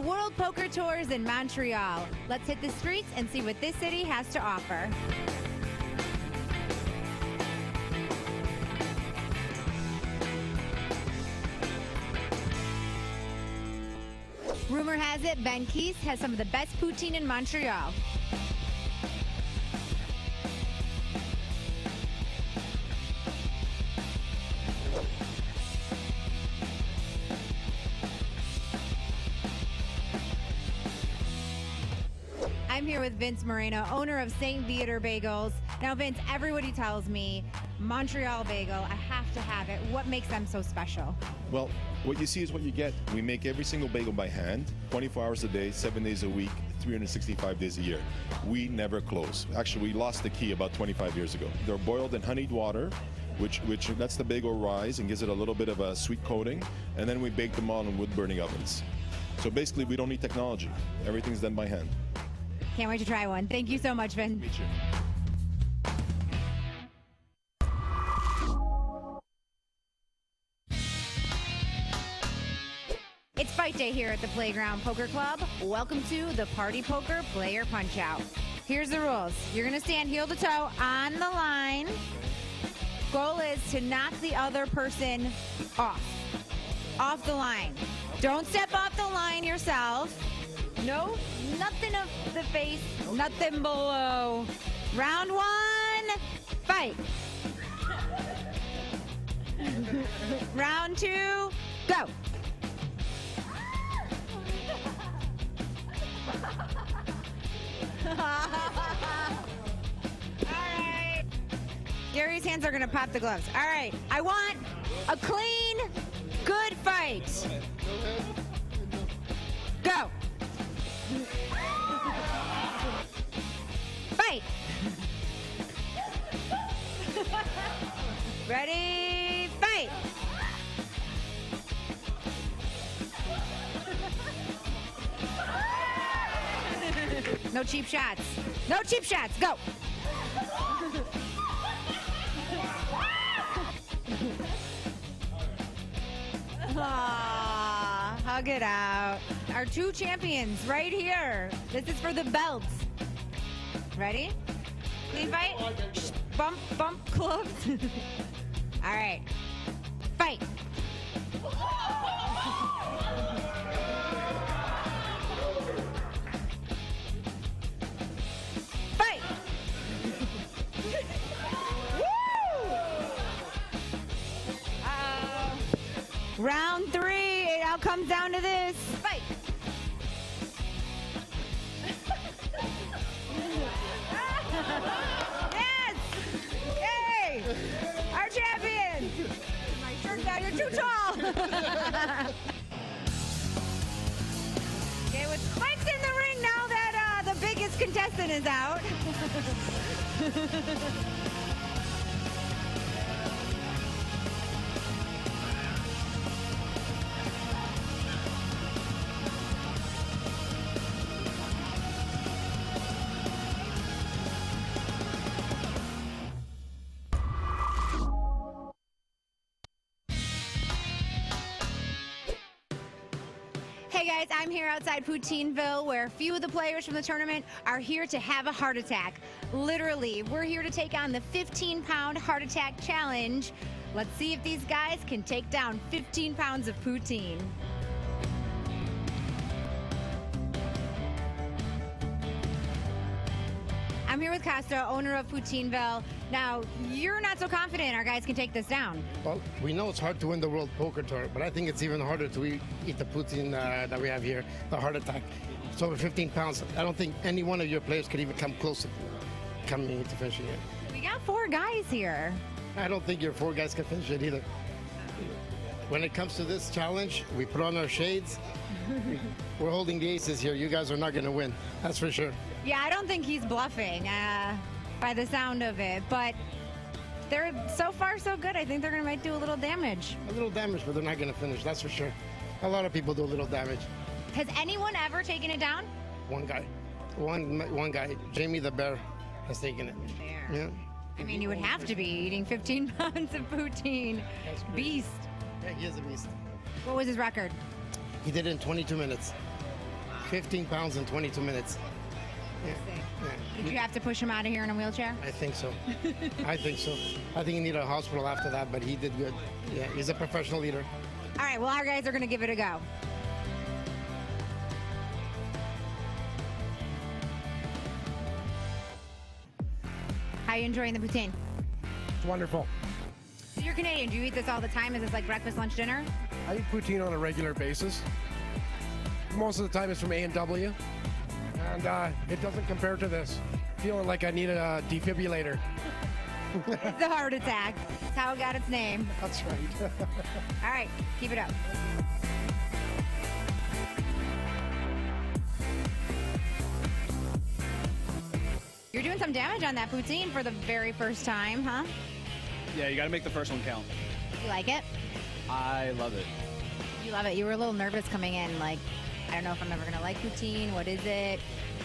World Poker Tour is in Montreal. Let's hit the streets and see what this city has to offer. Rumor has it Ben Keith has some of the best poutine in Montreal. I'm here with Vince Moreno, owner of St-Viateur Bagels. Now, Vince, everybody tells me Montreal bagel, I have to have it. What makes them so special? Well, what you see is what you get. We make every single bagel by hand, 24 hours a day, 7 days a week, 365 days a year. We never close. Actually, we lost the key about 25 years ago. They're boiled in honeyed water, which lets the bagel rise and gives it a little bit of a sweet coating, and then we bake them all in wood-burning ovens. So basically, we don't need technology. Everything's done by hand. Can't wait to try one. Thank you so much, Vin. Meet you. It's fight day here at the Playground Poker Club. Welcome to the Party Poker Player Punch-Out. Here's the rules. You're going to stand heel to toe on the line. Goal is to knock the other person off the line. Don't step off the line yourself. No, nothing of the face, nothing below. Round one, fight. Round two, go. All right. Gary's hands are going to pop the gloves. All right. I want a clean, good fight. Go. Fight. Ready, fight. No cheap shots. No cheap shots. Go. Aww, hug it out. Our two champions right here. This is for the belts. Ready? Clean fight? Bump, bump, clubs. All right. Fight. Fight. Woo! Round three. It all comes down to this. Fight. Yes! Yay! Our champion! My shirt down, you're too tall! Okay, with spikes in the ring now that the biggest contestant is out. Hey guys, I'm here outside Poutineville where a few of the players from the tournament are here to have a heart attack. Literally, we're here to take on the 15-pound heart attack challenge. Let's see if these guys can take down 15 pounds of poutine. I'm here with Costa, owner of Poutineville. Now, you're not so confident our guys can take this down. Well, we know it's hard to win the World Poker Tour, but I think it's even harder to eat the poutine that we have here, the heart attack. It's over 15 pounds. I don't think any one of your players could even come close to coming to finishing it. We got 4 guys here. I don't think your 4 guys can finish it either. When it comes to this challenge, we put on our shades. We're holding the aces here. You guys are not going to win. That's for sure. Yeah, I don't think he's bluffing by the sound of it, but they're so far so good. I think they're might do a little damage. A little damage, but they're not going to finish. That's for sure. A lot of people do a little damage. Has anyone ever taken it down? One guy. One guy. Jamie the Bear has taken it. Bear. Yeah. I mean, you would have to be eating 15 pounds of poutine. Beast. Yeah, he is a beast. What was his record? He did it in 22 minutes. 15 pounds in 22 minutes. Yeah. Did you have to push him out of here in a wheelchair? I think so. I think so. I think he needed a hospital after that, but he did good. Yeah, he's a professional leader. All right, well, our guys are going to give it a go. How are you enjoying the poutine? It's wonderful. So you're Canadian. Do you eat this all the time? Is this like breakfast, lunch, dinner? I eat poutine on a regular basis. Most of the time it's from A&W, and it doesn't compare to this. Feeling like I need a defibrillator. It's a heart attack. That's how it got its name. That's right. All right, keep it up. You're doing some damage on that poutine for the very first time, huh? Yeah, you got to make the first one count. You like it? I love it. You love it. You were a little nervous coming in, like, I don't know if I'm ever going to like poutine. What is it?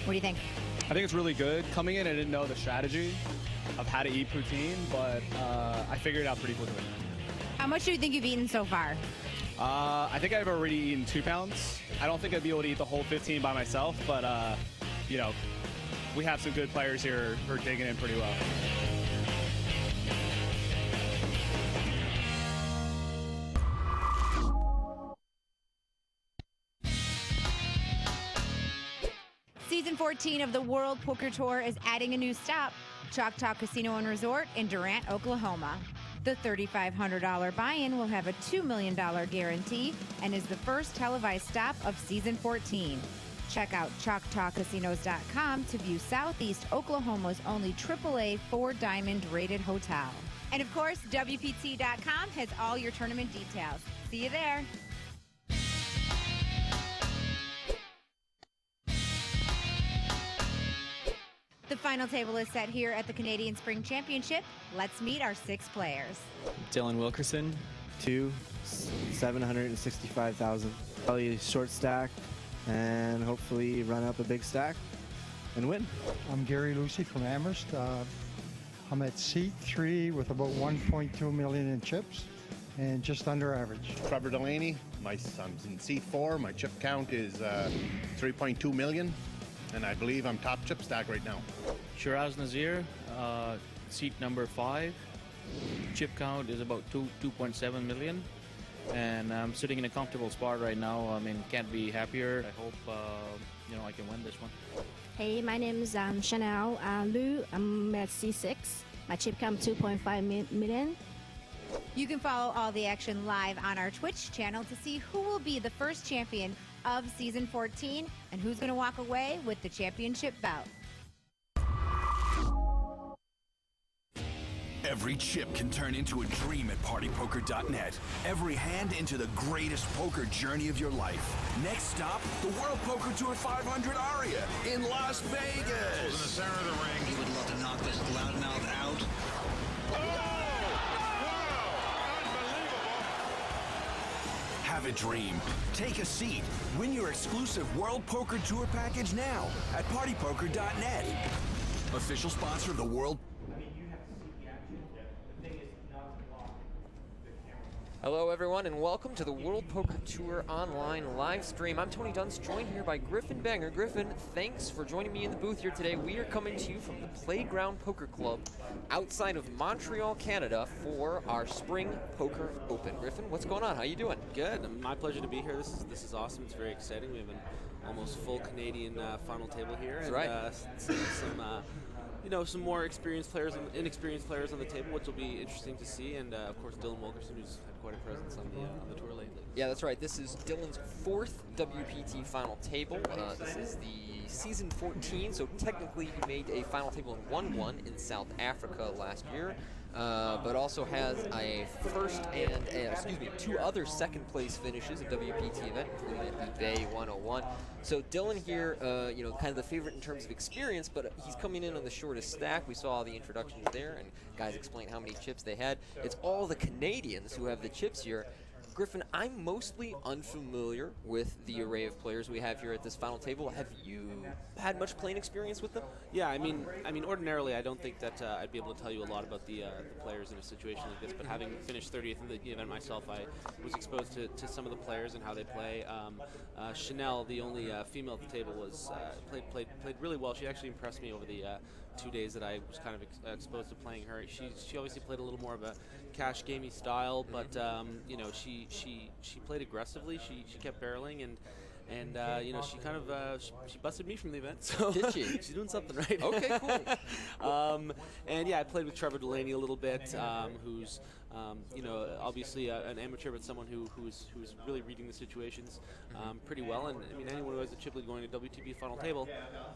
What do you think? I think it's really good. Coming in, I didn't know the strategy of how to eat poutine, but I figured it out pretty quickly. How much do you think you've eaten so far? I think I've already eaten 2 pounds. I don't think I'd be able to eat the whole 15 by myself, but, you know, we have some good players here who are digging in pretty well. Season 14 of the World Poker Tour is adding a new stop, Choctaw Casino and Resort in Durant, Oklahoma. The $3,500 buy-in will have a $2 million guarantee and is the first televised stop of Season 14. Check out ChoctawCasinos.com to view Southeast Oklahoma's only AAA 4-diamond rated hotel. And of course, WPT.com has all your tournament details. See you there. The final table is set here at the Canadian Spring Championship. Let's meet our 6 players. Dylan Wilkerson, 765,000. Probably short stack and hopefully run up a big stack and win. I'm Gary Lucy from Amherst. I'm at seat 3 with about 1.2 million in chips and just under average. Trevor Delaney, I'm in seat 4. My chip count is 3.2 million. And I believe I'm top chip stack right now. Shiraz Nazir, seat number 5. Chip count is about 2.7 million. And I'm sitting in a comfortable spot right now. I mean, can't be happier. I hope, you know, I can win this one. Hey, my name is Chanel Lu. I'm at C6. My chip count 2.5 million. You can follow all the action live on our Twitch channel to see who will be the first champion of Season 14 and who's going to walk away with the championship belt. Every chip can turn into a dream at partypoker.net. Every hand into the greatest poker journey of your life. Next stop, the World Poker Tour 500 Aria in Las Vegas. In the center of the ring. He would love to knock this loudmouth out. Have a dream. Take a seat. Win your exclusive World Poker Tour package now at partypoker.net. Official sponsor of the World. Hello everyone and welcome to the World Poker Tour online live stream. I'm Tony Dunst, joined here by Griffin Banger. Griffin, thanks for joining me in the booth here today. We are coming to you from the Playground Poker Club outside of Montreal, Canada for our Spring Poker Open. Griffin, what's going on? How you doing? Good. My pleasure to be here. This is awesome. It's very exciting. We have an almost full Canadian final table here. That's and, right. Some more experienced players and inexperienced players on the table, which will be interesting to see. And of course, Dylan Wilkerson, who's had quite a presence on the tour lately. Yeah, that's right. This is Dylan's 4th WPT final table. This is the season 14, so technically he made a final table and won in South Africa last year. But also has a two other second place finishes at WPT event, including at the Bay 101. So Dylan here, kind of the favorite in terms of experience, but he's coming in on the shortest stack. We saw the introductions there, and guys explain how many chips they had. It's all the Canadians who have the chips here. Griffin, I'm mostly unfamiliar with the array of players we have here at this final table. Have you had much playing experience with them? Yeah, I mean, ordinarily I don't think that I'd be able to tell you a lot about the players in a situation like this. But having finished 30th in the event myself, I was exposed to some of the players and how they play. Chanel, the only female at the table, was played really well. She actually impressed me over the 2 days that I was kind of exposed to playing her. She obviously played a little more of a cash gamey style, but you know, she played aggressively. She kept barreling, and you know, she kind of she busted me from the event. So did she? She's doing something right. Okay, cool. And yeah, I played with Trevor Delaney a little bit, who's you know, obviously an amateur, but someone who's really reading the situations pretty well. And I mean, anyone who has a chip lead going to WTB final table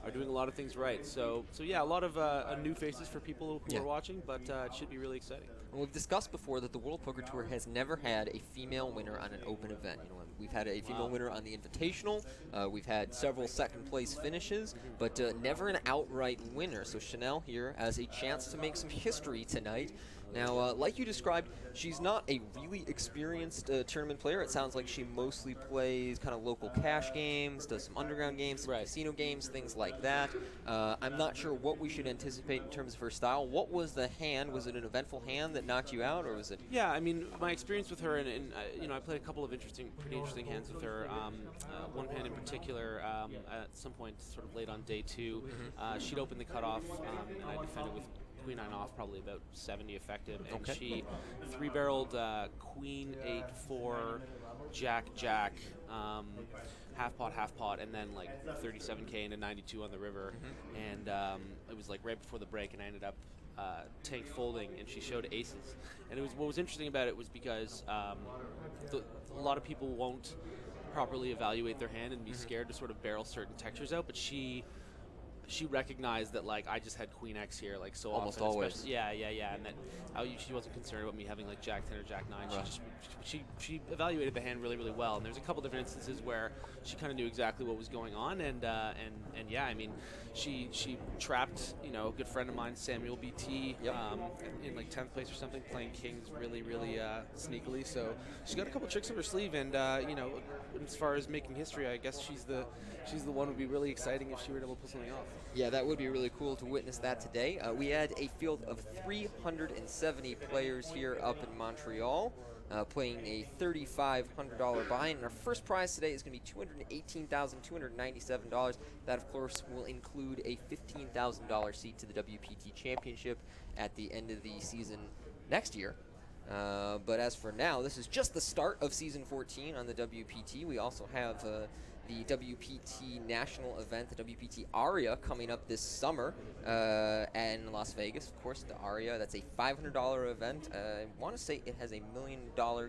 are doing a lot of things right. So yeah, a lot of new faces for people who are watching, but it should be really exciting. And we've discussed before that the World Poker Tour has never had a female winner on an open event. You know, we've had a female winner on the Invitational. We've had several second-place finishes, but never an outright winner. So Chanel here has a chance to make some history tonight. Now, like you described, she's not a really experienced tournament player. It sounds like she mostly plays kind of local cash games, does some underground games, some casino games, things like that. I'm not sure what we should anticipate in terms of her style. What was the hand? Was it an eventful hand that knocked you out, or was it? Yeah, I mean, my experience with her, and you know, I played a couple of pretty interesting hands with her. One hand in particular, at some point, sort of late on day 2, she'd opened the cutoff, and I defended with Queen 9 off, probably about 70 effective, and she 3-barreled Queen 8-4, Jack, half pot, and then like 37K into 92 on the river, and it was like right before the break, and I ended up tank folding, and she showed aces. And what was interesting about it was because a lot of people won't properly evaluate their hand and be scared to sort of barrel certain textures out, but she recognized that, like, I just had Queen X here, like, so almost often, always. Yeah, and that she wasn't concerned about me having like Jack 10 or Jack 9. Right. She evaluated the hand really, really well, and there's a couple different instances where she kind of knew exactly what was going on, and yeah, I mean, she trapped, you know, a good friend of mine, Samuel BT, in like 10th place or something, playing kings really, really sneakily. So she's got a couple tricks up her sleeve, and you know, as far as making history, I guess she's the one who would be really exciting if she were able to pull something off. Yeah, that would be really cool to witness that today. We had a field of 370 players here up in Montreal, playing a $3,500 buy-in. And our first prize today is going to be $218,297. That, of course, will include a $15,000 seat to the WPT Championship at the end of the season next year. But as for now, this is just the start of Season 14 on the WPT. We also have the WPT national event, the WPT Aria, coming up this summer in Las Vegas. Of course, the Aria, that's a $500 event. I want to say it has a $1 million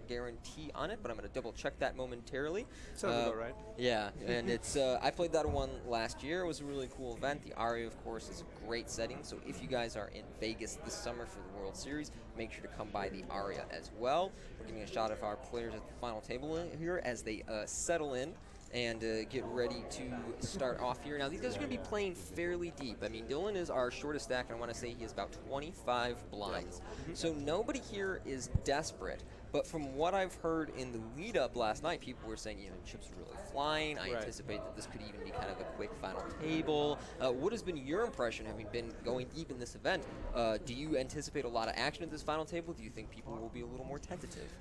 guarantee on it, but I'm going to double check that momentarily. Sounds about right. Yeah, and it's I played that one last year. It was a really cool event. The Aria, of course, is a great setting. So if you guys are in Vegas this summer for the World Series, make sure to come by the Aria as well. We're giving a shot of our players at the final table here as they settle in and get ready to start off here. Now, these guys are going to be playing fairly deep. I mean, Dylan is our shortest stack, and I want to say he has about 25 blinds. So nobody here is desperate. But from what I've heard in the lead-up last night, people were saying, you know, chips are really flying. I anticipate that this could even be kind of a quick final table. What has been your impression, having been going deep in this event? Do you anticipate a lot of action at this final table? Do you think people will be a little more tentative?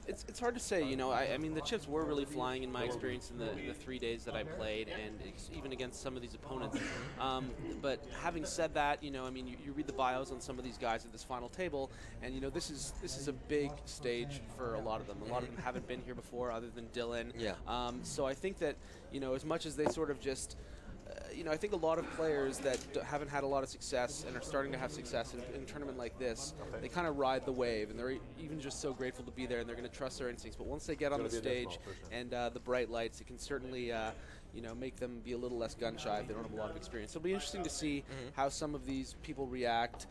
It's hard to say. You know, I mean, the chips were really flying in my experience in the 3 days that I played, and even against some of these opponents. But having said that, you know, I mean, you read the bios on some of these guys at this final table, and you know, this is a big stage for a lot of them. A lot of them haven't been here before, other than Dylan. Yeah. So I think that, you know, as much as they sort of just, you know, I think a lot of players that haven't had a lot of success and are starting to have success in a tournament like this, they kind of ride the wave, and they're even just so grateful to be there, and they're going to trust their instincts. But once they get on the stage and the bright lights, it can certainly you know, make them be a little less gun-shy if they don't have a lot of experience. So it'll be interesting to see how some of these people react,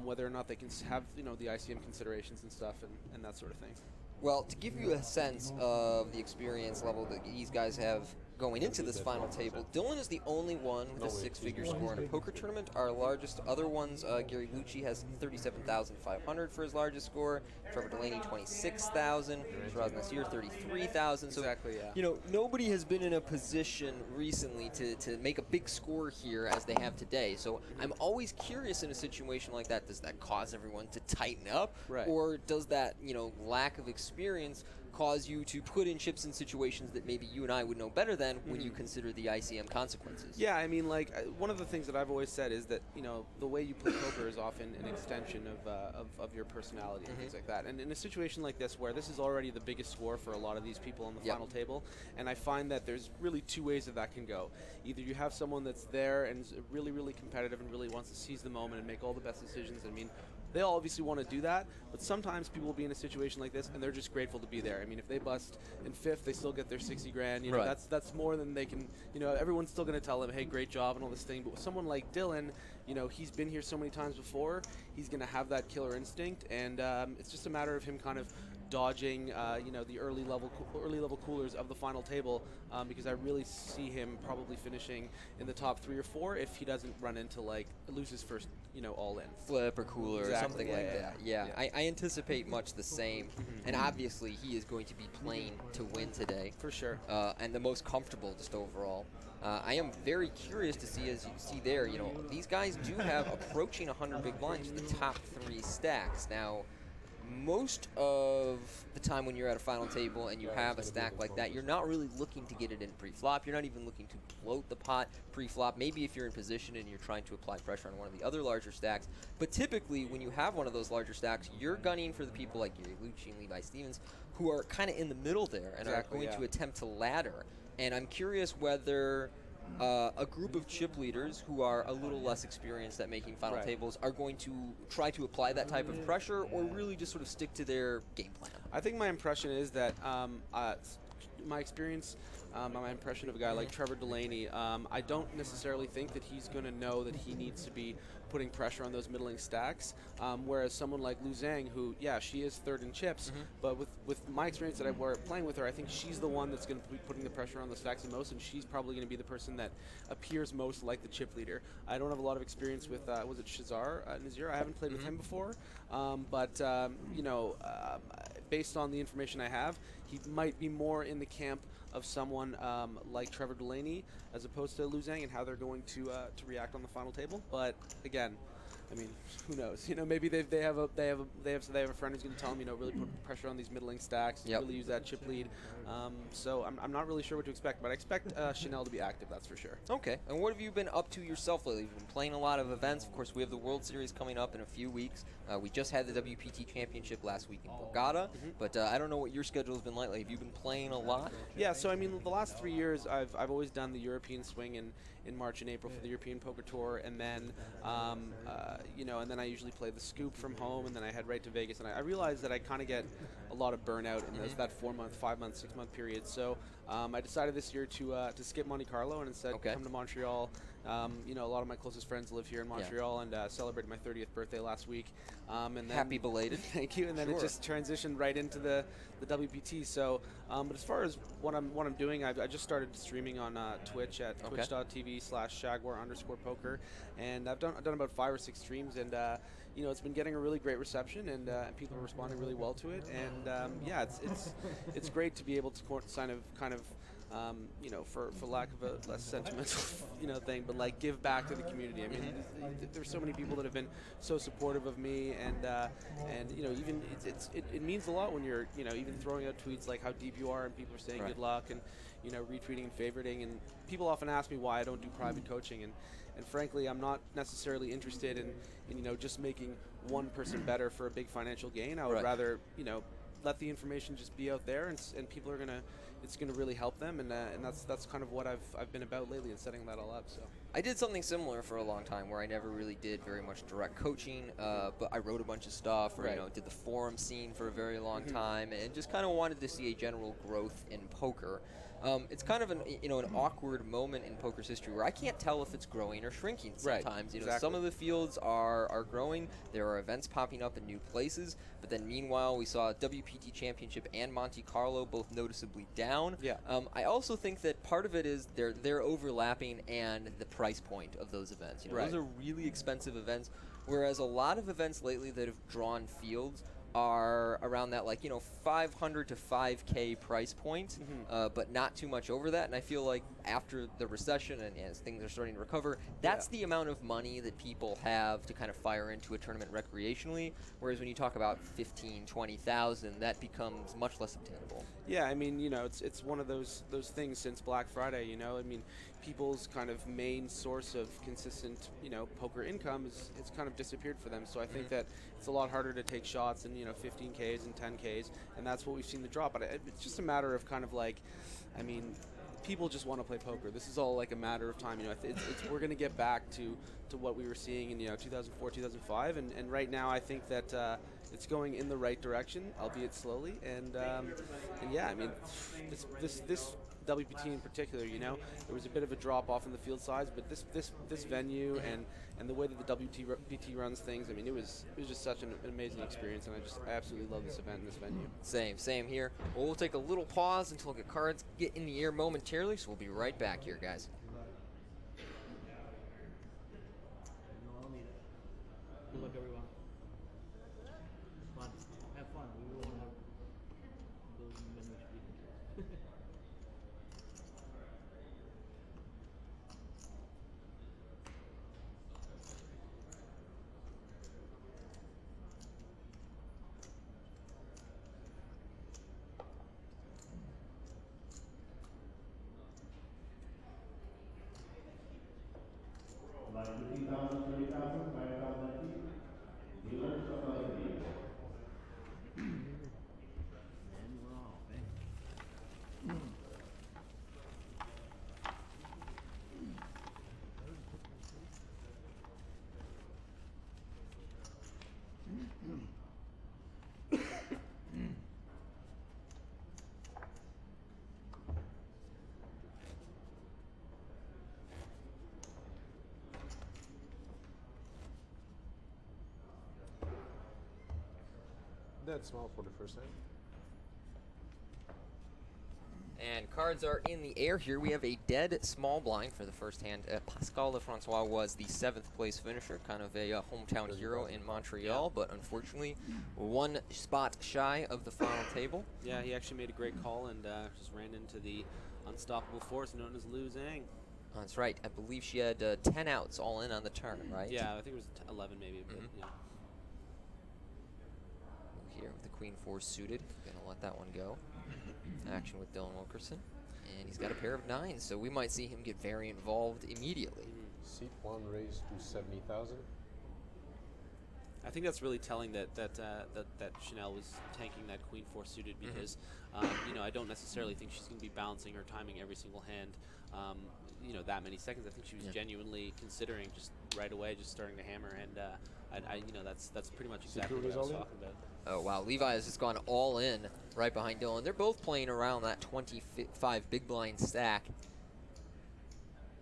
whether or not they can have, you know, the ICM considerations and stuff and that sort of thing. Well, to give you a sense of the experience level that these guys have going into this final table. Dylan is the only one with a six-figure score in a poker tournament. Our largest other ones, Gary Lucci has 37,500 for his largest score. Trevor Delaney, 26,000. Shiraz Nasir, 33,000. So, exactly, yeah. you know, nobody has been in a position recently to make a big score here as they have today. So I'm always curious in a situation like that, does that cause everyone to tighten up? Right. Or does that, you know, lack of experience cause you to put in chips in situations that maybe you and I would know better than when you consider the ICM consequences? Yeah, I mean, like, one of the things that I've always said is that, you know, the way you play poker is often an extension of your personality and things like that. And in a situation like this, where this is already the biggest score for a lot of these people on the final table, and I find that there's really two ways that can go. Either you have someone that's there and is really, really competitive and really wants to seize the moment and make all the best decisions. I mean, they'll obviously want to do that, but sometimes people will be in a situation like this and they're just grateful to be there. I mean, if they bust in fifth, they still get their 60 grand. You know, that's more than they can, you know, everyone's still going to tell them, hey, great job and all this thing. But with someone like Dylan, you know, he's been here so many times before, he's going to have that killer instinct, and it's just a matter of him kind of dodging, you know, the early level coolers of the final table, because I really see him probably finishing in the top 3 or 4 if he doesn't run into, like, lose his first, you know, all in Flip or cooler or something like that. Yeah. I anticipate much the same, and obviously he is going to be playing to win today. For sure. And the most comfortable just overall. I am very curious to see, as you see there, you know, these guys do have approaching 100 big blinds, the top 3 stacks. Now, most of the time when you're at a final table and you have a stack like that, you're not really looking to get it in pre-flop. You're not even looking to bloat the pot pre-flop. Maybe if you're in position and you're trying to apply pressure on one of the other larger stacks. But typically, when you have one of those larger stacks, you're gunning for the people like Gary Lucci and Levi Stevens, who are kind of in the middle there and are going to attempt to ladder. And I'm curious whether a group of chip leaders who are a little less experienced at making final tables are going to try to apply that type of pressure, or really just sort of stick to their game plan. I think my impression is that my experience, my impression of a guy like Trevor Delaney, I don't necessarily think that he's going to know that he needs to be putting pressure on those middling stacks, whereas someone like Lu Zhang, who, yeah, she is third in chips, but with my experience that I've playing with her, I think she's the one that's going to be putting the pressure on the stacks the most, and she's probably going to be the person that appears most like the chip leader. I don't have a lot of experience with, was it Shazar Nazir? I haven't played with him before, but, you know, based on the information I have, he might be more in the camp of someone like Trevor Delaney as opposed to Lu Zhang, and how they're going to react on the final table. But again, I mean, who knows? You know, maybe they have a friend who's going to tell them, you know, really put pressure on these middling stacks, really use that chip lead. So I'm not really sure what to expect, but I expect Chanel to be active, that's for sure. Okay, and what have you been up to yourself lately? You've been playing a lot of events. Of course, we have the World Series coming up in a few weeks. We just had the WPT Championship last week in Borgata, but I don't know what your schedule has been like. Have you been playing a lot? Yeah, so I mean, the last 3 years, I've always done the European swing in March and April for the European Poker Tour, and then you know, and then I usually play the Scoop from home, and then I head right to Vegas. And I realized that I kind of get a lot of burnout in that 4-month, 5-month, 6-month period. So I decided this year to skip Monte Carlo and instead come to Montreal. You know, a lot of my closest friends live here in Montreal, and celebrated my 30th birthday last week. And then, happy belated. Thank you. And then it just transitioned right into the WPT. So, but as far as what I'm doing, I just started streaming on Twitch at twitch.tv/Jaguar_poker, and I've done about 5 or 6 streams, and you know, it's been getting a really great reception, and people are responding really well to it. And yeah, it's great to be able to kind of you know, for lack of a less sentimental, you know, thing, but like give back to the community. I mean, there's so many people that have been so supportive of me, and you know, even it means a lot when you're, you know, even throwing out tweets like how deep you are, and people are saying good luck, and, you know, retweeting and favoriting. And people often ask me why I don't do private coaching, and frankly, I'm not necessarily interested in you know, just making one person better for a big financial gain. I would rather, you know, let the information just be out there, and people are it's gonna really help them, and that's kind of what I've been about lately, and setting that all up. So I did something similar for a long time, where I never really did very much direct coaching, but I wrote a bunch of stuff, or you know, did the forum scene for a very long time, and just kind of wanted to see a general growth in poker. It's kind of an awkward moment in poker's history where I can't tell if it's growing or shrinking sometimes. Exactly. Some of the fields are growing. There are events popping up in new places, but then meanwhile we saw WPT Championship and Monte Carlo both noticeably down. Yeah. I also think that part of it is they're overlapping and the price point of those events. Those are really expensive events, whereas a lot of events lately that have drawn fields are around that 500 to 5K price point, but not too much over that. And I feel like after the recession and as things are starting to recover, that's the amount of money that people have to kind of fire into a tournament recreationally. Whereas when you talk about 15, 20,000, that becomes much less obtainable. Yeah, I mean, it's one of those things since Black Friday. I mean, people's kind of main source of consistent, poker income it's kind of disappeared for them. So I think that it's a lot harder to take shots in 15Ks and 10Ks, and that's what we've seen the drop. But it's just a matter of kind of people just want to play poker. This is all a matter of time. We're going to get back to what we were seeing in 2004, 2005, and right now I think that it's going in the right direction, albeit slowly. And yeah, I mean, this WPT in particular, there was a bit of a drop off in the field size, but this venue and the way that the WPT runs things, I mean, it was just such an amazing experience, and I absolutely love this event and this venue. Same here. Well, we'll take a little pause until the cards get in the air momentarily, so we'll be right back here, guys. Good luck, everyone. Fun. Have fun. We will have those memories. Dead small for the first hand. And cards are in the air here. We have a dead small blind for the first hand. Pascal Lefrancois was the 7th place finisher, kind of a hometown hero in Montreal, but unfortunately one spot shy of the final table. Yeah, he actually made a great call and just ran into the unstoppable force known as Lu Zhang. That's right. I believe she had 10 outs all in on the turn, right? Yeah, I think it was 11 maybe. But, yeah. Here with the Queen 4 suited. Gonna let that one go. Action with Dylan Wilkerson. And he's got a pair of 9s, so we might see him get very involved immediately. Seat 1 raised to 70,000. I think that's really telling that Chanel was tanking that Queen 4 suited because, I don't necessarily think she's going to be balancing her timing every single hand, that many seconds. I think she was genuinely considering just right away, just starting to hammer, and that's pretty much exactly what I was talking about. Oh, wow. Levi has just gone all in right behind Dylan. They're both playing around that 25 big blind stack.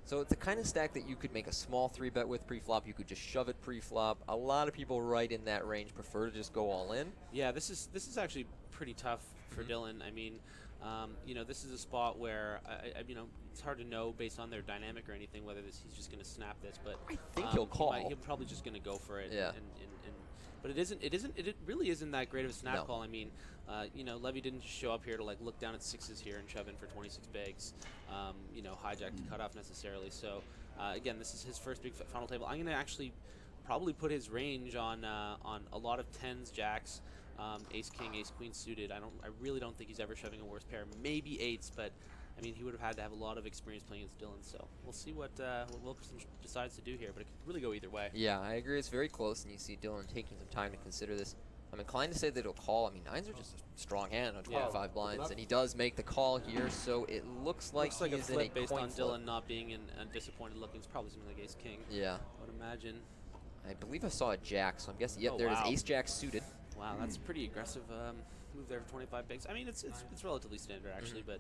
So it's the kind of stack that you could make a small 3-bet with pre-flop. You could just shove it pre-flop. A lot of people right in that range prefer to just go all in. Yeah, this is actually pretty tough for Dylan. I mean, this is a spot where it's hard to know based on their dynamic or anything whether he's just going to snap this. But I think he'll call. He's probably just going to go for it. Yeah. But it really isn't that great of a snap call. I mean, Levy didn't show up here to look down at 6s here and shove in for 26 bigs, hijack to cut off necessarily. So again, this is his first big final table. I'm going to actually probably put his range on a lot of 10s, jacks, ace king, ace queen suited. I really don't think he's ever shoving a worse pair. Maybe 8s, but I mean, he would have had to have a lot of experience playing against Dylan, so we'll see what Wilkerson decides to do here, but it could really go either way. Yeah, I agree. It's very close, and you see Dylan taking some time to consider this. I'm inclined to say that he'll call. I mean, 9s are just a strong hand on 25 blinds, and he does make the call here, so it looks like a he's flip in a based on flip. Dylan not being in disappointed looking. It's probably something like ace king. Yeah. I would imagine. I believe I saw a jack, so I'm guessing, yep, there is ace jack suited. Wow, that's a pretty aggressive move there for 25 bigs. I mean, it's relatively standard, actually, but...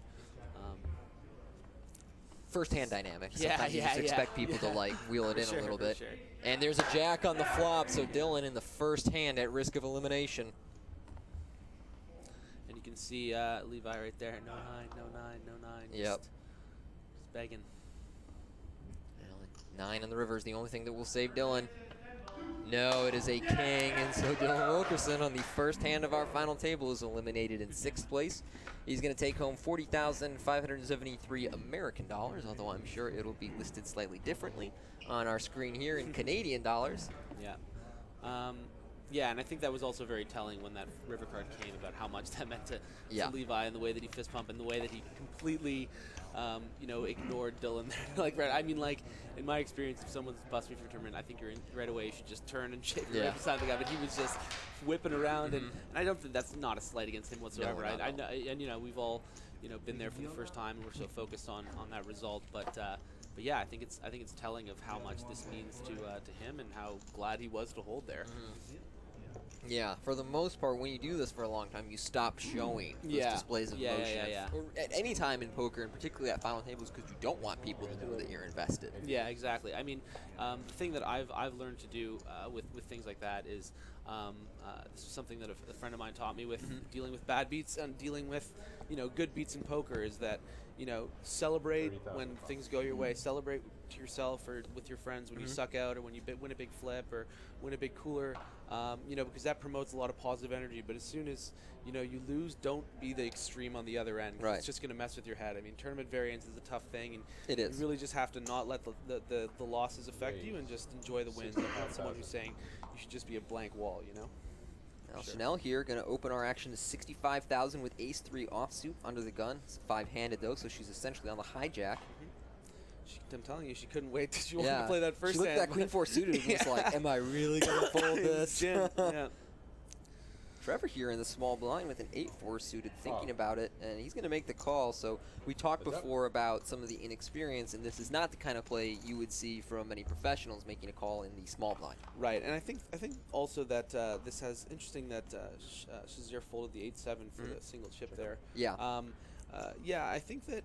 first-hand dynamic. Yeah, Sometimes you yeah, just expect people to like wheel it in a little bit. Sure. And there's a jack on the flop, so Dylan in the first hand at risk of elimination. And you can see Levi right there. No 9, no 9, no 9. Yep. Just begging. 9 on the river is the only thing that will save Dylan. No, it is a king, and so Dylan Wilkerson on the first hand of our final table is eliminated in 6th place. He's going to take home $40,573 American dollars, although I'm sure it'll be listed slightly differently on our screen here in Canadian dollars. Yeah. Yeah, and I think that was also very telling when that river card came about how much that meant to Levi and the way that he fist pumped and the way that he completely, ignored Dylan there. Like, right, I mean, like, in my experience, if someone's bust me for a tournament, I think right away you should just turn and shake right beside the guy. But he was just whipping around, and I don't think that's not a slight against him whatsoever. No, I know, and we've all, been there for the first time, and we're so focused on that result, but yeah, I think it's telling of how much this means to him and how glad he was to hold there. Yeah, for the most part, when you do this for a long time, you stop showing those displays of emotion. Or at any time in poker, and particularly at final tables, because you don't want people to know that you're invested. Yeah, exactly. I mean, the thing that I've learned to do with things like that is this is something that a friend of mine taught me with dealing with bad beats and dealing with good beats in poker is that celebrate when things go your way. Celebrate to yourself or with your friends when you suck out or when you win a big flip or win a big cooler, because that promotes a lot of positive energy. But as soon as you lose, don't be the extreme on the other end. Right. It's just going to mess with your head. I mean, tournament variance is a tough thing, and it is. You really just have to not let the losses affect you and just enjoy the wins. I'm not someone who's saying you should just be a blank wall. Now Chanel here going to open our action to 65,000 with ace-3 offsuit under the gun. It's 5-handed though, so she's essentially on the hijack. I'm telling you, she couldn't wait. She wanted to play that first She looked hand. at that queen-4 suited and was like, am I really going to fold this? Trevor here in the small blind with an 8-4 suited, thinking about it, and he's going to make the call. So we talked before about some of the inexperience, and this is not the kind of play you would see from many professionals making a call in the small blind. Right, and I think also that this has interesting that Shazier folded the 8-7 for the single chip there. Yeah. I think that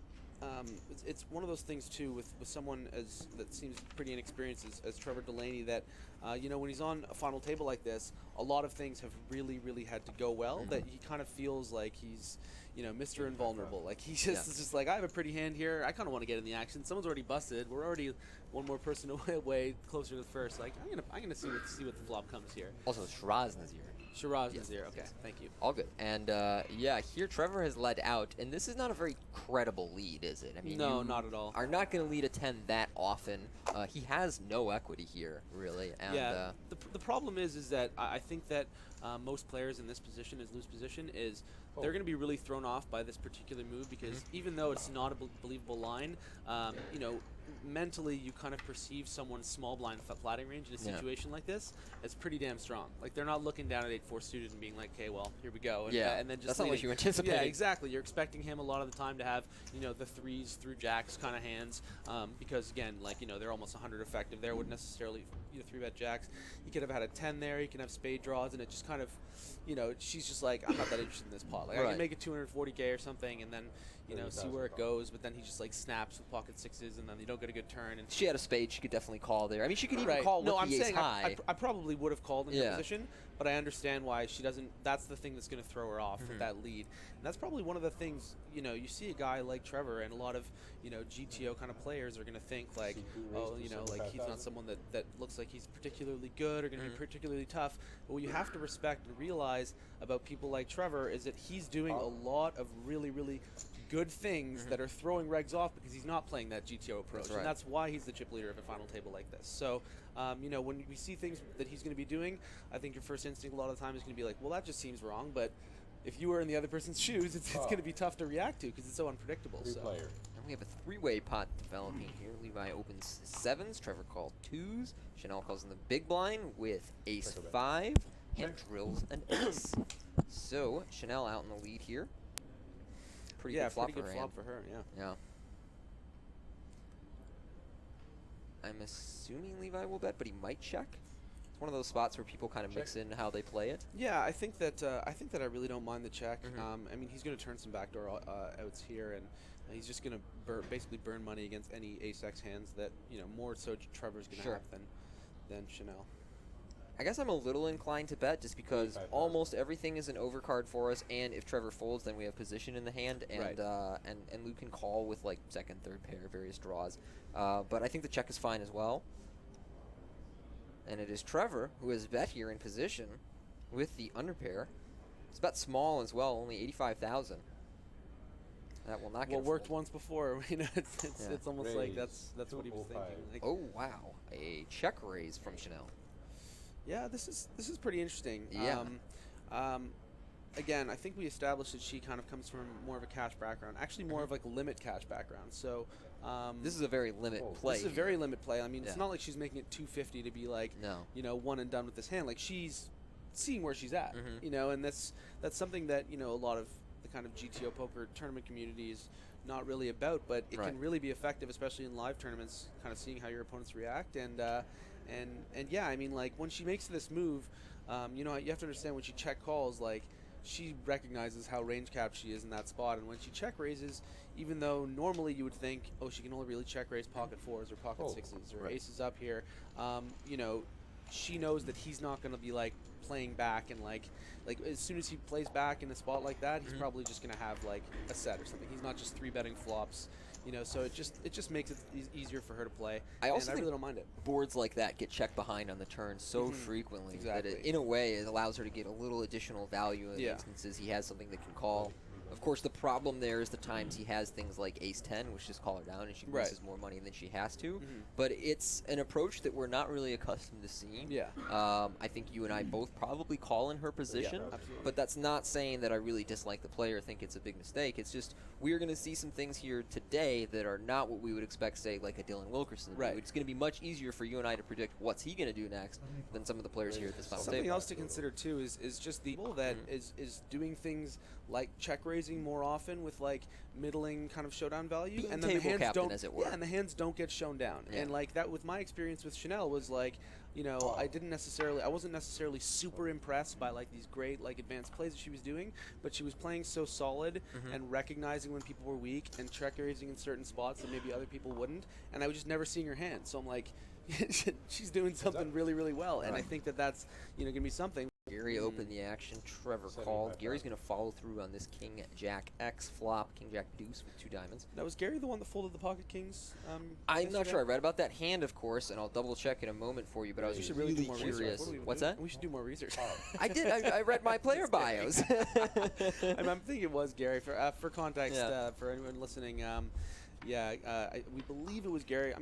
it's one of those things too with someone that seems pretty inexperienced as Trevor Delaney that when he's on a final table like this, a lot of things have really had to go well that he kind of feels like he's Mr. Invulnerable. Like he's just like, I have a pretty hand here. I kind of want to get in the action. Someone's already busted. We're already one more person away closer to the first. Like I'm gonna see what the flop comes here. Also Shiraz Nazir. Nazir. Okay, thank you. All good. And here Trevor has led out, and this is not a very credible lead, is it? I mean, no, not at all. Are not going to lead a 10 that often. He has no equity here, really. And, the problem is that I think that most players in this position, his loose position, is they're going to be really thrown off by this particular move because even though it's not a believable line, mentally you kind of perceive someone's small blind flatting range in a situation like this as pretty damn strong. Like they're not looking down at 8-4 suited and being like, okay, well, here we go. And, and then just that's not what you anticipate. Yeah, exactly. You're expecting him a lot of the time to have, the 3s through jacks kind of hands because, again, they're almost 100 effective there. Wouldn't necessarily 3-bet jacks. He could have had a 10 there. He can have spade draws, and it just kind of, she's just like, I'm not that interested in this pot. Like I can make it 240K or something, and then see where it goes. But then he just snaps with pocket 6s, and then you don't get a good turn. And she had a spade. She could definitely call there. I mean, she could even call with the ace high. I probably would have called in her position, but I understand why she doesn't. That's the thing that's going to throw her off with that lead. And that's probably one of the things. You see a guy like Trevor, and a lot of GTO kind of players are going to think like, like he's not someone that looks like he's particularly good or going to be particularly tough. But what you have to respect and realize about people like Trevor is that he's doing a lot of really good things that are throwing regs off because he's not playing that GTO approach. And that's why he's the chip leader of a final table like this. So, when we see things that he's going to be doing, I think your first instinct a lot of the time is going to be like, well, that just seems wrong. But if you were in the other person's shoes, it's going to be tough to react to because it's so unpredictable. And we have a 3-way pot developing here. Levi opens 7s. Trevor calls 2s. Chanel calls in the big blind with ace-5 and drills an ace. So, Chanel out in the lead here. Pretty good flop for her. Yeah. I'm assuming Levi will bet, but he might check. It's one of those spots where people kind of mix in how they play it. Yeah, I think that I really don't mind the check. I mean, he's going to turn some backdoor outs here, and he's just going to basically burn money against any ace-x hands that, more so Trevor's going to have than Chanel. I guess I'm a little inclined to bet just because almost everything is an overcard for us, and if Trevor folds, then we have position in the hand, and and Luke can call with like second, third pair, various draws. But I think the check is fine as well. And it is Trevor who has bet here in position with the underpair. It's bet small as well, only 85,000. That will not get. What worked once before, it's almost like that's what he was thinking. Like, oh wow, a check raise from Chanel. Yeah, this is pretty interesting. Yeah. Again, I think we established that she kind of comes from more of a cash background, actually more of like a limit cash background. So this is a very limit play. This is a very limit play. I mean, it's not like she's making it 250 to be like, one and done with this hand. Like she's seeing where she's at, and that's something that a lot of the kind of GTO poker tournament community is not really about, but it can really be effective, especially in live tournaments, kind of seeing how your opponents react. And yeah, I mean, like when she makes this move, you have to understand when she check calls, like she recognizes how range capped she is in that spot, and when she check raises, even though normally you would think, oh, she can only really check raise pocket fours or pocket sixes or aces up here, she knows that he's not going to be like playing back, and like as soon as he plays back in a spot like that, he's probably just going to have like a set or something. He's not just 3-betting flops. So it just makes it easier for her to play. I also think really don't mind it. Boards like that get checked behind on the turn so frequently that in a way it allows her to get a little additional value in instances he has something that can call. Of course, the problem there is the times he has things like ace-10, which just call her down, and she loses more money than she has to. But it's an approach that we're not really accustomed to seeing. Yeah. I think you and I both probably call in her position, but that's not saying that I really dislike the play or think it's a big mistake. It's just we're going to see some things here today that are not what we would expect, say, like a Dylan Wilkerson. It's going to be much easier for you and I to predict what's he going to do next than some of the players here at this final table. Something else to consider, too, is just the people that is doing things like check raising more often with like middling kind of showdown value, Being and then the hands captain, don't, as it were. and the hands don't get shown down. And like that, with my experience with Chanel, was like, I wasn't necessarily super impressed by like these great like advanced plays that she was doing, but she was playing so solid and recognizing when people were weak and check raising in certain spots that maybe other people wouldn't, and I was just never seeing her hand. So I'm like, she's doing something really, really well, and I think that's going to be something. Gary opened the action. Trevor called. Gary's going to follow through on this King Jack X flop, King Jack Deuce with 2 diamonds. Now, was Gary the one that folded the pocket kings? I'm not sure. I read about that hand, of course, and I'll double check in a moment for you. But I was really do more curious. What's that? We should do more research. I did. I read my player bios. I'm thinking it was Gary. For context, for anyone listening. We believe it was Gary.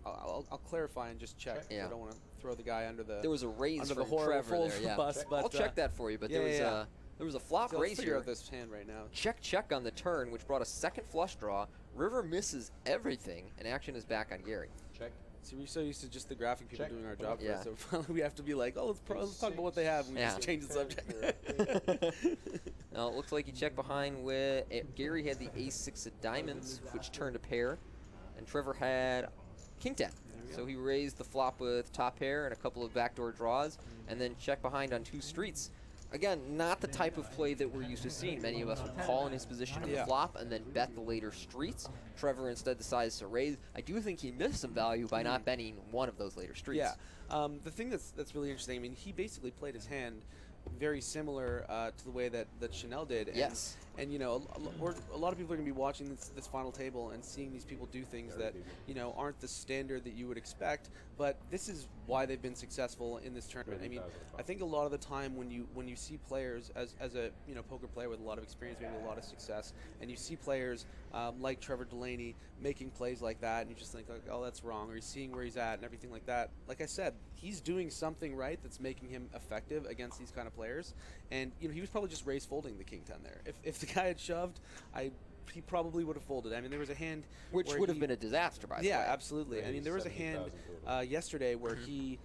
I'll clarify and just check. I don't want to throw the guy under the. There was a raise from Trevor there. Bus, but I'll check that for you. But there was a flop raise figure here. out this hand right now. Check on the turn, which brought a second flush draw. River misses everything, and action is back on Gary. Check. See, we're so used to just the graphic people doing our job for us, so finally we have to be like, oh, let's talk about what they have, and we just change the subject. Now, it looks like he checked behind with Gary had the ace-6 of diamonds, which turned a pair, and Trevor had king-10. So he raised the flop with top pair and a couple of backdoor draws, and then checked behind on 2 streets. Again, not the type of play that we're used to seeing. Many of us would call in his position on the flop and then bet the later streets. Trevor instead decides to raise. I do think he missed some value by not betting one of those later streets. Yeah. The thing that's really interesting, I mean, he basically played his hand very similar to the way that Chanel did. And a lot of people are going to be watching this final table and seeing these people do things that aren't the standard that you would expect. But this is why they've been successful in this tournament. I mean, I think a lot of the time when you see players as a poker player with a lot of experience, maybe a lot of success, and you see players like Trevor Delaney making plays like that, and you just think like, oh, that's wrong, or he's seeing where he's at and everything like that. Like I said, he's doing something right that's making him effective against these kind of players. And he was probably just raise folding the king-10 there. If the guy had shoved, he probably would have folded. I mean, there was a hand which would have been a disaster, by the way. Yeah, absolutely. I mean, there was a hand yesterday where he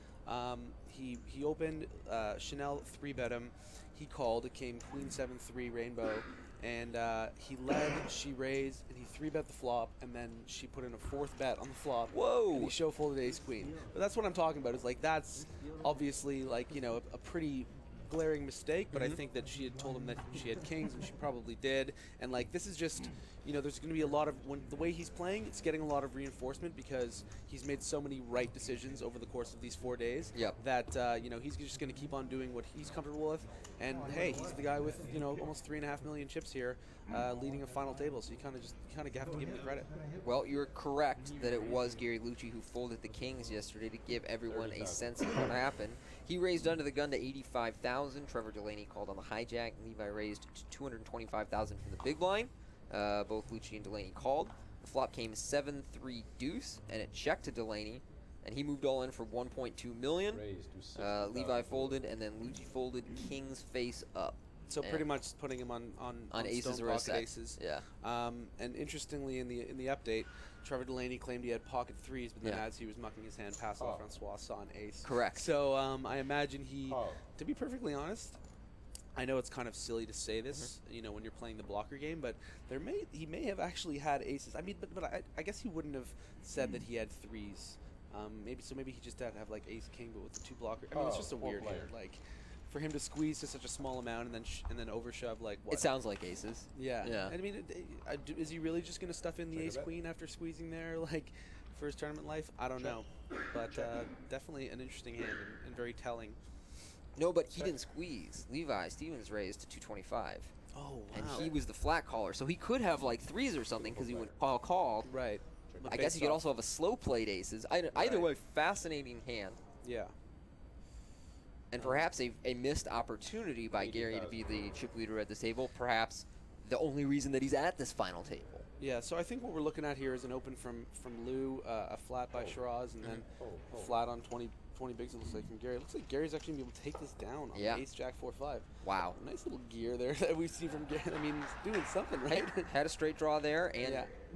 opened Chanel 3-bet him. He called. It came Queen 7-3 rainbow, and he led. She raised, and he 3-bet the flop, and then she put in a 4th bet on the flop. Whoa! And he show folded ace queen. But that's what I'm talking about. Is like that's obviously like a pretty glaring mistake, but I think that she had told him that she had kings, and she probably did. And like, this is just, there's going to be a lot of, the way he's playing, it's getting a lot of reinforcement because he's made so many right decisions over the course of these 4 days that, he's just going to keep on doing what he's comfortable with. And hey, he's the guy with, almost 3.5 million chips here, leading a final table. So you kind of have to give him the credit. Well, you're correct that it was Gary Lucci who folded the kings yesterday to give everyone a sense of what happened. He raised under the gun to 85,000. Trevor Delaney called on the hijack. Levi raised to 225,000 from the big blind. Both Lucci and Delaney called. The flop came 7-3 deuce, and it checked to Delaney, and he moved all in for 1.2 million. Levi folded, and then Lucci folded kings face up. So pretty much putting him on aces stone or pocket aces. Yeah. And interestingly, in the update, Trevor Delaney claimed he had pocket threes, but then as he was mucking his hand, pass off Francois saw an ace. Correct. So I imagine to be perfectly honest, I know it's kind of silly to say this, when you're playing the blocker game, but he may have actually had aces. I mean, but I guess he wouldn't have said that he had threes. Maybe he just had to have like ace king, but with the two blocker. I mean, it's just a weird hand. Like, for him to squeeze to such a small amount and then overshove like what? It sounds like aces. Yeah. I mean, is he really just going to stuff in the ace queen after squeezing there, like, for his tournament life? I don't know, but definitely an interesting hand and very telling. No, but he didn't squeeze. Levi Stevens raised to 225. Oh, wow. And he was the flat caller, so he could have like threes or something because he went called. Right. I guess he could also have a slow played aces. Either way, fascinating hand. Yeah. And perhaps a missed opportunity by Gary to be the chip leader at this table. Perhaps the only reason that he's at this final table. Yeah, so I think what we're looking at here is an open from Lou, a flat by Shiraz, and then flat on 20 bigs, it looks like, from Gary. It looks like Gary's actually going to be able to take this down on ace, jack, 4-5. Wow. Nice little gear there that we see from Gary. I mean, he's doing something, right? Had a straight draw there, and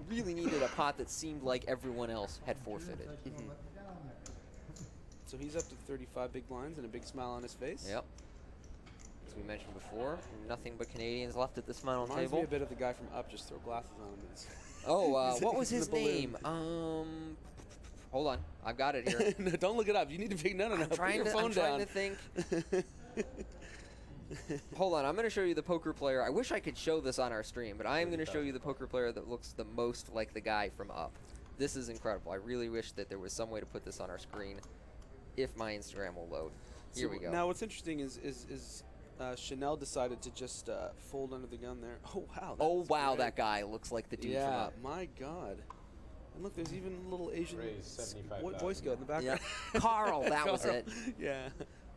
really needed a pot that seemed like everyone else had forfeited. So he's up to 35 big blinds and a big smile on his face. Yep. As we mentioned before, nothing but Canadians left at this final Reminds table. me a bit of the guy from Up, just throw glasses on him. What was his name? Hold on, I've got it here. No, don't look it up. You need to pick. No. I'm Put your phone trying down. to think. Hold on, I'm going to show you the poker player. I wish I could show this on our stream, but I am going to show you the poker player that looks the most like the guy from Up. This is incredible. I really wish that there was some way to put this on our screen. If my Instagram will load. Here we go. Now, what's interesting is Chanel decided to just fold under the gun there. Oh, wow. That guy looks like the dude from Up. My God. And look, there's even a little Asian Boy Scout in the background. Yeah. Carl, that was it. Yeah.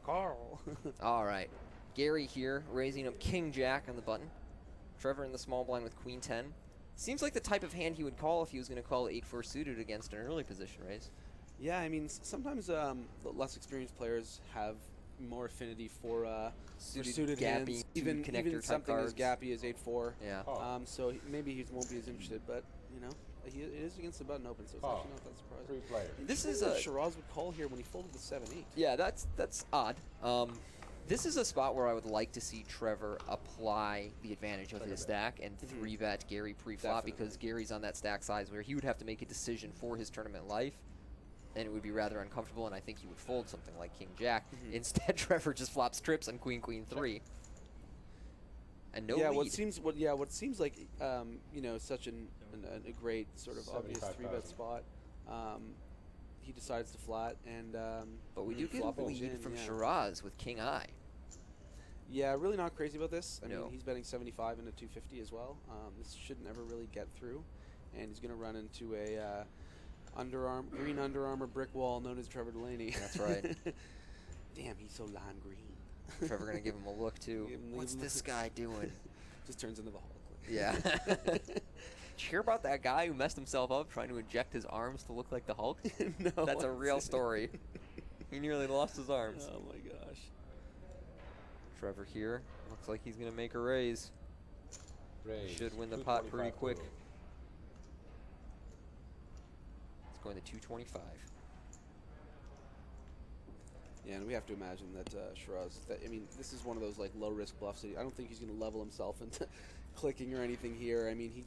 Carl. All right. Gary here, raising up King Jack on the button. Trevor in the small blind with Queen 10. Seems like the type of hand he would call if he was going to call 8-4 suited against an early position raise. Yeah, I mean, sometimes the less experienced players have more affinity for suited gappy, hands, even something cards. as gappy as 8-4. Yeah. So maybe he won't be as interested, but it is against the button open, so it's actually not that surprising. This is what Shiraz would call here when he folded the 7-8. Yeah, that's odd. This is a spot where I would like to see Trevor apply the advantage of his stack and 3-bet Gary pre-flop because Gary's on that stack size where he would have to make a decision for his tournament life. And it would be rather uncomfortable, and I think he would fold something like King Jack. Instead, Trevor just flops trips on Queen 3, and no lead. What seems like such a great sort of obvious 3-bet spot. He decides to flat, and but we do get a lead from Shiraz with King I. Yeah, really not crazy about this. I mean, he's betting 75 into 250 as well. This should never really get through, and he's going to run into a green Under Armour brick wall known as Trevor Delaney. That's right. Damn, he's so lime green. Trevor going to give him a look, too. What's this guy doing? Just turns into the Hulk. Yeah. Did you hear about that guy who messed himself up trying to inject his arms to look like the Hulk? No. That's a real story. He nearly lost his arms. Oh, my gosh. Trevor here. Looks like he's going to make a raise. Should win the pot pretty quick. Going to 225. Yeah, and we have to imagine that Shiraz. This is one of those like low risk bluffs. I don't think he's going to level himself into clicking or anything here. I mean, he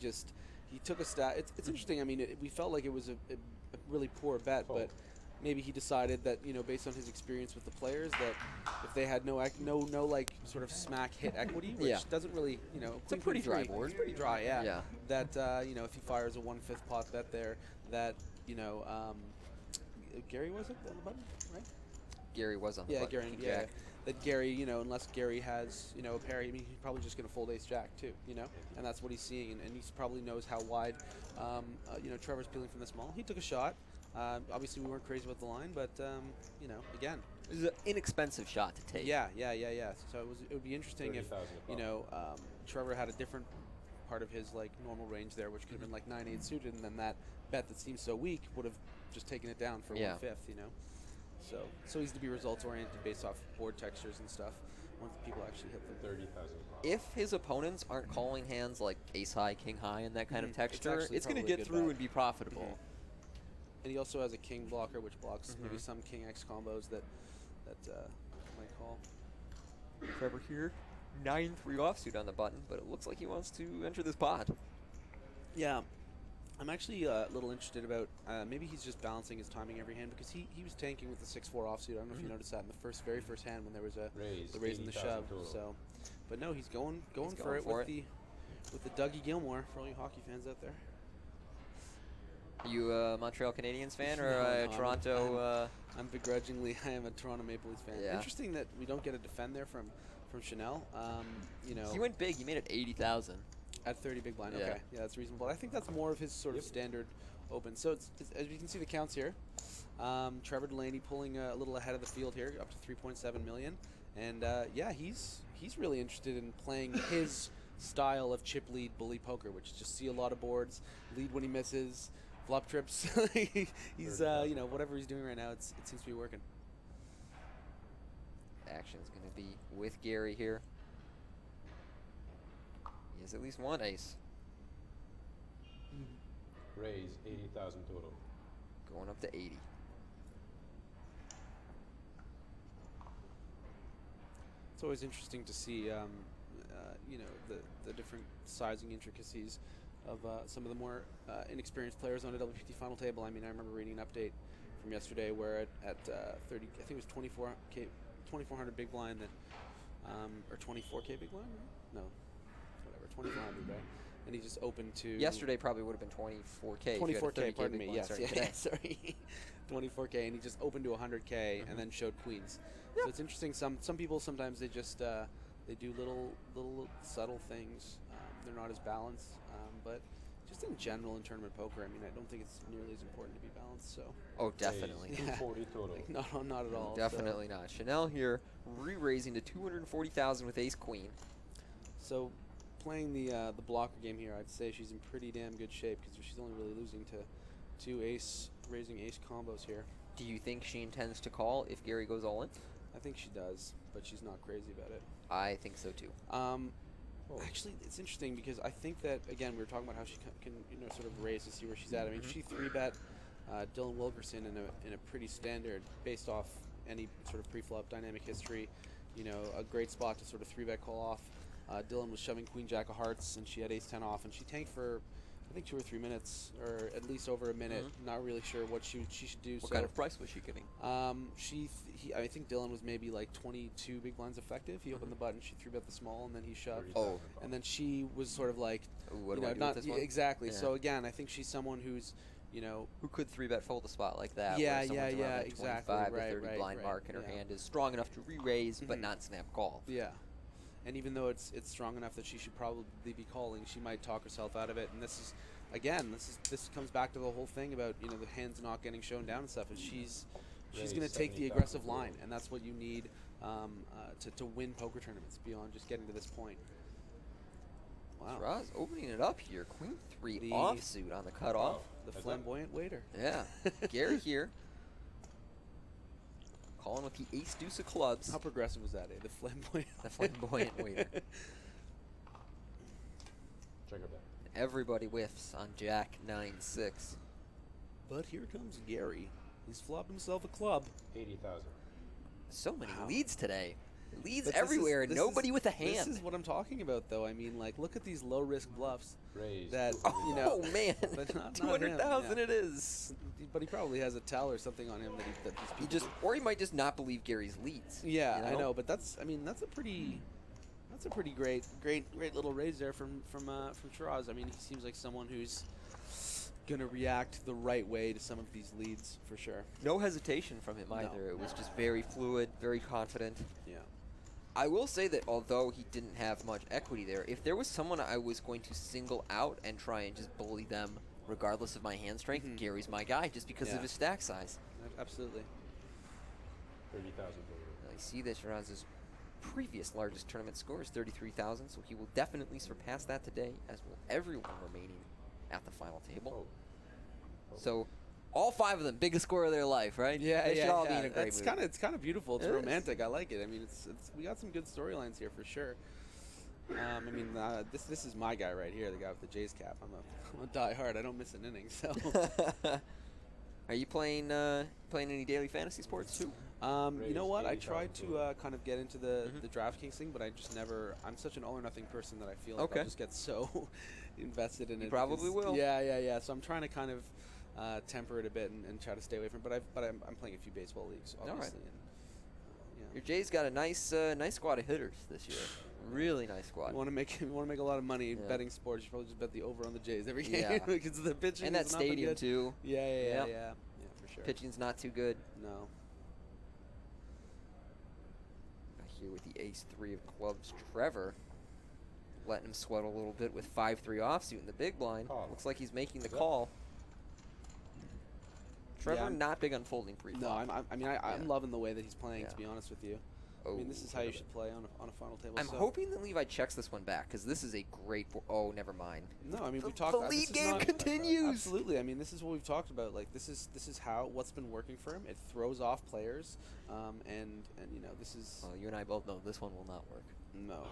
took a stat. It's interesting. I mean, we felt like it was a really poor bet, but maybe he decided that, based on his experience with the players, that if they had no like sort of smack hit equity, which doesn't really, it's a pretty dry board. It's pretty dry, yeah. That if he fires a 1/5 pot bet there, that Gary was it on the button, right? Gary was on the button. Gary, Jack. That Gary, unless Gary has, a pair, I mean, he's probably just going to fold ace jack too, and that's what he's seeing, and he probably knows how wide, Trevor's peeling from the small. He took a shot. Obviously, we weren't crazy about the line, but again, it was an inexpensive shot to take. Yeah. So it would be interesting if Trevor had a different part of his like normal range there, which could have been like 9-8 suited, and then that bet that seems so weak would have just taken it down for 1/5. So he's to be results oriented based off board textures and stuff. Once people actually hit them. 30,000. If his opponents aren't calling hands like ace high, king high, and that kind of texture, it's going to probably a get good through bet. and be profitable. And he also has a king blocker, which blocks maybe some king X combos that might call. Trevor here, 9-3 offsuit on the button, but it looks like he wants to enter this pot. Yeah, I'm actually a little interested about maybe he's just balancing his timing every hand, because he was tanking with the 6-4 offsuit. I don't know if you noticed that in the very first hand when there was the raise and the shove. Total. So, but no, he's going for it with the Dougie Gilmore for all you hockey fans out there. You a Montreal Canadiens fan or a Toronto? I'm begrudgingly, I am a Toronto Maple Leafs fan. Yeah. Interesting that we don't get a defend there from Chanel. He went big. He made it 80,000 at 30 big blind. Yeah. Okay, yeah, that's reasonable. I think that's more of his sort of standard open. So it's as you can see the counts here. Trevor Delaney pulling a little ahead of the field here, up to 3.7 million, and he's really interested in playing his style of chip lead bully poker, which is just see a lot of boards, lead when he misses. Flop trips. He's, whatever he's doing right now, it seems to be working. Action's going to be with Gary here. He has at least one ace. Raise 80,000 total. Going up to 80. It's always interesting to see, the different sizing intricacies of some of the more inexperienced players on a WPT final table. I mean, I remember reading an update from yesterday where at 30, I think it was 2400 big blind that, or 24K big blind? No, whatever, 2400, right? And he just opened to... Yesterday probably would have been 24K. 24K, pardon me, yes. Today. Sorry. 24K, and he just opened to 100K and then showed queens. So it's interesting. Some people sometimes they just they do little subtle things. They're not as balanced, but just in general in tournament poker, I mean, I don't think it's nearly as important to be balanced. So. Oh, definitely. 240 total. Like, not at all. Definitely not. Chanel here re-raising to 240,000 with ace queen. So playing the blocker game here, I'd say she's in pretty damn good shape because she's only really losing to two raising ace combos here. Do you think she intends to call if Gary goes all in? I think she does, but she's not crazy about it. I think so too. Actually, it's interesting because I think that, again, we were talking about how she can sort of raise to see where she's at. I mean, she 3-bet Dylan Wilkerson in a pretty standard, based off any sort of pre-flop dynamic history, a great spot to sort of 3-bet call off. Dylan was shoving Queen Jack of Hearts, and she had Ace 10 off, and she tanked for, I think, 2 or 3 minutes, or at least over a minute. Not really sure what she should do. What kind of price was she getting? I think Dylan was maybe like 22 big blinds effective. He opened the button, she 3-bet the small, and then he shoved. Oh. And then she was sort of like, what do I do with this one? Exactly. Yeah. So again, I think she's someone who's, who could 3-bet fold a spot like that. Yeah, where someone's around that exactly. 25 to 30 blind mark, and her hand is strong enough to re-raise, but not snap call. Yeah. And even though it's strong enough that she should probably be calling, she might talk herself out of it. And this comes back to the whole thing about the hands not getting shown down and stuff. And she's going to take the aggressive line, and that's what you need to win poker tournaments beyond just getting to this point. Wow. Roz opening it up here. Queen 3 offsuit on the cutoff. The flamboyant waiter. Yeah. Gary here. Calling with the ace deuce of clubs. How progressive was that, The flamboyant. The flamboyant waiter. Check it out. Everybody whiffs on Jack 9-6. But here comes Gary. He's flopped himself a club. 80,000. So many leads today. Leads But everywhere, nobody with a hand. This is what I'm talking about, though. I mean, like, look at these low-risk bluffs. Raise. That, Oh, you know, man. but not 200,000 him, it is. But he probably has a tell or something on him that these people He just, or he might just not believe Gary's leads. Yeah, you I know, but that's a pretty great little raise there from Shiraz. I mean, he seems like someone who's gonna react the right way to some of these leads for sure. No hesitation from him either. It was just very fluid, very confident. Yeah. I will say that although he didn't have much equity there, if there was someone I was going to single out and try and just bully them regardless of my hand strength, Gary's my guy just because of his stack size. Absolutely. 30,000. I see that Shiraz's previous largest tournament score is 33,000, so he will definitely surpass that today, as will everyone remaining at the final table. So, all 5 of them, biggest score of their life, right? Yeah, They should all be in a great mood. It's kind of beautiful. It's It is. romantic. I like it. I mean, it's we got some good storylines here for sure. I mean, this is my guy right here, the guy with the Jays cap. I'm a diehard. I don't miss an inning. So, are you playing any daily fantasy sports too? You know what? I tried to kind of get into the DraftKings thing, but I just never. I'm such an all or nothing person that I feel like I'll just get so invested in it. You probably because- will. Yeah. So I'm trying to kind of temper it a bit and try to stay away from it. But I'm playing a few baseball leagues, obviously. All right. And, Your Jays got a nice squad of hitters this year. Really nice squad. You want to make a lot of money betting sports. You probably just bet the over on the Jays every game Yeah. because the pitching And that has not been stadium good. too. Yeah, for sure. Pitching's not too good. No. Here with the ace-3 of clubs, Trevor. Letting him sweat a little bit with 5-3 offsuit in the big blind. Looks like he's making the call. Trevor, not big on folding pre-flop. No, I'm loving the way that he's playing, to be honest with you. I mean, this is how you should play on a final table. I'm hoping that Levi checks this one back, because this is a great... Oh, never mind. No, I mean, we talked. The lead game continues! Absolutely. I mean, this is what we've talked about. Like, this is what's been working for him. It throws off players, and you know, this is... Well, you and I both know this one will not work. No.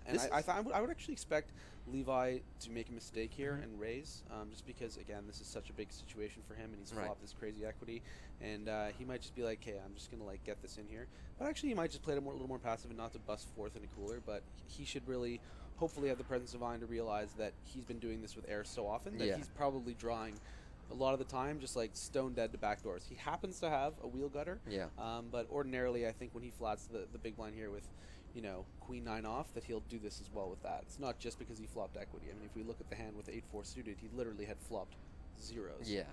And I would actually expect Levi to make a mistake here and raise, just because, again, this is such a big situation for him, and he's flopped this crazy equity, and he might just be like, hey, I'm just going to, like, get this in here. But actually, he might just play it a little more passive and not to bust fourth in a cooler, but he should really, hopefully, have the presence of mind to realize that he's been doing this with air so often that he's probably drawing a lot of the time just, like, stone dead to backdoors. He happens to have a wheel gutter, but ordinarily, I think when he flats the big blind here with, you know, queen 9 off, that he'll do this as well with that. It's not just because he flopped equity. I mean, if we look at the hand with 8-4 suited, he literally had flopped zeros. Yeah.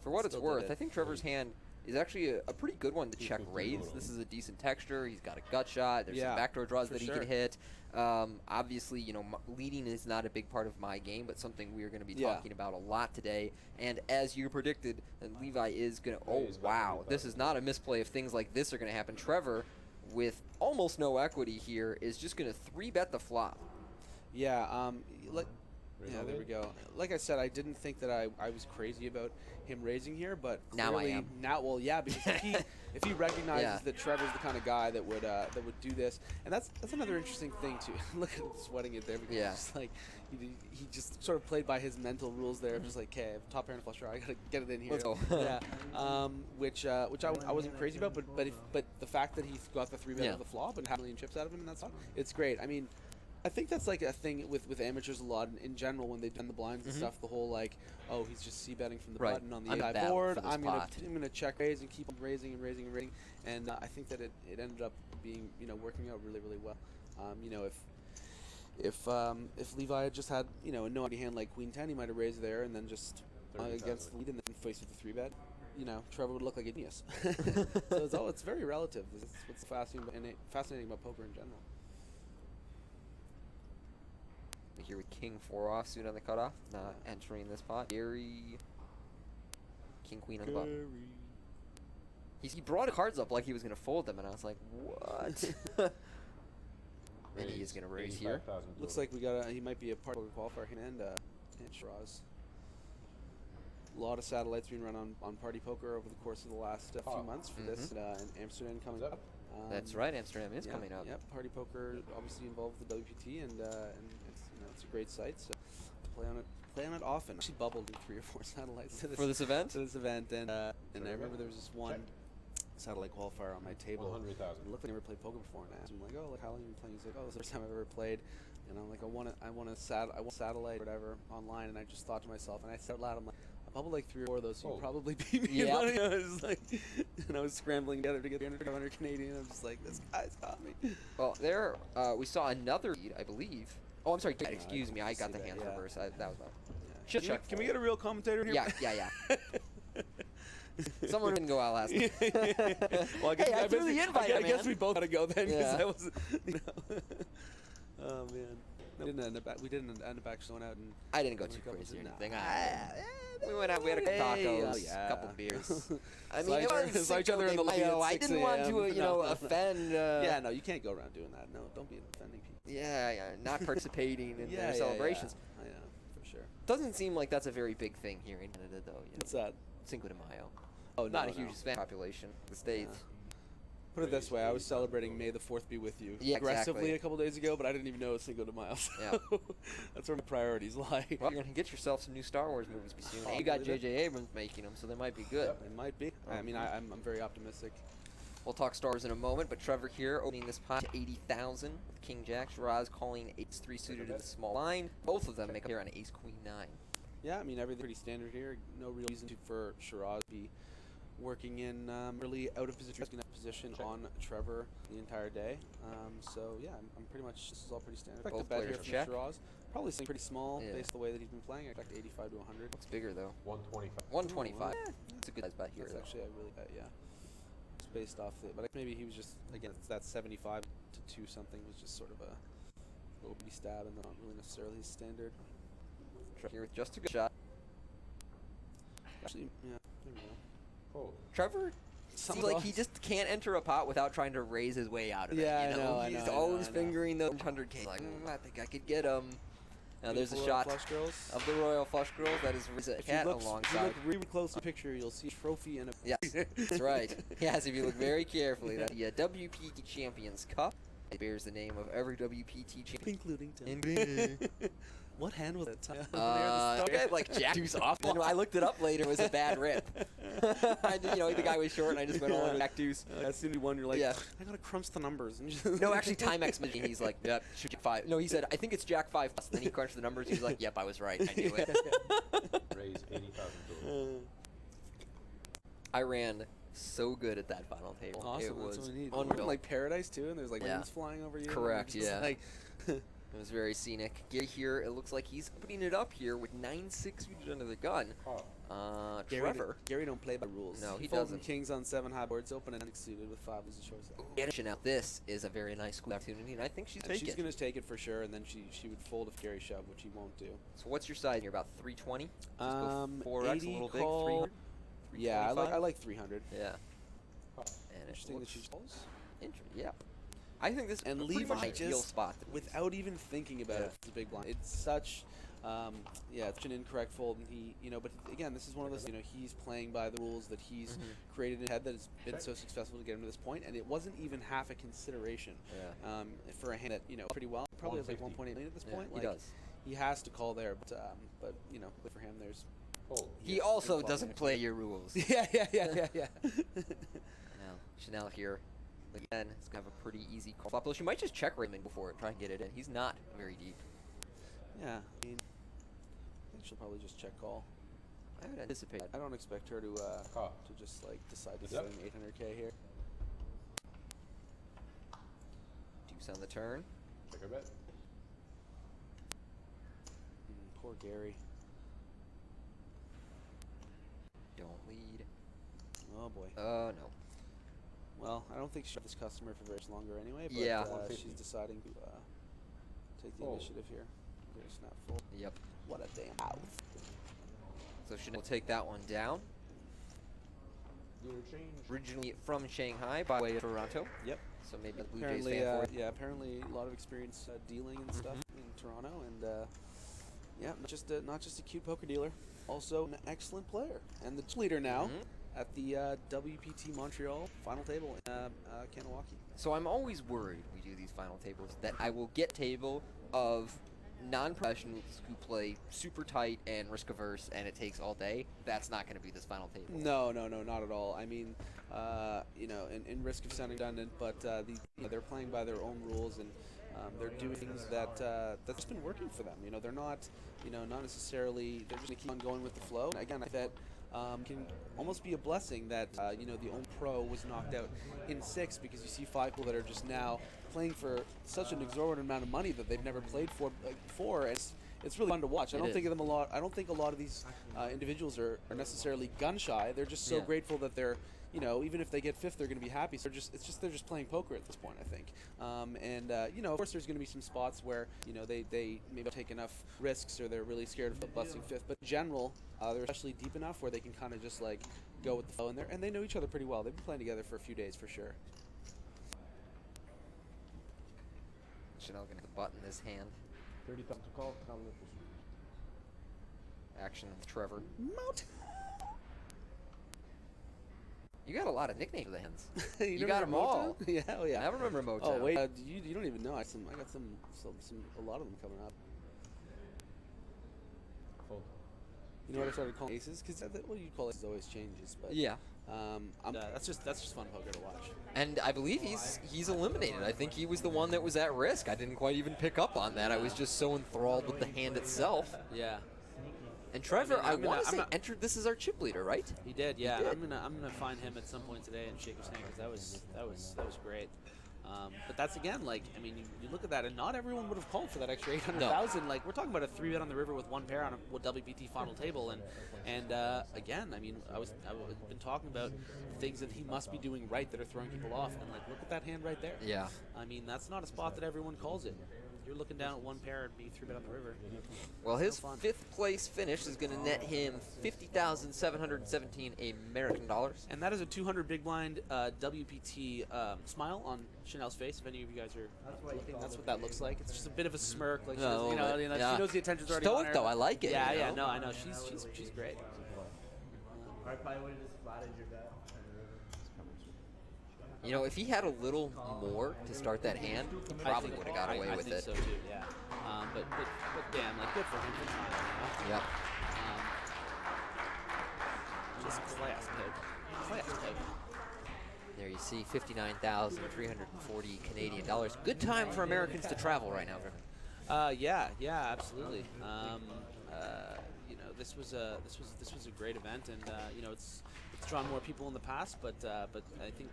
For what it's worth, I think Trevor's hand is actually a pretty good one to check raise. This is a decent texture. He's got a gut shot. There's some backdoor draws that he can hit. Obviously, you know, leading is not a big part of my game, but something we're going to be talking about a lot today. And as you predicted, Levi is going to... Oh, wow. This is not a misplay if things like this are going to happen. Trevor, with almost no equity here, is just going to 3-bet the flop. Yeah, yeah, there we go. Like I said, I didn't think that I was crazy about him raising here, but now I am. Now, well, yeah, because if he recognizes that Trevor's the kind of guy that would do this, and that's another interesting thing too. Look at him sweating it there because it's like he just sort of played by his mental rules there. Just like, okay, I have top pair and flush draw, I gotta get it in here. Let's go. Which I wasn't crazy about, but the fact that he got the 3-bet of the flop and had a million chips out of him, and that's it's great. I mean, I think that's like a thing with amateurs a lot in general when they've done the blinds and stuff. The whole like, oh, he's just c-betting from the button on the AI board. I'm gonna check raise and keep on raising and raising and raising. And I think that it ended up being, you know, working out really, really well. You know, if Levi had just had, you know, a no idea hand like Queen 10, he might have raised there and then just against the lead and then faced with the 3-bet. You know, Trevor would look like a genius. So it's very relative. This is what's fascinating about poker in general. Here with King 4 offsuit on the cutoff, not entering this pot. Gary, King Queen on the bottom. He brought cards up like he was going to fold them, and I was like, what? And he is going to raise here. Looks like he might be a part of the qualifier and Shiraz. A lot of satellites being run on Party Poker over the course of the last few months for this, and Amsterdam coming up. That's right, Amsterdam is coming up. Yep, Party Poker obviously involved with the WPT, and it's a great site, so play on it often. Actually bubbled in 3 or 4 satellites for this event. And I remember there was this one satellite qualifier on my table. 100,000. It looked like I never played poker before, and I asked him like, "Oh, like how long have you been playing?" He's like, "Oh, it's the first time I've ever played." You know, like I want satellite or whatever online, and I just thought to myself, and I said out loud, I'm like, I bubbled like 3 or 4 of those, so you probably beat me. Yep. I was like, and I was scrambling together to get 300 Canadian. I'm just like, this guy's got me. Well, there we saw another lead, I believe. Oh, I'm sorry. Excuse me. I got the hand reverse. That was my. Can we get a real commentator here? Yeah. Someone didn't go out last night. Well, I threw the invite, I guess we both had to go then. Yeah. I was, oh man, no, we didn't end up actually going out and. I didn't go too crazy or anything. We went out. We had a couple tacos, a couple beers. I mean, it was saw each other in the lobby at I 6 didn't want a.m. to, offend. Yeah, no, you can't go around doing that. No, don't be offending people. Yeah, not participating in their celebrations. Yeah, for sure. Doesn't seem like that's a very big thing here in Canada, though. What's that? Cinco de Mayo. Oh, not a huge Hispanic population. The States. Put it this way, I was celebrating May the 4th be with you aggressively a couple days ago, but I didn't even know it was Cinco de Mayo. So Yeah. That's where my priorities lie. Well, you're going to get yourself some new Star Wars movies soon. You got J.J. Abrams making them, so they might be good. They might be. I mean, I'm very optimistic. We'll talk Star Wars in a moment, but Trevor here opening this pot to 80,000 with King Jack. Shiraz calling ace-3 suited in the small line. Both of them make up here on ace-queen-9. Yeah, I mean, everything's pretty standard here. No real reason for Shiraz to be working in really out of position on Trevor the entire day. So yeah, I'm pretty much, this is all pretty standard. Both Expect a bet here players from check. Shiraz. Probably something pretty small based on the way that he's been playing. I expect 85 to 100. Looks bigger though. 125. 125. That's a good size bet here. That's actually a really bet, yeah. It's based off it, but maybe he was just, again, that 75 to 2 something was just sort of a little bitty stab and not really necessarily his standard. Here with just a good shot. Actually, yeah, there we go. Oh. Trevor seems like he just can't enter a pot without trying to raise his way out of it. Yeah, You know? I know. He's always fingering those 100K. Like, I think I could get him. Now there's a shot of the Royal Flush Girls. That is a cat alongside. If you look really close to the picture, you'll see a trophy and a... Yes, that's right. Yes, if you look very carefully. That's the WPT Champions Cup. It bears the name of every WPT champion. Including What hand was it? Okay, like Jack Deuce off. And I looked it up later. It was a bad rip. The guy was short, and I just went on Jack Deuce. As soon as you won, you're like, Yeah. I gotta crunch the numbers. No, actually, Timex machine. He's like, yep, shoot Jack 5. No, he said, I think it's Jack 5 plus. Then he crunched the numbers. He's like, yep, I was right. I knew it. Raise 80,000. I ran so good at that final table. Awesome. It was That's what we need. unreal. Like paradise too, and there's like wings flying over you. Correct. And Yeah. like It was very scenic. Gary here, it looks like he's putting it up here with 9-6 suited under the gun. Trevor. Gary don't play by rules. No, he folding doesn't. kings on 7 high boards, open and suited with 5 as a choice. Now this is a very nice opportunity, and I think she's taking She's it. going to take it for sure, and then she would fold if Gary shoved, which he won't do. So what's your side here? About 320? Just go 4x 80 a little big. call. 300? Yeah, I like 300. Yeah. And Interesting that she calls. Yeah. I think this is And pretty leave much it an ideal just spot. without even thinking about it. It's a big blind. It's such, it's such an incorrect fold, and he, but again, this is one of those, he's playing by the rules that he's created in his head that has been so successful to get him to this point, and it wasn't even half a consideration. For a hand that pretty well, probably has like 1.8 million at this point. He does. He has to call there, but for him, there's. He also doesn't play your rules. Yeah. Now, Chanel here. Again, it's going to have a pretty easy call flop. Though she might just check Raymond before it, try and get it in. He's not very deep. Yeah, I think she'll probably just check call. I would anticipate. I don't expect her to just like decide to spend 800K here. Deuce on the turn. Check a bet. Poor Gary. Don't lead. Oh boy. Oh no. Well, I don't think she'll have this customer for very much longer anyway, but she's deciding to take the initiative here. Get a snap full. Yep. What a damn mouth. So Chanel will take that one down. Originally from Shanghai by way of Toronto. Yep. So maybe the Blue Apparently, Jays fan for it. apparently a lot of experience dealing and stuff in Toronto, and not just a cute poker dealer, also an excellent player, and the leader now at the WPT Montreal final table in Kanawaki. So I'm always worried we do these final tables that I will get table of non-professionals who play super tight and risk-averse and it takes all day, that's not going to be this final table. No, not at all. I mean, in risk of sounding redundant, but they're playing by their own rules, and they're doing things that's just been working for them. They're not, not necessarily, they're just going to keep on going with the flow. And again, I think that can almost be a blessing that, the own pro was knocked out in 6, because you see 5 people that are just now playing for such an exorbitant amount of money that they've never played for before. It's really fun to watch. I don't think a lot of these individuals are necessarily gun shy. They're just so grateful that they're, even if they get 5th, they're going to be happy. So they're just playing poker at this point, I think. Of course, there's going to be some spots where they maybe don't take enough risks, or they're really scared of busting 5th. But in general, they're especially deep enough where they can kind of just like go with the flow, and they know each other pretty well. They've been playing together for a few days for sure. Chanel going to button this hand. 30,000 to call. Action with Trevor. You got a lot of nicknames for the hands. You got them all. Yeah, oh yeah. I remember Motown. Oh wait, you don't even know. I got a lot of them coming up. Fold. You know what I started calling aces? Because what you call aces always changes. But yeah. That's just fun poker to watch. And I believe he's eliminated. I think he was the one that was at risk. I didn't quite even pick up on that. I was just so enthralled with the hand itself. Yeah. And Trevor, I want to say, entered this as our chip leader, right? He did, yeah. I'm gonna find him at some point today and shake his hand, because that was great. But that's again, like, I mean, you look at that, and not everyone would have called for that extra 800,000. No. Like, we're talking about a 3-bet on the river with 1 pair on a WPT final table, and again, I mean, I've been talking about things that he must be doing right that are throwing people off, and like, look at that hand right there. Yeah. I mean, that's not a spot that everyone calls it. You're looking down at 1 pair and being 3-bet on the river. Well, his 5th place finish is going to net him $50,717 American dollars. And that is a 200 big blind WPT smile on Chanel's face. If any of you guys are looking, that's what that looks like. It's just a bit of a smirk, like she knows the attention's already on her. Stoic though, I like it. Yeah, yeah, no, I know. She's great. I probably would have just flatted your bet. If he had a little more to start that hand, he probably would have got away with it. I think so too, yeah. But damn, like, good for him for trying. Yep. Just class pick. There you see 59,340 Canadian dollars. Good time for Americans to travel right now. Yeah, absolutely. This was a great event, and it's drawn more people in the past, but I think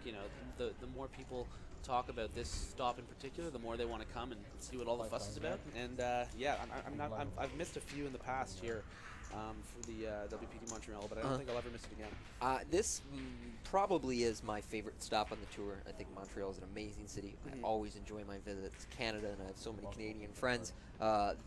the more people talk about this stop in particular, the more they want to come and see what all the fuss is about. And I've missed a few in the past here for the WPT Montreal, but I don't think I'll ever miss it again. This probably is my favorite stop on the tour. I think Montreal is an amazing city. I always enjoy my visits to Canada, and I have so many Canadian friends.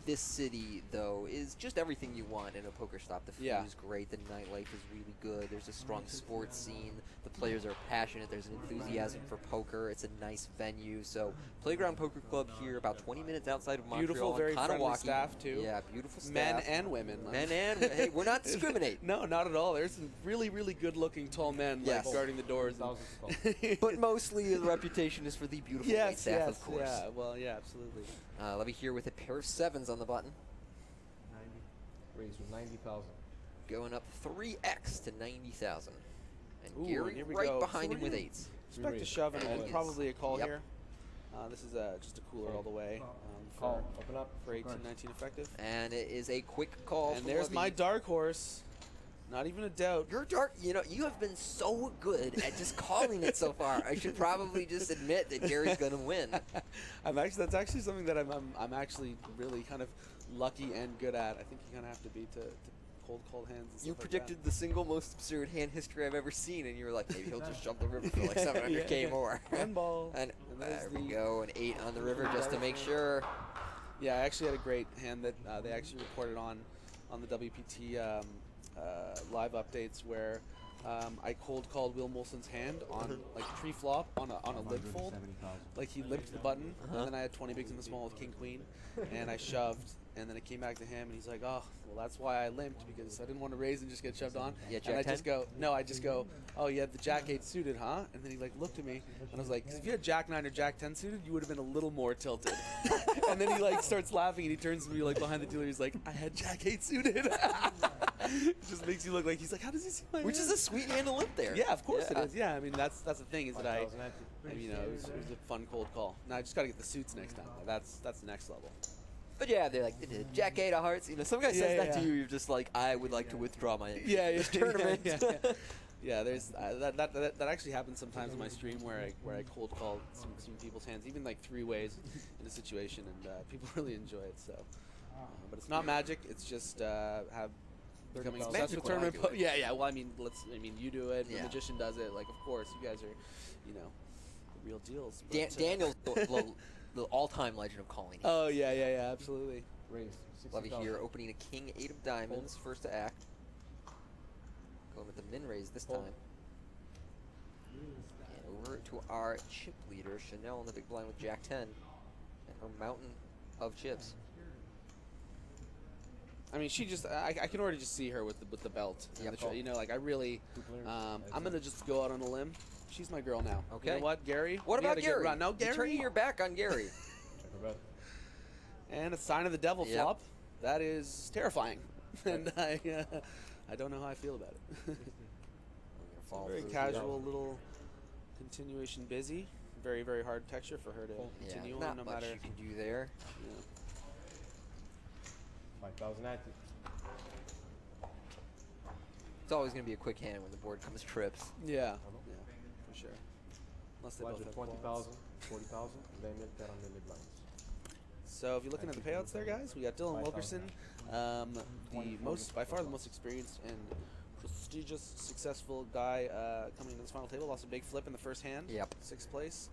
This city, though, is just everything you want in a poker stop. The food is great. The nightlife is really good. There's a strong sports scene. The players are passionate. There's an enthusiasm for poker. It's a nice venue. So Playground Poker Club here, about 20 minutes outside of Montreal. Beautiful, very friendly staff, too. Yeah, beautiful staff. Men and women. Men and hey, we're not discriminating. No, not at all. There's some really, really good-looking tall men guarding the doors. But mostly the reputation is for the beautiful white staff, of course. Yeah, well, yeah, absolutely. Let me hear with a pair of 7s on the button. 90. Raise with 90,000. Going up 3x to 90,000. And Gary here we right go. behind him with 8s. Expect a shove and probably a call here. This is just a cooler all the way. Call. Open up. For 18-19 effective. And it is a quick call. And there's my dark horse. Not even a doubt. Your dark, you have been so good at just calling it so far. I should probably just admit that Gary's going to win. That's actually something that I'm actually really kind of lucky and good at. I think you kind of have to be to cold hands. And you stuff predicted like the single most absurd hand history I've ever seen, and you were like, maybe he'll just jump the river for like 700K more. One ball. And there we go, an 8 on the river just to make sure. Yeah, I actually had a great hand that they actually reported on the WPT live updates where I cold called Will Molson's hand on like pre-flop on a lip fold. Like he lipped the button, and then I had 20 bigs in the small with king queen, and I shoved, and then it came back to him, and he's like, oh, well, that's why I limped, because I didn't want to raise and just get shoved on. Yeah, and I Jack 10? just go, no, I just go, oh, you had the Jack 8 suited, huh? And then he like looked at me, and I was like, 'cause if you had Jack 9 or Jack 10 suited, you would have been a little more tilted. And then he like starts laughing, and he turns to me like behind the dealer, he's like, I had Jack 8 suited. It just makes you look like, he's like, how does he see my Which is a sweet hand to limp there. Yeah, of course Yeah. it is. Yeah, I mean, that's the thing is that it was a fun cold call. Now I just got to get the suits next time. That's the next level. But yeah, they're like, Jack 8 of hearts. You know, some guy says that to you, you're just like, I would like to withdraw my entry from this tournament. Yeah, there's that actually happens sometimes in my stream where I cold call some people's hands, even like 3 ways in a situation, and people really enjoy it. So, but it's not magic. It's just becoming obsessed with tournament. Yeah. Well, I mean, you do it. The magician does it. Like, of course, you guys are, the real deals. But, Daniel's the all-time legend of calling. Oh yeah, absolutely. Love it here, opening a king 8 of diamonds, first to act. Going with the min raise this time. And over to our chip leader, Chanel, in the big blind with Jack 10, and her mountain of chips. I mean, she just, I can already just see her with the belt. Yep. Like I really, I'm going to just go out on a limb. She's my girl now. Okay. You know what, Gary? What about Gary? No, Gary. You're turning your back on Gary. And a sign of the devil flop. That is terrifying. And I don't know how I feel about it. Very casual little continuation busy. Very, very hard texture for her to continue on, not no much matter. you can do there. 5,000 active. It's always going to be a quick hand when the board comes trips. Yeah, for sure. Unless they both have 20,000, quads. 40,000, they make that on the mid lines. So if you're looking at the payouts there, guys, we got Dylan Wilkerson, by far the most experienced and prestigious, successful guy coming into this final table. Lost a big flip in the first hand. Yep. 6th place.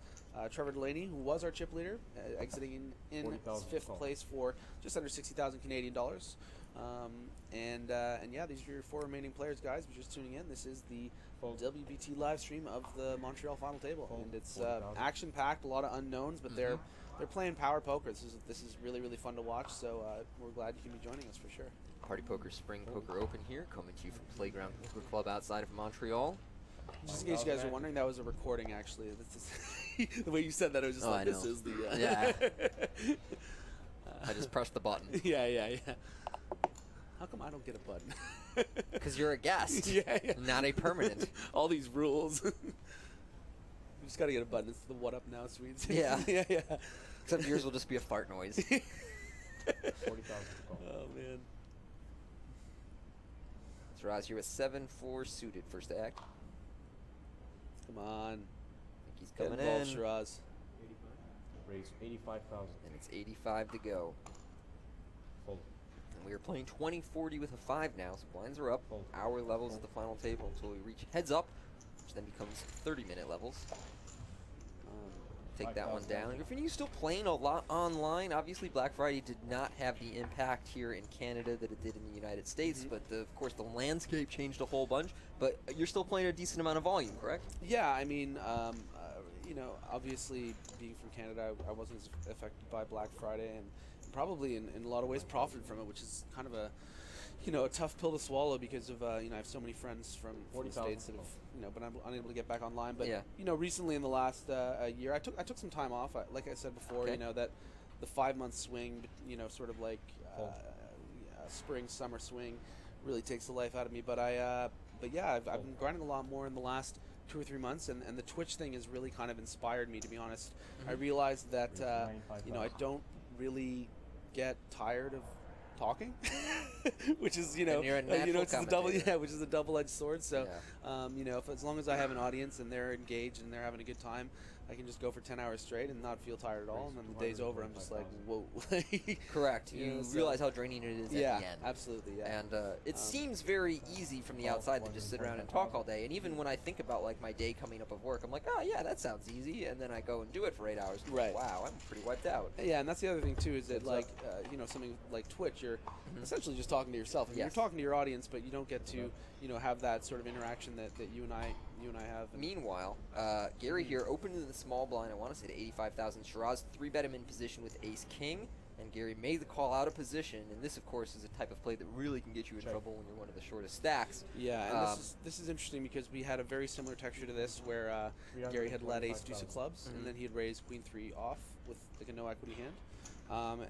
Trevor Delaney, who was our chip leader, exiting in 5th place for just under 60,000 Canadian dollars. And yeah, these are your 4 remaining players, guys. If you're just tuning in, this is the WPT live stream of the Montreal final table, and it's action-packed, a lot of unknowns, but they're playing power poker. This is really, really fun to watch. So we're glad you can be joining us for sure. Party Poker Spring Poker Open here, coming to you from Playground Poker Club outside of Montreal. Just in case you guys are wondering, that was a recording, actually. This is the way you said that, I was just like, this is the... Yeah. I just pressed the button. Yeah. How come I don't get a button? Because you're a guest, not a permanent. All these rules. You just got to get a button. It's the what up now, sweets. Yeah. yeah. Except yours will just be a fart noise. 40,000. Oh, man. Shiraz here with 7-4 suited, first to act. Come on. I think he's coming Get involved, in. Shiraz. Raise 85,000. And it's 85 to go. Fold. And we are playing 20-40 with a 5 now, so blinds are up. Hour levels at the final table until we reach heads up, which then becomes 30-minute levels. Take that one down. Griffin, you still playing a lot online? Obviously, Black Friday did not have the impact here in Canada that it did in the United States, but of course the landscape changed a whole bunch. But you're still playing a decent amount of volume, correct? Yeah, I mean, obviously being from Canada, I wasn't as affected by Black Friday, and probably in a lot of ways profited from it, which is kind of a tough pill to swallow because of I have so many friends from the States that have been unable to get back online. But recently in the last year, I took some time off. Like I said before, that the 5-month swing, sort of like spring summer swing, really takes the life out of me. But I've been grinding a lot more in the last 2 or 3 months, and the Twitch thing has really kind of inspired me, to be honest. I realized that I don't really get tired of talking, which is it's a double-edged sword. So as long as I have an audience and they're engaged and they're having a good time, I can just go for 10 hours straight and not feel tired at all. And then the day's over, I'm just like, whoa. Correct. You realize how draining it is at the end. Absolutely. Yeah. And it seems very easy from the outside to just sit around and talk all day. And even when I think about like my day coming up of work, I'm like, oh yeah, that sounds easy. And then I go and do it for 8 hours. Right. Wow, I'm pretty wiped out. Yeah, and that's the other thing too, is that something like Twitch, you're essentially just talking to yourself. I mean, you're talking to your audience, but you don't get to have that sort of interaction that you and I have. Meanwhile, Gary here opened in the small blind. I want to say to 85,000. Shiraz 3-bet him in position with Ace King. And Gary made the call out of position, and this, of course, is a type of play that really can get you in trouble when you're one of the shortest stacks. Yeah, and this is interesting because we had a very similar texture to this where Gary had led ace deuce of clubs, and then he had raised queen 3 off with like a no equity hand.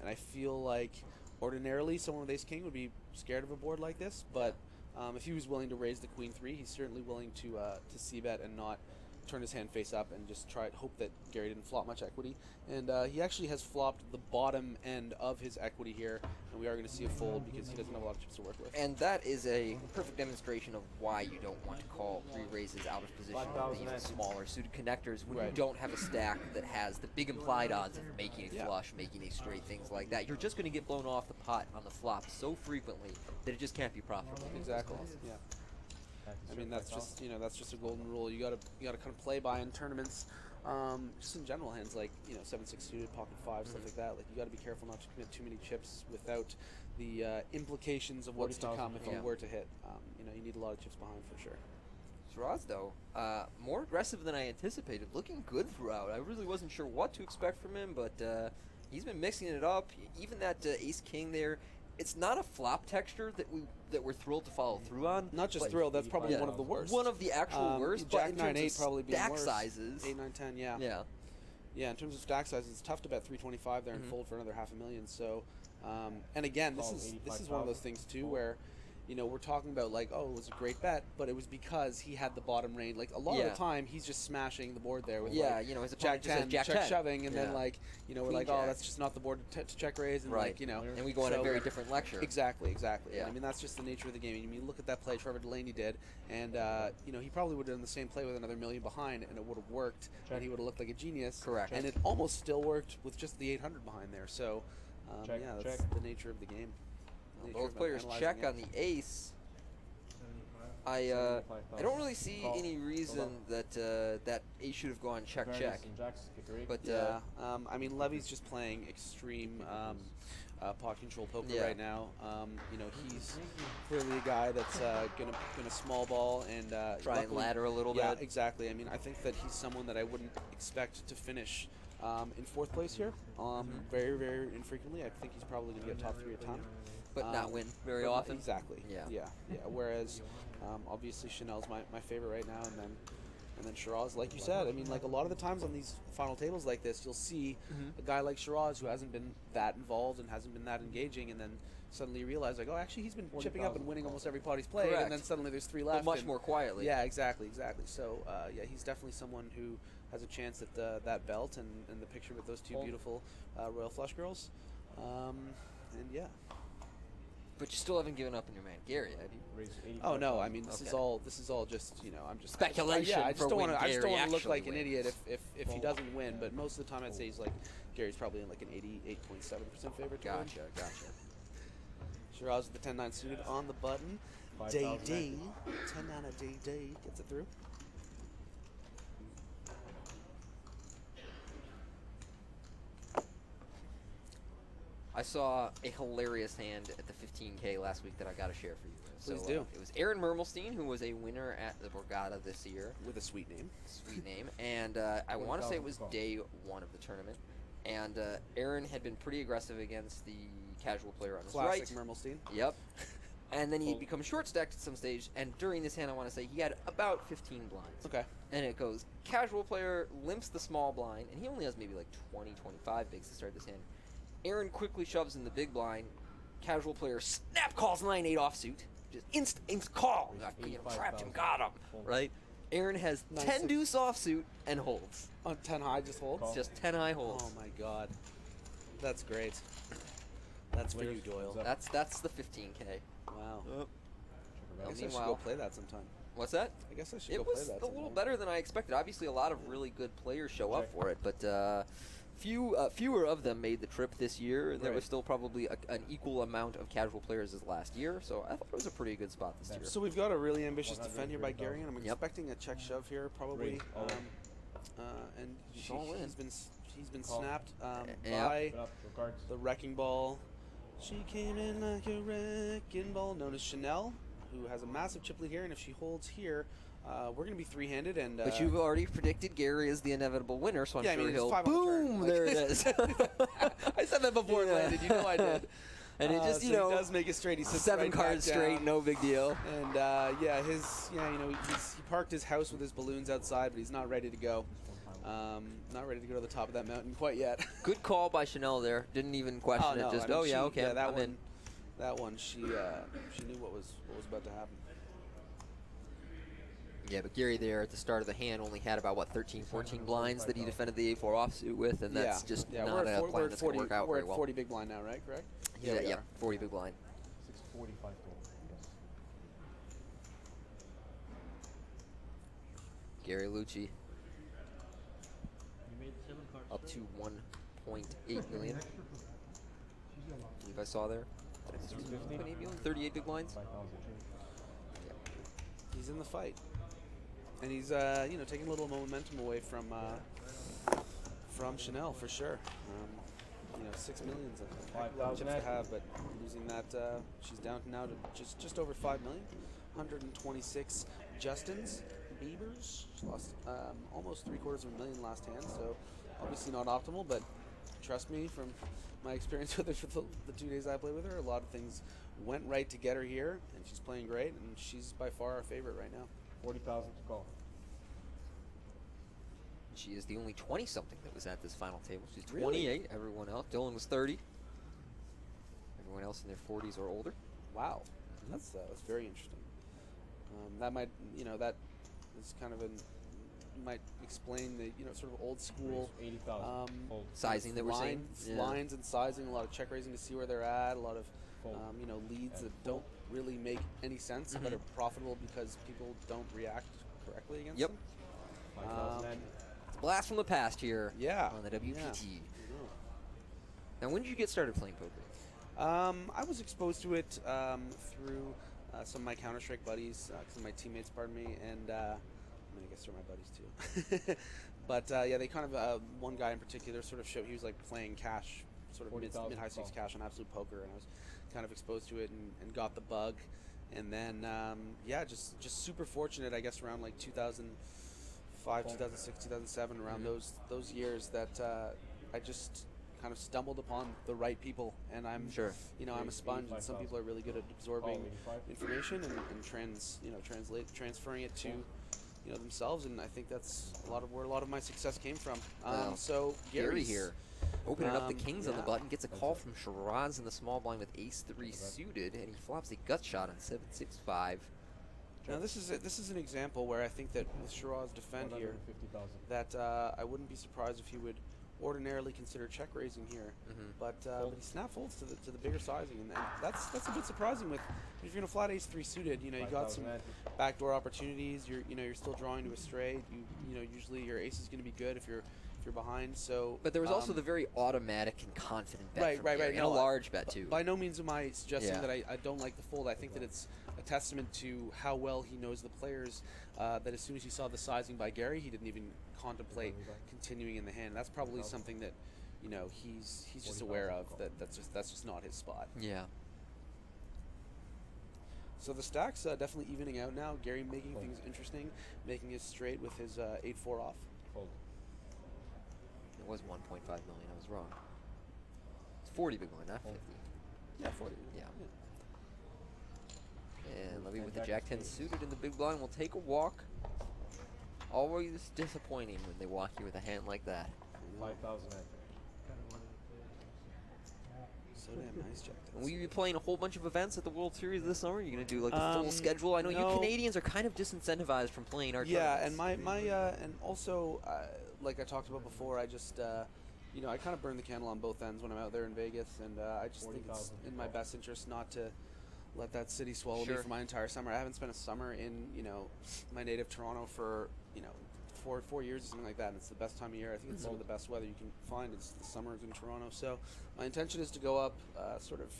And I feel like ordinarily someone with ace king would be scared of a board like this, but if he was willing to raise the queen 3, he's certainly willing to c-bet and not turn his hand face up and just hope that Gary didn't flop much equity. And he actually has flopped the bottom end of his equity here, and we are going to see a fold because he doesn't have a lot of chips to work with. And that is a perfect demonstration of why you don't want to call re-raises out of position with even smaller suited connectors when you don't have a stack that has the big implied odds of making a flush, making a straight, things like that. You're just going to get blown off the pot on the flop so frequently that it just can't be profitable. Exactly. Yeah. I mean, that's just that's just a golden rule. You gotta kind of play by in tournaments, just in general hands like 7-6 suited, pocket 5, stuff like that. Like you gotta be careful not to commit too many chips without the implications of what's to come if you were to hit. You need a lot of chips behind for sure. Shiraz, though, more aggressive than I anticipated. Looking good throughout. I really wasn't sure what to expect from him, but he's been mixing it up. Even that ace king there. It's not a flop texture that we're thrilled to follow through on. Not just thrilled, that's probably one of the worst. One of the actual worst, Jack but in 9 terms 8 of probably being stack worse. sizes. 8 9 10, yeah. Yeah. Yeah, in terms of stack sizes, it's tough to bet 325 there and fold for another $500,000. So, and again, this is one of those things too where, we're talking about like, oh, it was a great bet, but it was because he had the bottom range. Like a lot of the time, he's just smashing the board there with his Jack 10, Jack check 10. shoving, and then like, we're Queen like, Jack. oh, that's just not the board to check raise, and like, and we go on a very different lecture. Exactly. Yeah. I mean, that's just the nature of the game. I mean, look at that play Trevor Delaney did, and he probably would have done the same play with another million behind, and it would have worked, and he would have looked like a genius. Correct. And it almost still worked with just the 800 behind there. So, that's the nature of the game. Both players check on the ace. I don't really see any reason that that ace should have gone check. But I mean, Levy's just playing extreme pot control poker right now. He's clearly a guy that's gonna small ball and try and ladder a little bit. Yeah, exactly. I mean, I think that he's someone that I wouldn't expect to finish in 4th place here. Very, very infrequently. I think he's probably gonna get top 3 at a time. But not win very often. Exactly. Yeah. Whereas, obviously Chanel's my favorite right now, and then Shiraz, like you said. I mean, like a lot of the times on these final tables like this, you'll see a guy like Shiraz who hasn't been that involved and hasn't been that engaging, and then suddenly you realize like, oh, actually he's been chipping up and winning almost every pot he's played, and then suddenly there's 3 left. But much more quietly. Yeah, exactly. So he's definitely someone who has a chance at that belt and the picture with those 2 beautiful Royal Flush girls, and yeah. But you still haven't given up on your man Gary, have you? Oh no! I mean, this is all just I'm just speculation. I just don't want to look like wins. an idiot if he doesn't win. But most of the time, I'd say he's like Gary's probably in like an 88.7% favorite. Gotcha. Shiraz with the 10-9 suited on the button. Day 10-9 a day gets it through. I saw a hilarious hand at the 15K last week that I got to share for you. Please do. It was Aaron Mermelstein, who was a winner at the Borgata this year. With a sweet name. And I want to say it was day 1 of the tournament. And Aaron had been pretty aggressive against the casual player on his right. Classic Mermelstein. Yep. And then he'd become short stacked at some stage. And during this hand, I want to say he had about 15 blinds. Okay. And it goes, casual player limps the small blind. And he only has maybe like 20, 25 bigs to start this hand. Aaron quickly shoves in the big blind. Casual player snap calls 9-8 offsuit. Just instant call. Trapped him, got him. Right? Aaron has 10 deuce offsuit and holds. On 10 high just holds? Just 10 high holds. Oh my god. That's great. That's for you, Doyle. That's the 15K. Wow. I guess I should Meanwhile, go play that sometime. What's that? I guess I should go play that It was a little better than I expected. Obviously, a lot of really good players show up for it, but fewer of them made the trip this year, and there was still probably an equal amount of casual players as last year, so I thought it was a pretty good spot this year. So we've got a really ambitious defend here by Gary, and I'm expecting a check shove here probably. And he's been snapped by the wrecking ball. She came in like a wrecking ball, known as Chanel, who has a massive chip lead here, and if she holds here, We're going to be three-handed, and but you've already predicted Gary is the inevitable winner, so I'm yeah, sure I mean, he'll. it's 5 on the turn. Boom! There it is. I said that before it landed. You know I did. And it just, so he does make it straight. He sits 7 right cards back straight, down. no big deal. And he parked his house with his balloons outside, but he's not ready to go. Not ready to go to the top of that mountain quite yet. Good call by Chanel there. Didn't even question it. Just yeah, okay. Yeah, that I'm one. in. That one, she knew what was about to happen. Yeah, but Gary there at the start of the hand only had about, 13, 14 blinds that he defended the A4 offsuit with, and that's just not a plan that's going to work out very well. We're at 40 big blind now, right? Correct? Yeah, 40 big blind. 645 total, yes. Gary Lucci up to 1.8 million. I believe I saw there. 38 big blinds. He's in the fight. And he's, taking a little momentum away from Chanel for sure. 6 million's a lot of chips to have, but losing that, she's down now to just over 5 million. 126 Justins, Biebers. She lost almost $750,000 last hand, so obviously not optimal, but trust me, from my experience with her for the 2 days I played with her, a lot of things went right to get her here, and she's playing great, and she's by far our favorite right now. 40,000 to call. She is the only 20-something that was at this final table. She's 28. Really? Everyone else. Dylan was 30. Everyone else in their 40s or older. Wow, that's very interesting. That might, that is kind of might explain the sort of old school 80,000 sizing that we're seeing. Lines and sizing, a lot of check raising to see where they're at, a lot of leads that don't really make any sense but are profitable because people don't react correctly against them. It's a blast from the past here on the WPT. Yeah. Now, when did you get started playing poker? I was exposed to it through some of my Counter-Strike buddies, some of my teammates, pardon me, and I guess they're my buddies too. But they kind of, one guy in particular sort of showed, he was like playing cash, sort of mid-high stakes cash on Absolute Poker, and I was kind of exposed to it and got the bug. And then, just super fortunate, I guess, around like 2005, 2006, 2007, around those years that I just kind of stumbled upon the right people. And I'm I'm a sponge, and some people are really good at absorbing information and transferring it to themselves. And I think that's where a lot of my success came from. So Gary here. Opening up the kings on the button, gets a call from Shiraz in the small blind with ace-3 suited, and he flops a gut shot on 7-6-5. Now this is an example where I think that with Shiraz defend here, that I wouldn't be surprised if he would ordinarily consider check raising here, but he snap folds to the bigger sizing, and that's a bit surprising. With if you're gonna flat ace-3 suited, you got some backdoor opportunities. You're still drawing to a straight. Usually your ace is gonna be good if you're behind. So, but there was also the very automatic and confident bet, right, and a large bet too. By no means am I suggesting that I don't like the fold. I think that it's a testament to how well he knows the players. That as soon as he saw the sizing by Gary, he didn't even contemplate continuing in the hand. That's probably something that he's just aware of. That's just not his spot. Yeah. So the stack's definitely evening out now. Gary making things interesting, making his straight with his 8-4 off. It was 1.5 million. I was wrong. It's 40 big blind, not 50. Yeah, 40. Yeah. And Levy with the Jack-10 suited in the big blind will take a walk. Always disappointing when they walk you with a hand like that. 5,000. So damn nice, Jack-10. Will you be playing a whole bunch of events at the World Series this summer? You're going to do like the full schedule? I know you Canadians are kind of disincentivized from playing our tournaments. And and also, like I talked about before, I just I kind of burn the candle on both ends when I'm out there in Vegas, and I just think it's in my best interest not to let that city swallow me for my entire summer. I haven't spent a summer in my native Toronto for 4 years or something like that, and it's the best time of year. I think it's some of the best weather you can find is the summers in Toronto. So my intention is to go up sort of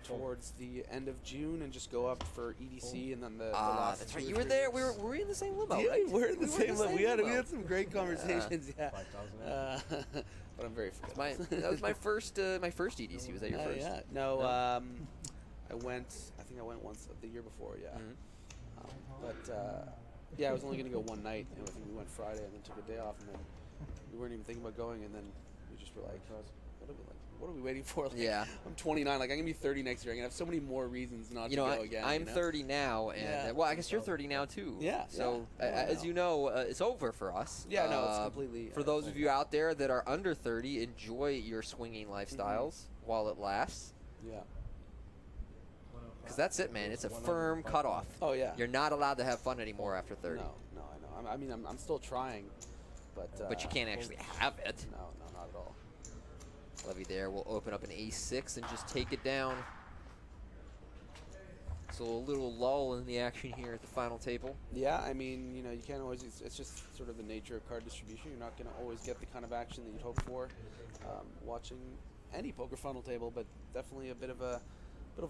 towards the end of June and just go up for EDC and then the last. That's right. You were there. Were we in the same limo? Yeah, right? we're in the same limo. We had some great conversations. Yeah. But I'm very forgetful. That was my first EDC. Was that your first? Yeah. No. I think I went once the year before. Yeah. But Yeah, I was only going to go one night, and I think we went Friday and then took a day off, and then we weren't even thinking about going, and then we just were like, what are we waiting for? Like, Yeah. I'm 29. Like, I'm going to be 30 next year. I'm going to have so many more reasons not to go again. I'm 30 now, and well, I guess you're 30 now too. Yeah. So as you know, it's over for us. Yeah, no, it's completely. For those of you out there that are under 30, enjoy your swinging lifestyles while it lasts. Yeah. Because that's it, man. It's a firm cutoff. Oh yeah. You're not allowed to have fun anymore after 30. No, I know. I mean, I'm still trying, but you can't actually have it. No, not at all. Levy there will open up an ace-6 and just take it down. So a little lull in the action here at the final table. Yeah, I mean, you can't always. It's just sort of the nature of card distribution. You're not going to always get the kind of action that you'd hope for watching any poker final table, but definitely a bit of a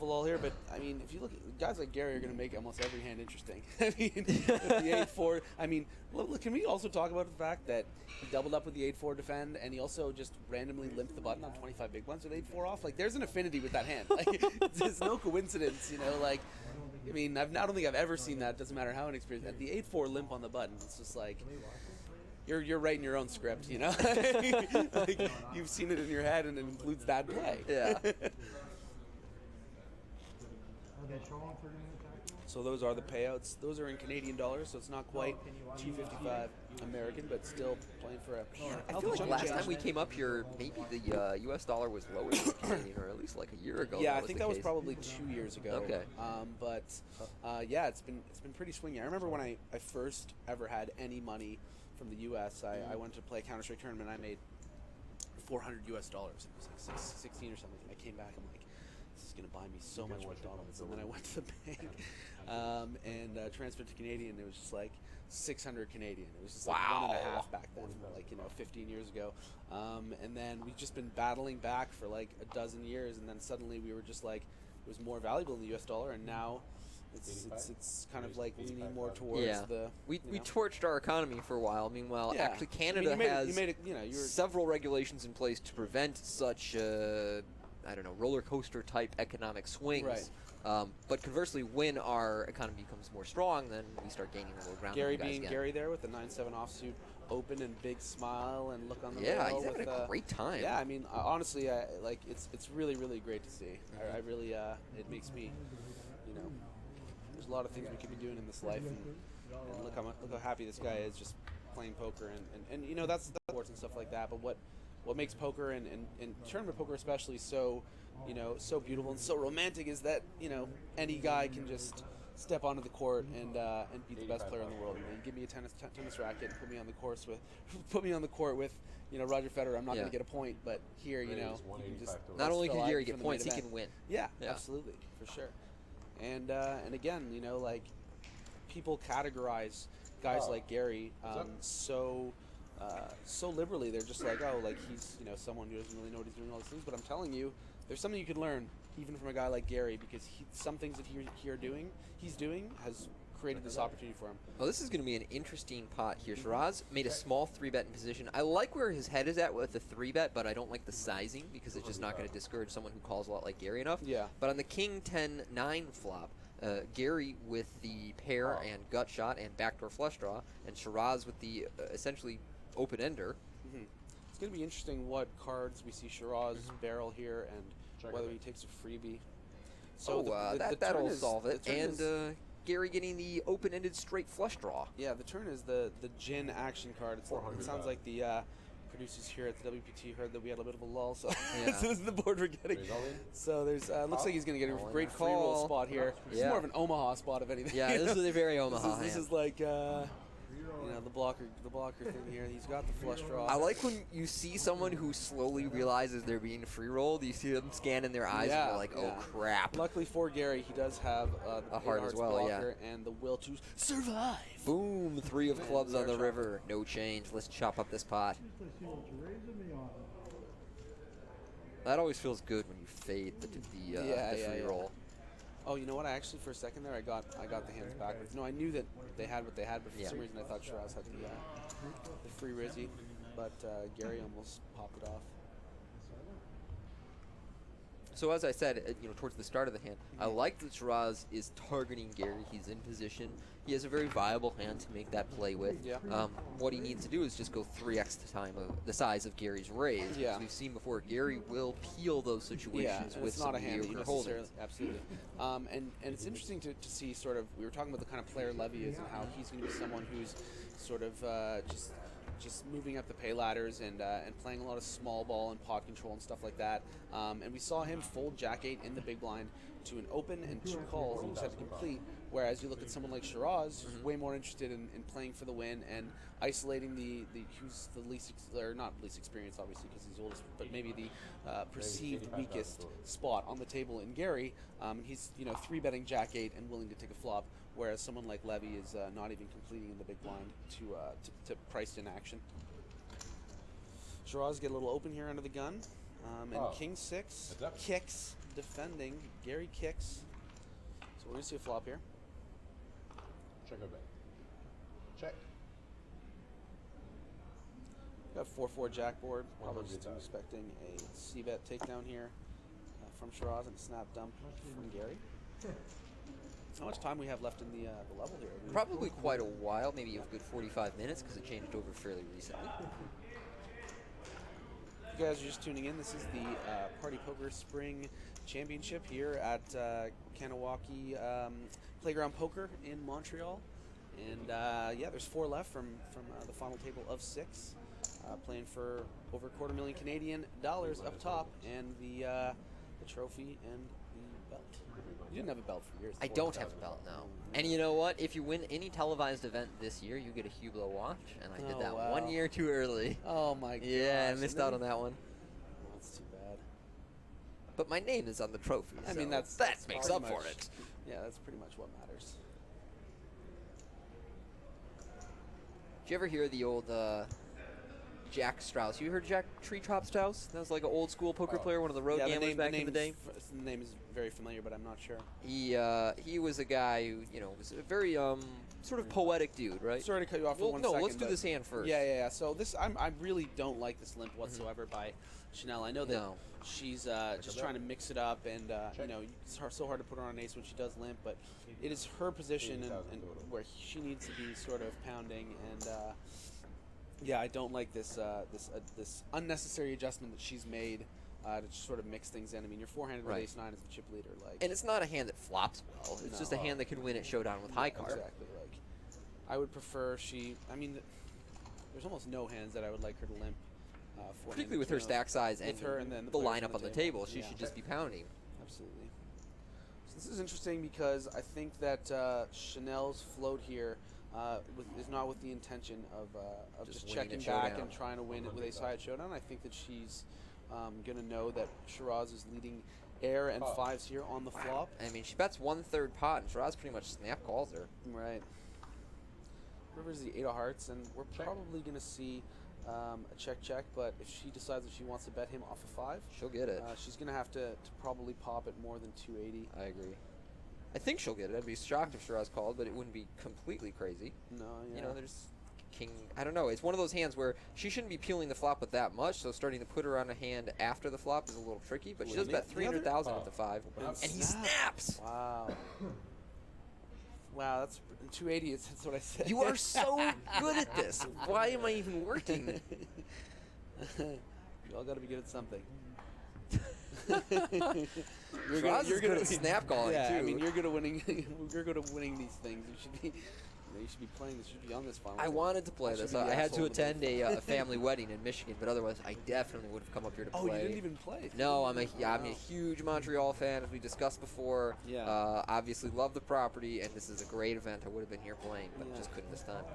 lull here. But I mean, if you look at guys like Gary, are going to make almost every hand interesting. I mean, with the 8-4. I mean, look, can we also talk about the fact that he doubled up with the 8-4 defend, and he also just randomly limped the button on 25 big ones with 8-4 off? Like, there's an affinity with that hand. Like, it's no coincidence, Like, I mean, I don't think I've ever seen that. Doesn't matter how inexperienced. At the 8-4 limp on the button, it's just like. You're writing your own script, Like, you've seen it in your head, and it includes that play. Yeah. So those are the payouts. Those are in Canadian dollars, so it's not quite $255 American, but still playing for a. I feel like last time we came up here, maybe the U.S. dollar was lower than the Canadian, or at least like a year ago. Yeah, I think that was probably 2 years ago. Okay. Yeah, it's been pretty swingy. I remember when I first ever had any money from the U.S. I went to play a Counter-Strike tournament. I made $400 US. It was like 16 or something. I came back. I'm like, this is going to buy me so much McDonald's. And then I went to the bank and transferred to Canadian. It was just like 600 Canadian. It was just like Wow. 1.5 back then, like 15 years ago. And then we've just been battling back for like a dozen years. And then suddenly we were just like, it was more valuable than the US dollar. And now it's kind of like leaning more towards the. We torched our economy for a while. Meanwhile, actually Canada has several regulations in place to prevent such roller coaster type economic swings. Right. But conversely, when our economy becomes more strong, then we start gaining a little ground. Gary being Gary there with the 9-7 offsuit open and big smile and look on the yeah, rail he's having a great time. Yeah, I mean, honestly, it's really, really great to see. I really it makes me, there's a lot of things we could be doing in this life, and look how happy this guy is just playing poker, and that's sports and stuff like that. But what makes poker and tournament poker especially so beautiful and so romantic is that any guy can just step onto the court and be the best player in the world. Give me a tennis racket and put me on the court with Roger Federer. I'm not going to get a point, but here you can just not only can Gary get points, he can win. Yeah, absolutely, for sure. And again, like people categorize guys like Gary so liberally. They're just like, oh, like he's someone who doesn't really know what he's doing, all these things. But I'm telling you, there's something you can learn even from a guy like Gary, because some things that he's doing has created this opportunity for him. Well, this is going to be an interesting pot here. Shiraz made a small 3-bet in position. I like where his head is at with the 3-bet, but I don't like the sizing because it's just not going to discourage someone who calls a lot like Gary enough. Yeah. But on the King 10-9 flop, Gary with the pair and gut shot and backdoor flush draw, and Shiraz with the essentially open ender. Mm-hmm. It's going to be interesting what cards we see Shiraz barrel here and whether he takes a freebie. So that'll solve it. And Gary getting the open-ended straight flush draw. Yeah, the turn is the gin action card. It sounds like the producers here at the WPT heard that we had a bit of a lull, so this is the board we're getting. So there's looks like he's going to get a great free roll spot here. This is more of an Omaha spot, if anything. Yeah, this is a very Omaha. This is like the blocker thing here. He's got the flush draw. I like when you see someone who slowly realizes they're being free rolled. You see them scanning their eyes and you're like, oh crap. Luckily for Gary, he does have a heart as well, blocker and the will to survive. Boom, 3 of clubs on the river. No change. Let's chop up this pot. That always feels good when you fade the free roll. Oh, you know what? I actually, for a second there, I got the hands backwards. No, I knew that they had what they had, but for some reason I thought Shiraz had the free Rizzy, but Gary almost popped it off. So as I said, towards the start of the hand, I like that Shiraz is targeting Gary. He's in position. He has a very viable hand to make that play with. Yeah. What he needs to do is just go 3x the size of Gary's raise. Yeah. As we've seen before, Gary will peel those situations with it's not a hand that you mediocre necessarily, holdings. absolutely. And it's interesting to see sort of, we were talking about the kind of player Levy is and how he's going to be someone who's sort of just moving up the pay ladders and playing a lot of small ball and pot control and stuff like that. And we saw him fold Jack-8 in the big blind to an open and 2 calls he just had to complete, whereas you look at someone like Shiraz, who's way more interested in playing for the win and isolating the who's the least, or not least experienced obviously because he's oldest, but maybe the perceived weakest spot on the table in Gary. He's 3-betting Jack-8 and willing to take a flop, whereas someone like Levy is not even completing in the big blind to priced in action. Shiraz get a little open here under the gun, and King 6 kicks, defending. Gary kicks, so we're gonna see a flop here. Check or bet. Check. Got 4-4 jack board. Probably just expecting a c-bet takedown here from Shiraz and a snap dump from Gary. How much time we have left in the level here? Probably quite a while, maybe a good 45 minutes because it changed over fairly recently. If you guys are just tuning in, this is the Party Poker Spring Championship here at Kanawaki Playground Poker in Montreal. And yeah, there's 4 left from the final table of 6. Playing for over $250,000 Canadian up top, and the trophy and the belt. You didn't have a belt for years. I don't have a belt, no. And you know what? If you win any televised event this year, you get a Hublot watch, and I did that 1 year too early. Oh my god. Yeah, I missed out on that one. Oh, that's too bad. But my name is on the trophy. I mean, that makes up for it. Yeah, that's pretty much what matters. Did you ever hear the old Jack Strauss? You heard Jack Treetop Strauss? That was like an old school poker player, one of the road gamblers back in the day. The name is very familiar, but I'm not sure. He was a guy who, was a very sort of poetic dude, right? Sorry to cut you off for 1 second. No, let's do this hand first. Yeah. So this, I really don't like this limp whatsoever by Chanel. I know that she's just trying to mix it up, and it's so hard to put her on an ace when she does limp, but it is her position and where she needs to be sort of pounding, and yeah, I don't like this this unnecessary adjustment that she's made to sort of mix things in. I mean, your 4-handed with ace 9 is the chip leader, and it's not a hand that flops well. It's just a hand that can win at showdown with high card. Exactly. I would prefer there's almost no hands that I would like her to limp. Particularly with her stack size and then the lineup on the table. She should just be pounding. Absolutely. So this is interesting because I think that Chanel's float here is not with the intention of just checking back and trying to win it with ace-high at showdown. I think that she's going to know that Shiraz is leading air and 5s here on the flop. I mean, she bets 1/3 pot, and Shiraz pretty much snap calls her. Right. River's the 8 of hearts, and we're probably going to see a check, but if she decides that she wants to bet him off of 5, she'll get it. She's going to have to probably pop it more than 280. I agree. I think she'll get it. I'd be shocked if Shiraz called, but it wouldn't be completely crazy. No, yeah. There's king. I don't know. It's one of those hands where she shouldn't be peeling the flop with that much, so starting to put her on a hand after the flop is a little tricky, but she does bet 300,000 with the 5, and he snaps! Wow. Wow, that's 280. That's what I said. You are so good at this. Why am I even working? You all got to be good at something. You're good at snap calling too. I mean, you're good at winning. You're good at winning these things. You should be playing this. You should be on this final. I wanted to play this. I had to attend a family wedding in Michigan, but otherwise, I definitely would have come up here to play. Oh, you didn't even play? No, I'm a huge Montreal fan, as we discussed before. Yeah. Obviously, love the property, and this is a great event. I would have been here playing, but just couldn't this time.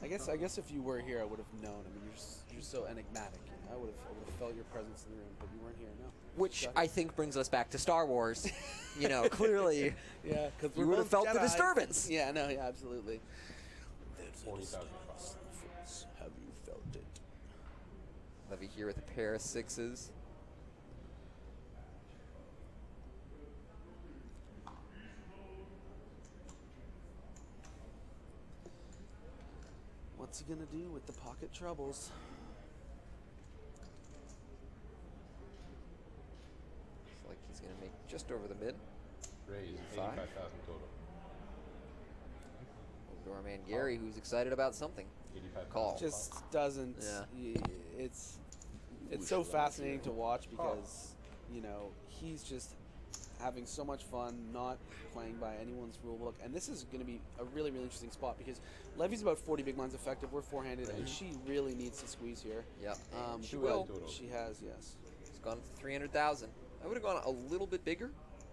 I guess if you were here, I would have known. I mean, you're so enigmatic. I would have felt your presence in the room, but you weren't here. No. Which I think brings us back to Star Wars. Clearly. Yeah, because you would have felt the disturbance. Yeah, no, yeah, absolutely. There's a disturbance. Have you felt it? Levy here with a pair of 6s. What's he gonna do with the pocket troubles? just over the mid. Raise 5. 85,000 total. Over to our man Gary, who's excited about something. 85,000. Call. Just doesn't. Yeah. It's so fascinating to watch because he's just having so much fun, not playing by anyone's rule book, and this is going to be a really, really interesting spot because Levy's about 40 big blinds effective. We're four-handed, and she really needs to squeeze here. Yep. She will. She has, yes. She's gone to 300,000. I would have gone a little bit bigger.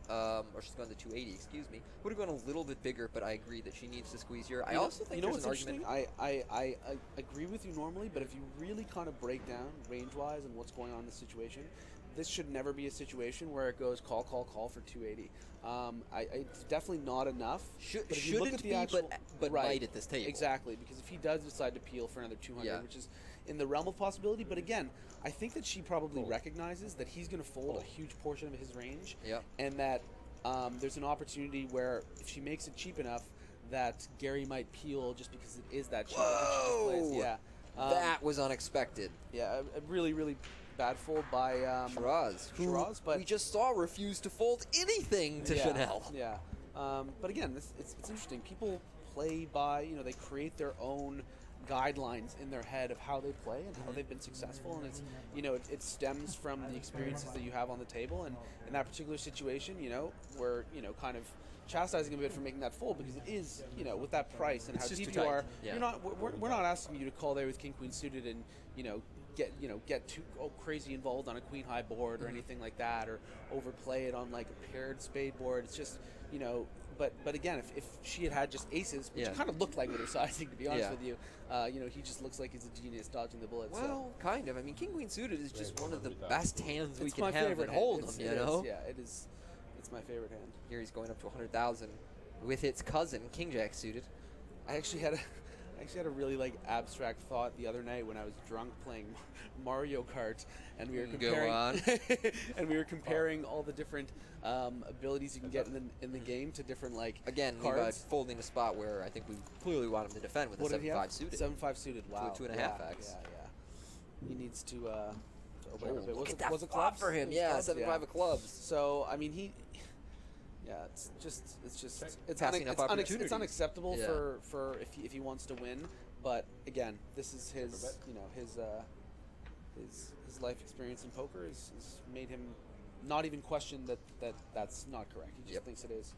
Or she's gone to 280, excuse me. Would have gone a little bit bigger, but I agree that she needs to squeeze here. I also think there's an argument. I agree with you normally, but if you really kind of break down range-wise and what's going on in the situation, this should never be a situation where it goes call for 280. It's definitely not enough. Shouldn't be, but might at this table. Exactly, because if he does decide to peel for another 200, which is in the realm of possibility, but again, I think that she probably recognizes that he's going to fold a huge portion of his range, and that there's an opportunity where if she makes it cheap enough, that Gary might peel just because it is that cheap. Whoa! That was unexpected. Yeah, a really, really bad fold by Shiraz, but we just saw refuse to fold anything to Chanel. Yeah, but again, it's interesting. People play by, they create their own guidelines in their head of how they play and how they've been successful, and it's it stems from the experiences that you have on the table. And in that particular situation, we're kind of chastising a bit for making that fold because it is, with that price and how deep you are. Yeah. We're not asking you to call there with king queen suited and get too crazy involved on a queen high board or anything like that, or overplay it on like a paired spade board. It's just but again, if she had just aces, which kind of looked like with her sizing, to be honest with you, he just looks like he's a genius dodging the bullets. Well, kind of. I mean, king queen suited is just one of the best hands we can my have favorite in Hold'em. Yeah, it is. It's my favorite hand. Here he's going up to 100,000 with its cousin, king jack suited. I actually had a really abstract thought the other night when I was drunk playing Mario Kart, and we were comparing and we were comparing all the different abilities you can get in the game to different again cards. Levi folding a spot where I think we clearly want him to defend with a 7-5 suited. 7-5 suited. Wow. To a 2.5x. Yeah. He needs to open up a bit. Look at that flop for him. Yeah, 7-5 of clubs. So I mean it's unacceptable for if he wants to win. But again, this is his his life experience in poker has made him not even question that's not correct. He just thinks it is.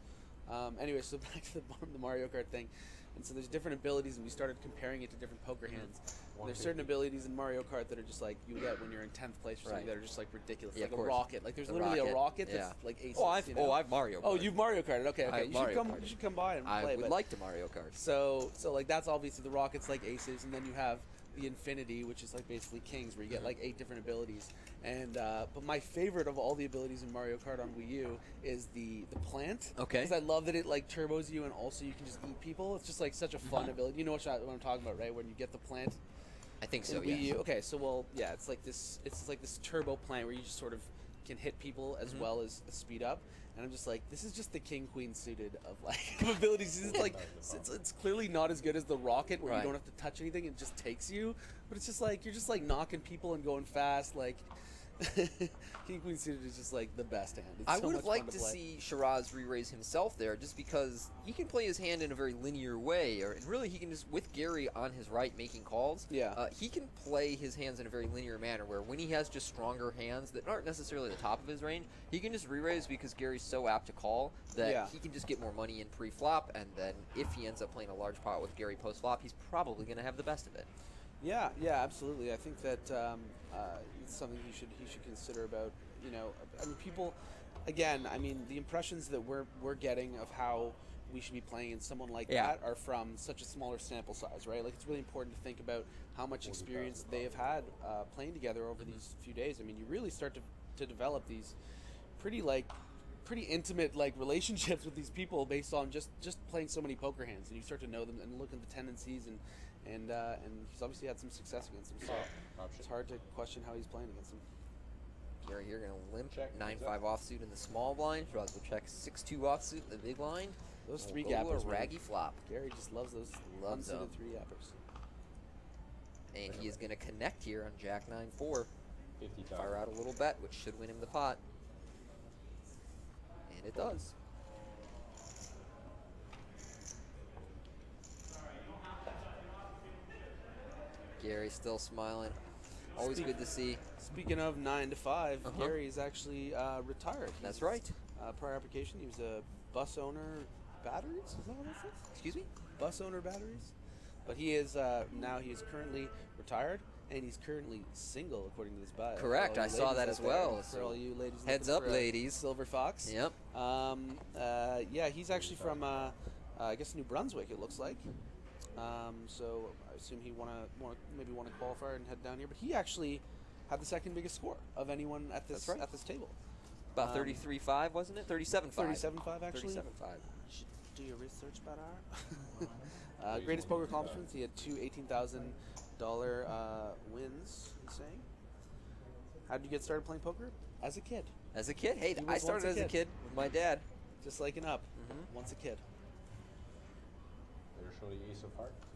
Anyway, so back to the Mario Kart thing. And so there's different abilities, and we started comparing it to different poker hands. There's certain abilities in Mario Kart that are just like you get when you're in 10th place or something that are just ridiculous. Like a rocket. Like there's literally a rocket that's like aces. I've Mario Kart. Oh, you've Mario Karted. Okay. You should come by and play. I would like to Mario Kart. So that's obviously the rocket's like aces, and then you have the Infinity, which is basically kings, where you get 8 different abilities. And but my favorite of all the abilities in Mario Kart on Wii U is the plant. Okay. Because I love that it turbos you, and also you can just eat people. It's just such a fun ability. You know what I'm talking about, right? When you get the plant. I think so. Wii U. Okay, so it's like this. It's like this turbo plant where you just sort of can hit people as well as speed up. And I'm just this is just the king queen suited of abilities. It's clearly not as good as the rocket where you don't have to touch anything; it just takes you. But it's just you're just knocking people and going fast. King queen suited is just the best hand. It's I so would have much fun liked to play. see Shiraz re-raise himself there, just because he can play his hand in a very linear way, and really he can just, with Gary on his right making calls, he can play his hands in a very linear manner, where when he has just stronger hands that aren't necessarily the top of his range, he can just re-raise because Gary's so apt to call that he can just get more money in pre-flop, and then if he ends up playing a large pot with Gary post-flop, he's probably going to have the best of it. Yeah, absolutely. I think that it's something he should consider about. People. Again, the impressions that we're getting of how we should be playing in someone like that are from such a smaller sample size, right? It's really important to think about how much experience they have had playing together over these few days. You really start to develop these pretty intimate relationships with these people based on just playing so many poker hands, and you start to know them and look at the tendencies and he's obviously had some success against him, so it's hard to question how he's playing against him. Gary here going to limp 9-5 offsuit in the small blind. Shiraz will check 6-2 offsuit in the big blind. Those 3 gappers, a raggy flop. Gary just loves those unsuited 3 gappers. And he is going to connect here on Jack 9-4. Fire out a little bet, which should win him the pot. It does. Gary still smiling. Always good to see. Speaking of 9 to 5, Gary is actually retired. That's right. Prior application, he was a bus owner batteries. Is that what that says? Excuse me? Bus owner batteries. But he is now he is currently retired, and he's currently single according to this bio. Correct. I saw that as well. For all you ladies. Heads looking up, for a ladies. Silver Fox. Yep. Yeah, he's actually from I guess New Brunswick. It looks like. So I assume he maybe won a qualifier and head down here. But he actually had the second biggest score of anyone at this at this table. About 33.5, wasn't it? 37.5. 37.5 actually. 37.5. You should do your research better. Greatest poker accomplishments. He had two $18,000 wins. He's saying. How did you get started playing poker? As a kid. As a kid? Hey, I started as a kid with my dad. Just liking up. Once a kid. They're showing Ace of Hearts.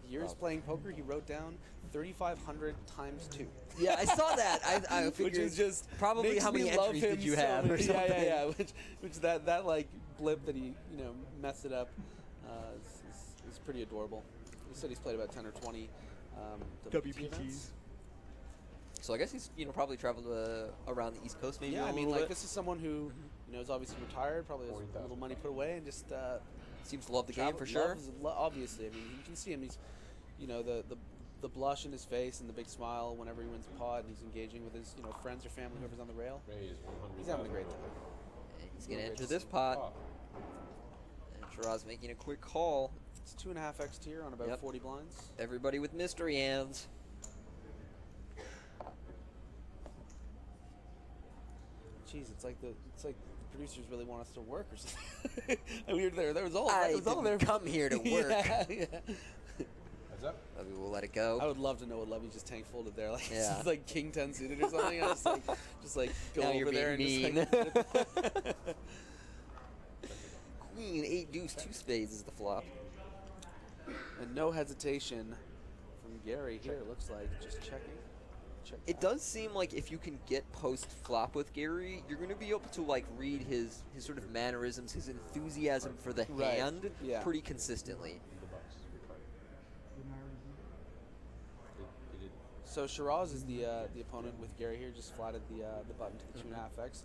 Years playing poker, he wrote down 3,500 times 2. Yeah, I saw that. I figured which is just probably how many entries did you have or something. Yeah. Which that like blip that he messed it up is pretty adorable. He said he's played about 10 or 20 WPT events. So I guess he's probably traveled around the East Coast maybe. Yeah, a I mean little bit. this is someone who is obviously retired, probably has a little money put away, and just seems to love the game for sure. Obviously, I mean you can see him. He's the blush in his face and the big smile whenever he wins a pot, and he's engaging with his friends or family, whoever's on the rail. He's having a great time. And he's gonna enter this pot. And Shiraz making a quick call. It's 2.5x tier on about 40 blinds. Everybody with mystery hands. Jeez, it's like the producers really want us to work or something. We were there. There was all. I there was all didn't there. come here to work. Yeah. Heads up. Maybe we'll let it go. I would love to know what Levy's just tank folded there, like Yeah. it's like King 10 suited or something. I just like go Now over you're there and being just like. Queen 8 deuce 2 spades is the flop. And no hesitation from Gary here. It looks like just checking. It does seem like if you can get post flop with Gary, you're going to be able to like read his sort of mannerisms, his enthusiasm for the hand pretty consistently. So Shiraz is the opponent with Gary here. Just flatted the button to the 2.5x.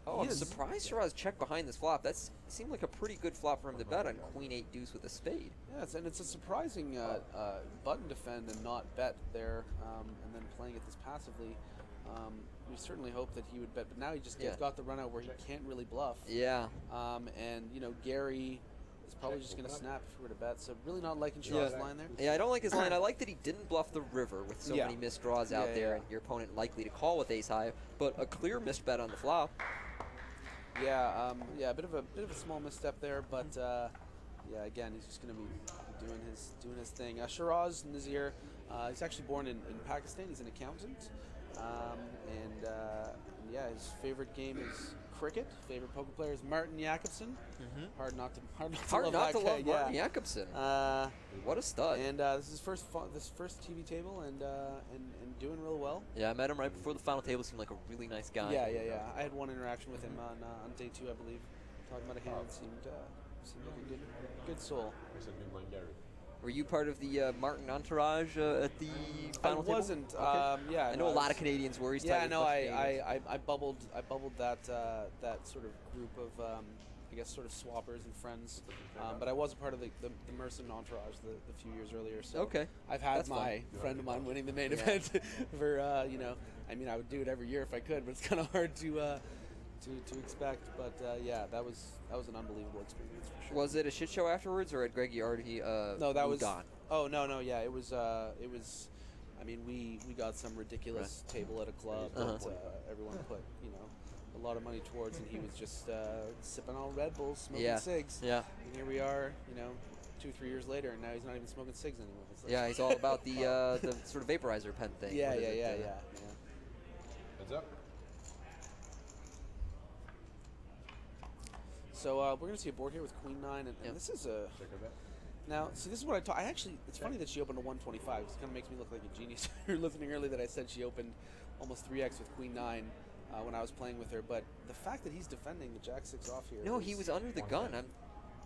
I'm surprised Shiraz checked behind this flop. That seemed like a pretty good flop for him to bet on Queen 8 deuce with a spade. Yes, and it's a surprising button defend and not bet there, and then playing it this passively. We certainly hoped that he would bet, but now he just got the run out where he can't really bluff. Yeah. And Gary is probably just going to snap if he were to bet. So really not liking Shiraz's line there. Yeah, I don't like his line. I like that he didn't bluff the river with so many missed draws out there, and your opponent likely to call with ace high, but a clear missed bet on the flop. Yeah, a bit of a small misstep there, but again, he's just going to be doing his thing. Shiraz Nazir, he's actually born in Pakistan. He's an accountant, and his favorite game is cricket. Favorite poker player is Martin Jakobsen. Hard not to love Martin Jakobsen. What a stud! And this is his first TV table, and doing real well. Yeah, I met him right before the final table. Seemed like a really nice guy. Yeah. I had one interaction with him on day 2, I believe. Talking about a hand, seemed like a good soul. Were you part of the Martin entourage at the final table? I wasn't. Okay. I know a lot of Canadians were. Yeah, no, I bubbled that sort of group of I guess sort of swappers and friends, but I was a part of the Merson entourage the few years earlier. So I've had my friend of mine winning the main event for I mean I would do it every year if I could, but it's kind of hard to expect. But that was an unbelievable experience for sure. Was it a shit show afterwards, or had Greggy already no, that was gone? Oh no, yeah, it was. I mean, we got some ridiculous table at a club that everyone put a lot of money towards, and he was just sipping on Red Bulls, smoking cigs. Yeah. And here we are, 2-3 years later, and now he's not even smoking cigs anymore. It's like He's all about the sort of vaporizer pen thing. Yeah. Heads up. So we're going to see a board here with Queen 9, and this is a... Now, see, this is what I actually, it's funny that she opened a 125. It kind of makes me look like a genius. You were listening earlier that I said she opened almost 3x with Queen 9. when I was playing with her. But the fact that he's defending the Jack-6 off here. No, he was under the gun.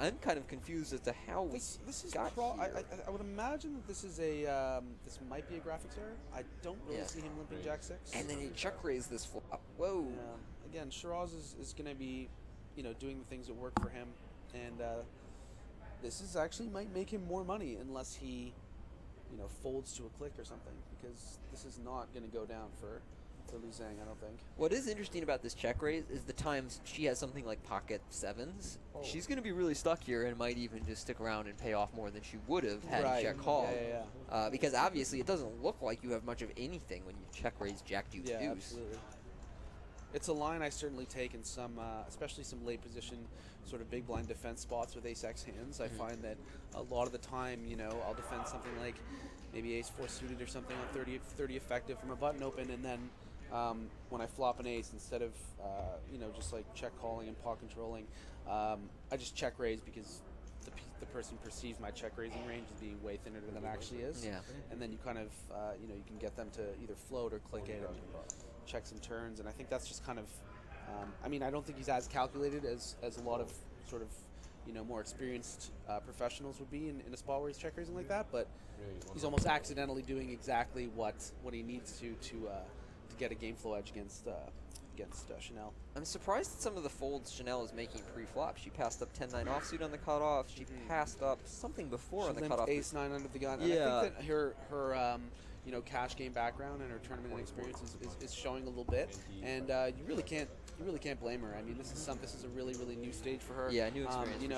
I'm kind of confused as to how this is got I would imagine that this is a this might be a graphics error. I don't really see him limping Jack-6. And then he check raised this flop. Whoa. Yeah. Again, Shiraz is going to be, doing the things that work for him, and this is actually might make him more money unless he, folds to a click or something, because this is not going to go down for Liu Zhang, I don't think. What is interesting about this check raise is the times she has something like pocket sevens. She's going to be really stuck here and might even just stick around and pay off more than she would have had he check called. Yeah. Because obviously it doesn't look like you have much of anything when you check raise Jack Deuce Yeah, Deuce. absolutely. It's a line I certainly take in some, especially some late position, sort of big blind defense spots with ace-x hands. I find that a lot of the time, I'll defend something like maybe ace-4 suited or something on 30 effective from a button open, and then when I flop an ace, instead of just like check calling and pot controlling, I just check raise because the person perceives my check raising range as being way thinner than it actually is. Yeah. And then you kind of you can get them to either float or click it and check some turns. And I think that's just kind of I don't think he's as calculated as a lot of sort of more experienced professionals would be in a spot where he's check raising like that. But he's almost accidentally doing exactly what he needs to get a game flow edge against Chanel. I'm surprised at some of the folds Chanel is making pre-flop. She passed up 10-9 offsuit on the cutoff. She passed up something before on the cutoff. Ace-9 under the gun. Yeah. And I think that her cash game background and her tournament experience is showing a little bit, and you really can't blame her. I mean, this is a really new stage for her. Yeah, new experience. For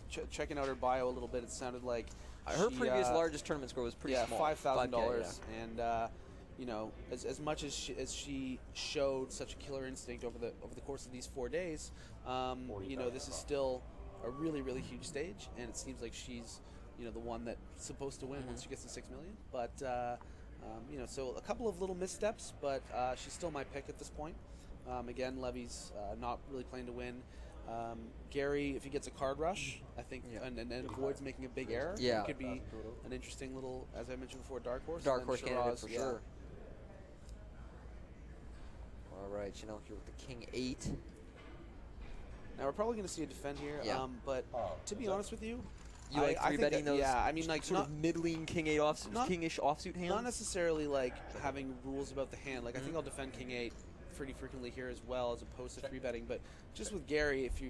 sure. Checking out her bio a little bit, it sounded like her previous largest tournament score was pretty small. $5,000, and as much as she showed such a killer instinct over the course of these 4 days, this is still a really huge stage, and it seems like she's the one that's supposed to win once she gets to $6 million. But so a couple of little missteps, but she's still my pick at this point. Again, Levy's not really playing to win. Gary, if he gets a card rush, I think, and avoids making a big error, it could be an interesting little, as I mentioned before, dark horse. Dark horse candidate for sure. All right, Chanel here with the King-8. Now we're probably going to see a defend here, but to be honest with you, you like three betting those? Yeah, I mean, like sort of middling King-8 offsuit, King-ish offsuit hands. Not necessarily like having rules about the hand. Like I think I'll defend King-8 pretty frequently here as well, as opposed to three betting. But just with Gary, if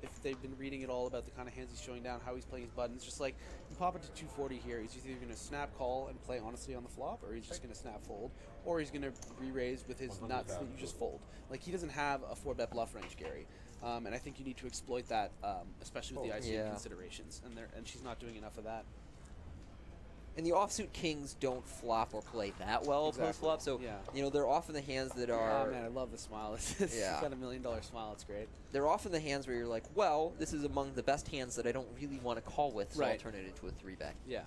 if they've been reading it all about the kind of hands he's showing down, how he's playing his buttons, just like you pop it to 240 here, he's either going to snap call and play honestly on the flop, or he's just going to snap fold, or he's going to re-raise with his nuts that you just fold. Like he doesn't have a 4-bet bluff range, Gary. And I think you need to exploit that, especially with the ICM considerations, and she's not doing enough of that. And the offsuit kings don't flop or play that well post-flop, so they're often the hands that are... Oh man, I love the smile. It's got $1 million smile, it's great. They're often the hands where you're like, well, this is among the best hands that I don't really want to call with, so I'll turn it into a 3-bet. Yeah.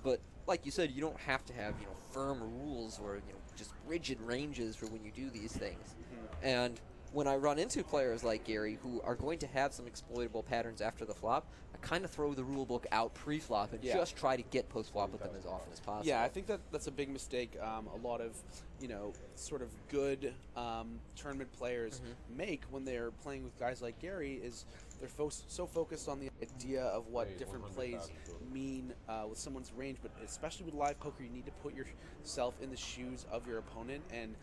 But like you said, you don't have to have firm rules or just rigid ranges for when you do these things. And when I run into players like Gary who are going to have some exploitable patterns after the flop, I kind of throw the rule book out pre-flop and just try to get post-flop with them as often as possible. Yeah, I think that's a big mistake a lot of, sort of good tournament players make when they're playing with guys like Gary is they're so focused on the idea of what different plays mean with someone's range, but especially with live poker, you need to put yourself in the shoes of your opponent, and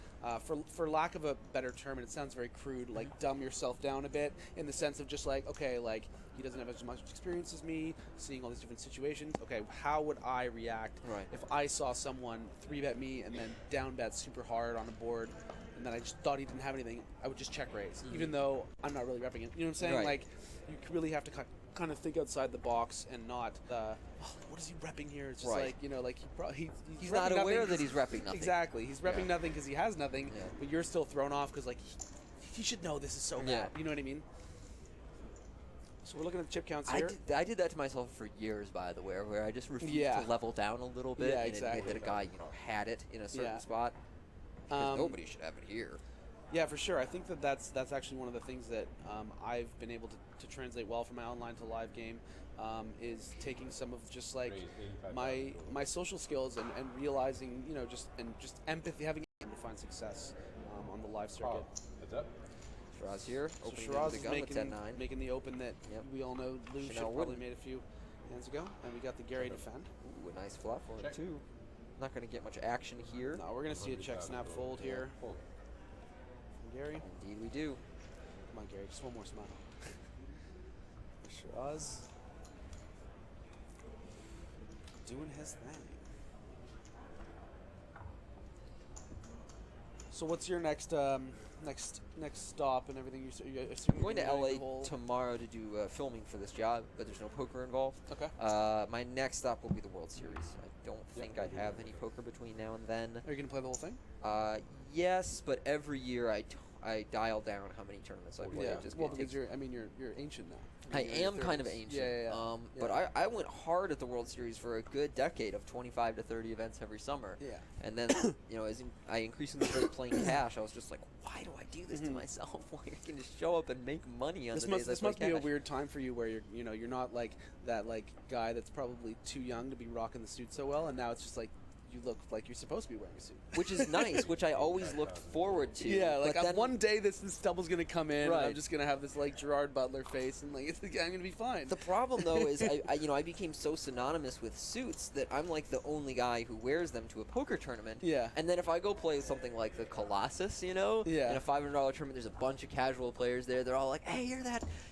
for lack of a better term, and it sounds very crude, like dumb yourself down a bit in the sense of just like, okay, like he doesn't have as much experience as me, seeing all these different situations. Okay, how would I react if I saw someone 3-bet me and then down bet super hard on a board, and then I just thought he didn't have anything? I would just check raise, even though I'm not really repping it. You know what I'm saying? Like, you really have to kind of think outside the box and not, what is he repping here? It's just like, like he's not aware that he's repping nothing. Exactly. He's repping nothing because he has nothing, but you're still thrown off because, like, he should know this is so bad. You know what I mean? So we're looking at the chip counts here. I did that to myself for years, by the way, where I just refused to level down a little bit and admit that a guy, had it in a certain spot. Because nobody should have it here. Yeah, for sure. I think that's actually one of the things that I've been able to translate well from my online to live game, is taking some of just like my social skills and realizing, just empathy, having to find success on the live circuit. Heads up. Shiraz here, So opening Shiraz the is gun with 10-9. making the open that we all know Lou should probably wouldn't. made a few hands ago. And we got the Gary defend. Ooh, a nice flop for him, too. Not going to get much action here. No, we're going to see a check snap fold here. From Gary. Indeed we do. Come on, Gary, just one more smile. Shiraz doing his thing. So what's your next next stop and everything? I'm going to LA tomorrow to do filming for this job, but there's no poker involved. Okay. My next stop will be the World Series. I don't think I have any poker between now and then. Are you going to play the whole thing? Yes, but every year I dial down how many tournaments I play. Yeah. It just Well, it because takes- you're ancient now. I You're in your am kind of 30s. ancient. Yeah. But I went hard at the World Series for a good decade of 25 to 30 events every summer. Yeah. And then, as I increasingly started playing cash, I was just like, why do I do this to myself? Why I can just show up and make money on the days I play This must be a cash? weird time for you where you're not like that guy that's probably too young to be rocking the suit so well, and now it's just like you look like you're supposed to be wearing a suit. Which is nice, which I always looked forward to. Yeah, like but then, one day this double's gonna come in, and I'm Right. just gonna have this like Gerard Butler face, and like I'm gonna be fine. The problem though is I became so synonymous with suits that I'm like the only guy who wears them to a poker tournament. Yeah. And then if I go play something like the Colossus, in a $500 tournament, there's a bunch of casual players there. They're all like, "Hey,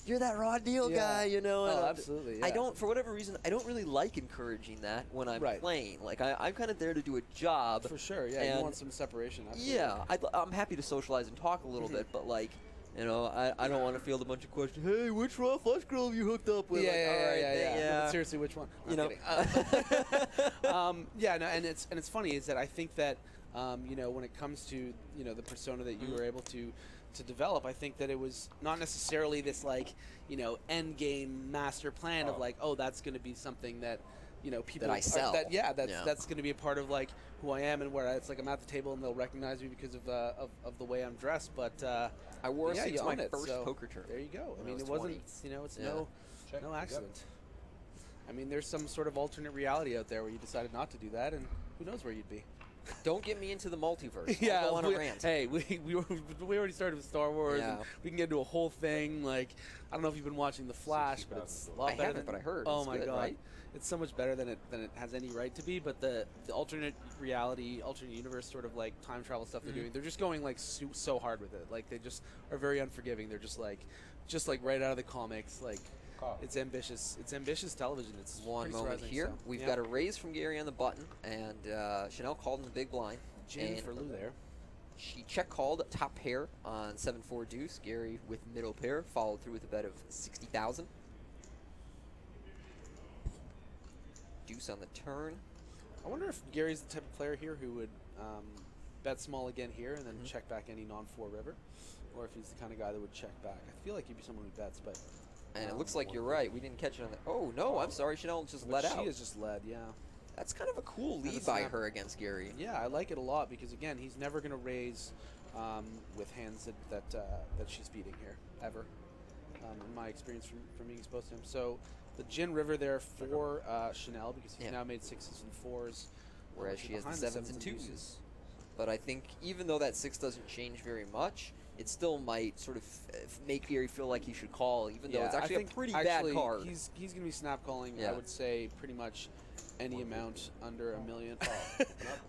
you're that raw deal guy," and Oh, I'm- absolutely. Yeah. I don't, for whatever reason, I don't really like encouraging that when I'm Right. playing. Like I'm kind of there to do a job. For sure. Yeah. You and- want some separation. Absolutely. Yeah, I'm happy to socialize and talk a little bit, but like, I don't want to field a bunch of questions. Hey, which raw flush girl have you hooked up with? Yeah, Like, yeah, all right, yeah. No, but seriously, which one? You I'm know. kidding. Yeah, no, and it's funny is that I think that when it comes to the persona that you were able to develop, I think that it was not necessarily this end game master plan of that's going to be something that people That I sell. That's going to be a part of like who I am, and where it's like I'm at the table and they'll recognize me because of the way I'm dressed. But I wore a suit you to my own it, first so poker tournament. There you go. I when I mean, was it wasn't 20. it's Yeah. no accident. I mean, there's some sort of alternate reality out there where you decided not to do that, and who knows where you'd be. Don't get me into the multiverse. Yeah, I'll go on a rant. Hey, we already started with Star Wars, Yeah. and we can get into a whole thing. Like, I don't know if you've been watching The Flash, but it's a lot I better haven't, than, but I heard Oh it's my good, god, right? it's so much better than it has any right to be. But the alternate reality, alternate universe sort of like time travel stuff they're doing, they're just going like so hard with it. Like they just are very unforgiving. They're just like right out of the comics. Like it's ambitious. It's ambitious television. It's One pretty moment surprising, here. so, We've yeah. got a raise from Gary on the button, and Chanel called in the big blind. Gin and for Lou there. She check called top pair on 7-4 deuce. Gary with middle pair followed through with a bet of 60,000. Deuce on the turn. I wonder if Gary's the type of player here who would bet small again here and then check back any non-4 river, or if he's the kind of guy that would check back. I feel like he'd be someone who bets, but And it looks like you're right. We didn't catch it on the. Oh no, I'm sorry. Chanel just but let out. She is just led, yeah. That's kind of a cool And lead it's by not- her against Gary. Yeah, I like it a lot because again, he's never going to raise with hands that she's beating here ever. In my experience from being exposed to him, so the gin river there for Chanel because he's now made 6s and 4s, Whereas she has the behind 7s and 2s. But I think even though that 6 doesn't change very much, it still might sort of make Gary feel like he should call, even though it's I actually think a pretty actually bad card. He's going to be snap calling. Yeah. I would say pretty much any amount under $1 million.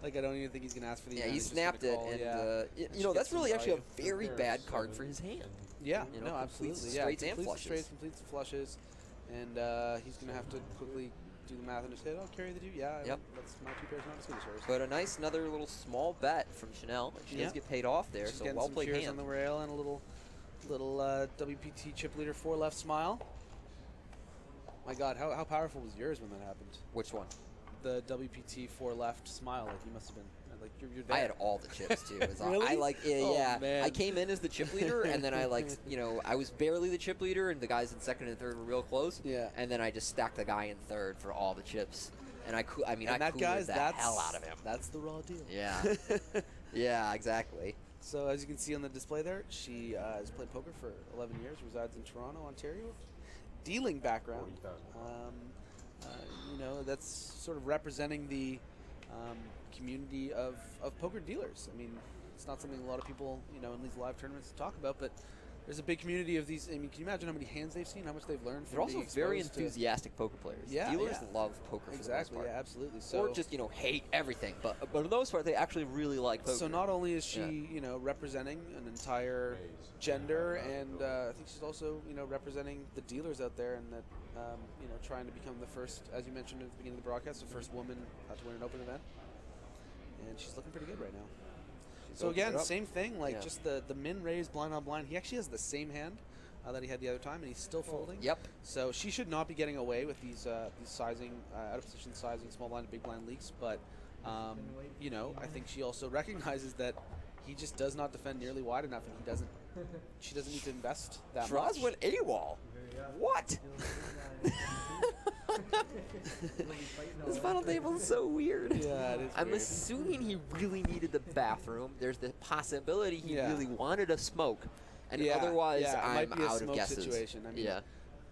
Like I don't even think he's going to ask for the. Yeah, amount. he He's just snapped gonna it, call, and yeah. you know that's Get some really actually a value. very bad card for his hand. Yeah, You know, no, completes absolutely. straights and completes the flushes. straights, completes the flushes, and he's going to have to quickly do the math in his head. I'll carry the 2. Yeah, Yep. That's my 2 pairs, not as good as hers. But a nice another little small bet from Chanel. She does get paid off there, She's so getting well some played cheers hand. on the rail and a little WPT chip leader 4 left smile. My God, how powerful was yours when that happened? Which one? The WPT 4 left smile. Like you must have been like you're there. I had all the chips too. It was Really? I like Oh, yeah. man. I came in as the chip leader, and then I I was barely the chip leader, and the guys in second and third were real close. Yeah. And then I just stacked the guy in third for all the chips, and I And I that coolered guy's the that's hell out of him. That's the raw deal. Yeah. Yeah, exactly. So as you can see on the display there, she has played poker for 11 years, resides in Toronto, Ontario. Dealing background. That's sort of representing the community of poker dealers. I mean, It's not something a lot of people, in these live tournaments talk about, but there's a big community of these. I mean, can you imagine how many hands they've seen, how much they've learned? They're also very enthusiastic poker players. Yeah, dealers love poker for exactly, the most part. yeah, absolutely. So, or just hate everything, but for the most part, they actually really like poker. So not only is she, representing an entire gender, and I think she's also, representing the dealers out there, and that, trying to become the first, as you mentioned at the beginning of the broadcast, the first woman to win an open event, and she's looking pretty good right now. So again, same thing, just the min raise blind on blind. He actually has the same hand that he had the other time, and he's still folding. Yep. So she should not be getting away with these sizing, out of position sizing, small blind to big blind leaks. But I think she also recognizes that he just does not defend nearly wide enough, and she doesn't need to invest that Draws much. went AWOL. What? This final table is so weird. Yeah, it is I'm weird. assuming he really needed the bathroom. There's the possibility he really wanted a smoke, and otherwise it I'm might be a out smoke of guesses. situation. I mean,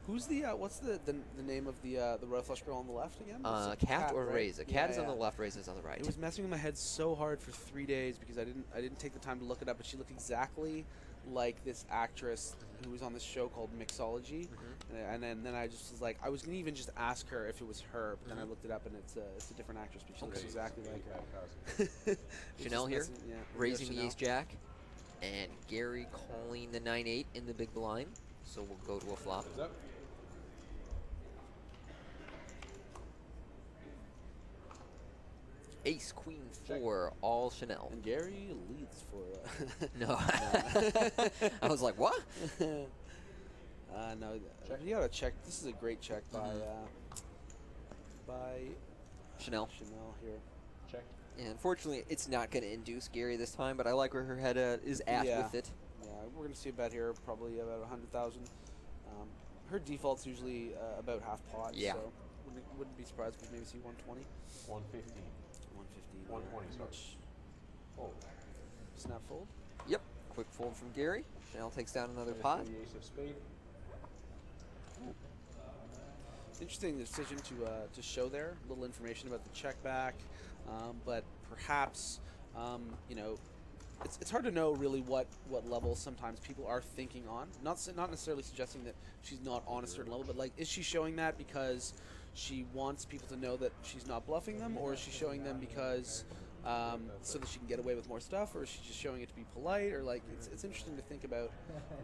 who's the what's the name of the royal flush girl on the left again? Cat or right? Raise. Cat is on Yeah. the left, Raise is on the right. It was messing with my head so hard for 3 days because I didn't take the time to look it up, but she looked exactly like this actress who was on this show called Mixology, and then I just was like, I was gonna even just ask her if it was her, but then I looked it up and it's a different actress, but she looks exactly like her. Chanel here, raising the Chanel. ace jack, and Gary calling the 9-8 in the big blind, so we'll go to a flop. Ace, queen, 4, all Chanel. And Gary leads for... No. I was like, what? No, you gotta check. This is a great check by Chanel. Chanel here. Check. Yeah, unfortunately, it's not going to induce Gary this time, but I like where her head is at with it. Yeah, we're going to see a bet here, probably about 100,000. Her default's usually about half pot, Yeah. so wouldn't be surprised if we maybe see 120. 115. 120, sorry. Oh. Snap fold? Yep. Quick fold from Gary. Chanel takes down another pot. The ace of spade. Interesting decision to show there. A little information about the check back, but perhaps it's hard to know really what level sometimes people are thinking on. Not necessarily suggesting that she's not on a certain level, but like, is she showing that because she wants people to know that she's not bluffing them, or is she showing them because so that she can get away with more stuff, or is she just showing it to be polite, or like it's interesting to think about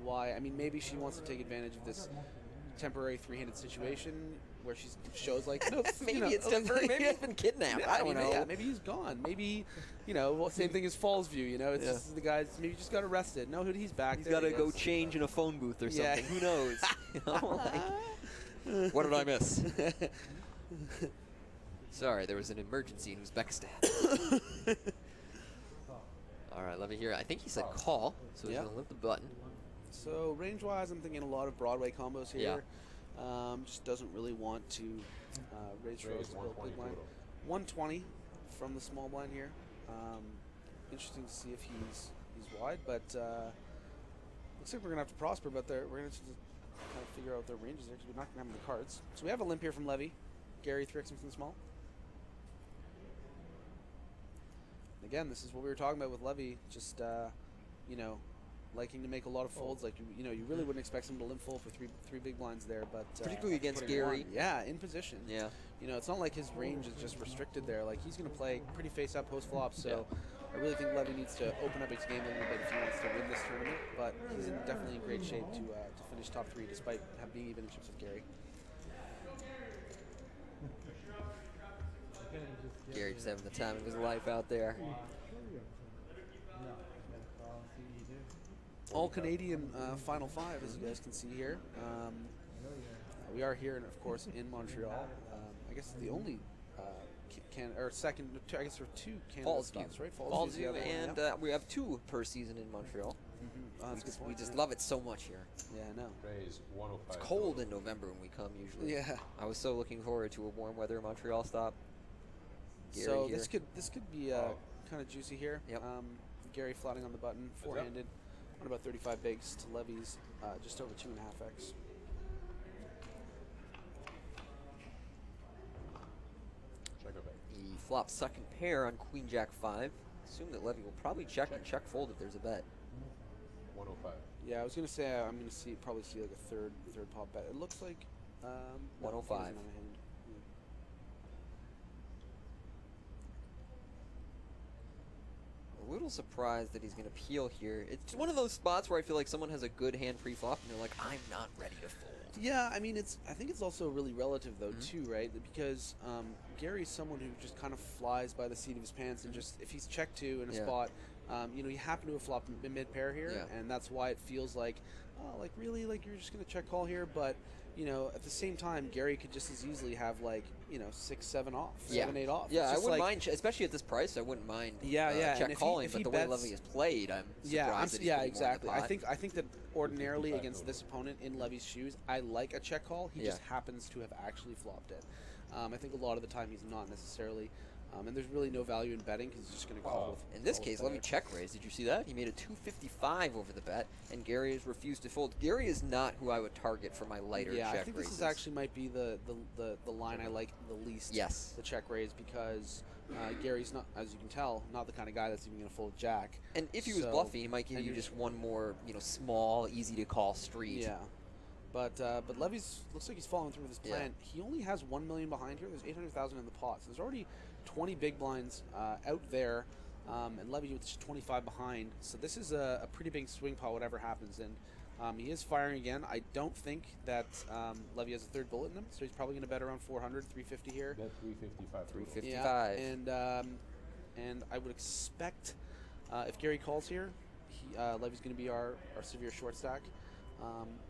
why. I mean, maybe she wants to take advantage of this temporary three-handed situation where she shows like, no, maybe it's temporary. Maybe he's been kidnapped. Yeah, I don't know. Yeah, maybe he's gone. Maybe same thing as Fallsview. It's just the guys maybe just got arrested. No, he's back. He's there. got to go change in a phone booth or something. Who knows? What did I miss? Sorry, there was an emergency in Uzbekistan. All right, let me hear. I think he said call, so he's going to limp the button. So range-wise, I'm thinking a lot of Broadway combos here. Just doesn't really want to raise for big blind. 120 from the small blind here. Interesting to see if he's wide, but looks like we're gonna have to prosper. But we're gonna have to kind of figure out their ranges there because we're not gonna have any cards. So we have a limp here from Levy. Gary 3xing from the small. Again, this is what we were talking about with Levy. Just liking to make a lot of folds. Like you really wouldn't expect him to limp full for three big blinds there, but particularly against Gary. Yeah, in position. Yeah. It's not like his range is just restricted there. Like he's going to play pretty face up post flop. So I really think Levy needs to open up his game a little bit if he wants to win this tournament. But he's definitely in great shape to finish top 3 despite being even in chips with Gary. Gary just having the time of his life out there. All Canadian Final 5, as you guys can see here. We are here, and of course, in Montreal. I guess the only second. I guess there are 2 Canada stops, right? Fallsview, and we have 2 per season in Montreal. We just love it so much here. Yeah, I know. Raise 105. It's cold in November when we come usually. Yeah. I was so looking forward to a warm weather Montreal stop. Gary so here. this could be kind of juicy here. Yep. Gary flatting on the button, 4-handed, on about 35 bigs to Levy's just over 2.5x. Check it back. He flops second pair on Queen Jack 5. assume that Levy will probably check and check fold if there's a bet. 105. Yeah, I was gonna say I'm gonna probably see like a third pot bet. It looks like 105. Yeah. A little surprised that he's going to peel here. It's one of those spots where I feel like someone has a good hand pre-flop and they're like, I'm not ready to fold. Yeah, I mean, I think it's also really relative though too, right? Because Gary's someone who just kind of flies by the seat of his pants and just if he's checked to in a spot, you know, he happened to have flopped mid pair here, and that's why it feels like, oh, like really, like you're just gonna check call here, but. You know, at the same time, Gary could just as easily have like, you know, 6-7 off, 7-8 off. Yeah, I wouldn't mind, especially at this price. I wouldn't mind. Check calling, but the way Levy has played, I'm surprised. Exactly. I think that ordinarily against this opponent in Levy's shoes, I like a check call. He just happens to have actually flopped it. I think a lot of the time he's not necessarily. And there's really no value in betting because he's just going to call with. In this case, Levy check raise. Did you see that? He made a 255 over the bet, and Gary has refused to fold. Gary is not who I would target for my lighter check raises. I think this is actually might be the line I like the least. Yes. The check raise because Gary's not, as you can tell, not the kind of guy that's even going to fold jack. And if he was bluffing, he might give you just one more, you know, small, easy to call street. Yeah. But Levy's looks like he's following through with his plan. He only has 1 million behind here. There's 800,000 in the pot. So there's already 20 big blinds out there, and Levy with just 25 behind. So this is a pretty big swing pot, whatever happens. And he is firing again. I don't think that Levy has a third bullet in him, so he's probably going to bet around 400, 350 here. Bet 355. 355. Yeah, and I would expect if Gary calls here, Levy's going to be our severe short stack.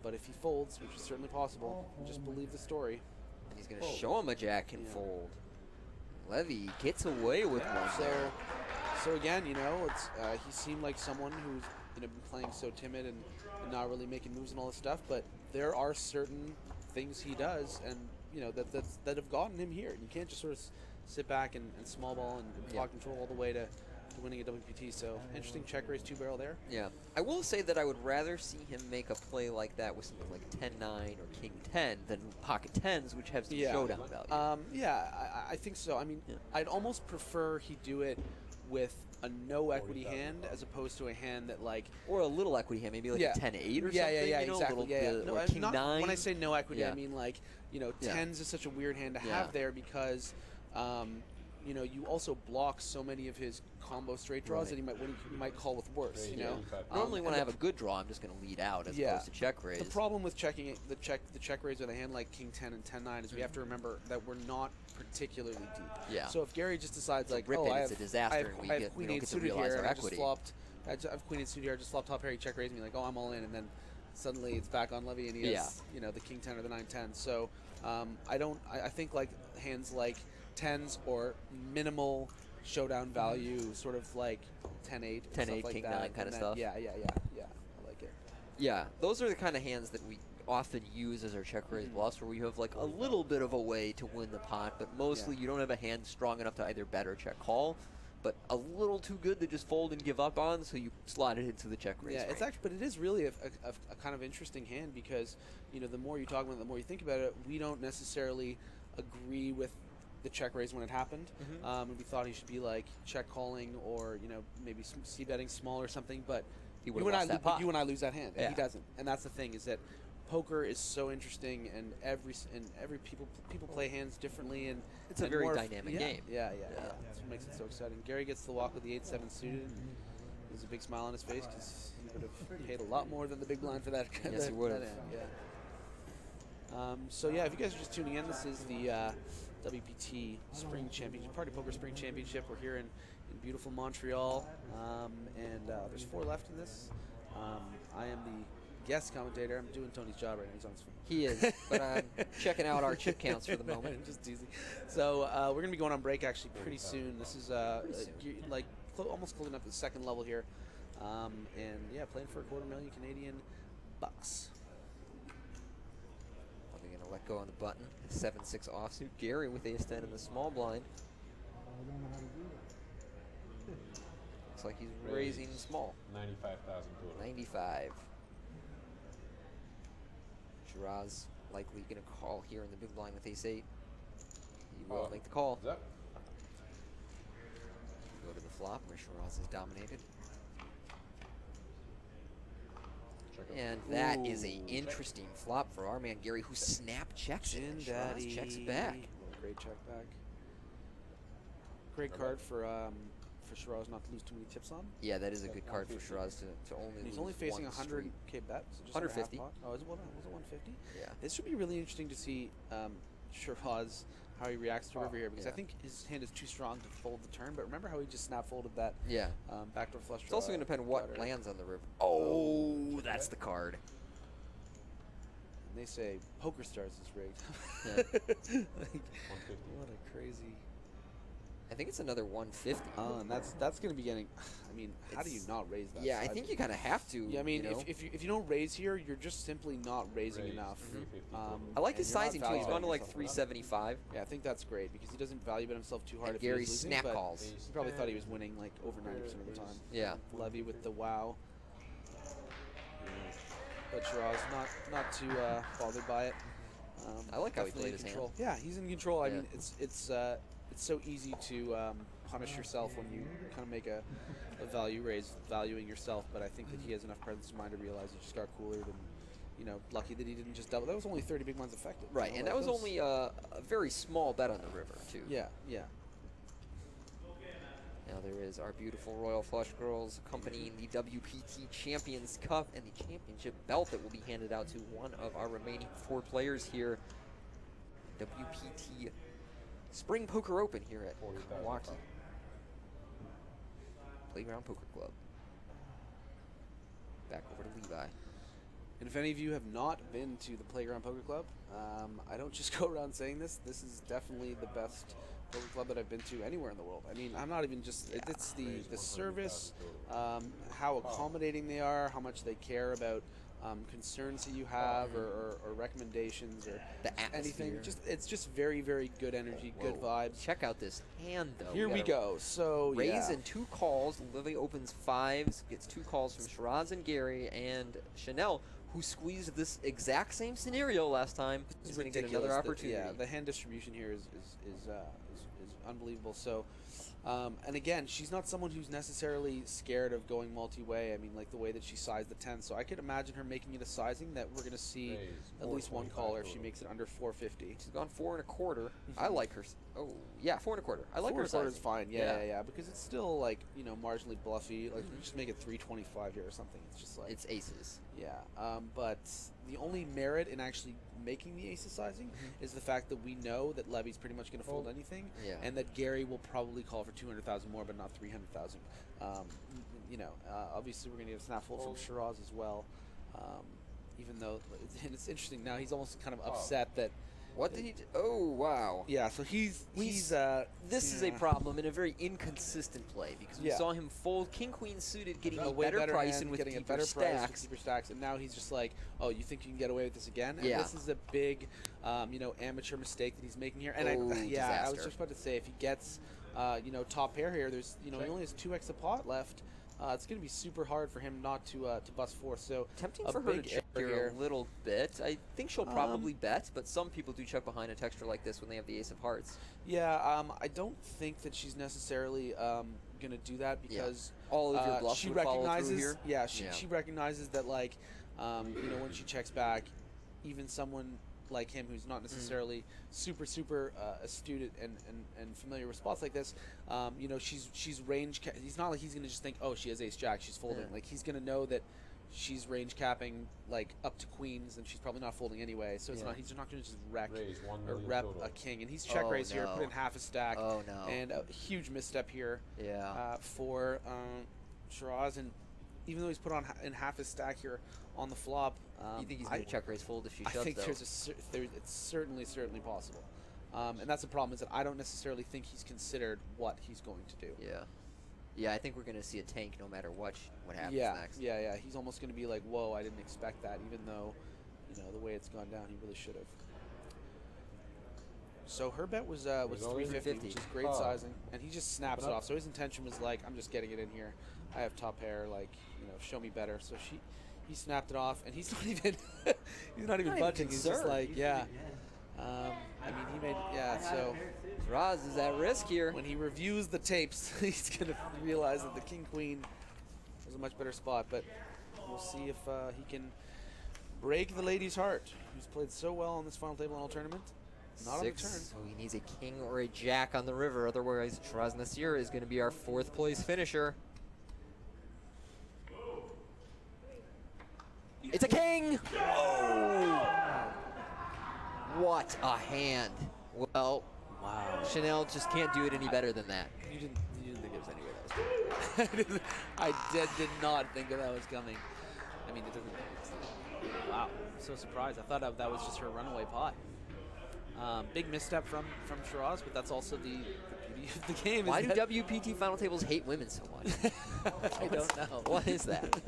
But if he folds, which is certainly possible, just believe the story. And he's going to show him a jack can fold. Levy gets away with one. So again, you know, it's he seemed like someone who's been playing so timid and not really making moves and all this stuff. But there are certain things he does, and you know that have gotten him here. You can't just sort of sit back and small ball and block control all the way to winning a WPT. So interesting check raise 2-barrel there. Yeah, I will say that I would rather see him make a play like that with something like 10-9 or King-10 than pocket 10s, which have some showdown value. I think so. I mean, I'd almost prefer he do it with a no equity hand as opposed to a hand that like or a little equity hand, maybe like a 10-8 or something. Exactly. No, or King-9. When I say no equity, I mean like tens is such a weird hand to have there because. You know, you also block so many of his combo straight draws that he might call with worse. You know, normally when I have a good draw, I'm just going to lead out as opposed to check raise. The problem with checking it, the check raise with a hand like King 10 and 10-9 is we have to remember that we're not particularly deep. Yeah. So if Gary just decides like, it's a disaster, and we Queen 8 get to suited realize here, our and equity. I have Queen 8 suited here, I just flopped top pair, he check raised me like, oh, I'm all in, and then suddenly it's back on Levy and he has the King 10 or the 9-10. So I think like hands like 10s or minimal showdown value, sort of like 10-8, 10-8, like King 9 kind of then, stuff. Yeah, I like it. Yeah, those are the kind of hands that we often use as our check raise bluffs, where we have like a little bit of a way to win the pot, but mostly you don't have a hand strong enough to either bet or check call, but a little too good to just fold and give up on, so you slide it into the check raise. Yeah, it's actually, but it is really a kind of interesting hand because the more you talk about it, the more you think about it. We don't necessarily agree with the check raise when it happened, and we thought he should be like check calling or maybe c betting small or something. But you and I lose that hand, and he doesn't. And that's the thing, is that poker is so interesting, and every people play hands differently, and it's a very dynamic game. Yeah. That's what makes it so exciting. Gary gets the walk with the 8-7 suited. There's a big smile on his face because he would have paid a lot more than the big blind for that. Yes, he would have. So yeah, if you guys are just tuning in, this is the WPT Spring Championship, Party Poker Spring Championship. We're here in beautiful Montreal, and there's 4 left in this. I am the guest commentator. I'm doing Tony's job right now. He's on his phone. He is, but I'm checking out our chip counts for the moment. I'm just teasing. So we're going to be going on break actually pretty soon. This is like almost closing up the second level here, and yeah, playing for $250,000 Canadian bucks. Going to let go on the button. 7-6 offsuit. Gary with ace-10 in the small blind. Looks like he's raising small. 95,000 total. 95. Shiraz likely going to call here in the big blind with ace-8. He will make the call. Is that? Go to the flop where Shiraz is dominated. And that is a interesting flop for our man Gary, who snap checks it. Shiraz checks it back. Great check back. Great card for Shiraz not to lose too many chips on. Yeah, that is a good card for Shiraz to only And he's lose only facing one 100k bet, so just 150. Under half pot. Oh, was it 150? Yeah. This should be really interesting to see Shiraz, how he reacts to river here, because I yeah. think his hand is too strong to fold the turn, but remember how he just snap folded that backdoor flush draw? It's also going to depend what lands on the river. Oh, that's the card. And they say Poker Stars is rigged. Yeah. What a crazy... I think it's another 150. Oh, and that's going to be getting... I mean, how do you not raise that? Yeah, I think you kind of have to. Yeah, I mean, you know? if you don't raise here, you're just simply not raising enough. I like his and you're not sizing too. He's gone to like valuing yourself enough. 375. Yeah, I think that's great because he doesn't value himself too hard. And if Gary he was losing, snap but calls. He probably thought he was winning like over 90% of the time. Yeah. Levy with the wow. But Shiraz not too bothered by it. I like how he Definitely played in his hand. control. Yeah, he's in control. I Yeah. mean, it's so easy to punish yourself when you kind of make a value raise, valuing yourself. But I think that he has enough presence of mind to realize he just got cooler than, lucky that he didn't just double. That was only 30 big blinds effective. Right, and that was only a very small bet on the river too. Yeah, yeah. Now there is our beautiful Royal Flush Girls accompanying the WPT Champions Cup and the championship belt that will be handed out to one of our remaining 4 players here. WPT Spring Poker Open here at Milwaukee Playground Poker Club. Back over to Levi. And if any of you have not been to the Playground Poker Club, I don't just go around saying this. This is definitely the best poker club that I've been to anywhere in the world. I mean, I'm not even just... It's the service, how accommodating they are, how much they care about concerns that you have or recommendations or anything. It's just very, very good energy, good vibes. Check out this hand, though. Here we go. So, raise and 2 calls. Livy opens 5s, gets 2 calls from Shiraz and Gary, and Chanel, who squeezed this exact same scenario last time, is going to get another opportunity. The hand distribution here is unbelievable. So, and again, she's not someone who's necessarily scared of going multi-way. I mean, like the way that she sized the 10. So I could imagine her making it a sizing that we're going to see at least one caller if she makes it under 450. She's gone 4 1/4. I like her. Oh, yeah, 4 1/4. I like her 4 1/4 is sizing. fine. Yeah, because it's still like, marginally bluffy. Like, just make it 325 here or something. It's just like... It's aces. Yeah, but the only merit in actually making the aces sizing is the fact that we know that Levy's pretty much going to fold anything, and that Gary will probably call for 200,000 more, but not 300,000. Obviously we're going to get a snap fold from Shiraz as well, even though, and it's interesting now, he's almost kind of upset that... What did he do? Oh, wow. Yeah, so he's this is a problem and a very inconsistent play because we saw him fold king-queen suited, getting a better price and with getting deeper a better stacks. price with deeper stacks, and now he's just like, oh, you think you can get away with this again? And Yeah. this is a big, amateur mistake that he's making here. And I was disaster. just about to say, if he gets, top pair here, there's, he only has 2x a pot left. It's going to be super hard for him not to bust 4. So Tempting a for her to big check error here here. a little bit. I think she'll probably bet, but some people do check behind a texture like this when they have the ace of hearts. Yeah, I don't think that she's necessarily going to do that because all of your bluffs she would follow through recognizes. here. Yeah, she recognizes that when she checks back, even someone like him who's not necessarily super astute and familiar with spots like this, she's range. He's not like he's gonna just think, oh, she has ace jack, she's folding. Like he's gonna know that she's range capping like up to queens, and she's probably not folding anyway. So it's not. He's not gonna just wreck or rep a king, and he's check raise here, put in half a stack. Oh no! And a huge misstep here. Yeah. For Shiraz, and even though he's put on in half his stack here on the flop, you think he's going to check raise fold if she shoves? I think it's certainly possible, and that's the problem is that I don't necessarily think he's considered what he's going to do. Yeah, I think we're going to see a tank no matter what happens next. Yeah. He's almost going to be like, whoa, I didn't expect that, even though, the way it's gone down, he really should have. So her bet was 350, which is great sizing, and he just snaps it off. So his intention was like, I'm just getting it in here. I have top pair, like, show me better. So he snapped it off, and he's not even budging. He's just like, I mean, he made, yeah, so. Shiraz is at risk here. When he reviews the tapes, he's going to realize that the king-queen was a much better spot, but we'll see if he can break the lady's heart, who's played so well on this final table in all tournament. Not on the turn. So he needs a king or a jack on the river, otherwise Shiraz Nassir is going to be our 4th place finisher. It's a king! Oh! What a hand. Well, wow. Chanel just can't do it any better than that. You didn't think there was any way that was coming. I did not think that was coming. I mean, it doesn't. Wow, I'm so surprised. I thought that was just her runaway pot. Big misstep from Shiraz, but that's also the beauty of the game. Why do WPT final tables hate women so much? I don't know. What is that?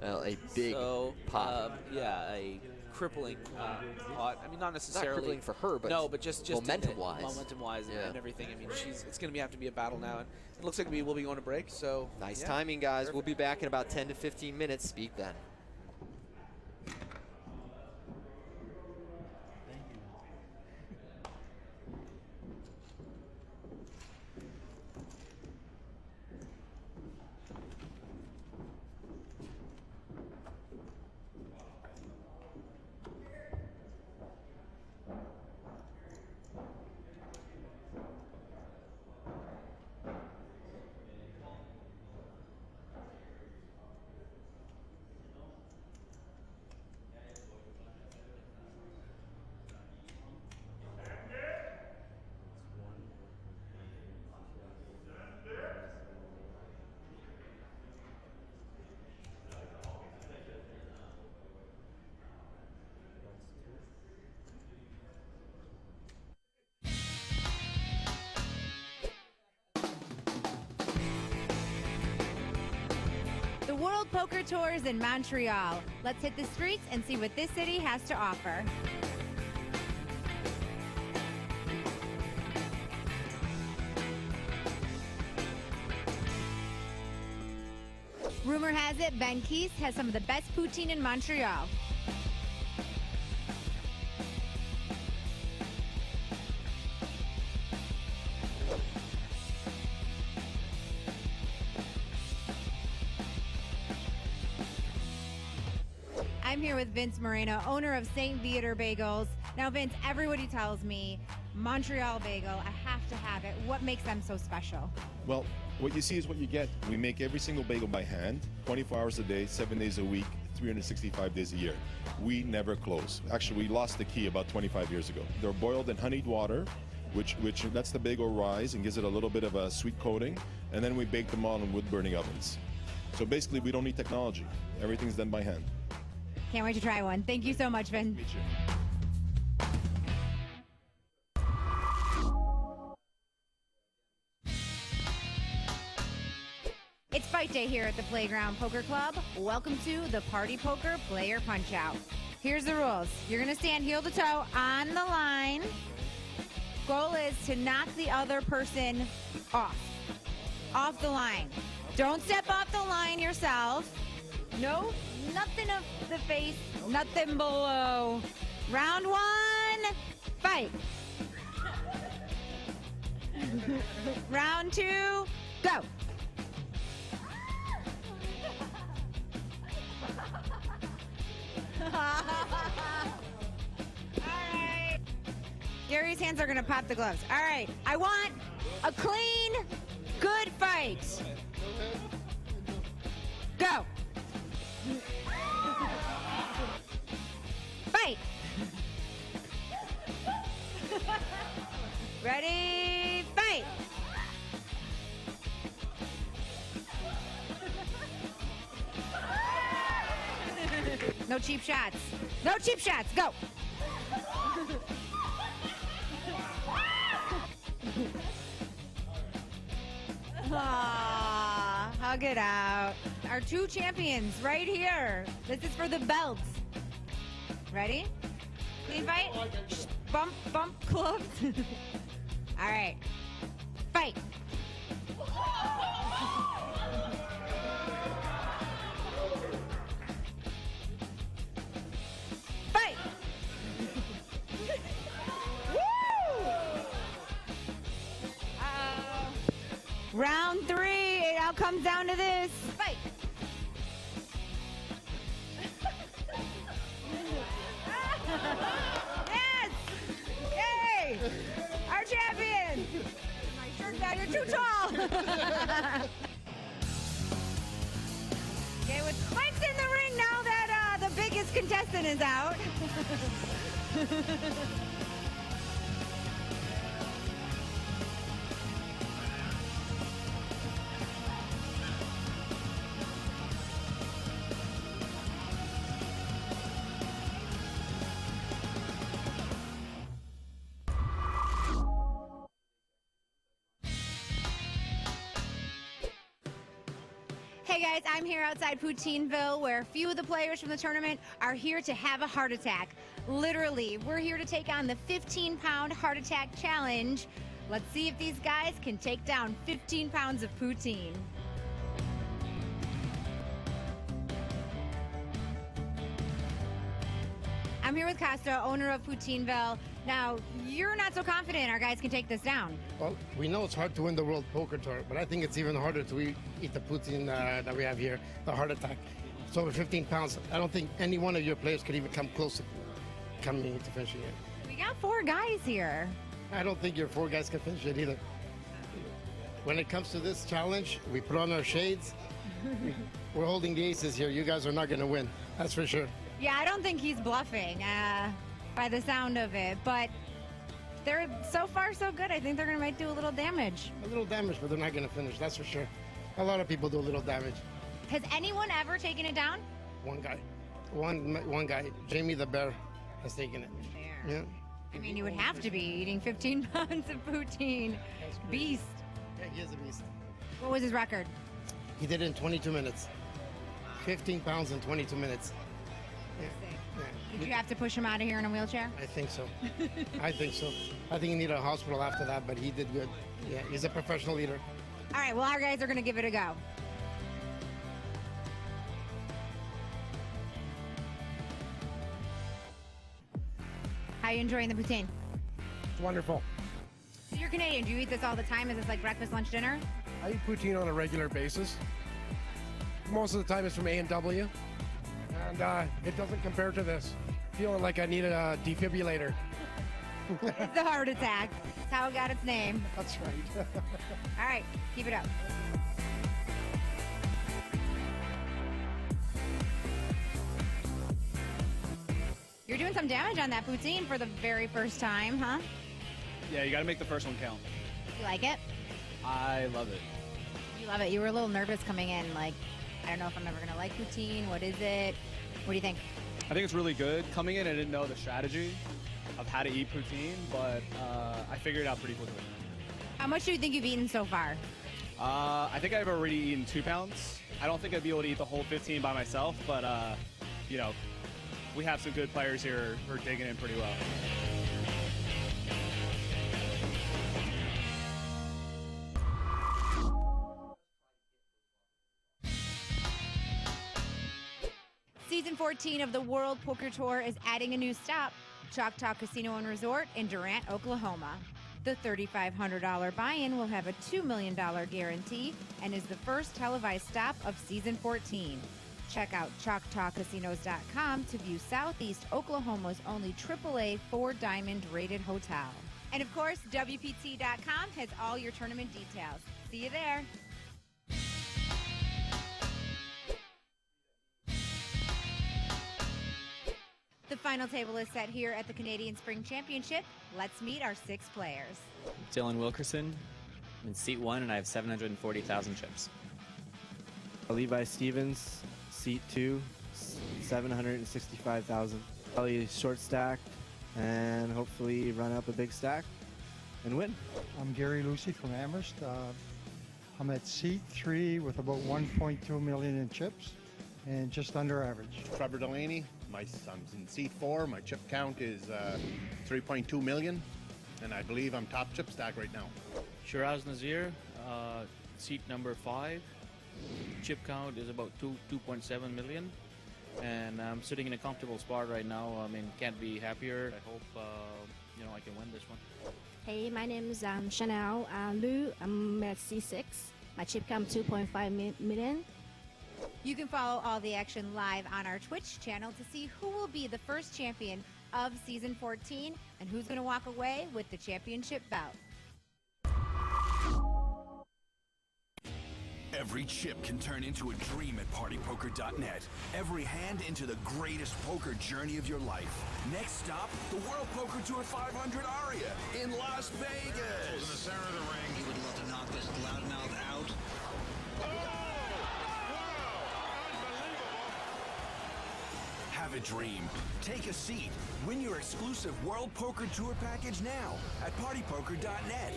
Well, a big pot. Yeah, a crippling pot. I mean, not necessarily not crippling for her, but no, but just momentum-wise. Momentum-wise and everything. I mean, it's going to have to be a battle now, and it looks like we will be going to break. So nice yeah. timing, guys. Perfect. We'll be back in about 10 to 15 minutes. Speak then. The World Poker Tour is in Montreal. Let's hit the streets and see what this city has to offer. Rumor has it Ben Keith has some of the best poutine in Montreal. I'm here with Vince Moreno, owner of St-Viateur Bagels. Now, Vince, everybody tells me Montreal bagel, I have to have it. What makes them so special? Well, what you see is what you get. We make every single bagel by hand, 24 hours a day, 7 days a week, 365 days a year. We never close. Actually, we lost the key about 25 years ago. They're boiled in honeyed water, which lets the bagel rise and gives it a little bit of a sweet coating, and then we bake them all in wood-burning ovens. So basically, we don't need technology. Everything's done by hand. Can't wait to try one. Thank you so much, Vin. Meet you. It's fight day here at the Playground Poker Club. Welcome to the Party Poker Player Punch-Out. Here's the rules. You're going to stand heel to toe on the line. Goal is to knock the other person off the line. Don't step off the line yourself. No, nothing of the face, nothing below. Round one, fight. Round two, go. All right. Gary's hands are gonna pop the gloves. All right, I want a clean, good fight. Go. Fight. Ready, fight. No cheap shots. No cheap shots. Go. Aww, hug it out. Our two champions right here. This is for the belts. Ready? Clean fight? Bump, bump, clubs. All right. Fight. Fight. Round 3. It all comes down to this. Fight. Yes! Yay! Our champion! My shirt down, you're too tall! Okay, with spikes in the ring now that the biggest contestant is out. Hey guys, I'm here outside Poutineville where a few of the players from the tournament are here to have a heart attack. Literally, we're here to take on the 15-pound heart attack challenge. Let's see if these guys can take down 15 pounds of poutine. I'm here with Costa, owner of Poutineville. Now, you're not so confident our guys can take this down. Well, we know it's hard to win the World Poker Tour, but I think it's even harder to eat the poutine that we have here, the heart attack. It's over 15 pounds. I don't think any one of your players could even come close to coming to finishing it. We got 4 guys here. I don't think your 4 guys can finish it either. When it comes to this challenge, we put on our shades. We're holding the aces here. You guys are not going to win. That's for sure. Yeah, I don't think he's bluffing by the sound of it, but they're so far so good. I think they're going to might do a little damage. A little damage, but they're not going to finish. That's for sure. A lot of people do a little damage. Has anyone ever taken it down? One guy. One guy. Jamie the Bear has taken it. There. Yeah. I mean, you would have to be eating 15 pounds of poutine. Beast. Yeah, he is a beast. What was his record? He did it in 22 minutes. 15 pounds in 22 minutes. Yeah. Did you have to push him out of here in a wheelchair? I think so. I think so. I think he needed a hospital after that, but he did good. Yeah, he's a professional leader. All right, well, our guys are going to give it a go. How you enjoying the poutine? It's wonderful. So you're Canadian. Do you eat this all the time? Is this like breakfast, lunch, dinner? I eat poutine on a regular basis. Most of the time it's from A&W. And it doesn't compare to this. Feeling like I need a defibrillator. It's a heart attack. That's how it got its name. That's right. All right, keep it up. You're doing some damage on that poutine for the very first time, huh? Yeah, you got to make the first one count. You like it? I love it. You love it. You were a little nervous coming in, like, I don't know if I'm ever going to like poutine. What is it? What do you think? I think it's really good. Coming in, I didn't know the strategy of how to eat poutine, but I figured it out pretty quickly. How much do you think you've eaten so far? I think I've already eaten 2 pounds. I don't think I'd be able to eat the whole 15 by myself, but, you know, we have some good players here who are digging in pretty well. Season 14 of the World Poker Tour is adding a new stop, Choctaw Casino and Resort in Durant, Oklahoma. The $3,500 buy-in will have a $2 million guarantee and is the first televised stop of Season 14. Check out ChoctawCasinos.com to view Southeast Oklahoma's only AAA 4-diamond rated hotel. And of course, WPT.com has all your tournament details. See you there. The final table is set here at the Canadian Spring Championship. Let's meet our 6 players. Dylan Wilkerson. I'm in seat 1 and I have 740,000 chips. Levi Stevens, seat 2, 765,000. Probably short stack and hopefully run up a big stack and win. I'm Gary Lucy from Amherst. I'm at seat 3 with about 1.2 million in chips and just under average. Trevor Delaney. I'm in seat 4. My chip count is 3.2 million, and I believe I'm top chip stack right now. Shiraz Nazir, seat number 5. Chip count is about 2.7 million, and I'm sitting in a comfortable spot right now. I mean, can't be happier. I hope you know I can win this one. Hey, my name is Chanel Lu. I'm at C6. My chip count 2.5 million. You can follow all the action live on our Twitch channel to see who will be the first champion of Season 14 and who's going to walk away with the championship belt. Every chip can turn into a dream at partypoker.net. Every hand into the greatest poker journey of your life. Next stop, the World Poker Tour 500 Aria in Las Vegas. In the center of the ring, he would love to knock this loudmouth out. Have a dream. Take a seat. Win your exclusive World Poker Tour package now at partypoker.net.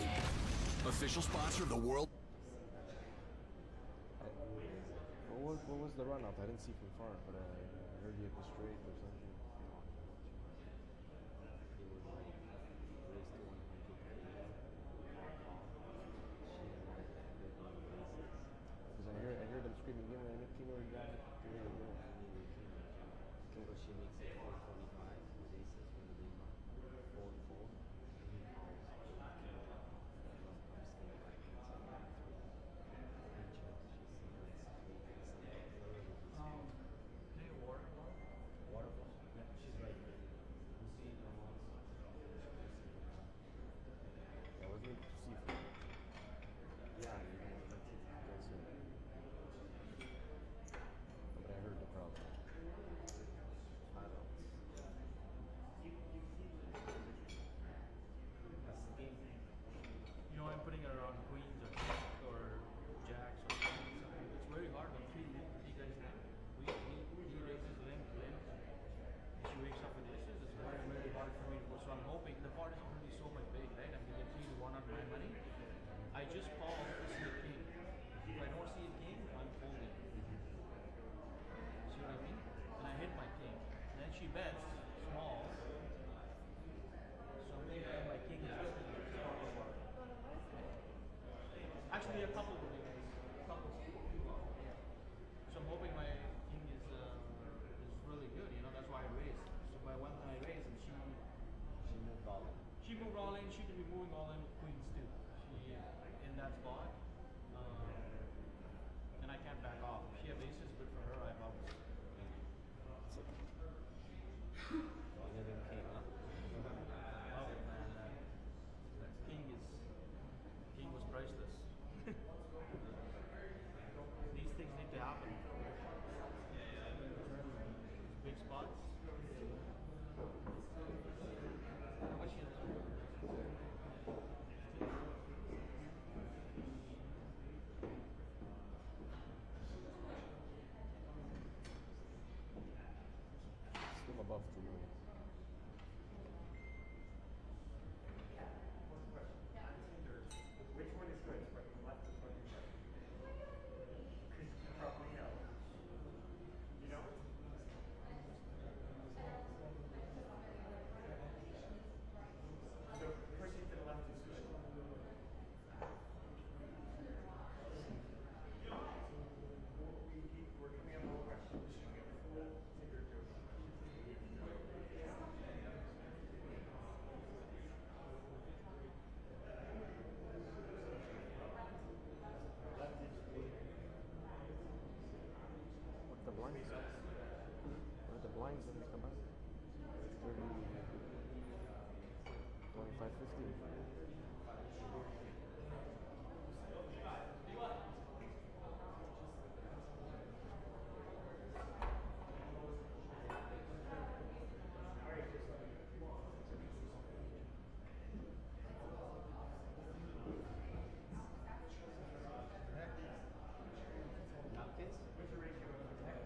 Official sponsor of the World. What was the run up? I didn't see from far, but I heard you hit the straight or something. Because I heard them screaming, give me a king or a guy. She makes it 425 with aces when they 4-4. I just called to see a king. If I don't see a king, I'm folding. See what I mean? And I hit my king. And then she bets small. So maybe my king is actually a couple of things. A couple. So I'm hoping my king is really good. You know, that's why I raised. So by when I raised, and she moved all in. She moved all in. She could be moving all in with queens too. She in that spot. And I can't back off. If she has aces, good for her. I have outs. King, huh? Love it, man. That king was priceless. These things need to happen. Big spots. How much is Still above 2 million. Which one is good? From the left or from the right? Because you probably know. You know? So pushing to the left is good. We're coming up with a question. Should we have a full ticker to it? What the blinds? What the blinds when it's come out? 30, 25, 50. What's the ratio of the tech?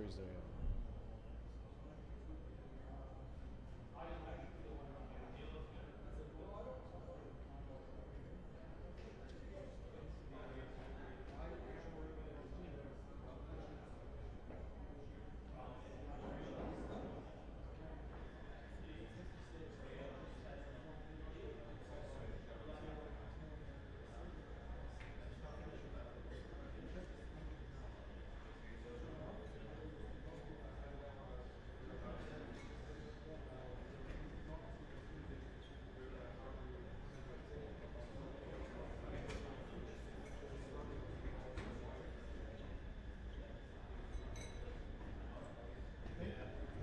carries there.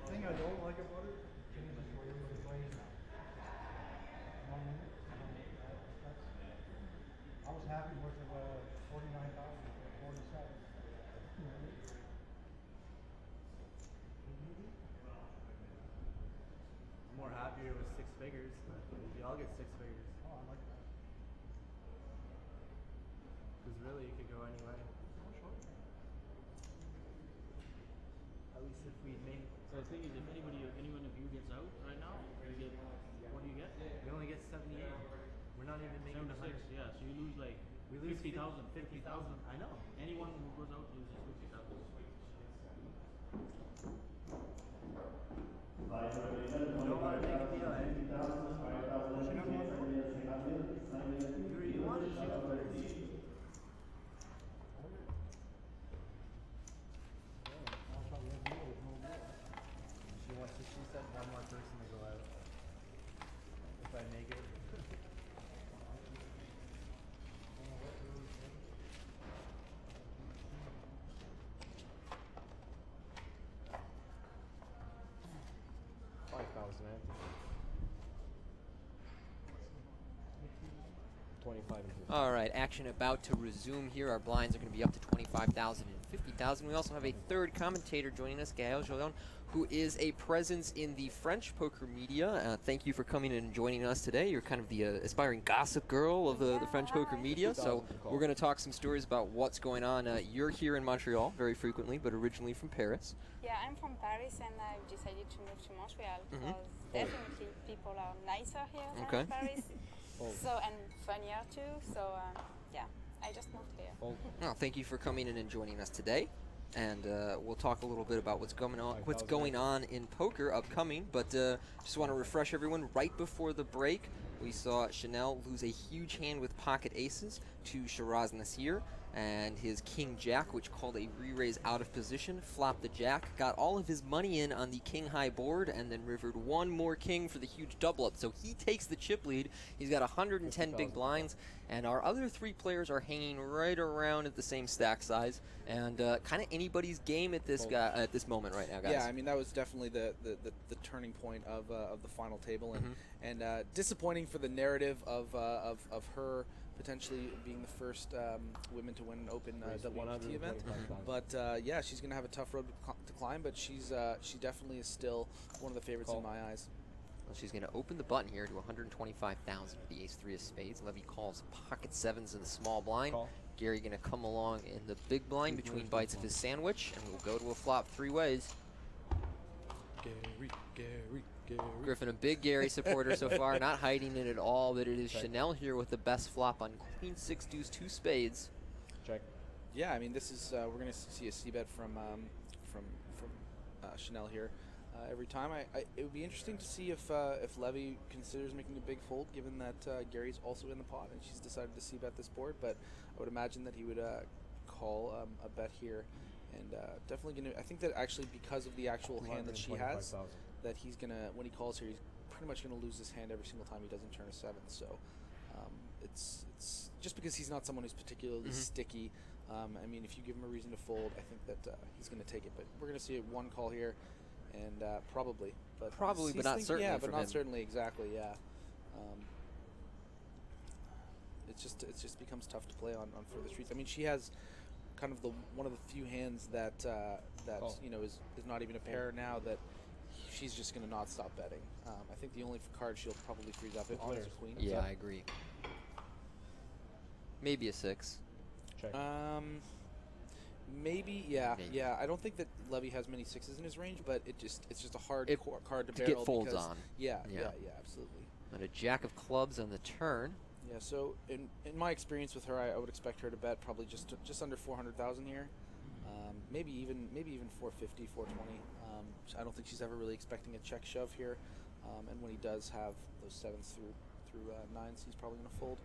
The thing I don't like about it changes where you're playing now. I was happy with the 49,000 or 47. I'm more happier with 6 figures, but we all get 6 figures. Oh, I like that. Because really, it could go any way. At least if we make. So the thing is, if anyone of you gets out right now, you get, what do you get? We only get 78. We're not even making the 76, yeah. So you lose like we lose 50,000. 50,000. I know. Anyone who goes out loses 50,000. You don't want to make a deal, eh? You want to shoot first. She said one more person to go out. If I make it. All right, action about to resume here. Our blinds are going to be up to 25,000 and 50,000. We also have a third commentator joining us, Gaël Jolon, who is a presence in the French poker media. Thank you for coming and joining us today. You're kind of the aspiring gossip girl of the French poker media. So we're going to talk some stories about what's going on. You're here in Montreal very frequently, but originally from Paris. Yeah, I'm from Paris and I've decided to move to Montreal because definitely people are nicer here than in Paris. So, and funnier too. So, yeah, I just moved here. Well, thank you for coming in and joining us today. And we'll talk a little bit about what's going on in poker upcoming. But just want to refresh everyone. Right before the break, we saw Chanel lose a huge hand with pocket aces to Shiraz Nasir, and his king jack, which called a re-raise out of position, flopped the jack, got all of his money in on the king high board, and then rivered one more king for the huge double up. So he takes the chip lead. He's got 110 big blinds, and our other 3 players are hanging right around at the same stack size, and kind of anybody's game at this at this moment right now, guys. Yeah, I mean that was definitely the turning point of the final table, and disappointing for the narrative of her potentially being the first women to win an open WPT event. But yeah, she's going to have a tough road to climb, but she definitely is still one of the favorites in my eyes. Well, she's going to open the button here to 125,000 with the ace-3 of spades. Levy calls pocket sevens in the small blind. Gary going to come along in the big blind between bites of his sandwich, and we'll go to a flop 3 ways. Gary. Griffin, a big Gary supporter so far, not hiding it at all, but it is Chanel here with the best flop on Queen 6 deuce 2 spades. Check. Yeah, I mean this is we're going to see a c-bet from Chanel here every time. It would be interesting to see if Levy considers making a big fold, given that Gary's also in the pot and she's decided to c-bet this board. But I would imagine that he would call a bet here, and definitely going to. I think that actually because of the actual hand that she has, that he's gonna, when he calls here, he's pretty much gonna lose this hand every single time he doesn't turn a 7. So it's just because he's not someone who's particularly sticky. I mean, if you give him a reason to fold, I think that he's gonna take it. But we're gonna see one call here, and probably, but not certainly. Yeah, but not certainly exactly. Yeah. It just becomes tough to play on further streets. I mean, she has kind of one of the few hands that you know is not even a pair now that she's just going to not stop betting. I think the only card she'll probably freeze up on is a queen. Yeah, I agree. Maybe a 6. Check. Maybe, yeah. I don't think that Levy has many sixes in his range, but it's just a hard card to barrel. Get folds because, on. Yeah, absolutely. And a jack of clubs on the turn. Yeah, so in my experience with her, I would expect her to bet probably just under 400,000 here. Maybe even 450, 420. I don't think she's ever really expecting a check shove here. And when he does have those sevens through nines, he's probably going to fold.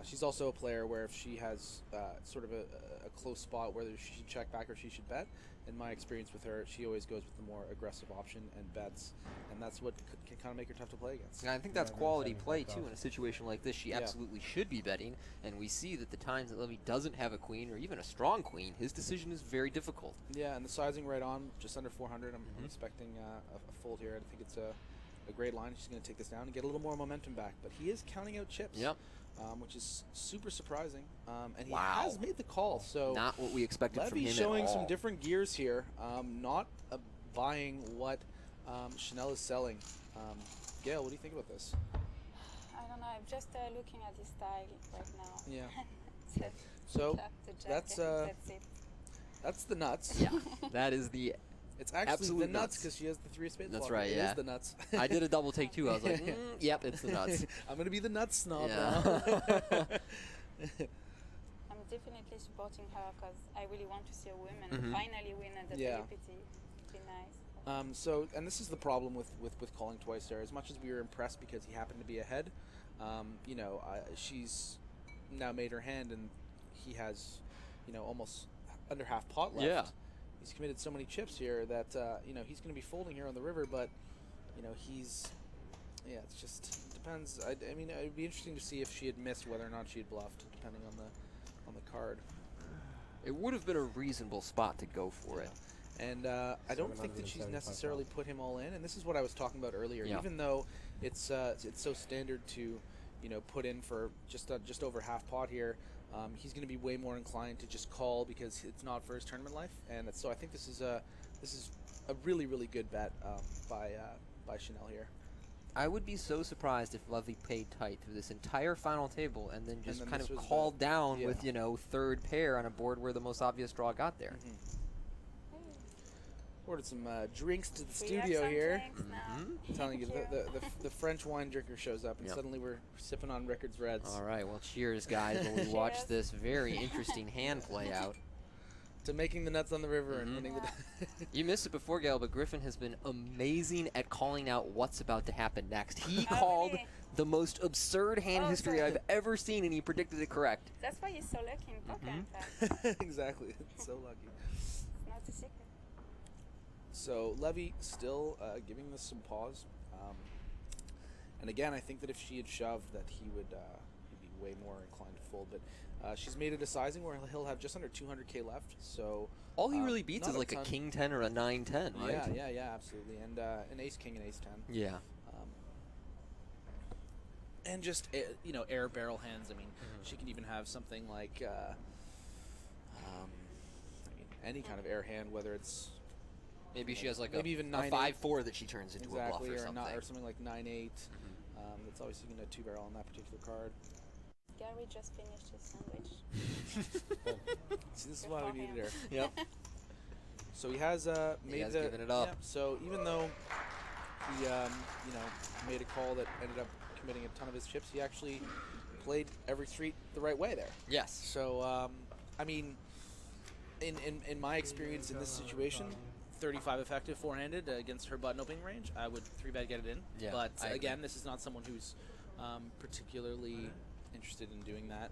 She's also a player where if she has sort of a close spot whether she should check back or she should bet, in my experience with her, she always goes with the more aggressive option and bets, and that's what can kind of make her tough to play against. And I think that's quality play, too. In a situation like this, she absolutely should be betting, and we see that the times that Levy doesn't have a queen or even a strong queen, his decision is very difficult. Yeah, and the sizing right on, just under 400. I'm expecting a fold here. I think it's a great line. She's going to take this down and get a little more momentum back, but he is counting out chips. Yep. Which is super surprising, and he has made the call. So not what we expected from him Levy's at showing all. some different gears here, not buying what Chanel is selling. Gail, what do you think about this? I don't know. I'm just looking at his style right now. Yeah. So that's it. that's the nuts. Yeah, that is the. It's actually absolute the nuts because she has the three of spades. That's blocker. right. It Yeah. is the nuts. I did a double take too. I was like, yep, it's the nuts. I'm gonna be the nuts snob I'm now. definitely supporting her because I really want to see a woman finally win at the WPT. It'd be nice. So, and this is the problem with calling twice there. As much as we were impressed because he happened to be ahead, she's now made her hand and he has, almost under half pot left. Yeah. He's committed so many chips here that, he's going to be folding here on the river, but, it just depends. I mean, it would be interesting to see if she had missed whether or not she had bluffed, depending on the card. It would have been a reasonable spot to go for it. And I don't think that she's necessarily put him all in. And this is what I was talking about earlier. Yeah. Even though it's so standard to, put in for just over half pot here, he's going to be way more inclined to just call because it's not for his tournament life. And so I think this is a really, really good bet by Chanel here. I would be so surprised if Levy paid tight through this entire final table and then just kind of this was called down with, third pair on a board where the most obvious draw got there. Ordered some drinks to the We studio have some here. drinks now. I'm telling you, the French wine drinker shows up, and suddenly we're sipping on Rickard's Reds. All right, well, cheers, guys, while we watch this very interesting hand play out. To making the nuts on the river and winning the. You missed it before, Gail, but Griffin has been amazing at calling out what's about to happen next. He called the most absurd hand history I've ever seen, and he predicted it correct. That's why you're so lucky in poker, in fact. Exactly. So lucky. It's not a secret. So Levy still giving this some pause. And again, I think that if she had shoved, that he'd be way more inclined to fold. But she's made it a sizing where he'll have just under 200K left. So all he really beats is like a ton. king 10 or a 9-10, right? Yeah, absolutely. And an ace king and ace 10. Yeah. And just air barrel hands. I mean, she can even have something like any kind of air hand, whether it's maybe she has like maybe even a 5-4 that she turns into a bluff or something. Or something like 9-8. That's obviously going to two-barrel on that particular card. Gary just finished his sandwich. See, this is why we needed her. Yep. So he has given it up. Yeah, so even though he made a call that ended up committing a ton of his chips, he actually played every street the right way there. Yes. So I mean, in my experience in this situation, 35 effective four-handed against her button opening range, I would 3-bet get it in. Yeah, but I again, agree. this is not someone who's particularly interested in doing that.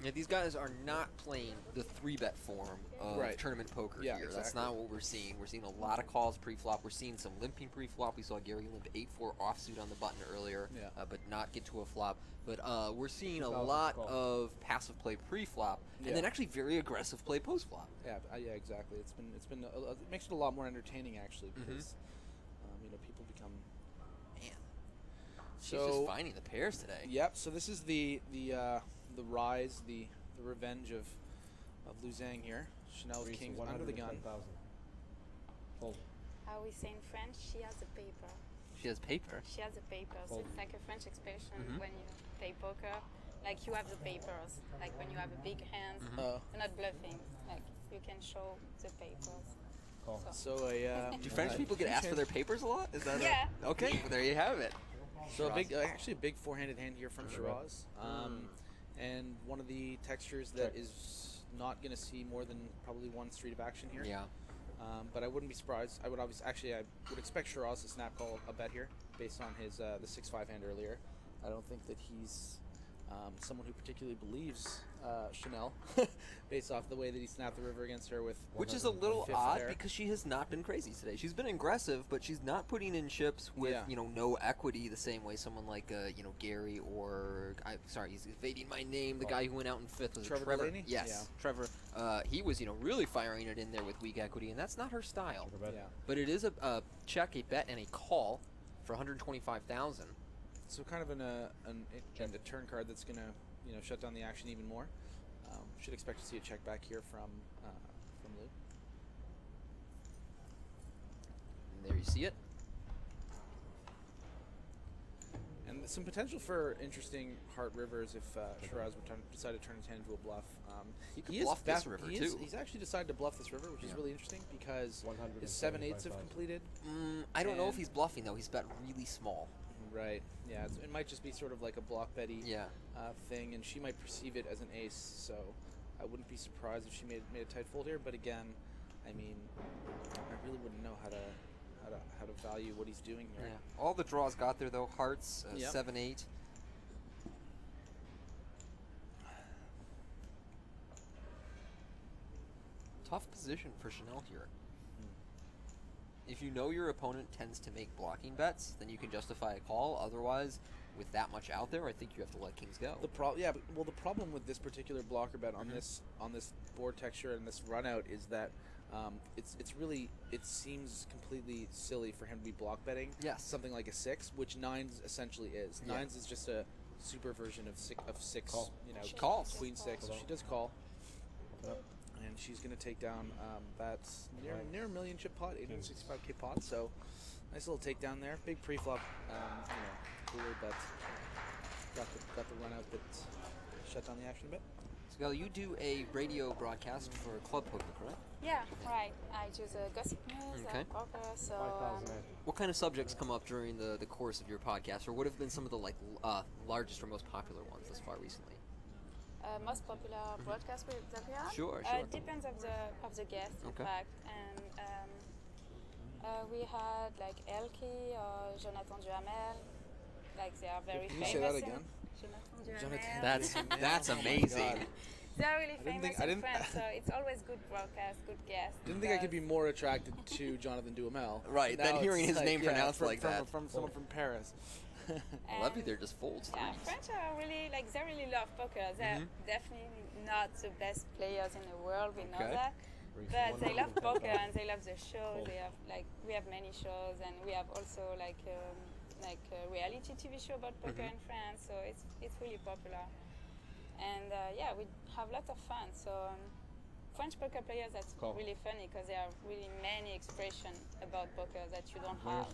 Yeah, these guys are not playing the 3-bet form of tournament poker here. Exactly. That's not what we're seeing. We're seeing a lot of calls pre-flop. We're seeing some limping pre-flop. We saw Gary limp 8-4 offsuit on the button earlier, but not get to a flop. But we're seeing a lot of passive play pre-flop, and then actually very aggressive play post-flop. Yeah, exactly. It makes it a lot more entertaining actually because people become She's just finding the pairs today. Yep. So this is the rise, the revenge of Liu Zhang here. Chanel's kings under the gun. How we say in French, she has a paper. She has paper. She has a paper. So it's like a French expression when you play poker like you have the papers. Like when you have a big hand, you're not bluffing. Like you can show the papers. So do French people get asked for their papers a lot? Is that yeah? Okay, well, there you have it. So actually a big four-handed hand here from Shiraz, and one of the textures that is not going to see more than probably one street of action here. Yeah. But I wouldn't be surprised. I would expect Shiraz to snap call a bet here based on his the 6-5 hand earlier. I don't think that he's someone who particularly believes Chanel based off the way that he snapped the river against her with. Which is a little odd there. because she has not been crazy today. She's been aggressive, but she's not putting in chips with no equity the same way someone like Gary or he's evading my name. The guy who went out in fifth was Trevor Trevor. Delaney? Yes, Yeah. Trevor. He was really firing it in there with weak equity, and that's not her style. Yeah. But it is a check, a bet, and a call for 125,000. So kind of a turn card that's going to shut down the action even more. Should expect to see a check back here from Lou. And there you see it. And some potential for interesting heart rivers if Shiraz would decide to turn his hand into a bluff. He could bluff this river too. He's actually decided to bluff this river, which is really interesting because his 7/8s have completed. I don't know if he's bluffing though. He's bet really small. Right. Yeah. It might just be sort of like a block betty thing, and she might perceive it as an ace. So I wouldn't be surprised if she made a tight fold here. But again, I mean, I really wouldn't know how to value what he's doing here. Yeah. All the draws got there though. Hearts 7-8. Tough position for Chanel here. If you know your opponent tends to make blocking bets, then you can justify a call. Otherwise, with that much out there, I think you have to let kings go. The problem with this particular blocker bet on this board texture and this run out is that it seems completely silly for him to be block betting. Yes. Something like a 6, which 9s essentially is. 9s is just a super version of six. Call. She calls. Queen 6. So she does call. And she's going to take down that near a million chip pot, 865k pot. So nice little takedown there. Big pre-flop, cooler, but got the run out that shut down the action a bit. So Gal, you do a radio broadcast for Club Poker, correct? Yeah, right. I do the gossip news, poker. So what kind of subjects come up during the course of your podcast, or what have been some of the largest or most popular ones thus far recently? Most popular broadcast that we have? Sure. It depends of the guest, in fact. And we had like Elke or Jonathan Duhamel. Like they are very famous. Can you say that again? Jonathan Duhamel. That's amazing. They're really famous in France, so it's always good broadcast, good guests. Didn't think I could be more attracted to Jonathan Duhamel. Right, than hearing his name pronounced like that. From someone from Paris. Levy there just folds. Yeah, French are really they really love poker. They're definitely not the best players in the world. We know that, but they love poker and they love the show. They have we have many shows, and we have also a reality TV show about poker in France. So it's really popular, and we have lots of fun. So. French poker players, that's really funny because there are really many expressions about poker that you don't have.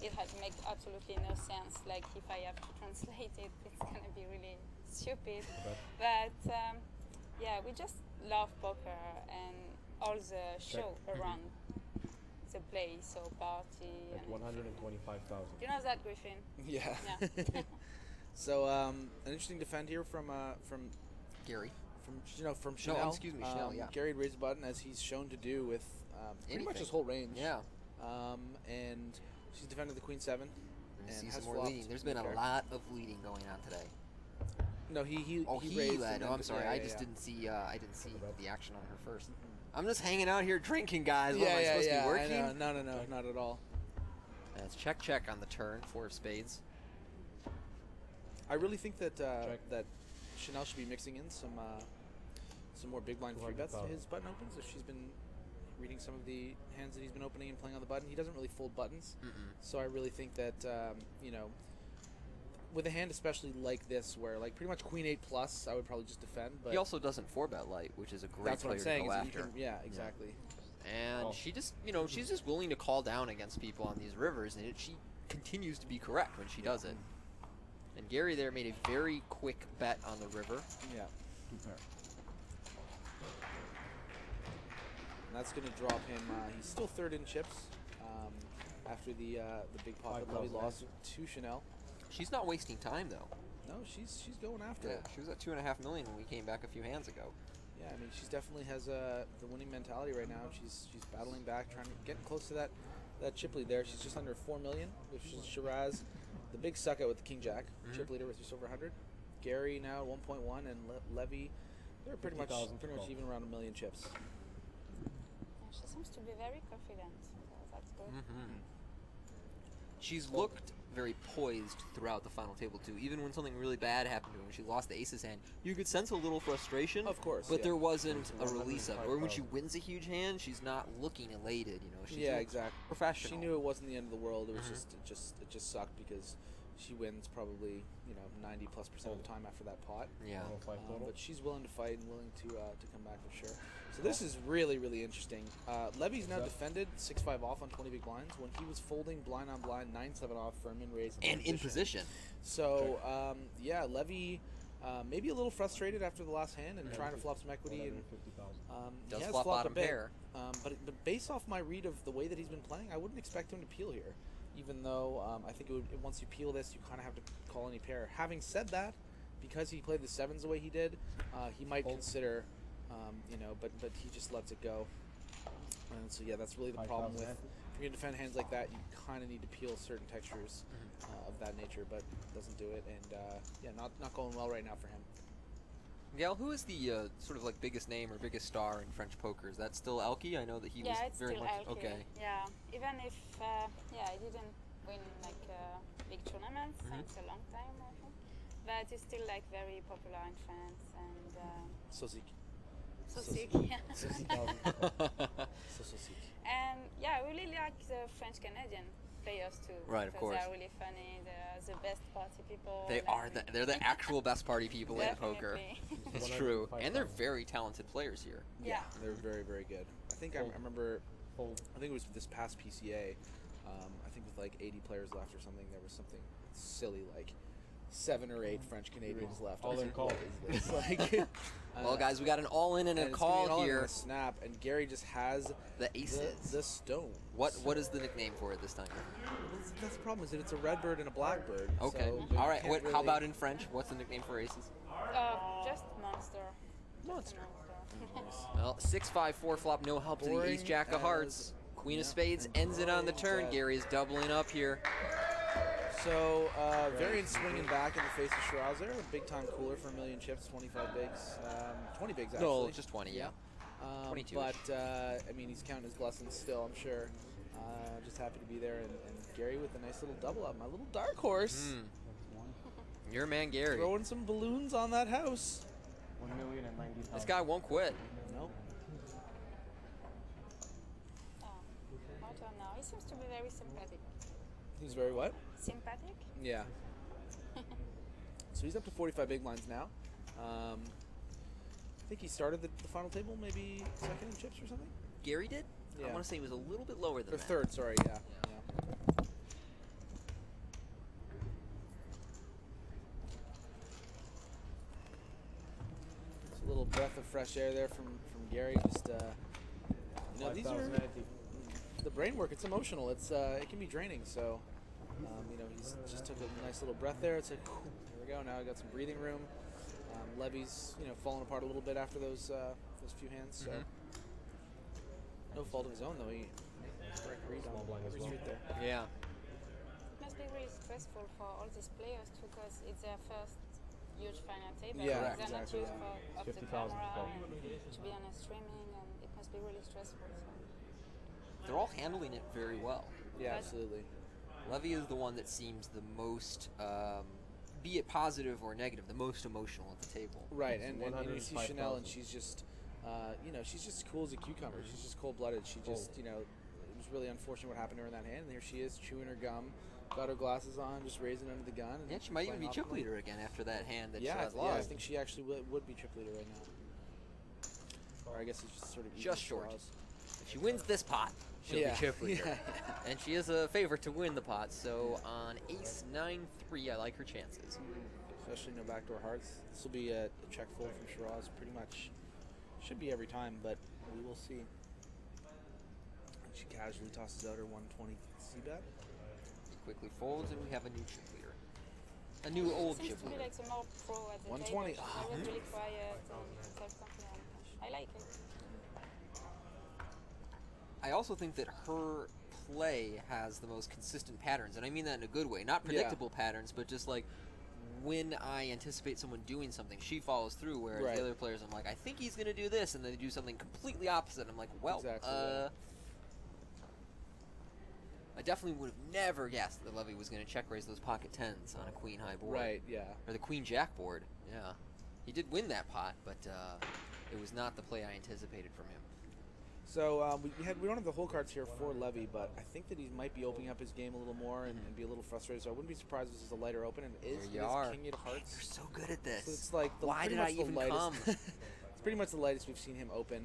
It makes absolutely no sense. Like if I have to translate it, it's going to be really stupid. But we just love poker and all the show around the play, so party. Like 125,000. You know that, Griffin? Yeah. So an interesting defend here from Gary. From Chanel. No, excuse me, Chanel, Gary raised a button as he's shown to do with pretty much his whole range. Yeah. And she's defended the Queen 7. And see some more leading. There's been a lot of leading going on today. No, he raised. Led. I'm sorry. I just didn't see. I didn't see the action on her first. I'm just hanging out here drinking, guys. What am I supposed to be working? No, not at all. That's check on the turn. 4 of spades. I really think that that Chanel should be mixing in some more big blind free bets to his button opens. If she's been reading some of the hands that he's been opening and playing on the button, he doesn't really fold buttons. So I really think that with a hand especially like this, where like pretty much Queen 8 plus, I would probably just defend. But he also doesn't 4-bet light, which is a great player to go after. Exactly. And she just, she's just willing to call down against people on these rivers, and she continues to be correct when she does it. And Gary there made a very quick bet on the river. Yeah. 2-pair. And that's going to drop him. He's still third in chips after the big pot that Levy lost to Chanel. She's not wasting time though. No, she's going after it. She was at $2.5 million when we came back a few hands ago. Yeah, I mean, she definitely has the winning mentality right now. She's battling back, trying to get close to that chip lead there. She's just under $4 million, which is Shiraz, the big suck out with the King Jack, chip leader with just over 100. Gary now at 1.1, and Levy, they're pretty much even around $1 million chips. She seems to be very confident, so that's good. She's looked very poised throughout the final table too. Even when something really bad happened to her, when she lost the aces hand, you could sense a little frustration. Of course, but there wasn't a release of it. Or when she wins a huge hand, she's not looking elated. You know, she's exactly professional. She knew it wasn't the end of the world. It was it just sucked because she wins probably 90+% of the time after that pot. Yeah. But she's willing to fight and willing to come back for sure. So this is really, really interesting. Levy's now defended 6-5 off on 20 big blinds when he was folding blind on blind 9-7 off for a min raise and in position. So yeah, Levy maybe a little frustrated after the last hand and trying to flop some equity and does he has flop flopped bottom a bit. pair. But based off my read of the way that he's been playing, I wouldn't expect him to peel here. Even though I think once you peel this, you kind of have to call any pair. Having said that, because he played the sevens the way he did, he might consider, but he just lets it go. And so yeah, that's really the problem with if you're gonna defend hands like that, you kind of need to peel certain textures of that nature, but doesn't do it, and yeah, not going well right now for him. Miguel, who is the sort of like biggest name or biggest star in French poker? Is that still Elke? I know that he was it's very still much Elke. okay. Yeah, even if I didn't win like big tournaments since a long time, I think, but he's still like very popular in France and so sick. Yeah. So sick. And yeah, I really like the French Canadian players too. Right, of course. They're really funny. They're the best party people. They are. They're the actual best party people in poker. It's true, and they're very talented players here. Yeah, they're very, very good. I think I remember. I think it was this past PCA. I think with like 80 players left or something, there was something silly like 7 or 8 French Canadians left. All in call. Like, well, guys, we got an all-in and a call here. A snap, and Gary just has the aces. The stone. What is the nickname for it this time? That's the problem. Is that it's a red bird and a black bird. Okay. So all right. How about in French? What's the nickname for aces? Just monster. Monster. Well, 6-5 4 flop, no help to the ace jack of hearts. Queen of spades ends it on the turn. Gary is doubling up here. So, Varian swinging back in the face of Shiraz there. A big time cooler for 1 million chips, 25 bigs. 20 bigs, actually. No, just 20, yeah. 22. But, I mean, he's counting his blessings still, I'm sure. Just happy to be there. And Gary with a nice little double up. My little dark horse. Your man, Gary. Throwing some balloons on that house. 1,090,000. This guy won't quit. Nope. I don't know. He seems to be very sympathetic. He's very what? Sympathetic? Yeah. So he's up to 45 big blinds now. I think he started the final table maybe second in chips or something. Gary did? Yeah. I want to say he was a little bit lower than or that. Third, sorry, yeah. It's a little breath of fresh air there from Gary. Just these are the brain work. It's emotional. It's it can be draining. So he's just took a nice little breath there. It's like, there we go. Now I got some breathing room. Levy's falling apart a little bit after those few hands. So no fault of his own though. He correct read on every street there. Yeah. It must be really stressful for all these players too, because it's their first huge final table. Yeah, they're not exactly. used of the camera and to be on a streaming, and it must be really stressful. So. They're all handling it very well. Yeah, absolutely. Levy is the one that seems the most, be it positive or negative, the most emotional at the table. Right, and you see Chanel, and she's just, she's just cool as a cucumber. She's just cold-blooded. She just, it was really unfortunate what happened to her in that hand. And here she is, chewing her gum, got her glasses on, just raising under the gun. And yeah, she might even be chip leader again after that hand that she lost. Yeah, I think she actually would be chip leader right now. Or I guess it's just sort of just short. If she wins this pot, she'll be chip leader. And she is a favorite to win the pot, so on ace 9-3, I like her chances. Especially no backdoor hearts. This will be a check fold from Shiraz, pretty much. Should be every time, but we will see. She casually tosses out her 120 c-bet. Quickly folds, and we have a new chip leader. A new old chip Seems to be leader. like some more pro at the 120. table. She was really quiet and self-confident. I like it. I also think that her play has the most consistent patterns, and I mean that in a good way. Not predictable patterns, but just like when I anticipate someone doing something, she follows through, whereas the other players, I'm like, I think he's going to do this, and they do something completely opposite. I'm like, well, I definitely would have never guessed that Levy was going to check raise those pocket tens on a queen high board. Right, yeah. Or the queen jack board, yeah. He did win that pot, but it was not the play I anticipated from him. So we don't have the whole cards here for Levy, but I think that he might be opening up his game a little more and be a little frustrated. So I wouldn't be surprised if this is a lighter open. And it is King 8 of Hearts. You're so good at this. So it's like why did I even come? It's pretty much the lightest we've seen him open.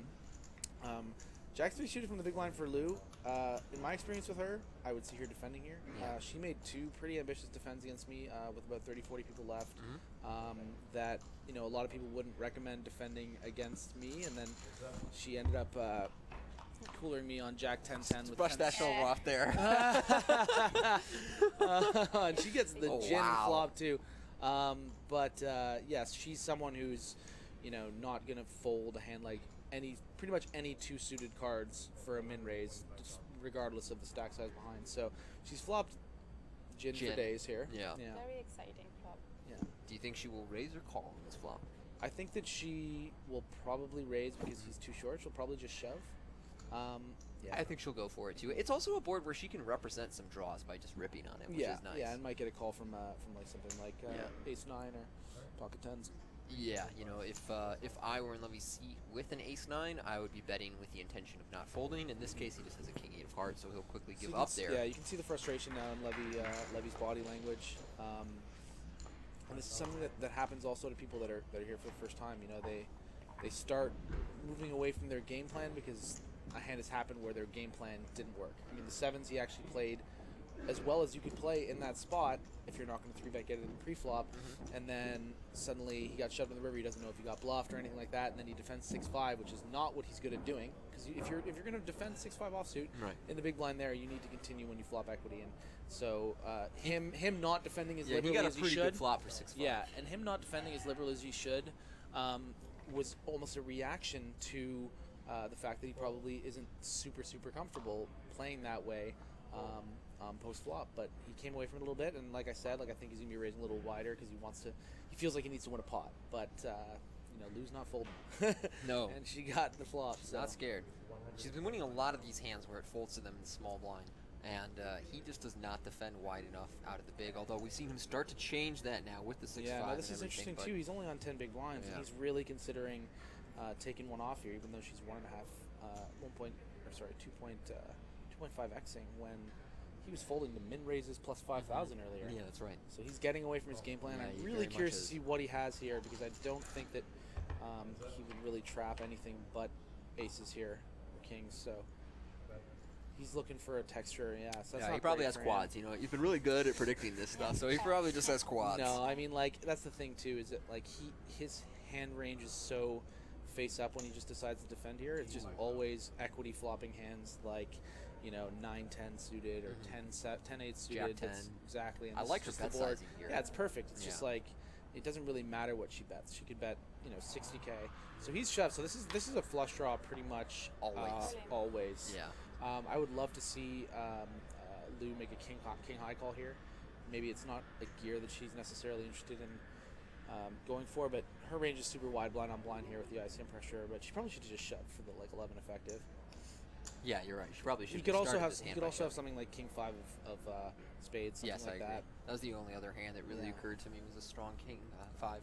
Jack 3 shooting from the big line for Lou. In my experience with her, I would see her defending here. She made 2 pretty ambitious defends against me with about 30, 40 people left. That a lot of people wouldn't recommend defending against me, and then she ended up coolering me on Jack 10-10 with brush that shoulder off there. And she gets the gin flop too. Yes, she's someone who's not gonna fold a hand like pretty much any 2 suited cards for a min raise, just regardless of the stack size behind. So she's flopped gin for days here. Yeah. Very exciting flop. Yeah. Do you think she will raise or call on this flop? I think that she will probably raise because he's too short. She'll probably just shove. I think she'll go for it too. It's also a board where she can represent some draws by just ripping on it, which is nice. Yeah, and might get a call from like something like ace 9 or pocket tens. Yeah, if I were in Levy's seat with an ace 9, I would be betting with the intention of not folding. In this case, he just has a King 8 of Hearts, so he'll quickly give up there. Yeah, you can see the frustration now in Levy's body language. And this is something that happens also to people that are here for the first time. They start moving away from their game plan because a hand has happened where their game plan didn't work. I mean, the 7s he actually played as well as you could play in that spot if you're not going to 3-bet get it in pre-flop, and then suddenly he got shoved in the river. He doesn't know if he got bluffed or anything like that, and then he defends 6-5, which is not what he's good at doing. Because if you're going to defend 6-5 offsuit in the big blind there, you need to continue when you flop equity. And so him not defending as liberally as he should. He got a pretty good flop for 6-5. Yeah, and him not defending as liberal as he should was almost a reaction to the fact that he probably isn't super comfortable playing that way post flop, but he came away from it a little bit, and like I said, I think he's gonna be raising a little wider because he feels like he needs to win a pot, but Lou's not folding. No, and she got the flop. So. Not scared. She's been winning a lot of these hands where it folds to them in the small blind, and he just does not defend wide enough out of the big. Although we've seen him start to change that now with the 6-5. Yeah, no, this is interesting too. He's only on 10 big blinds, and he's really considering taking one off here, even though she's 2.5xing when he was folding the min raises plus 5,000 earlier. Yeah, that's right. So he's getting away from his game plan. I'm really curious to see what he has here because I don't think that he would really trap anything but aces here or kings. So he's looking for a texture. Yeah, so that's he probably has quads. You've been really good at predicting this stuff, so he probably just has quads. No, I mean that's the thing too is that his hand range is so face up when he just decides to defend here. It's just always equity flopping hands like 9-10 suited or 10-8 suited. Jack 10. Exactly. And I like her bet sizing here. Yeah, it's perfect. It's just like it doesn't really matter what she bets. She could bet 60K. So he's shoved. So this is a flush draw pretty much always. Yeah. I would love to see Lou make a king high call here. Maybe it's not a gear that she's necessarily interested in going for, but her range is super wide blind on blind here with the ICM pressure. But she probably should have just shoved for the 11 effective. Yeah, you're right. She probably should. He could also have something like King 5 of spades. Something like I agree. That. That was the only other hand that really occurred to me was a strong King 5.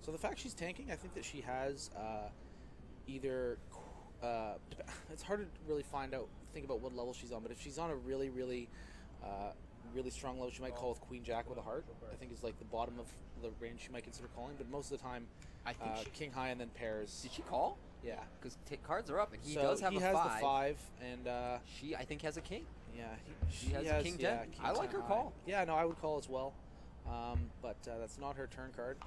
So the fact she's tanking, I think that she has either. It's hard to really think about what level she's on, but if she's on a really really strong level, she might call with Queen Jack with a heart. I think is like the bottom of the range she might consider calling. But most of the time, I think King High and then pairs. Did she call? Yeah, because cards are up, and he so does have he a has 5. the 5, and she I think has a king. Yeah, she has a king 10. Yeah, I like her high. call. Yeah, no, I would call as well, but that's not her turn card,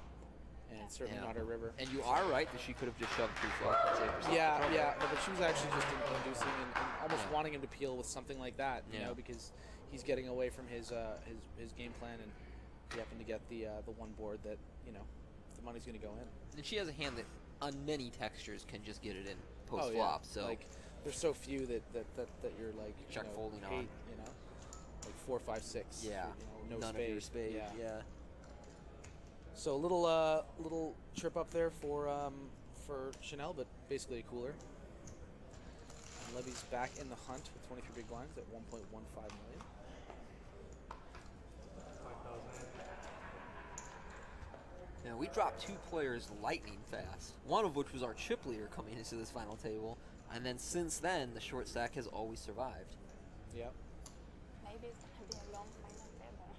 and it's certainly not her river. And you are right that she could have just shoved pre-flop and saved herself. Yeah, no, but she was actually just inducing and almost wanting him to peel with something like that, you know, because he's getting away from his game plan, and he happened to get the one board that, you know, the money's going to go in. And she has a hand that on many textures can just get it in post-flop. So like there's so few that you're like check folding hate, on. you know, like 4, 5, 6. Yeah, no none spade. of your spade. Yeah. So a little trip up there for Chanel, but basically a cooler. And Levy's back in the hunt with 23 big blinds at 1.15 million. Now, we dropped 2 players lightning fast, one of which was our chip leader coming into this final table, and then since then, the short stack has always survived. Yep. Maybe it's going to be a long final table.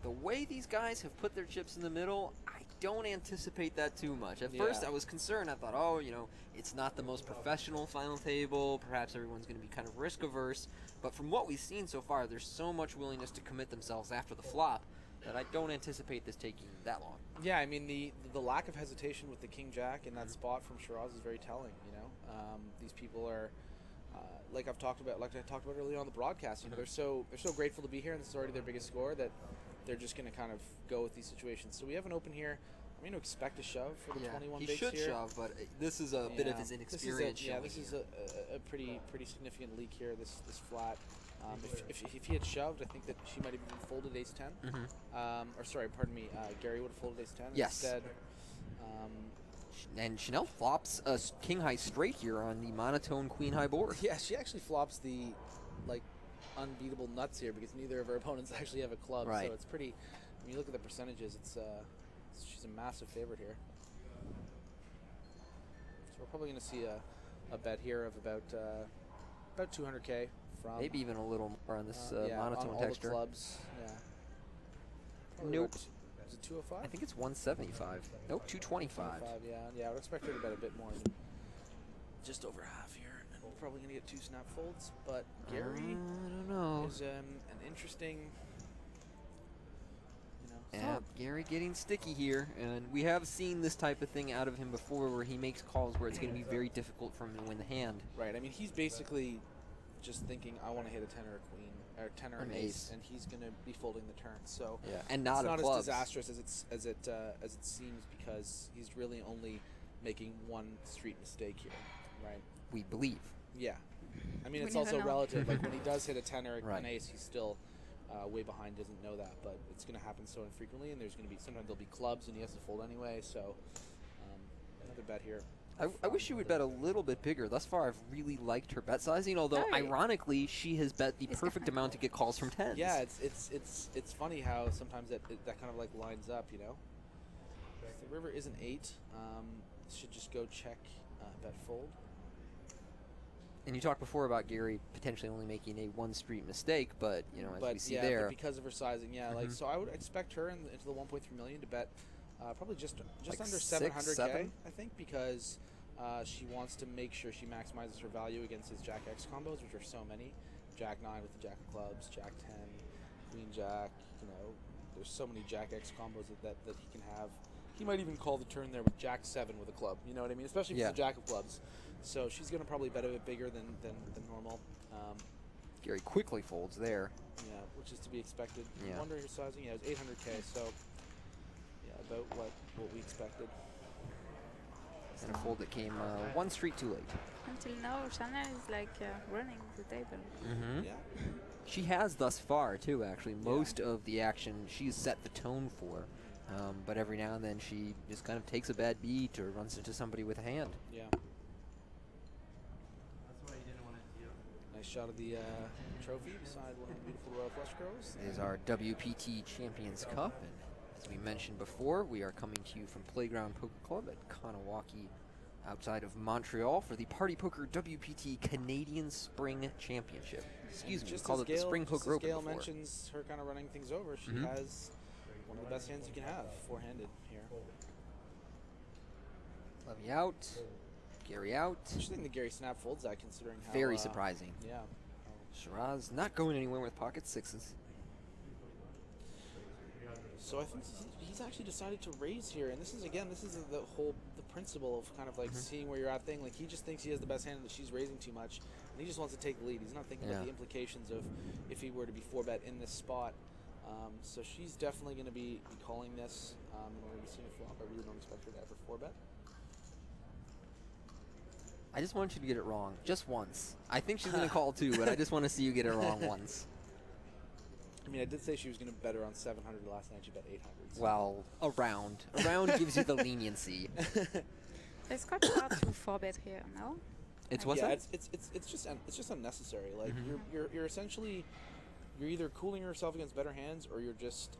The way these guys have put their chips in the middle, I don't anticipate that too much. At first, I was concerned. I thought, oh, you know, it's not the most professional final table. Perhaps everyone's going to be kind of risk-averse. But from what we've seen so far, there's so much willingness to commit themselves after the flop that I don't anticipate this taking that long. Yeah, I mean the lack of hesitation with the King Jack in that spot from Shiraz is very telling. You know, these people are like I talked about earlier on the broadcast. You know, they're so grateful to be here, and this is already their biggest score that they're just going to kind of go with these situations. So we have an open here. I'm going to expect a shove for the 21 bigs here. He should shove, but this is a bit of his inexperience. This is a pretty significant leak here. This flat. If he had shoved, I think that she might have even folded ace 10. Or sorry, pardon me, Gary would have folded ace 10 instead. And Chanel flops a king high straight here on the monotone queen high board. Yeah, she actually flops the unbeatable nuts here because neither of her opponents actually have a club. Right. So it's pretty. When you look at the percentages, she's a massive favorite here. So we're probably going to see a bet here of about 200K. From maybe even a little more on this monotone on all texture. The clubs, yeah. Nope. Is it 205? I think it's 175. Nope, 225. Yeah, I would expect her to bet a bit more. Just over half here, and we're probably going to get 2 snap folds. But Gary, I don't know. Is an interesting. Yeah, Gary getting sticky here, and we have seen this type of thing out of him before, where he makes calls where it's going to be very difficult for him to win the hand. Right. I mean, he's basically just thinking, I want to hit a 10 or a queen, or 10 or an ace, and he's going to be folding the turn. So yeah, and not it's not clubs. as disastrous as it seems because he's really only making one street mistake here, right? We believe. Yeah, I mean it's also relative. Like when he does hit a 10 or an ace, he's still way behind. Doesn't know that, but it's going to happen so infrequently, and there's going to be sometimes there'll be clubs, and he has to fold anyway. So another bet here. I wish she would bet a little bit bigger. Thus far, I've really liked her bet sizing, although ironically, she has bet the perfect amount to get calls from 10s. Yeah, it's funny how sometimes that kind of like lines up, you know. If the river is an 8, should just go check, bet fold. And you talked before about Gary potentially only making a 1 street mistake, but you know, as we see there, but because of her sizing, like so, I would expect her into the 1.3 million to bet. Probably just like under 700K, I think, because she wants to make sure she maximizes her value against his Jack X combos, which are so many. Jack 9 with the Jack of Clubs, Jack 10, Queen Jack. You know, there's so many Jack X combos that he can have. He might even call the turn there with Jack 7 with a club. You know what I mean? Especially if it's a Jack of Clubs. So she's going to probably bet a bit bigger than normal. Gary quickly folds there. Yeah, which is to be expected. Yeah. Wondering her sizing. Yeah, it was 800K. So. About what we expected. And a fold that came 1 street too late. Until now, Chanel is like running the table. Yeah. She has thus far too. Actually, most of the action she's set the tone for, but every now and then she just kind of takes a bad beat or runs into somebody with a hand. Yeah. That's why you didn't want to do. Nice shot of the trophy beside one of the beautiful Royal Flush Girls. Is our WPT Champions Cup. And as we mentioned before, we are coming to you from Playground Poker Club at Kanawaki, outside of Montreal for the Party Poker WPT Canadian Spring Championship. Excuse me, we called it the Spring Poker Open Gail before. mentions her kind of running things over. She has one of the best hands you can have, four-handed here. Levy out, Gary out. Interesting that Gary snap folds that, considering how Very surprising. Yeah. Shiraz not going anywhere with pocket sixes. So I think he's actually decided to raise here, and this is the principle of kind of like seeing where you're at thing. Like he just thinks he has the best hand, and that she's raising too much, and he just wants to take the lead. He's not thinking about the implications of if he were to be 4-bet in this spot. So she's definitely going to be calling this, and we're going to be seeing a flop. I really don't expect her to ever 4-bet. I just want you to get it wrong, just once. I think she's going to call too, but I just want to see you get it wrong once. I mean, I did say she was going to bet around 700 last night. She bet 800. So. Well, around. Around gives you the leniency. It's quite hard to 4-bet here, no? It's what's yeah, that? it's just unnecessary. Like you're essentially you're either cooling yourself against better hands, or you're just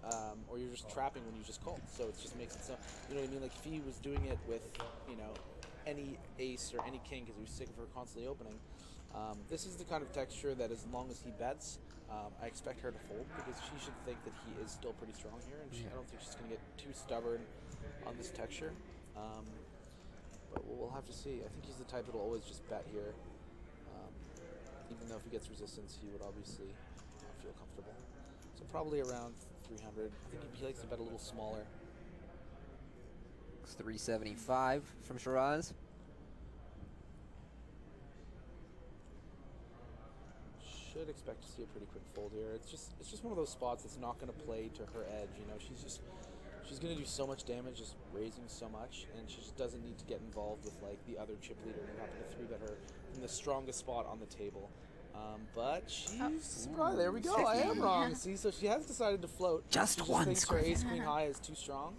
trapping when you just call. So it just makes it so. You know what I mean? Like if he was doing it with any ace or any king because he was sick of her constantly opening. This is the kind of texture that as long as he bets, I expect her to fold because she should think that he is still pretty strong here, and I don't think she's going to get too stubborn on this texture. But we'll have to see. I think he's the type that'll always just bet here. Even though if he gets resistance, he would obviously feel comfortable. So probably around 300. I think he likes to bet a little smaller. It's 375 from Shiraz. Should expect to see a pretty quick fold here. It's just one of those spots that's not going to play to her edge. You know, she's going to do so much damage just raising so much, and she just doesn't need to get involved with like the other chip leader who happened to 3-bet her in the strongest spot on the table. But she's probably, there we go. I am wrong. See, so she has decided to float. Just she once. Thinks her ace queen high is too strong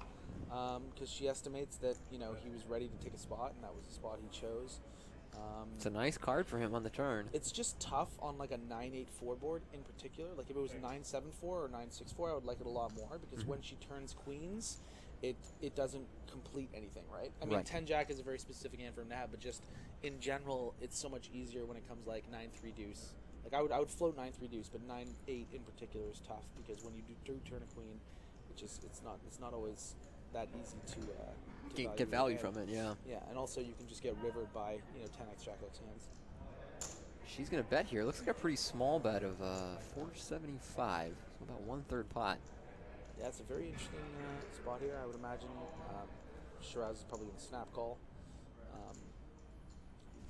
because she estimates that he was ready to take a spot, and that was the spot he chose. It's a nice card for him on the turn. It's just tough on like a 9-8-4 board in particular. Like if it was 9-7-4 or 9-6-4, I would like it a lot more because when she turns queens, it doesn't complete anything, right? I mean, 10-jack is a very specific hand for him to have, but just in general, it's so much easier when it comes like 9-3 deuce. Like I would float 9-3 deuce, but 9-8 in particular is tough because when you do turn a queen, it's not always that easy to get value from it. Yeah, and also you can just get rivered by 10x jack-x hands. She's gonna bet here. Looks like a pretty small bet of 475, so about 1/3 pot. Yeah, it's a very interesting spot here. I would imagine Shiraz is probably gonna snap call.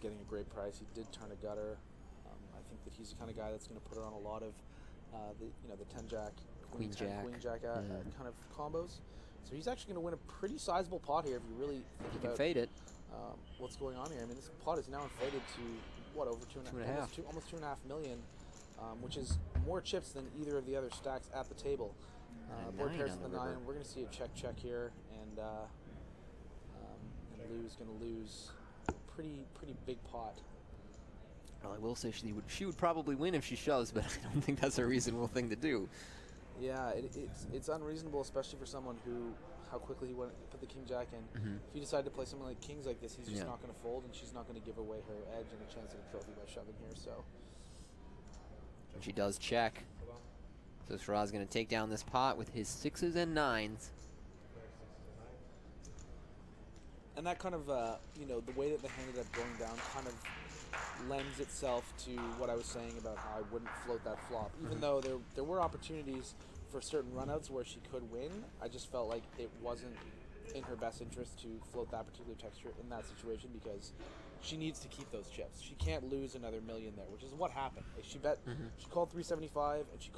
Getting a great price. He did turn a gutter. I think that he's the kind of guy that's gonna put her on a lot of the 10-jack, queen jack kind of combos. So he's actually going to win a pretty sizable pot here if you really think you about can fade it. What's going on here. I mean, this pot is now inflated to what, over two and a half, almost 2.5 million, which is more chips than either of the other stacks at the table. Board pairs at the 9. We're going to see a check here, and Lou's going to lose a pretty big pot. Well, I will say she would probably win if she shoves, but I don't think that's a reasonable thing to do. Yeah, it's unreasonable, especially for someone how quickly he went put the king jack in. If you decide to play something like kings like this, he's just not going to fold, and she's not going to give away her edge and a chance at a trophy by shoving here. So, and she does check. So Shiraz is going to take down this pot with his 6s and 9s. And that kind of the way that the hand ended up going down kind of lends itself to what I was saying about how I wouldn't float that flop. Even though there were opportunities for certain runouts where she could win, I just felt like it wasn't in her best interest to float that particular texture in that situation because she needs to keep those chips. She can't lose another million there, which is what happened. Like she she called 375 and she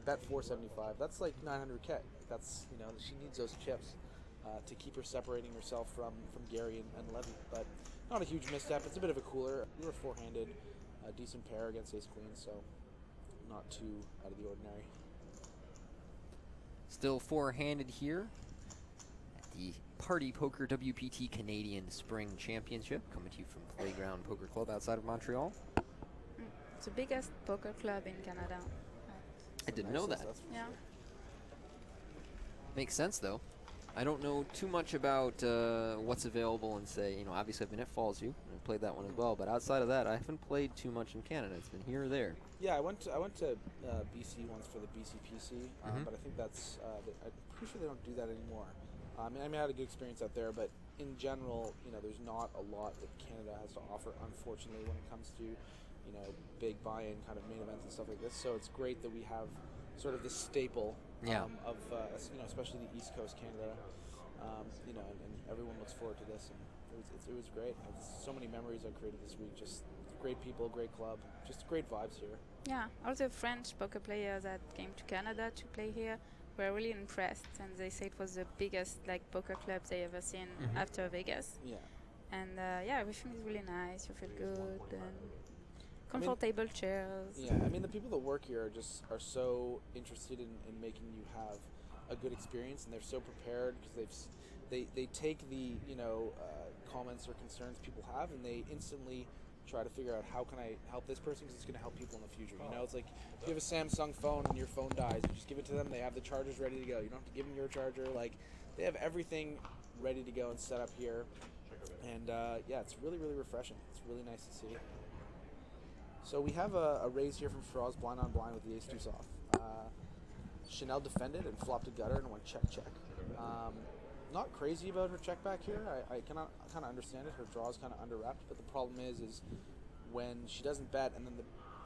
bet 475. That's like 900K. That's she needs those chips to keep her separating herself from Gary and Levy. But not a huge misstep. It's a bit of a cooler. We were four-handed, a decent pair against ace-queen, so not too out of the ordinary. Still four-handed here at the Party Poker WPT Canadian Spring Championship, coming to you from Playground Poker Club outside of Montreal. It's the biggest poker club in Canada. I didn't know that. Yeah. Makes sense, though. I don't know too much about what's available in, say, obviously I've been at Fallsview. I played that one as well, but outside of that, I haven't played too much in Canada. It's been here or there. Yeah, I went to BC once for the BCPC, but I think that's I'm pretty sure they don't do that anymore. I mean, I had a good experience out there, but in general, there's not a lot that Canada has to offer, unfortunately, when it comes to big buy-in kind of main events and stuff like this. So it's great that we have sort of this staple of especially the East Coast Canada, and everyone looks forward to this. And it was great. So many memories I created this week. Just great people, great club, just great vibes here. Yeah, all the French poker players that came to Canada to play here were really impressed, and they say it was the biggest poker club they ever seen after Vegas. Yeah. And everything is really nice. You feel good and comfortable chairs. Yeah, I mean the people that work here are so interested in making you have a good experience, and they're so prepared because they take the comments or concerns people have, and they instantly try to figure out how can I help this person because it's going to help people in the future. It's like if you have a Samsung phone and your phone dies, you just give it to them. They have the chargers ready to go. You don't have to give them your charger. Like they have everything ready to go and set up here, and it's really, really refreshing. It's really nice to see. So we have a raise here from Shiraz, blind on blind with the ace deuce off. Chanel defended and flopped a gutter and went check. Not crazy about her check back here. I kind of understand it. Her draw is kind of under-wrapped, but the problem is when she doesn't bet and then the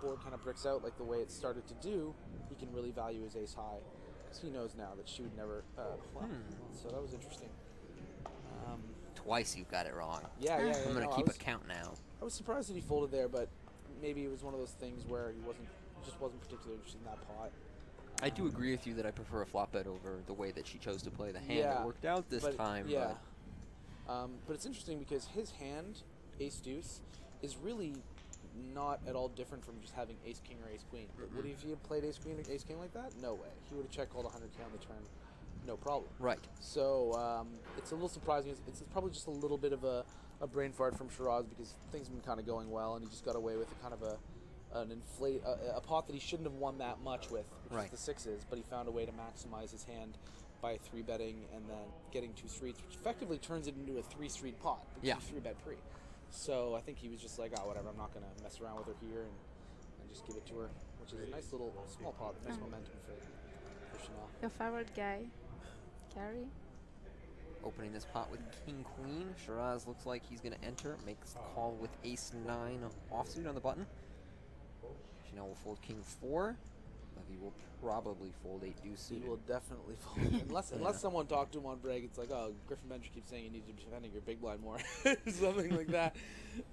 board kind of bricks out like the way it started to do, he can really value his ace high because he knows now that she would never flop. So that was interesting. Twice you got it wrong. Yeah. I'm going to keep a count now. I was surprised that he folded there, but maybe it was one of those things where he just wasn't particularly interested in that pot. I do agree with you that I prefer a flop bet over the way that she chose to play the hand. It worked out this time. Yeah. But it's interesting because his hand, ace deuce, is really not at all different from just having ace king or ace queen. Would he have played ace queen or ace king like that? No way. He would have check called 100K on the turn. No problem. Right. So it's a little surprising. It's probably just a little bit of a brain fart from Shiraz because things have been kind of going well, and he just got away with a kind of a pot that he shouldn't have won that much with, which is the sixes, but he found a way to maximize his hand by 3-betting and then getting 2 streets, which effectively turns it into a 3-street pot, but 3-bet pre. So I think he was just like, whatever, I'm not going to mess around with her here and just give it to her, which is a nice little small pot, nice momentum for Chanel. Your favorite guy, Gary? Opening this pot with king queen. Shiraz looks like he's going to enter, makes the call with ace 9 offsuit on the button. Chanel will fold king 4. Levy will probably fold 8 deuce suited. He will definitely fold. Unless someone talked to him on break, it's like, Griffin Bencher keeps saying you need to be defending your big blind more. Something like that.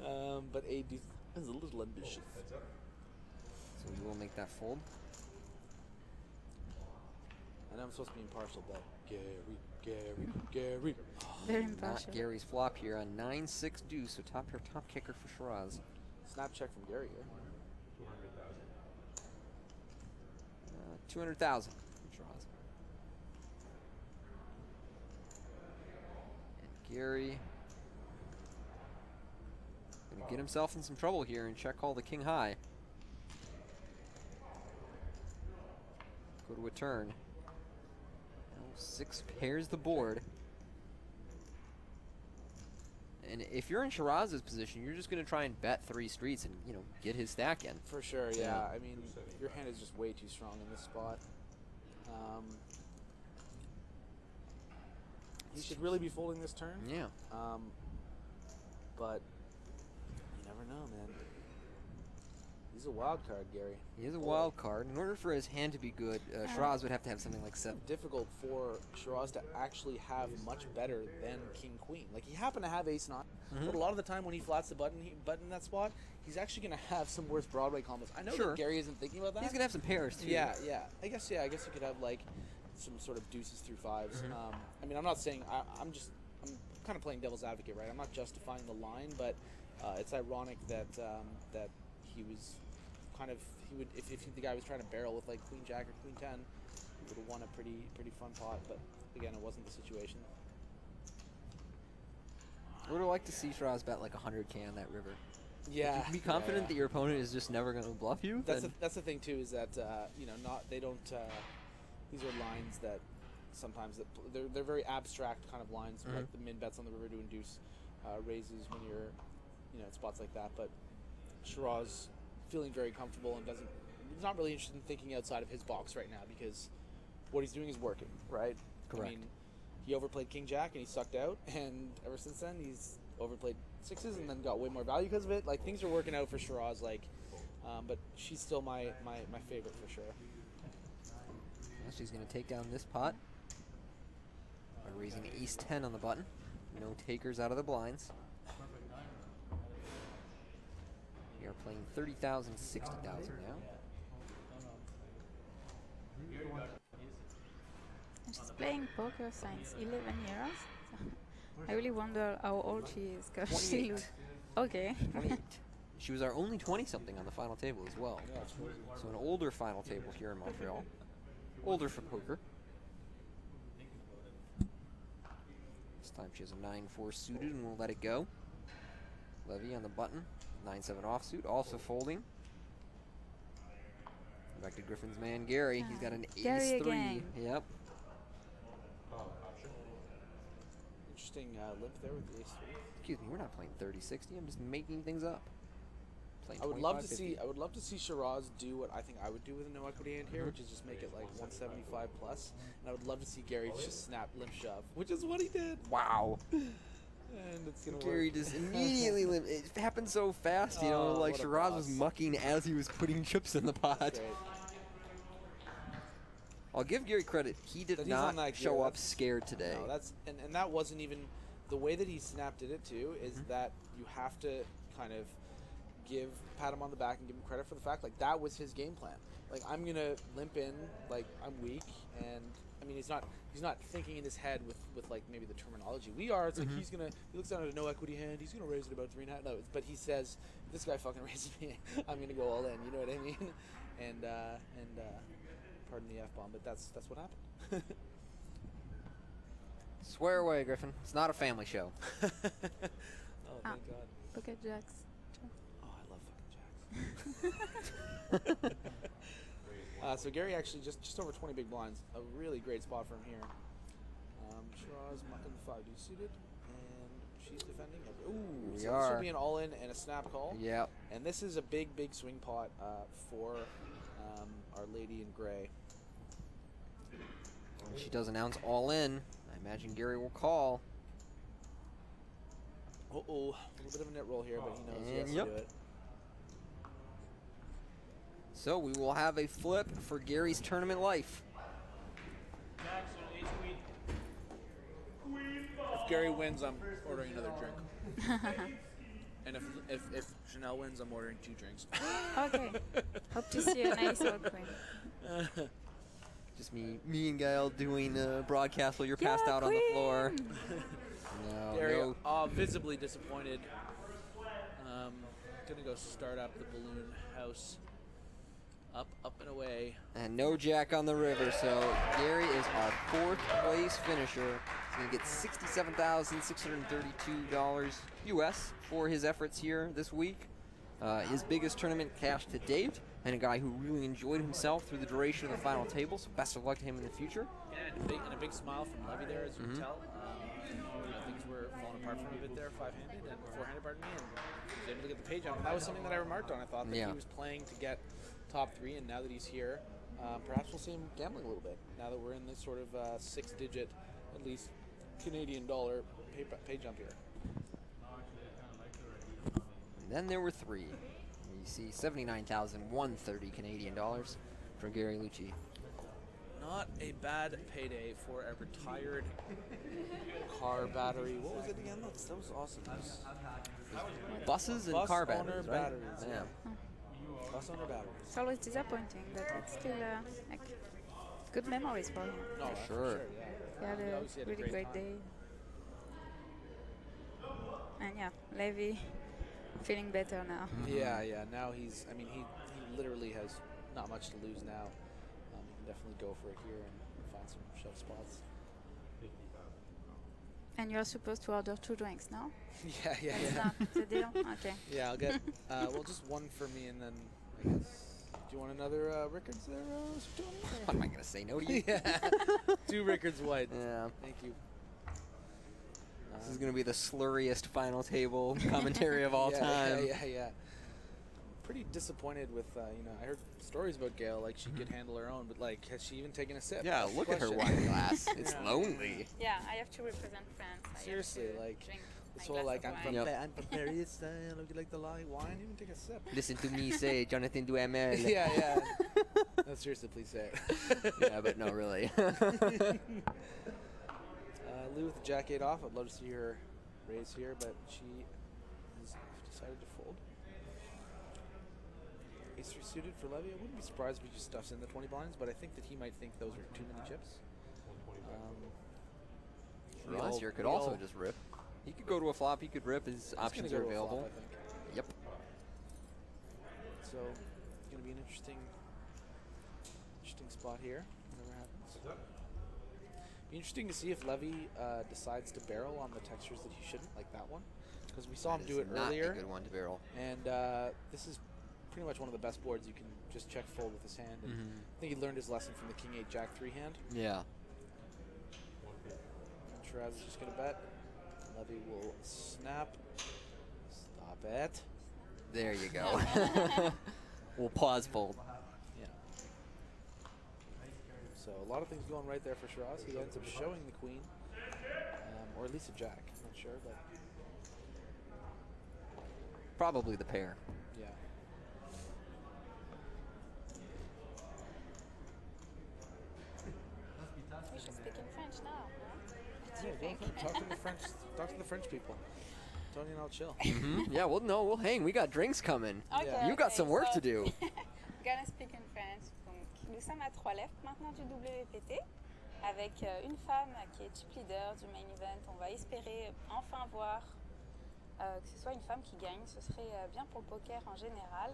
But 8 deuce is a little ambitious. So we will make that fold. I know I'm supposed to be impartial, but Gary. Very impartial. Not Gary's flop here on 9-6 deuce, so top kicker for Shiraz. Snap check from Gary here. 200,000 from Shiraz. And Gary gonna get himself in some trouble here and check call the king high. Go to a turn. Now 6 pairs the board. And if you're in Shiraz's position, you're just going to try and bet 3 streets and, get his stack in. For sure, yeah. I mean, your hand is just way too strong in this spot. He should really be folding this turn. Yeah. But you never know, man. He's a wild card, Gary. He is a wild card. In order for his hand to be good, Shiraz would have to have something like 7. It's difficult for Shiraz to actually have much better than king queen. Like he happened to have ace 9, but a lot of the time when he flats the button in that spot, he's actually going to have some worse Broadway combos. I know that Gary isn't thinking about that. He's going to have some pairs too. Yeah. I guess you could have like some sort of deuces through 5s. I mean, I'm not saying I'm kind of playing devil's advocate, right? I'm not justifying the line, but it's ironic that he was if the guy was trying to barrel with like queen jack or queen 10, he would have won a pretty fun pot, but again, it wasn't the situation. I would have liked to see Shiraz bet like 100K on that river. Yeah. If you can be confident that your opponent is just never going to bluff you. That's the thing too, is that these are lines that sometimes that they're very abstract kind of lines, like the min bets on the river to induce raises when you're, at spots like that. But Shiraz feeling very comfortable and he's not really interested in thinking outside of his box right now because what he's doing is working, right? Correct. I mean, he overplayed King Jack and he sucked out, and ever since then he's overplayed sixes and then got way more value because of it. Like, things are working out for Shiraz, but she's still my favorite for sure. Well, she's going to take down this pot by raising ace 10 on the button. No takers out of the blinds. We are playing 30,000, 60,000 now. And she's playing poker since 11 years. So I really wonder how old she is, because she looks... Okay. 28. She was our only 20-something on the final table as well. So an older final table here in Montreal. Older for poker. This time she has a 9-4 suited and we'll let it go. Levy on the button. 9-7 offsuit, also folding. Back to Griffin's man, Gary. He's got an ace 3. Again. Yep. Interesting limp there with the ace 3. Excuse me, we're not playing 30-60. I'm just making things up. Playing I would love to 25-50. see. I would love to see Shiraz do what I think I would do with a no equity hand here, which is just make it like 175 plus. And I would love to see Gary just snap limp shove, which is what he did. Wow. And it's gonna Gary work. just immediately limp. It happened so fast, like what a Shiraz was boss. mucking as he was putting chips in the pot. I'll give Gary credit. He did That he's on not that show gear, up that's- scared today. No, that's and that wasn't even the way that he snapped it too. Is that you have to kind of pat him on the back and give him credit for the fact like that was his game plan. Like, I'm gonna limp in, like I'm weak, and I mean he's not thinking in his head with like maybe the terminology we are. It's like he looks down at a no equity hand. He's gonna raise it about 3.5. No, but he says if this guy fucking raises me, I'm gonna go all in. You know what I mean? And pardon the F-bomb, but that's what happened. Swear away, Griffin. It's not a family show. Oh, thank God. Pocket jacks. Oh, I love fucking jacks. So Gary actually just over 20 big blinds. A really great spot for him here. Shiraz mucking the 5 deuce suited, and she's defending. Ooh, so this should be an all-in and a snap call. Yep. And this is a big swing pot for Our Lady in Gray. When she does announce all in, I imagine Gary will call. A little bit of a net roll here, but he knows he has Yep. to do it. So we will have a flip for Gary's tournament life. If Gary wins, I'm ordering another drink. And if Chanel wins, I'm ordering 2 drinks. Okay. Hope to see a nice old queen. Just me and Gail doing broadcast while you're passed out on the floor. No, Gary, no. visibly disappointed. Gonna go start up the balloon house. Up and away. And no jack on the river, so Gary is our 4th place finisher. He's going to get $67,632 US for his efforts here this week. His biggest tournament cash to date, and a guy who really enjoyed himself through the duration of the final table, so best of luck to him in the future. And a big smile from Levy there, as you can tell. Things were falling apart for him a bit there, 5-handed and 4-handed, pardon me, and he was able to get the page on. And that was something that I remarked on. I thought that he was playing to get top 3, and now that he's here, perhaps we'll see him gambling a little bit. Now that we're in this sort of 6-digit, at least Canadian dollar pay jump here. And then there were 3. You see 79,130 Canadian dollars for Gary Lucci. Not a bad payday for a retired car battery. What was it again? That was awesome. Buses and Bus car owner batteries, right? batteries. Yeah. Bus owner batteries. It's always disappointing, but it's still like good memories for him. No, For sure. He had a really great day. And yeah, Levy feeling better now. Yeah. Now he literally has not much to lose now. He can definitely go for it here and find some shove spots. And you're supposed to order 2 drinks, no? Yeah. That's not the deal? Okay. Yeah, I'll get just one for me, and then I guess Do you want another Rickards there, Tony? I'm not gonna say no to you. Yeah. 2 Rickards white. Yeah. Thank you. This is gonna be the slurriest final table commentary of all time. Yeah. Pretty disappointed with, I heard stories about Gail, like she could handle her own, but like, has she even taken a sip? Yeah, That's the look at her question. wine glass. It's lonely. Yeah, I have to represent France. Seriously, like, this whole like, I'm from Paris, look at like the light wine, even take a sip. Listen to me say Jonathan Duhamel. Yeah. No, seriously, please say it. Yeah, but no, really. Lou with the jack 8 off. I'd love to see her raise here, but she has decided to fold. Ace 3 suited for Levy. I wouldn't be surprised if he just stuffs in the 20 blinds, but I think that he might think those are too many chips. Shiraz here could also just rip. He could go to a flop. He could rip. His options are available. Flop, I think. Yep. So it's going to be an interesting spot here. Whatever happens. Be interesting to see if Levy decides to barrel on the textures that he shouldn't, like that one, because we saw him do it earlier. Not a good one to barrel. And this is pretty much one of the best boards you can just check fold with his hand. And I think he learned his lesson from the King 8 Jack 3 hand. Yeah. Shiraz is just going to bet. Levy will snap. Stop it. There you go. We'll pause fold. Yeah. So a lot of things going right there for Shiraz. He ends up showing the queen, or at least a jack. I'm not sure, but probably the pair. Yeah. We should speak in French now. Huh? Yeah, talk to the French. Talk to the French people. Tony and I'll chill. Yeah, we'll hang. We got drinks coming. Okay, You got some work so to do. Gonna speak in French. Donc, nous sommes à 3 left maintenant du WPT avec une femme qui est chip leader du main event. On va espérer enfin voir que ce soit une femme qui gagne. Ce serait bien pour le poker en général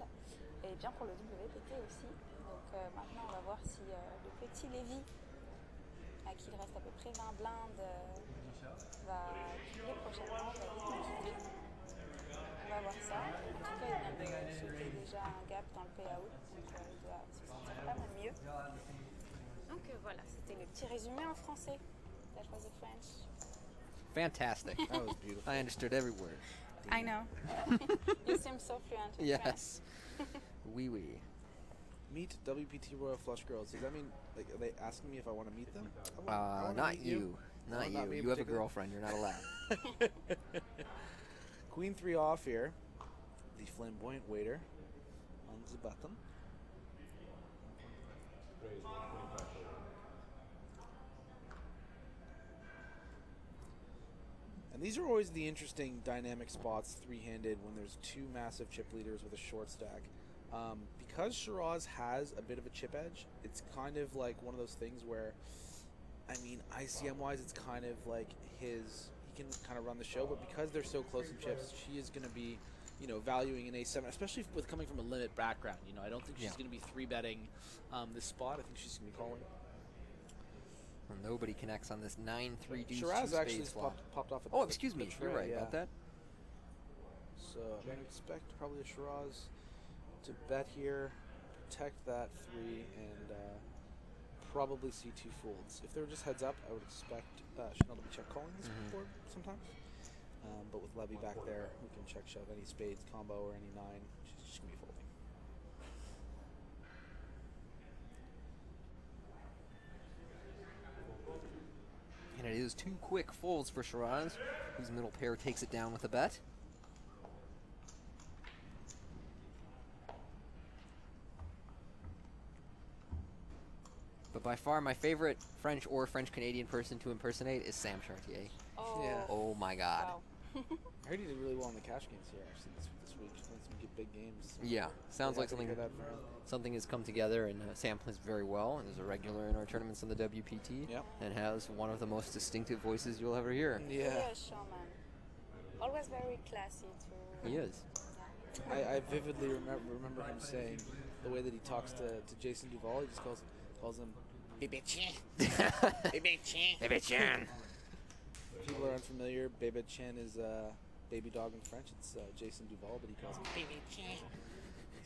et bien pour le WPT aussi. Donc maintenant on va voir si le petit Lévy, à qui il reste à peu près 20 blindes, va quitter prochainement, va vite nous quitter. On va voir ça. En tout cas, il vient de sauter déjà un gap dans le payout, donc il doit se sentir pas mal mieux. Donc voilà, c'était le petit résumé en français. That was the French. Fantastic. That was beautiful. I understood every word. I know. You seem so fluent in Yes. French. Oui. Meet WPT Royal Flush Girls. Does that mean, like, are they asking me if I want to meet them? I wanna Not meet you. Not not you. me in You have a particular? girlfriend. You're not allowed. Queen 3 off here. The flamboyant waiter on the button. And these are always the interesting dynamic spots, three-handed, when there's two massive chip leaders with a short stack. Because Shiraz has a bit of a chip edge, it's kind of like one of those things where, I mean, ICM-wise, it's kind of like his, he can kind of run the show, but because they're so close in chips, she is going to be, you know, valuing an A7, especially with coming from a limit background. You know, I don't think she's going to be three-betting this spot. I think she's going to be calling. Well, nobody connects on this 9-3 deuce Shiraz two actually spades flop. popped off at Oh, the- excuse the me. You're tray, right about that. So I'm going to expect probably a Shiraz to bet here, protect that 3, and probably see 2 folds. If they were just heads up, I would expect Chanel to be check calling this board sometimes. But with Levy back there, who can check shove any spades combo or any 9, she's just going to be folding. And it is 2 quick folds for Shiraz, whose middle pair takes it down with a bet. But by far my favorite French or French-Canadian person to impersonate is Sam Chartier. Oh, Yeah. Oh my God. wow. I heard he did really well in the cash games here actually this week. She's playing some good big games. Yeah, sounds like Happy to something hear that from him. something has come together, and Sam plays very well and is a regular in our tournaments on the WPT, and has one of the most distinctive voices you'll ever hear. Really a showman. Always very classy too. He is. I vividly remember him saying the way that he talks to Jason Duval. He just calls him Bébé Chen. Bébé Chen. Bébé Chen. People are unfamiliar. Bébé Chen is baby dog in French. It's Jason Duval, but he calls him Bébé Chen.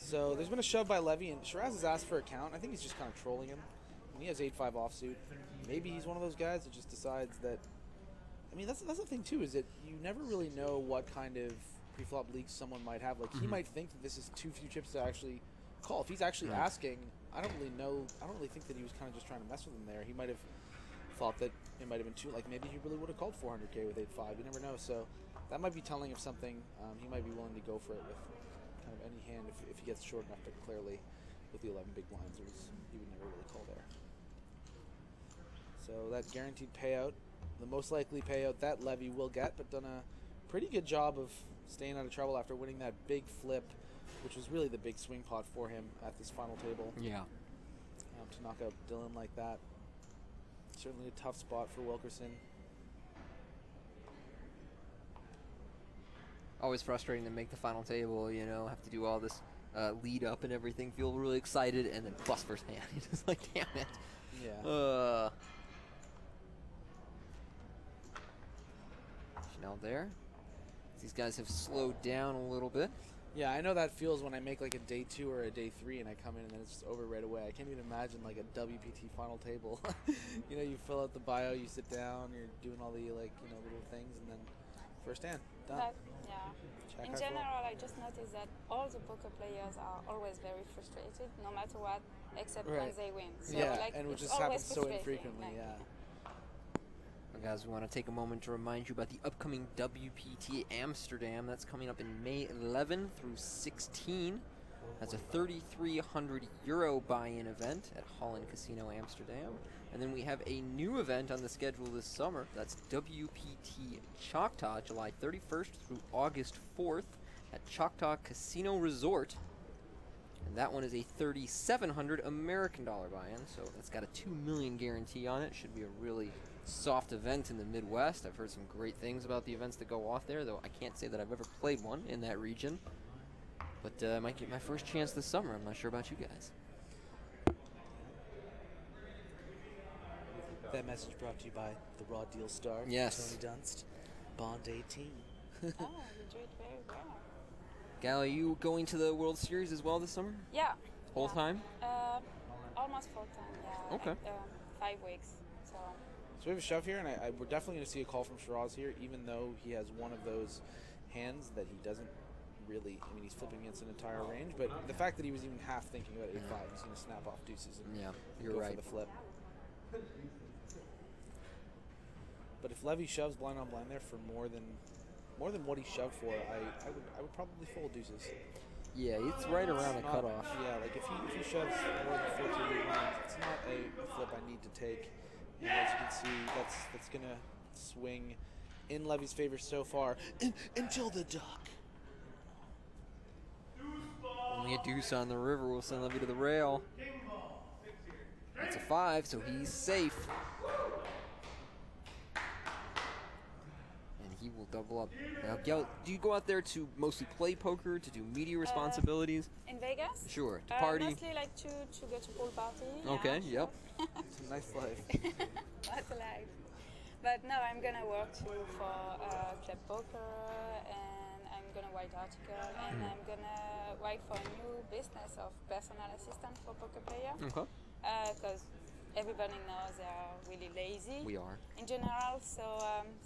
So there's been a shove by Levy, and Shiraz has asked for a count. I think he's just kind of trolling him. And he has 8-5 offsuit. Maybe he's one of those guys that just decides that. I mean, that's the thing too, is that you never really know what kind of pre-flop leaks someone might have. Like he might think that this is too few chips to actually call. If he's actually asking, I don't really think that he was kind of just trying to mess with him there. He might have thought that it might have been too. Like maybe he really would have called 400K with 8-5. You never know. So that might be telling of something. He might be willing to go for it with kind of any hand if he gets short enough to clearly with the 11 big blinds. He would never really call there. So that guaranteed payout, the most likely payout that Levy will get, but done a pretty good job of staying out of trouble after winning that big flip, which was really the big swing pot for him at this final table. Yeah. To knock out Dylan like that. Certainly a tough spot for Wilkerson. Always frustrating to make the final table, you know, have to do all this lead up and everything, feel really excited, and then bust first hand. You're just like, damn it. Yeah. Chanel there. These guys have slowed down a little bit. Yeah, I know that feels when I make like a day 2 or a day 3 and I come in and then it's just over right away. I can't even imagine like a WPT final table. You know, you fill out the bio, you sit down, you're doing all the like, you know, little things, and then first hand, done. Check In high general, floor. I just noticed that all the poker players are always very frustrated, no matter what, except when Right. they win. So, Yeah, like, and it it's just always happens so frustrating, infrequently, like- yeah. Well, guys, we want to take a moment to remind you about the upcoming WPT Amsterdam. That's coming up in May 11 through 16. That's a €3,300 buy-in event at Holland Casino Amsterdam. And then we have a new event on the schedule this summer. That's WPT Choctaw, July 31st through August 4th at Choctaw Casino Resort. And that one is a $3,700 American dollar buy-in, so that's got a $2 million guarantee on it. Should be a really soft event in the Midwest. I've heard some great things about the events that go off there, though I can't say that I've ever played one in that region. But I might get my first chance this summer. I'm not sure about you guys. That message brought to you by the Raw Deal Star, Yes. Tony Dunst, Bond 18. Oh, you do it very well. Gal, are you going to the World Series as well this summer? Yeah. Whole time? Almost full time, yeah. Okay. 5 weeks. So So we have a shove here, and we're definitely going to see a call from Shiraz here, even though he has one of those hands that he doesn't really, I mean, he's flipping against an entire range, but the fact that he was even half thinking about 8-5, he's going to snap off deuces and you're go right. for the flip. But if Levy shoves blind on blind there for more than what he shoved for, I would probably fold deuces. Yeah, it's right around the Not- cutoff. Yeah, like if he shoves more than 14 big blinds, it's not a flip I need to take. And as you can see, that's gonna swing in Levy's favor so far until the duck. Only a deuce on the river will send Levy to the rail. That's a 5, so he's safe. And he will double up. Now, Gail, do you go out there to mostly play poker, to do media responsibilities? in Vegas? Sure, to party? Mostly like to go to pool party. Okay, yeah, yep. It's a nice life. What a life. But no, I'm gonna work too for Club Poker, and I'm gonna write article, and I'm gonna write for a new business of personal assistant for poker player. Okay. Because everybody knows they are really lazy. We are. In general, so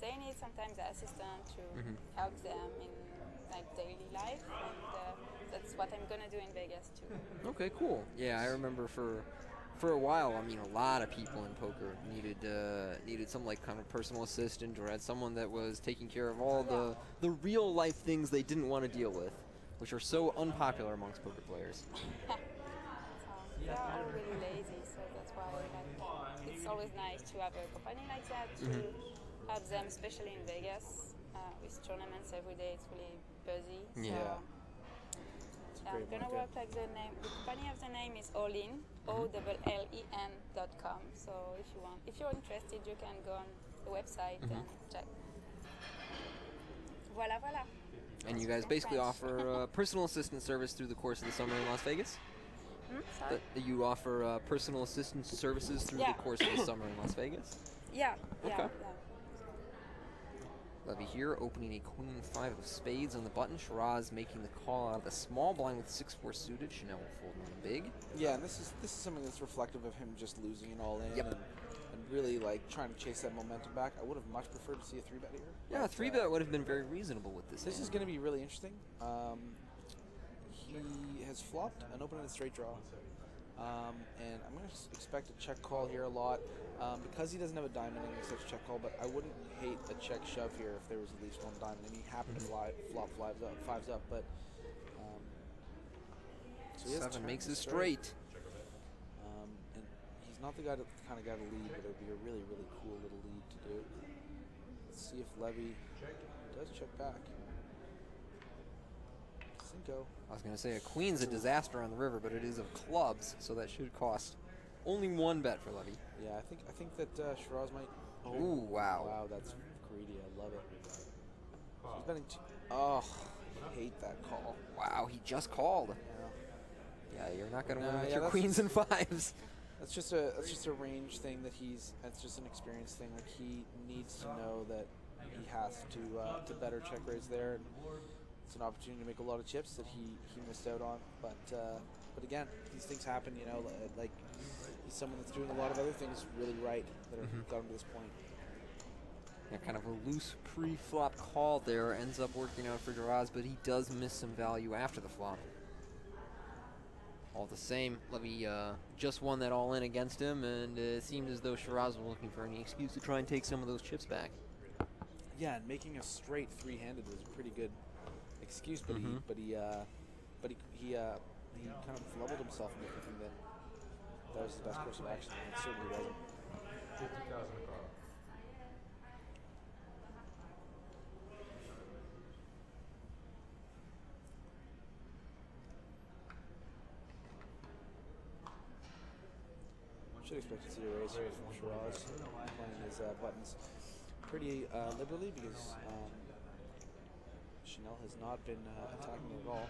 they need sometimes an assistant to help them in like daily life, and that's what I'm gonna do in Vegas too. Okay, cool. Yeah, I remember for a while, I mean, a lot of people in poker needed some like kind of personal assistant, or had someone that was taking care of all the real life things they didn't want to deal with, which are so unpopular amongst poker players. They're all really lazy, so that's why like, it's always nice to have a company like that to help them, especially in Vegas with tournaments every day. It's really busy. So I'm gonna work like the name. The company of the name is Allin, OLLEN.com. So if you're interested, you can go on the website and check. Voila. And you guys basically offer personal assistant service through the course of the summer in Las Vegas? Sorry? You offer personal assistance services through the course of the summer in Las Vegas? Yeah. Okay. Levy here opening a queen 5 of spades on the button. Shiraz making the call out of the small blind with 6-4 suited. Chanel will fold one big. Yeah, and this is something that's reflective of him just losing it all in Yep. and really like trying to chase that momentum back. I would have much preferred to see a 3-bet here. Yeah, a 3-bet would have been very reasonable with this. This is going to be really interesting. He has flopped an open-ended straight draw. And I'm going to expect a check call here a lot because he doesn't have a diamond and he's such a check call, but I wouldn't hate a check shove here if there was at least one diamond. And he happened to flop fives up, but so he has 7 makes turned it straight. And he's not the kind of guy to lead, but it would be a really, really cool little lead to do. Let's see if Levy does check back. Cinco. I was going to say a queen's a disaster on the river, but it is of clubs, so that should cost only 1 bet for Levy. Yeah, I think that Shiraz might. Oh, ooh, wow! Wow, that's greedy. I love it. He's betting. Oh, I hate that call. Wow, he just called. Yeah, you're not going to win with your that's queens and 5s. That's just a range thing that that's just an experience thing. Like he needs to know that he has to better check raise there. And it's an opportunity to make a lot of chips that he missed out on. But again, these things happen. You know, like he's someone that's doing a lot of other things really right that have got him to this point. Yeah, kind of a loose pre-flop call there ends up working out for Shiraz, but he does miss some value after the flop. All the same, Levy just won that all-in against him, and it seemed as though Shiraz was looking for any excuse to try and take some of those chips back. Yeah, and making a straight 3-handed was a pretty good excuse, but he kind of leveled himself into thinking that was the best course of action, and it certainly wasn't. 50,000 a call. Should expect to see a raise here from Shiraz playing his buttons pretty liberally because Chanel has not been attacking it at all.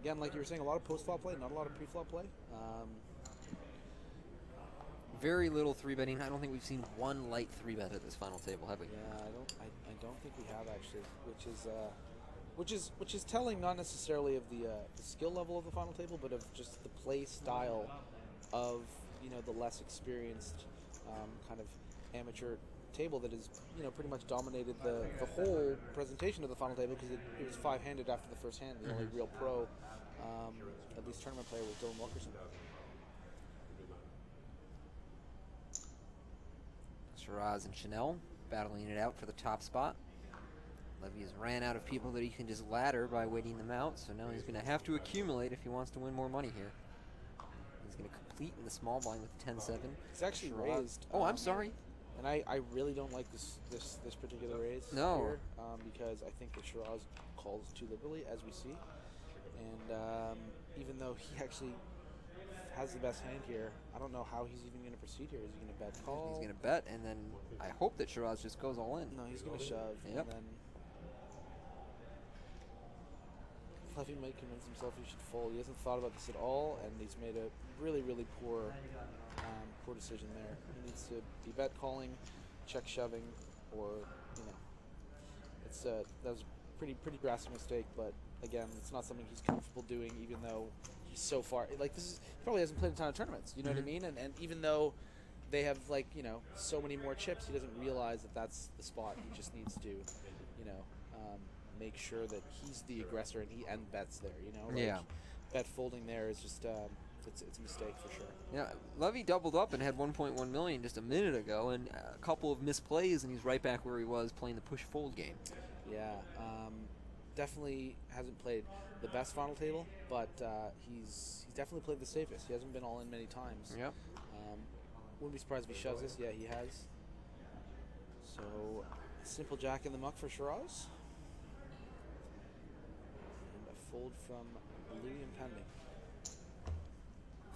Again, like you were saying, a lot of post-flop play, not a lot of pre-flop play. Very little 3-betting. I don't think we've seen one light 3-bet at this final table, have we? Yeah, I don't think we have actually, which is telling not necessarily of the skill level of the final table, but of just the play style of the less experienced kind of amateur table that has pretty much dominated the whole presentation of the final table because it was 5-handed after the first hand. The only real pro, at least tournament player, was Dylan Wilkerson. Shiraz and Chanel battling it out for the top spot. Levy has ran out of people that he can just ladder by waiting them out, so now he's going to have to accumulate if he wants to win more money here. He's going to complete in the small blind with 10-7. It's actually Shiraz. raised. Oh, I'm sorry. And I really don't like this particular raise here, because I think that Shiraz calls too liberally, as we see. And even though he actually has the best hand here, I don't know how he's even going to proceed here. Is he going to bet call? He's going to bet, and then I hope that Shiraz just goes all in. No, he's going to shove. Yep. And then Levy might convince himself he should fold. He hasn't thought about this at all, and he's made a really, really poor decision there. He needs to be bet calling, check shoving, or it's that was a pretty grassy mistake. But again, it's not something he's comfortable doing, even though he's so far. Like he probably hasn't played a ton of tournaments. You know what I mean? And even though they have so many more chips, he doesn't realize that that's the spot. He just needs to, make sure that he's the aggressor and he end bets there. Yeah. Bet folding there is just it's a mistake for sure. Yeah, Levy doubled up and had 1.1 million just a minute ago, and a couple of misplays, and he's right back where he was playing the push-fold game. Yeah, definitely hasn't played the best final table, but he's definitely played the safest. He hasn't been all in many times. Yep. Wouldn't be surprised if he shoves this. Yeah, he has. So, simple jack in the muck for Shiraz. And a fold from Louis impending.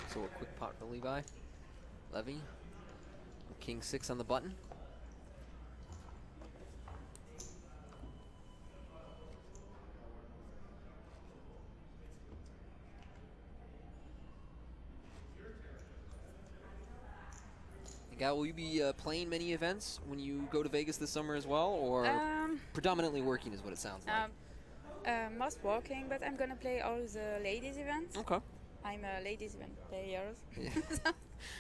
So a quick pot for Levi. Levy. King 6 on the button. Gal, will you be playing many events when you go to Vegas this summer as well, or predominantly working is what it sounds like? Most working, but I'm gonna play all the ladies events. Okay. I'm a ladies event player. Yeah.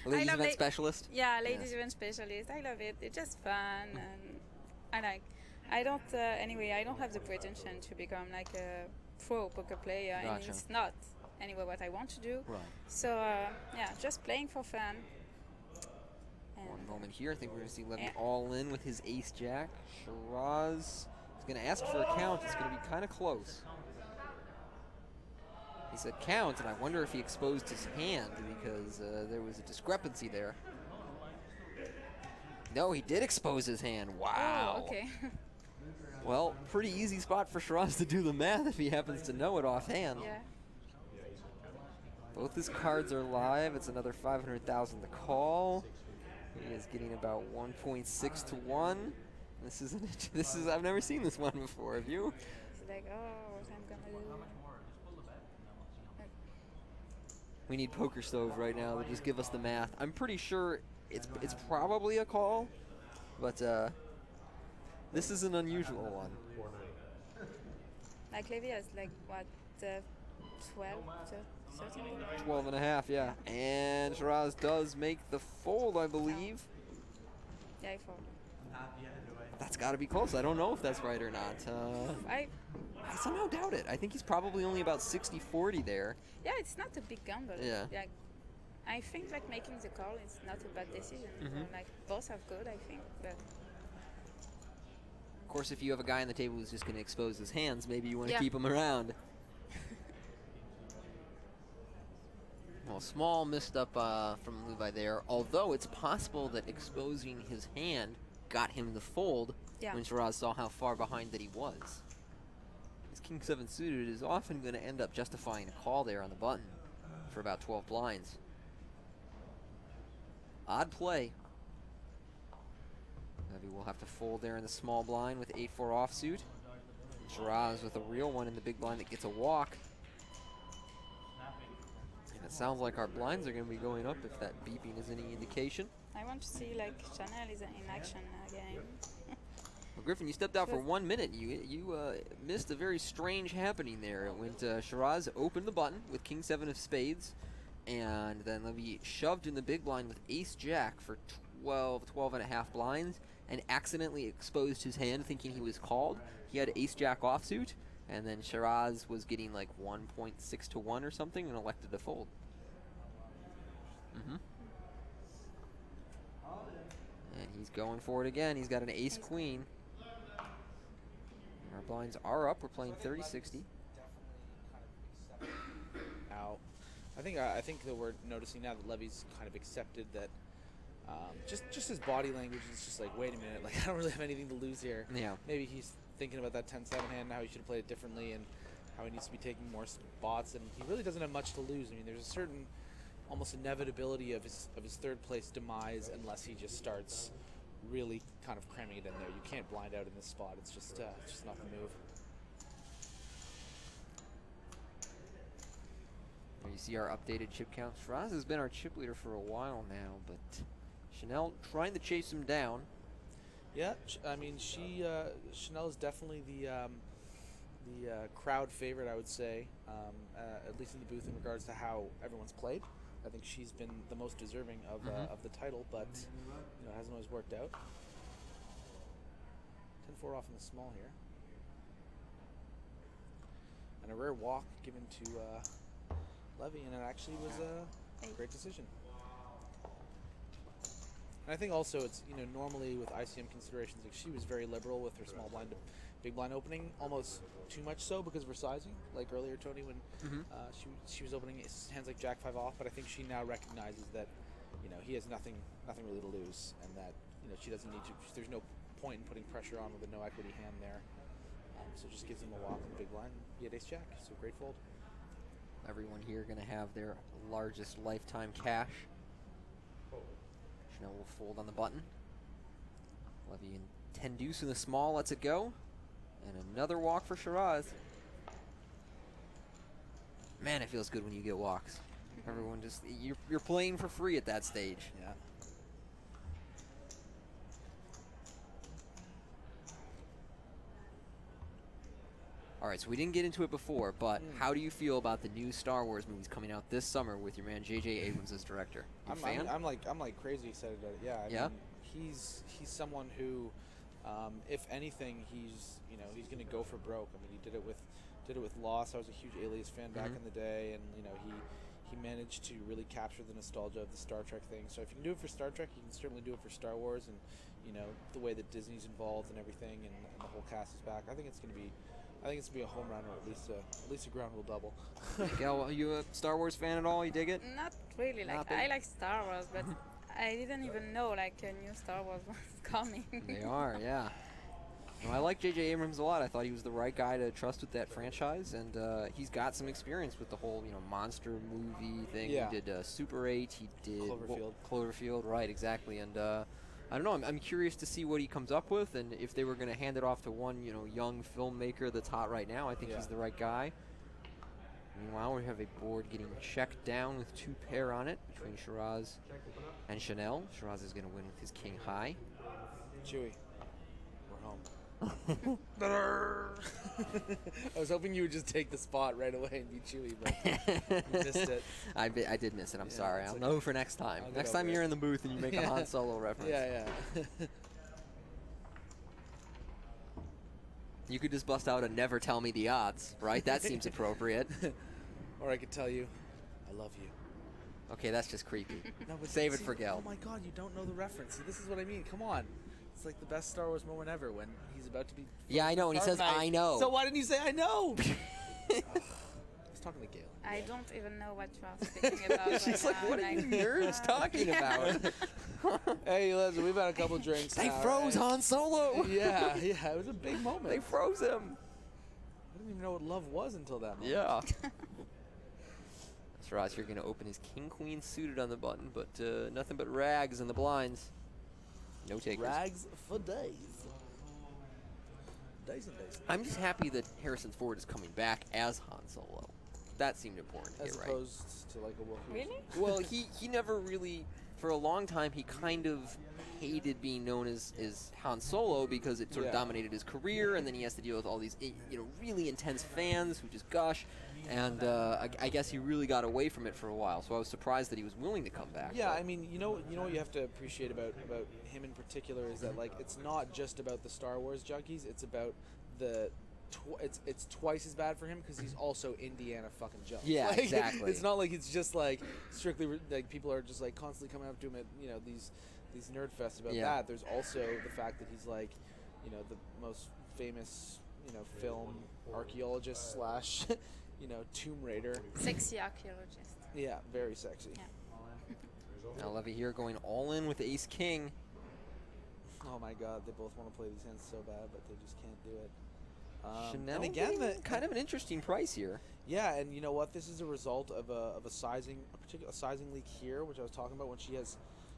Ladies event specialist? Yeah, ladies event specialist. I love it. It's just fun, and I don't anyway. I don't have the pretension to become like a pro poker player, and Gotcha. it's not anyway what I want to do. Right. So yeah, just playing for fun. One moment here. I think we're going to see Levy all in with his ace-jack. Shiraz is going to ask for a count. It's going to be kind of close. He said count, and I wonder if he exposed his hand because there was a discrepancy there. No, he did expose his hand. Wow. Oh, okay. Well, pretty easy spot for Shiraz to do the math if he happens to know it offhand. Yeah. Both his cards are live. It's another 500,000 to call. He is getting about 1.6 to 1. This is I've never seen this one before. Have you? It's like, oh, what I'm gonna do. We need Poker Stove right now to just give us the math. I'm pretty sure it's probably a call, but this is an unusual one. Like Levy has like what, 12, 13? 12 and a half, yeah. And Shiraz does make the fold, I believe. Yeah, I fold. That's got to be close. I don't know if that's right or not. I somehow doubt it. I think he's probably only about 60-40 there. Yeah, it's not a big gamble. Yeah. Like, I think like making the call is not a bad decision. Mhm. Like both are good, I think. But Of course, if you have a guy on the table who's just going to expose his hands, maybe you want to Yeah. keep him around. Well, small missed up from Levi there, although it's possible that exposing his hand got him the fold Yeah. when Shiraz saw how far behind that he was. His King 7 suited is often going to end up justifying a call there on the button for about 12 blinds. Odd play. Maybe we'll have to fold there in the small blind with 8-4 offsuit. Shiraz with a real one in the big blind that gets a walk. And it sounds like our blinds are going to be going up if that beeping is any indication. I want to see like Chanel is in action again. Well, Griffin, you stepped out for 1 minute. You missed a very strange happening there. It went Shiraz opened the button with King 7 of spades, and then Levy shoved in the big blind with ace-jack for 12 and a half blinds, and accidentally exposed his hand thinking he was called. He had ace-jack offsuit, and then Shiraz was getting like 1.6 to 1 or something and elected to fold. And he's going for it again. He's got an ace-queen. Our blinds are up. We're playing 30-60. Now, I think that we're noticing now that Levy's kind of accepted that just his body language is just like, wait a minute, like I don't really have anything to lose here. Yeah. Maybe he's thinking about that 10-7 hand, how he should have played it differently, and how he needs to be taking more spots, and he really doesn't have much to lose. I mean, there's a certain almost inevitability of his third place demise unless he just starts really kind of cramming it in there. You can't blind out in this spot. It's just not the move. There you see our updated chip count. Shiraz has been our chip leader for a while now, but Chanel trying to chase him down. Yeah, I mean, Chanel is definitely the crowd favorite, I would say, at least in the booth in regards to how everyone's played. I think she's been the most deserving of the title, but it hasn't always worked out. 10-4 off in the small here, and a rare walk given to Levy, and it actually was a great decision. And I think also it's, normally with ICM considerations, like she was very liberal with her small blind to big blind opening, almost too much so because of her sizing. Like earlier, Tony, when she was opening hands like Jack 5 off, but I think she now recognizes that, he has nothing really to lose, and that she doesn't need to. There's no point in putting pressure on with a no equity hand there. So it just gives him a walk in the big blind. He had ace jack, so great fold. Everyone here going to have their largest lifetime cash. Chanel will fold on the button. Levy in 10 deuce in the small, lets it go. And another walk for Shiraz. Man, it feels good when you get walks. Everyone just, you're playing for free at that stage. Yeah. All right, so we didn't get into it before, but how do you feel about the new Star Wars movies coming out this summer with your man J.J. Abrams as director? You a fan? I'm like crazy excited about it. Yeah. I mean, he's someone who, if anything, he's going to go for broke. I mean, he did it with Lost. I was a huge Alias fan back in the day, and he managed to really capture the nostalgia of the Star Trek thing. So if you can do it for Star Trek, you can certainly do it for Star Wars, and the way that Disney's involved and everything, and the whole cast is back. I think it's going to be a home run, or at least a ground rule double. Gail, are you a Star Wars fan at all? You dig it? Not really. Like, I like Star Wars, but I didn't even know like a new Star Wars was coming. They are, yeah. No, I like J.J. Abrams a lot. I thought he was the right guy to trust with that franchise, and he's got some experience with the whole monster movie thing. Yeah. He did Super 8. He did Cloverfield. Right? Exactly. And I don't know. I'm curious to see what he comes up with, and if they were going to hand it off to one young filmmaker that's hot right now, I think he's the right guy. Meanwhile, we have a board getting checked down with 2 pair on it between Shiraz and Chanel. Shiraz is going to win with his king high. Chewy, we're home. I was hoping you would just take the spot right away and be Chewy, but you missed it. I did miss it. I'm sorry. I'll know for next time. Next time you're in the booth and you make a Han Solo reference. Yeah. You could just bust out a never tell me the odds, right? That seems appropriate. Or I could tell you, I love you. Okay, that's just creepy. No, but Save it for Gel. Oh my God, you don't know the reference. See, this is what I mean. Come on. It's like the best Star Wars moment ever when he's about to be... Yeah, I know, and he says, I know. So why didn't you say, I know? I was talking to Gail. I don't even know what you are speaking about. She's like, what are you nerds talking about? Hey, listen, we've had a couple drinks. They froze Han Solo. Yeah, it was a big moment. They froze him. I didn't even know what love was until that moment. Yeah. That's right. You're going to open his king-queen suited on the button, but nothing but rags in the blinds. No takers. Rags for days. Days and days. I'm just happy that Harrison Ford is coming back as Han Solo. That seemed important As here, right? opposed to like a Wolf. Really? Well, he never really, for a long time, he kind of hated being known as Han Solo because it sort of dominated his career, and then he has to deal with all these really intense fans who just gush, and I guess he really got away from it for a while. So I was surprised that he was willing to come back. Yeah, I mean, you know what you have to appreciate about him in particular is that like it's not just about the Star Wars junkies. It's about the it's twice as bad for him because he's also Indiana fucking Jones. Yeah, like, exactly. It's not like it's just like strictly like people are just like constantly coming up to him at these nerd fests about that. There's also the fact that he's like the most famous film archaeologist slash Tomb Raider. Sexy archaeologist. Yeah, very sexy. Yeah. Now Levy here going all in with Ace King. Oh my God, they both want to play these hands so bad, but they just can't do it. Chanel and again, kind of an interesting price here. Yeah, and you know what? This is a result of a sizing leak here, which I was talking about when she has,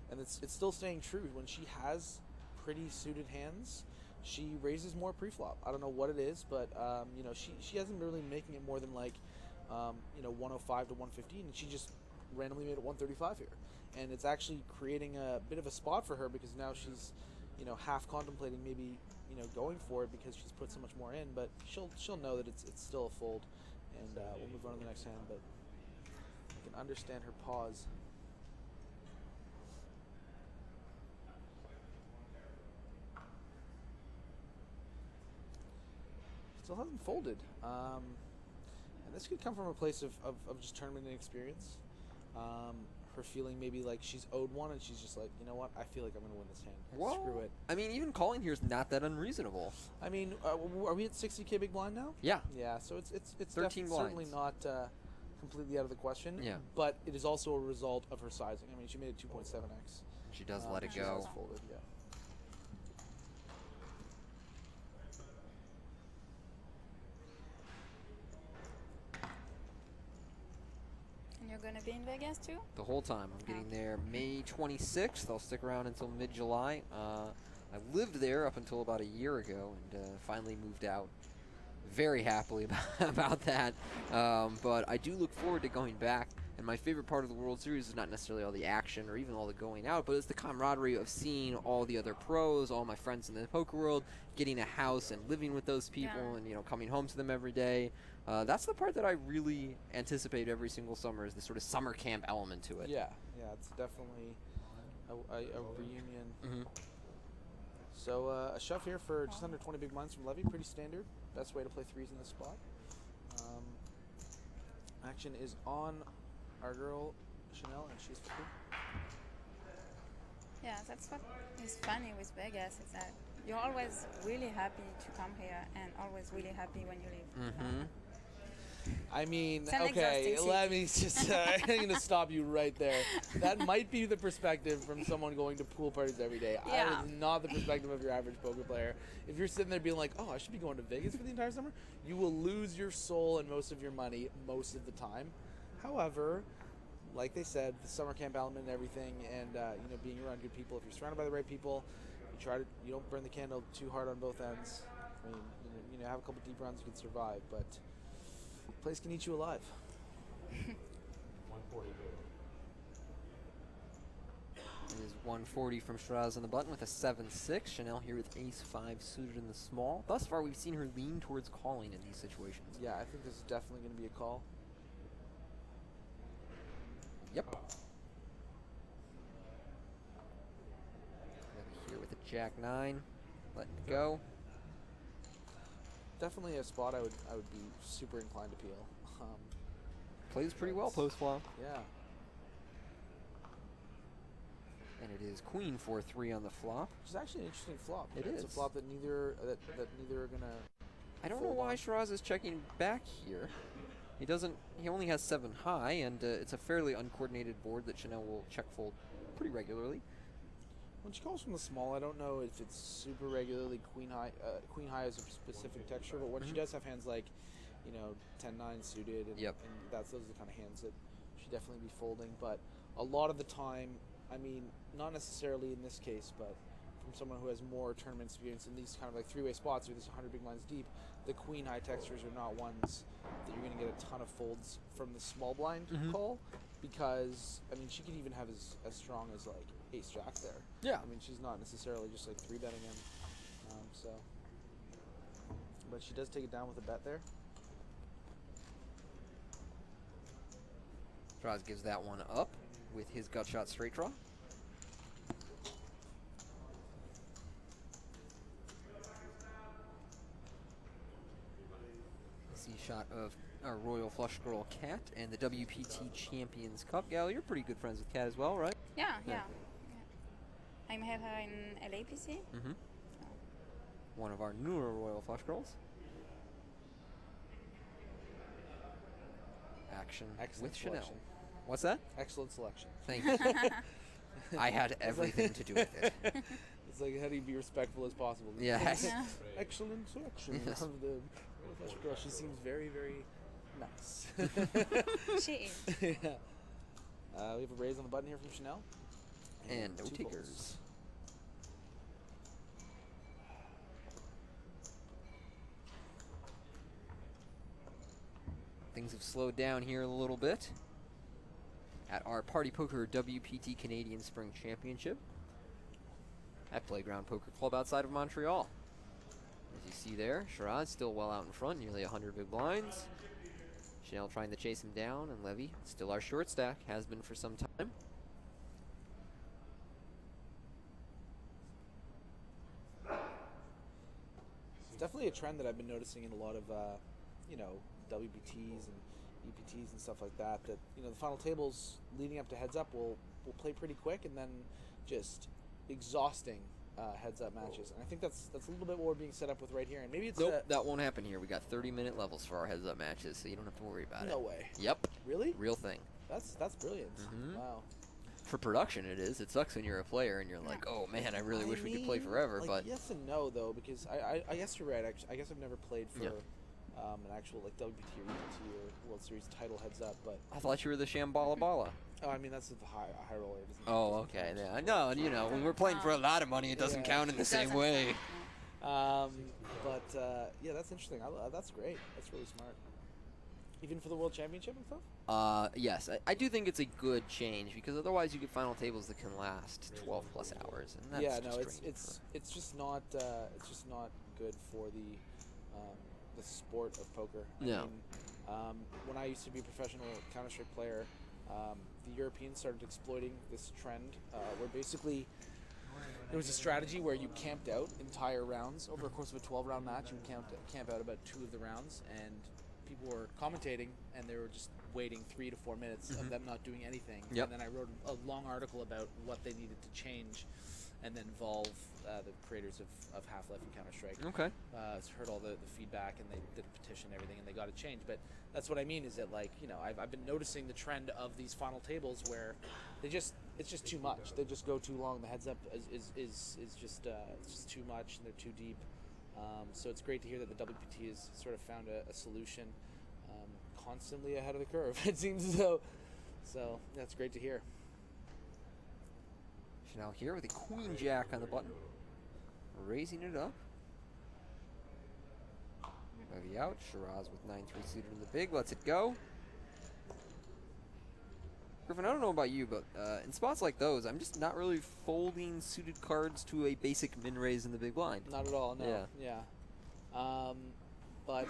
and it's still staying true. When she has pretty suited hands, she raises more pre-flop. I don't know what it is, but she hasn't been really making it more than like 105 to 115, and she just randomly made it 135 here, and it's actually creating a bit of a spot for her because now she's half contemplating maybe going for it because she's put so much more in, but she'll know that it's still a fold, and we'll move on to the next hand. But I can understand her pause. Still hasn't folded, and this could come from a place of just tournament inexperience. Her feeling maybe like she's owed one, and she's just like, you know what, I feel like I'm going to win this hand. Well, screw it. I mean, even calling here is not that unreasonable. I mean, are we at 60K big blind now? Yeah. Yeah, so it's 13 certainly not completely out of the question. Yeah. But it is also a result of her sizing. I mean, she made it 2.7x. She does let it she go. has folded, yeah. You're going to be in Vegas too? The whole time. I'm getting there May 26th. I'll stick around until mid-July. I lived there up until about a year ago and finally moved out. Very happily about that. But I do look forward to going back And my favorite part of the World Series is not necessarily all the action or even all the going out, but it's the camaraderie of seeing all the other pros, all my friends in the poker world, getting a house and living with those people and, coming home to them every day. That's the part that I really anticipate every single summer, is the sort of summer camp element to it. Yeah, it's definitely a reunion. So a shove here for just under 20 big blinds from Levy, pretty standard. Best way to play threes in this spot. Action is on our girl Chanel, and she's free. Yeah, that's what is funny with Vegas, is that you're always really happy to come here and always really happy when you leave. I mean, It's an okay, exhausting let me just, I'm going to stop you right there. That might be the perspective from someone going to pool parties every day. Yeah. That is not the perspective of your average poker player. If you're sitting there being like, oh, I should be going to Vegas for the entire summer, you will lose your soul and most of your money most of the time. However, like they said, the summer camp element and everything, and being around good people. If you're surrounded by the right people, you don't burn the candle too hard on both ends. I mean, have a couple deep runs, you can survive, but place can eat you alive. 140. It is 140 from Shiraz on the button with a 7-6. Chanel here with ace-5 suited in the small. Thus far, we've seen her lean towards calling in these situations. Yeah, I think this is definitely going to be a call. Yep. Here with a Jack-9, letting it go. Definitely a spot I would be super inclined to peel. Plays pretty well post flop. Yeah. And it is Queen 4-3 on the flop. Which is actually an interesting flop. It's a flop that neither are gonna. I don't know why Shiraz is checking back here. He only has 7 high, and it's a fairly uncoordinated board that Chanel will check fold pretty regularly. When she calls from the small, I don't know if it's super regularly queen high. Queen high is a specific texture, but when she does have hands like, 10-9 suited, and, and those are the kind of hands that she'd definitely be folding. But a lot of the time, I mean, not necessarily in this case, but from someone who has more tournament experience in these kind of like three-way spots or these 100 big blinds deep, the queen high textures are not ones that you're going to get a ton of folds from the small blind call, because I mean she could even have as strong as like ace jack there. Yeah. I mean she's not necessarily just like 3-betting him. But she does take it down with a bet there. Shiraz gives that one up with his gut shot straight draw. See shot of our Royal Flush Girl Cat and the WPT Champions Cup. Gal, you're pretty good friends with Cat as well, right? Yeah. I have her in LAPC. One of our newer Royal Flush Girls. Action Excellent with Chanel. selection. What's that? Excellent selection. Thank you. I had everything to do with it. It's like, how do you be respectful as possible? Yes. Excellent selection Yes. of the Flush Girl. She seems very, very nice. She is. Yeah. We have a raise on the button here from Chanel. And no 2 takers. folds. Things have slowed down here a little bit at our Party Poker WPT Canadian Spring Championship at Playground Poker Club outside of Montreal. As you see there, Shiraz still well out in front, nearly 100 big blinds. Chanel trying to chase him down, and Levy still our short stack, has been for some time. It's definitely a trend that I've been noticing in a lot of, WPTs and EPTs and stuff like that. That the final tables leading up to heads up will play pretty quick, and then just exhausting heads up matches. And I think that's a little bit what we're being set up with right here. And maybe it's Nope, that won't happen here. We got 30-minute levels for our heads up matches, so you don't have to worry about it. No way. Yep. Really? Real thing. That's brilliant. Wow. For production, it is. It sucks when you're a player and you're like, oh man, I really wish we could play forever. Like, but yes and no though, because I guess you're right. Actually, I guess I've never played for an actual like WPT or EPT or World Series title heads up. But I thought you were the Shambhala Bala. Oh, I mean that's the high roller. Oh, okay. Yeah, no, when we're playing for a lot of money, it doesn't count in the same way. Yeah, that's interesting. That's great. That's really smart. Even for the World Championship and stuff? Yes, I do think it's a good change because otherwise you get final tables that can last 12 plus hours, and that's it's just not good for the sport of poker. I mean, when I used to be a professional Counter-Strike player, the Europeans started exploiting this trend where basically there was a strategy where you camped out entire rounds over a course of a 12-round match. You would camp out about 2 of the rounds, and people were commentating, and they were just waiting 3 to 4 minutes of them not doing anything. Yep. And then I wrote a long article about what they needed to change, and then involve the creators of Half-Life and Counter-Strike. Okay. Heard all the feedback, and they did a petition and everything, and they got it changed. But that's what I mean is that, like, you know, I've been noticing the trend of these final tables where it's just too much. They just go too long. The heads up is just it's just too much, and they're too deep. So it's great to hear that the WPT has sort of found a solution, constantly ahead of the curve. It seems as though. So that's great to hear. Chanel here with a Queen Jack on the button, raising it up. Levy out. Shiraz with 9-3 suited in the big. Lets it go. Griffin, I don't know about you, but in spots like those, I'm just not really folding suited cards to a basic min raise in the big blind. Not at all. No. Yeah. But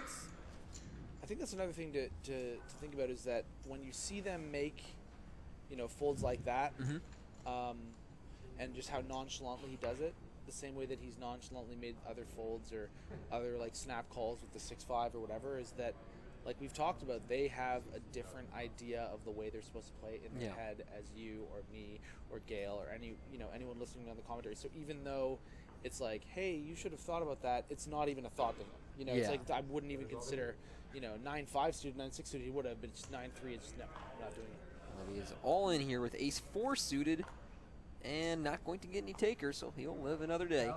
I think that's another thing to think about is that when you see them make, you know, folds like that, and just how nonchalantly he does it, the same way that he's nonchalantly made other folds or other like snap calls with the 6-5 or whatever, is that, like we've talked about, they have a different idea of the way they're supposed to play in their head as you or me or Gail or anyone listening on the commentary. So even though it's like, hey, you should have thought about that, it's not even a thought to him. You know, it's like I wouldn't even consider, 9-5 suited, 9-6 suited, he would have, but it's 9-3, it's just no, I'm not doing it. He is all in here with ace-4 suited and not going to get any takers, so he'll live another day.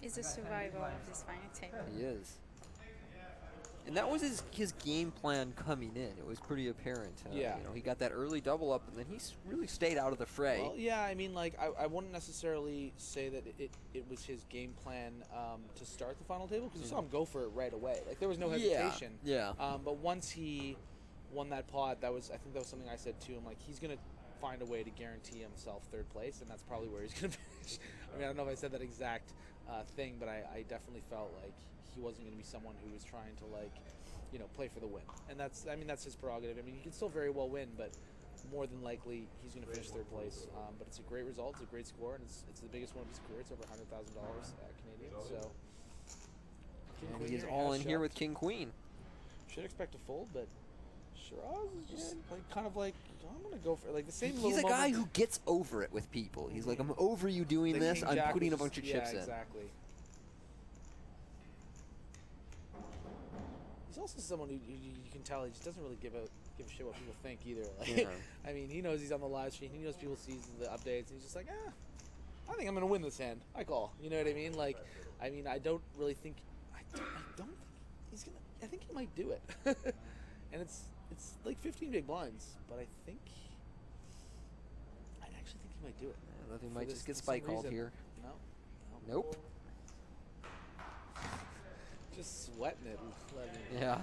He's a survivor of this final table. He is. And that was his game plan coming in. It was pretty apparent. He got that early double up, and then he really stayed out of the fray. Well, yeah, I mean, like, I wouldn't necessarily say that it was his game plan to start the final table, because you saw him go for it right away. Like, there was no hesitation. Yeah. But once he won that pot, I think that was something I said to him. Like, he's going to find a way to guarantee himself third place, and that's probably where he's going to finish. I mean, I don't know if I said that exact thing, but I definitely felt like he wasn't going to be someone who was trying to, like, play for the win. And that's his prerogative. I mean, he can still very well win, but more than likely he's going to finish third place. But it's a great result. It's a great score, and it's the biggest one of his career. It's over $100,000 Canadian. So and he is all in here with King Queen. Should expect a fold, but Shiraz is just kind of like, I'm going to go for it. Like the same. He's a guy who gets over it with people. He's like, I'm over you doing this. I'm putting a bunch of chips in. Exactly. He's also someone who you can tell he just doesn't really give a shit what people think either. Like, I mean, he knows he's on the live stream. He knows people see the updates, and he's just like, I think I'm gonna win this hand. I call. You know what I mean? Like, I mean, I don't really think. I don't think he's gonna. I think he might do it. And it's like 15 big blinds, but I actually think he might do it. I think he might just get spike called here. No. Nope. Just sweating it. Yeah.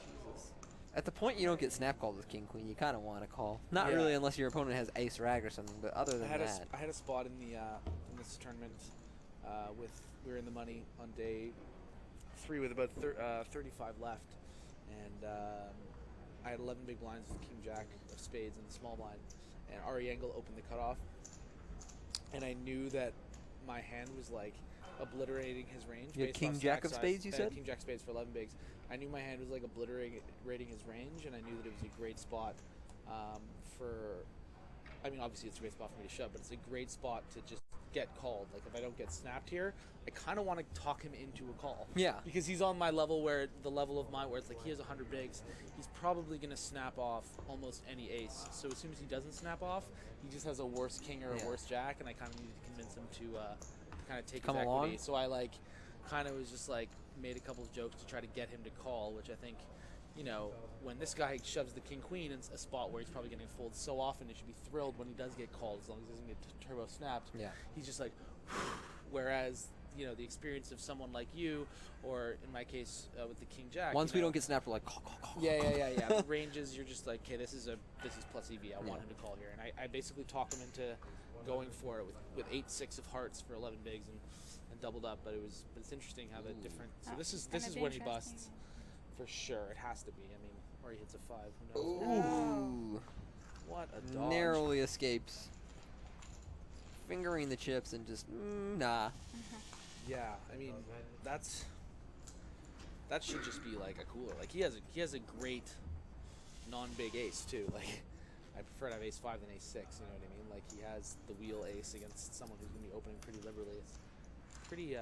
Jesus. At the point you don't get snap called with King Queen, you kind of want to call. Not really unless your opponent has ace rag or something, but other than that. I had a spot in this tournament we were in the money on day 3 with about 35 left, and I had 11 big blinds with King Jack of spades in the small blind, and Ari Engel opened the cutoff, and I knew that my hand was like obliterating his range. You had King Jack of spades, you said? King Jack spades for 11 bigs. I knew my hand was like obliterating his range, and I knew that it was a great spot obviously it's a great spot for me to shove, but it's a great spot to just get called. Like, if I don't get snapped here, I kind of want to talk him into a call. Yeah. Because he's on my level where it's like he has 100 bigs. He's probably going to snap off almost any ace. So as soon as he doesn't snap off, he just has a worse king or a worse jack, and I kind of need to convince him to kind of take his equity. Along. So I kind of was just like made a couple of jokes to try to get him to call, which I think, when this guy shoves the king queen in a spot where he's probably getting folded so often, he should be thrilled when he does get called as long as he doesn't get turbo snapped. Yeah. He's just like, whereas you know, the experience of someone like you, or in my case with the King Jack. Once you we know, don't get snapped, we're like, yeah. The ranges, you're just like, okay, this is plus EV. I want him to call here, and I basically talk him into going for it with 8-6 of hearts for 11 bigs and doubled up. But it's interesting how the different. So this is when he busts for sure. It has to be. I mean, or he hits a 5. Who knows? Ooh. What a dodge. Narrowly escapes. Fingering the chips and just nah. Yeah, I mean that should just be like a cooler. Like he has a great non-big ace too. Like I prefer to have ace 5 than ace 6. You know what I mean? Like he has the wheel ace against someone who's gonna be opening pretty liberally. It's pretty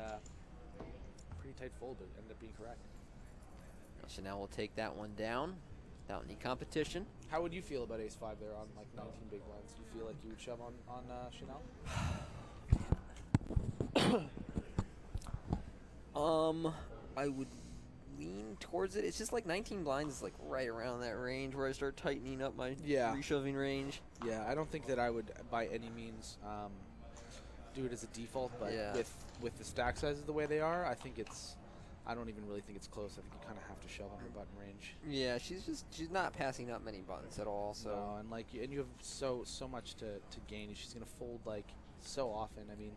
tight fold, but ended up being correct. Chanel will take that one down without any competition. How would you feel about ace 5 there on like 19 big blinds? Do you feel like you would shove on Chanel? I would lean towards it. It's just like 19 blinds is like right around that range where I start tightening up my reshoving range. Yeah, I don't think that I would by any means do it as a default, but with the stack sizes the way they are, I don't even really think it's close. I think you kind of have to shove on her button range. Yeah, she's not passing up many buttons at all. So no, and you have so much to gain. She's gonna fold like so often. I mean,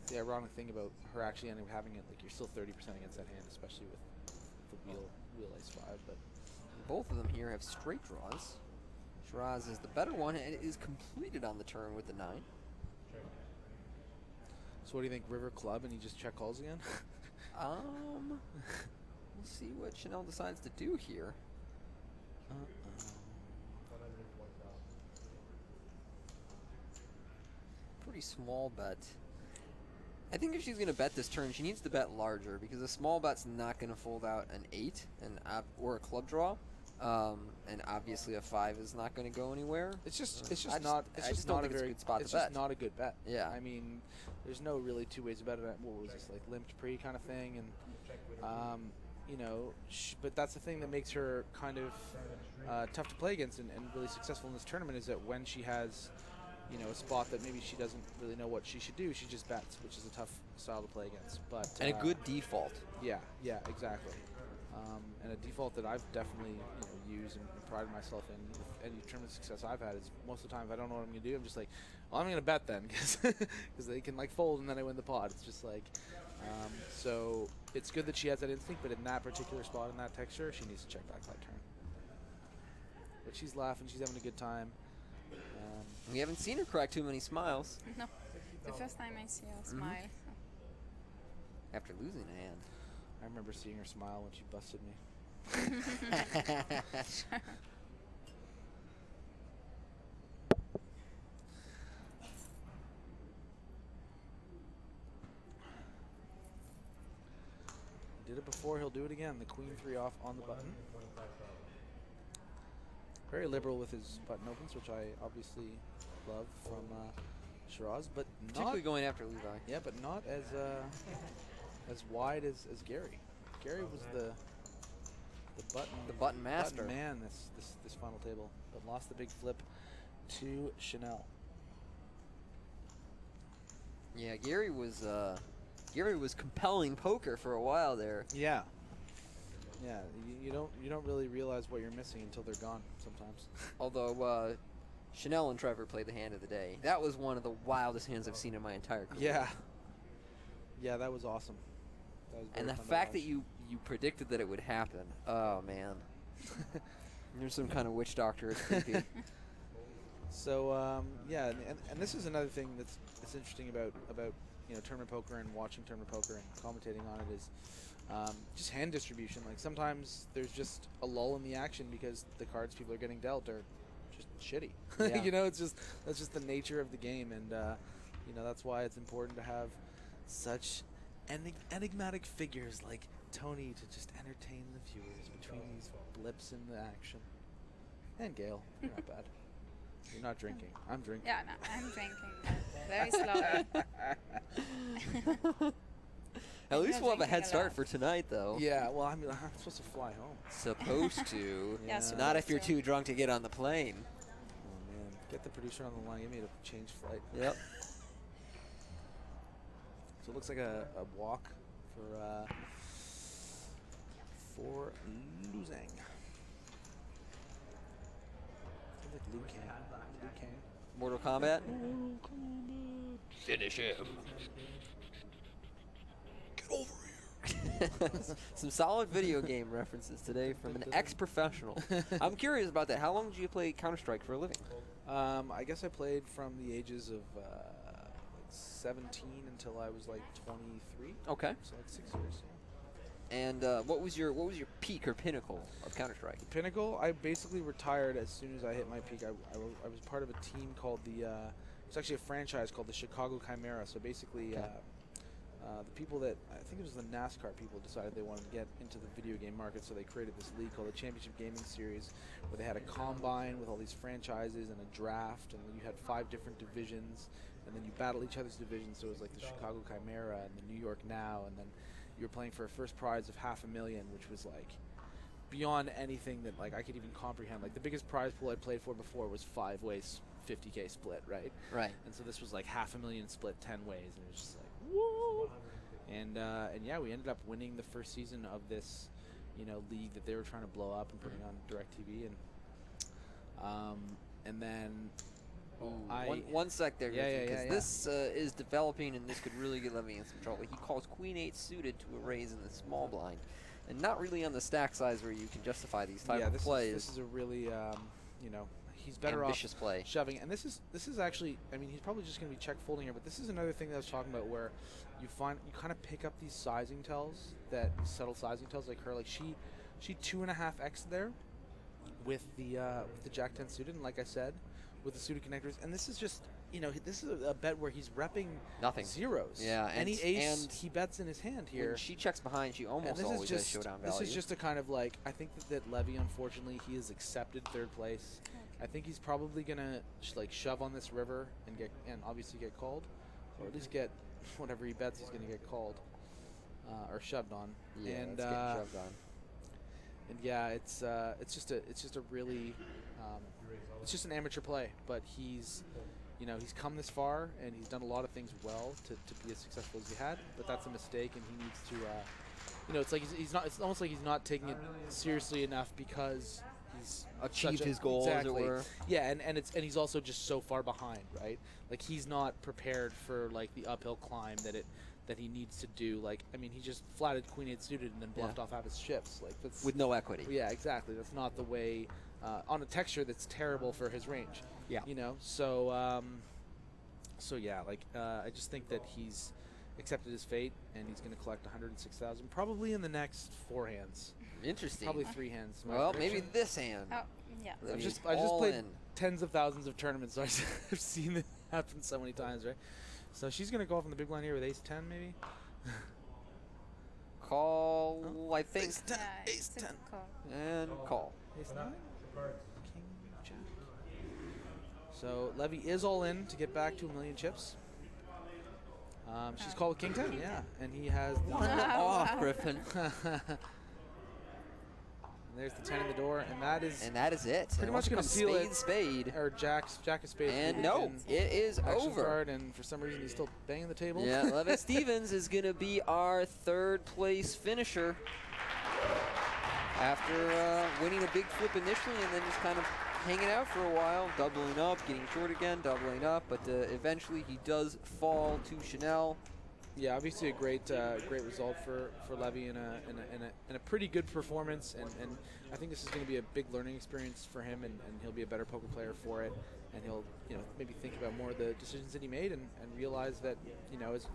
the ironic thing about her actually ending up having it, like you're still 30% against that hand, especially with the wheel ace 5. But both of them here have straight draws. Shiraz is the better one, and it is completed on the turn with the 9. So what do you think, river club, and he just check calls again? We'll see what Chanel decides to do here. Pretty small bet. I think if she's going to bet this turn, she needs to bet larger because a small bet's not going to fold out an 8 or a club draw. And obviously a 5 is not going to go anywhere. It's just not a very good spot to bet. It's just not a good bet. Yeah. I mean, there's no really two ways about it. What was this, like limped pre kind of thing? And you know, but that's the thing that makes her kind of tough to play against and really successful in this tournament is that when she has, you know, a spot that maybe she doesn't really know what she should do, she just bets, which is a tough style to play against. But and a good default. Yeah, exactly. And a default that I've definitely used and prided myself in with any tournament success I've had is most of the time if I don't know what I'm going to do, I'm just like, well, I'm going to bet then because they can like fold and then I win the pot. It's just like, so it's good that she has that instinct, but in that particular spot in that texture, she needs to check back that turn. But she's laughing, she's having a good time. We haven't seen her crack too many smiles. No, the first time I see her smile. After losing a hand. I remember seeing her smile when she busted me. Sure. Did it before, he'll do it again. The queen 3 off on the button. Very liberal with his button opens, which I obviously love from Shiraz, but particularly going after Levi. Yeah, but not as wide as Gary. Gary was the button master. Button man this final table, but lost the big flip to Chanel. Yeah, Gary was compelling poker for a while there. Yeah. Yeah, you don't really realize what you're missing until they're gone sometimes. Although Chanel and Trevor played the hand of the day. That was one of the wildest hands I've seen in my entire career. Yeah, that was awesome. That was and the fact that you predicted that it would happen. Oh man. You're some kind of witch doctor. It's creepy. So yeah, and this is another thing that's interesting about tournament poker and watching tournament poker and commentating on it is just hand distribution. Like sometimes there's just a lull in the action because the cards people are getting dealt are just shitty. Yeah. That's just the nature of the game, and that's why it's important to have such enigmatic figures like Tony to just entertain the viewers between these blips in the action. And Gail, you're not bad. You're not drinking. I'm drinking. Yeah, no, I'm drinking, but very slowly. At least we'll have a head start for tonight, though. Yeah, well, I'm supposed to fly home. Supposed to. Yeah, not if you're too drunk to get on the plane. Oh, man. Get the producer on the line. Get me to change flight. Yep. So it looks like a walk for losing. Sounds like Liu Kang. Mortal Kombat. Finish him. Get over here. Some solid video game references today from an ex-professional. I'm curious about that. How long did you play Counter-Strike for a living? I guess I played from the ages of like 17 until I was like 23. Okay. So like 6 years. And what was your peak or pinnacle of Counter-Strike? The pinnacle, I basically retired as soon as I hit my peak. I was part of a team called it's actually a franchise called the Chicago Chimera. So basically, the people that, I think it was the NASCAR people, decided they wanted to get into the video game market, so they created this league called the Championship Gaming Series, where they had a combine with all these franchises and a draft, and then you had 5 different divisions, and then you battle each other's divisions. So it was like the Chicago Chimera and the New York Now, and then you were playing for a first prize of $500,000, which was like beyond anything that like I could even comprehend. Like the biggest prize pool I played for before was 5 ways, $50K split, right? Right. And so this was like $500,000 split 10 ways, and it was just like, whoa. And yeah, we ended up winning the first season of this, league that they were trying to blow up and putting on DirecTV, and then one sec there, because yeah. this is developing, and this could really get Levy in some trouble. He calls Queen 8 suited to a raise in the small blind, and not really on the stack size where you can justify these type of plays. This is a really, he's better ambitious off play. Shoving. And this is actually, I mean, he's probably just going to be check folding here, but this is another thing that I was talking about where you kind of pick up these sizing tells, subtle sizing tells like her. Like she 2.5x there with the Jack 10 suited, and like I said, with the suited connectors. And this is just, this is a bet where he's repping nothing, zeros. Yeah, any ace he bets in his hand here. When she checks behind, she almost always has showdown value. This is just a kind of like, I think that Levy, unfortunately, he has accepted 3rd place. I think he's probably gonna shove on this river and obviously get called, or at least get whatever he bets he's gonna get called or shoved on. Yeah, and it's getting shoved on. And yeah, it's just a really it's just an amateur play, but he's come this far and he's done a lot of things well to be as successful as he had. But that's a mistake, and he needs to it's like he's not. It's almost like he's not taking it seriously enough because he's achieved his goal, exactly. as it were. Yeah, and he's also just so far behind, right? Like he's not prepared for like the uphill climb that he needs to do. Like, I mean, he just flatted Queen 8 suited and then bluffed off half his chips. Like that's with no equity. Yeah, exactly. That's not the way on a texture that's terrible for his range. Yeah. So yeah, like I just think that he's accepted his fate, and he's going to collect 106,000 probably in the next 4 hands. Interesting. Probably 3 hands. Well, maybe this hand. Oh, yeah. I just played tens of thousands of tournaments, so I've seen it happen so many times, right? So she's going to go off on the big blind here with ace 10, maybe. Call, I think. Ace 10. Yeah, Ace 10. Call. And call. Ace 9. King, Jack. So Levy is all in to get back to 1 million chips. She's called King 10, yeah, and he has the one off, Griffin. There's the 10 in the door, and that is it. Pretty much going to seal it. Spade. Or Jack of spades. And no, it is over. Card, and for some reason he's still banging the table. Yeah, Levitt Stevens is going to be our 3rd place finisher after winning a big flip initially and then just kind of hanging out for a while, doubling up, getting short again, doubling up, but eventually he does fall to Chanel. Yeah, obviously a great result for Levy in a pretty good performance, and I think this is going to be a big learning experience for him, and he'll be a better poker player for it, and he'll maybe think about more of the decisions that he made and realize that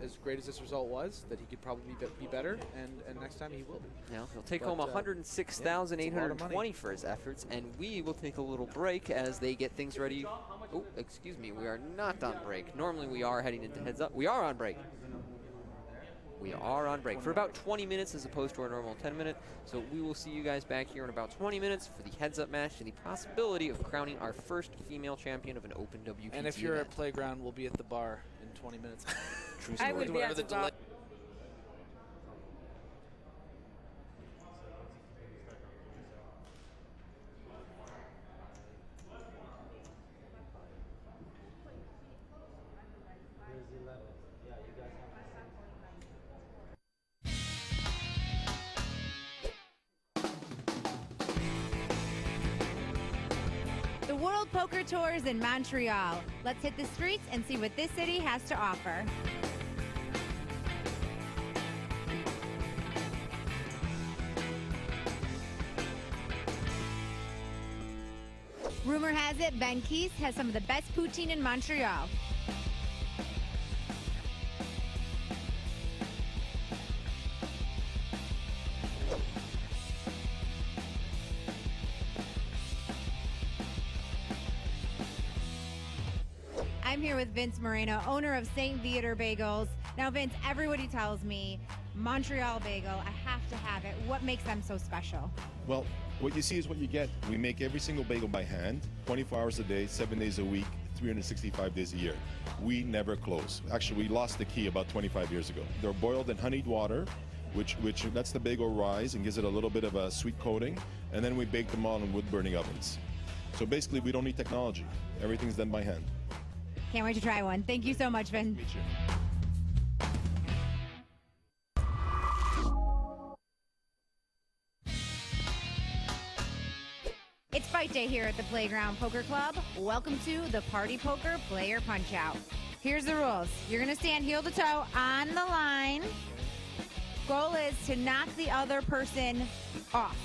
as great as this result was, that he could probably be better, and next time he will be. Now he'll take home 106,820 for his efforts, and we will take a little break as they get things ready. Oh, excuse me, we are not on break. Normally we are heading into heads up. We are on break. We are on break for about 20 minutes as opposed to our normal 10-minute. So we will see you guys back here in about 20 minutes for the heads-up match and the possibility of crowning our first female champion of an Open WPT And if you're event. at Playground, we'll be at the bar in 20 minutes. True story. I will be at the bar. World Poker Tour is in Montreal. Let's hit the streets and see what this city has to offer. Rumor has it Ben Keith has some of the best poutine in Montreal. I'm here with Vince Moreno, owner of St-Viateur Bagels. Now, Vince, everybody tells me Montreal bagel, I have to have it. What makes them so special? Well, what you see is what you get. We make every single bagel by hand, 24 hours a day, 7 days a week, 365 days a year. We never close. Actually, we lost the key about 25 years ago. They're boiled in honeyed water, which lets the bagel rise and gives it a little bit of a sweet coating, and then we bake them all in wood-burning ovens. So basically, we don't need technology. Everything's done by hand. Can't wait to try one. Thank you so much, Vince. Meet you. It's fight day here at the Playground Poker Club. Welcome to the Party Poker Player Punch-Out. Here's the rules. You're going to stand heel to toe on the line. Goal is to knock the other person off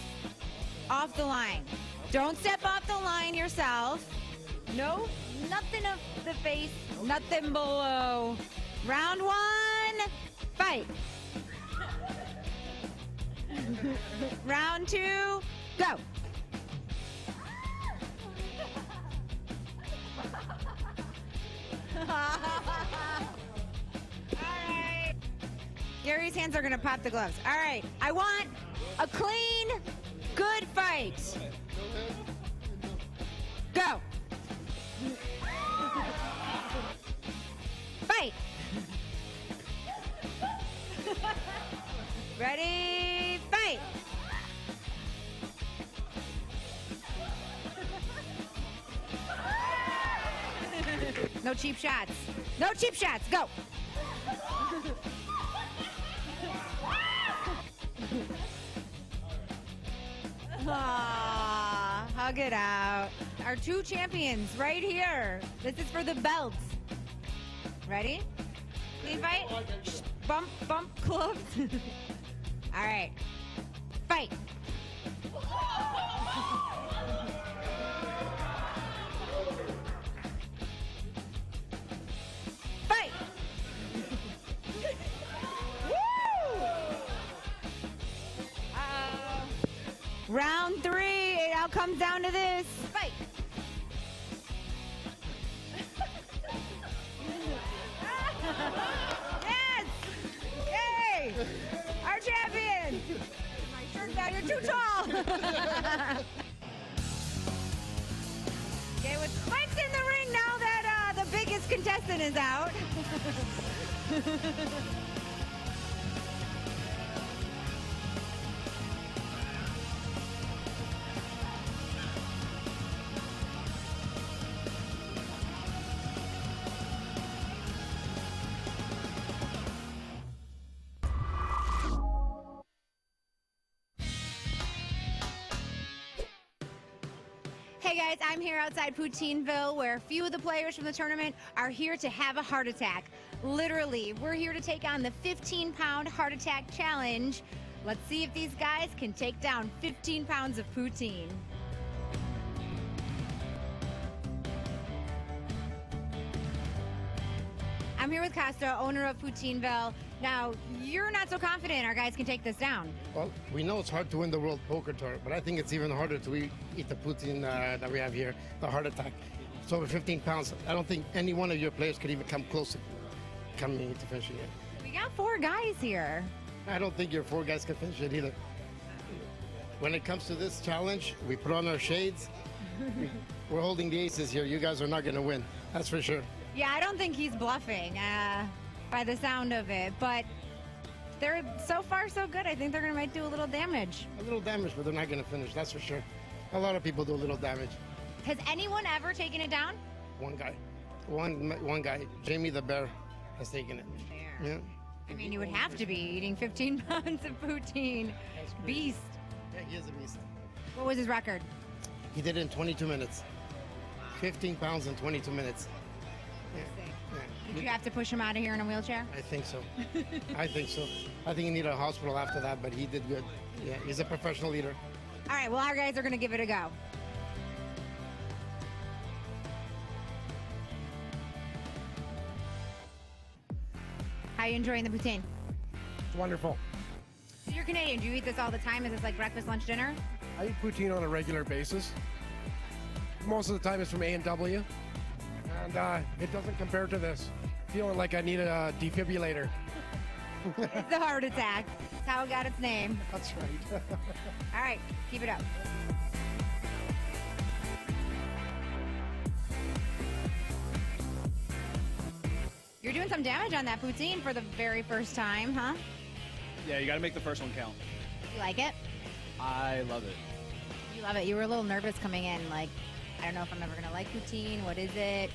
the line. Don't step off the line yourself. No, nothing of the face, nothing below. Round one, fight. Round two, go. All right. Gary's hands are going to pop the gloves. All right. I want a clean, good fight. Go. Fight. Ready, fight. No cheap shots. No cheap shots. Go. Aww, hug it out. Our two champions right here. This is for the belts. Ready? Clean fight? Bump, bump, gloves. All right. Fight. Fight. Woo! Round three. It all comes down to this. Fight. Yes! Yay! Our champion! My shirt down, you're too tall! Okay, with spikes in the ring now that the biggest contestant is out. Hey guys, I'm here outside Poutineville where a few of the players from the tournament are here to have a heart attack. Literally, we're here to take on the 15-pound heart attack challenge. Let's see if these guys can take down 15 pounds of poutine. I'm here with Costa, owner of Poutineville. Now, you're not so confident our guys can take this down. Well, we know it's hard to win the World Poker Tour, but I think it's even harder to eat the poutine that we have here, the heart attack. It's over 15 pounds. I don't think any one of your players could even come close to coming to finishing it. We got 4 guys here. I don't think your 4 guys can finish it either. When it comes to this challenge, we put on our shades. We're holding the aces here. You guys are not going to win. That's for sure. Yeah, I don't think he's bluffing by the sound of it, but they're so far so good. I think they're might do a little damage. A little damage, but they're not going to finish, that's for sure. A lot of people do a little damage. Has anyone ever taken it down? One guy. One guy. Jamie the Bear has taken it. There. Yeah. I mean, you would have to be eating 15 pounds of poutine. Beast. Yeah, he is a beast. What was his record? He did it in 22 minutes. 15 pounds in 22 minutes. Did you have to push him out of here in a wheelchair? I think so. I think so. I think he needed a hospital after that, but he did good. Yeah, he's a professional leader. All right, well, our guys are going to give it a go. How you enjoying the poutine? It's wonderful. So you're Canadian. Do you eat this all the time? Is this like breakfast, lunch, dinner? I eat poutine on a regular basis. Most of the time it's from A&W, and it doesn't compare to this. Feeling like I need a defibrillator. It's the heart attack. It's how it got its name. That's right. All right, keep it up. You're doing some damage on that poutine for the very first time, huh? Yeah, you got to make the first one count. You like it? I love it. You love it. You were a little nervous coming in, like, I don't know if I'm ever going to like poutine. What is it?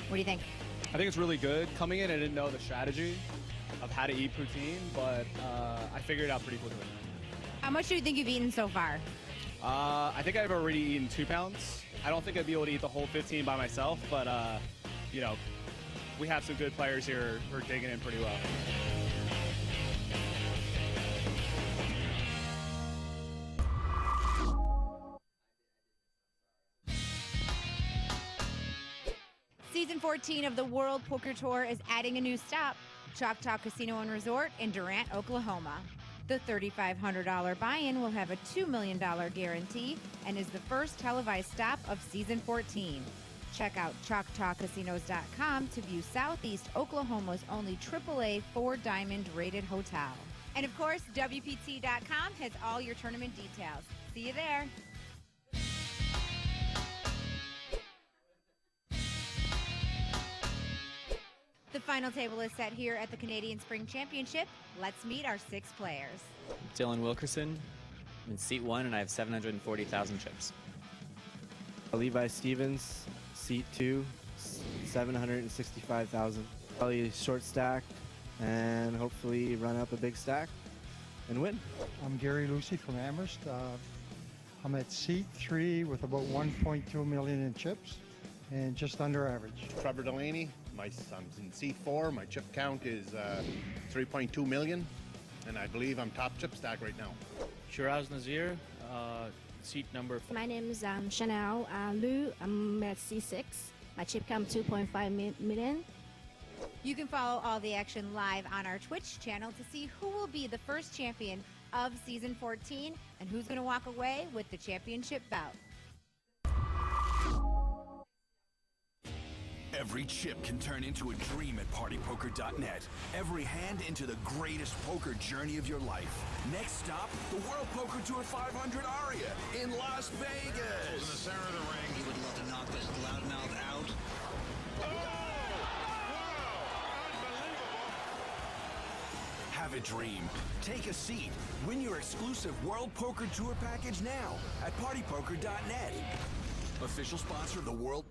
What do you think? I think it's really good. Coming in, I didn't know the strategy of how to eat poutine, but I figured it out pretty quickly. How much do you think you've eaten so far? I think I've already eaten 2 pounds. I don't think I'd be able to eat the whole 15 by myself, but, you know, we have some good players here who are digging in pretty well. Season 14 of the World Poker Tour is adding a new stop, Choctaw Casino and Resort in Durant, Oklahoma. The $3,500 buy-in will have a $2 million guarantee and is the first televised stop of Season 14. Check out ChoctawCasinos.com to view Southeast Oklahoma's only AAA 4-diamond rated hotel. And of course, WPT.com has all your tournament details. See you there. The final table is set here at the Canadian Spring Championship. Let's meet our 6 players. Dylan Wilkerson. I'm in seat 1 and I have 740,000 chips. Levi Stevens, seat 2, 765,000. Probably short stack and hopefully run up a big stack and win. I'm Gary Lucy from Amherst. I'm at seat 3 with about 1.2 million in chips and just under average. Trevor Delaney, I'm in seat 4. My chip count is 3.2 million, and I believe I'm top chip stack right now. Shiraz Nazir, seat number 4. My name is Chanel Lu. I'm at C6. My chip count 2.5 million. You can follow all the action live on our Twitch channel to see who will be the first champion of Season 14 and who's going to walk away with the championship belt. Every chip can turn into a dream at PartyPoker.net. Every hand into the greatest poker journey of your life. Next stop, the World Poker Tour 500 Aria in Las Vegas. In the center of the ring, he would love to knock this loudmouth out. Have a dream. Take a seat. Win your exclusive World Poker Tour package now at PartyPoker.net. Official sponsor of the World.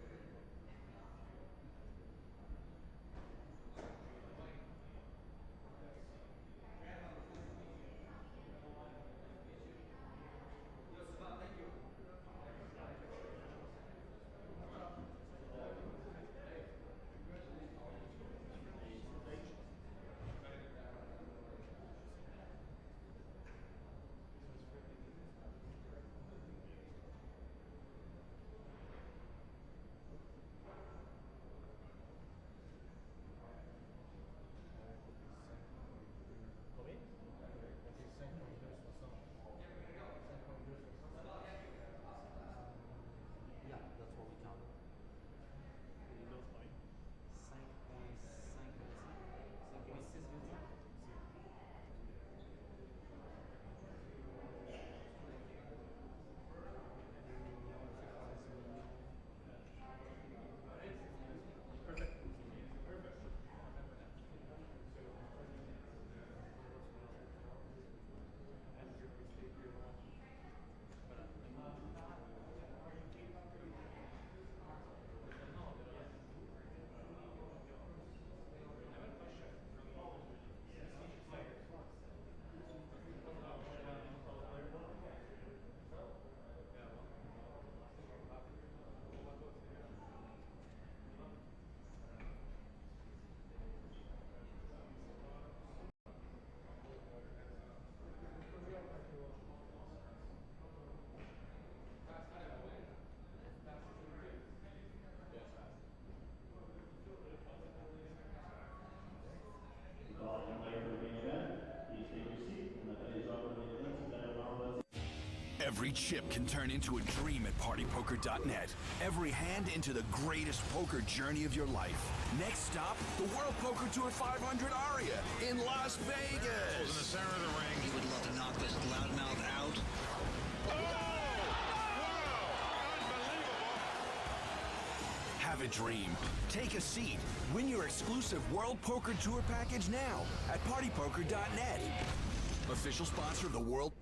Every chip can turn into a dream at partypoker.net. Every hand into the greatest poker journey of your life. Next stop, the World Poker Tour 500 Aria in Las Vegas. In the center of the ring. He would love to knock this loudmouth out. Have a dream. Take a seat. Win your exclusive World Poker Tour package now at partypoker.net. Official sponsor of the World.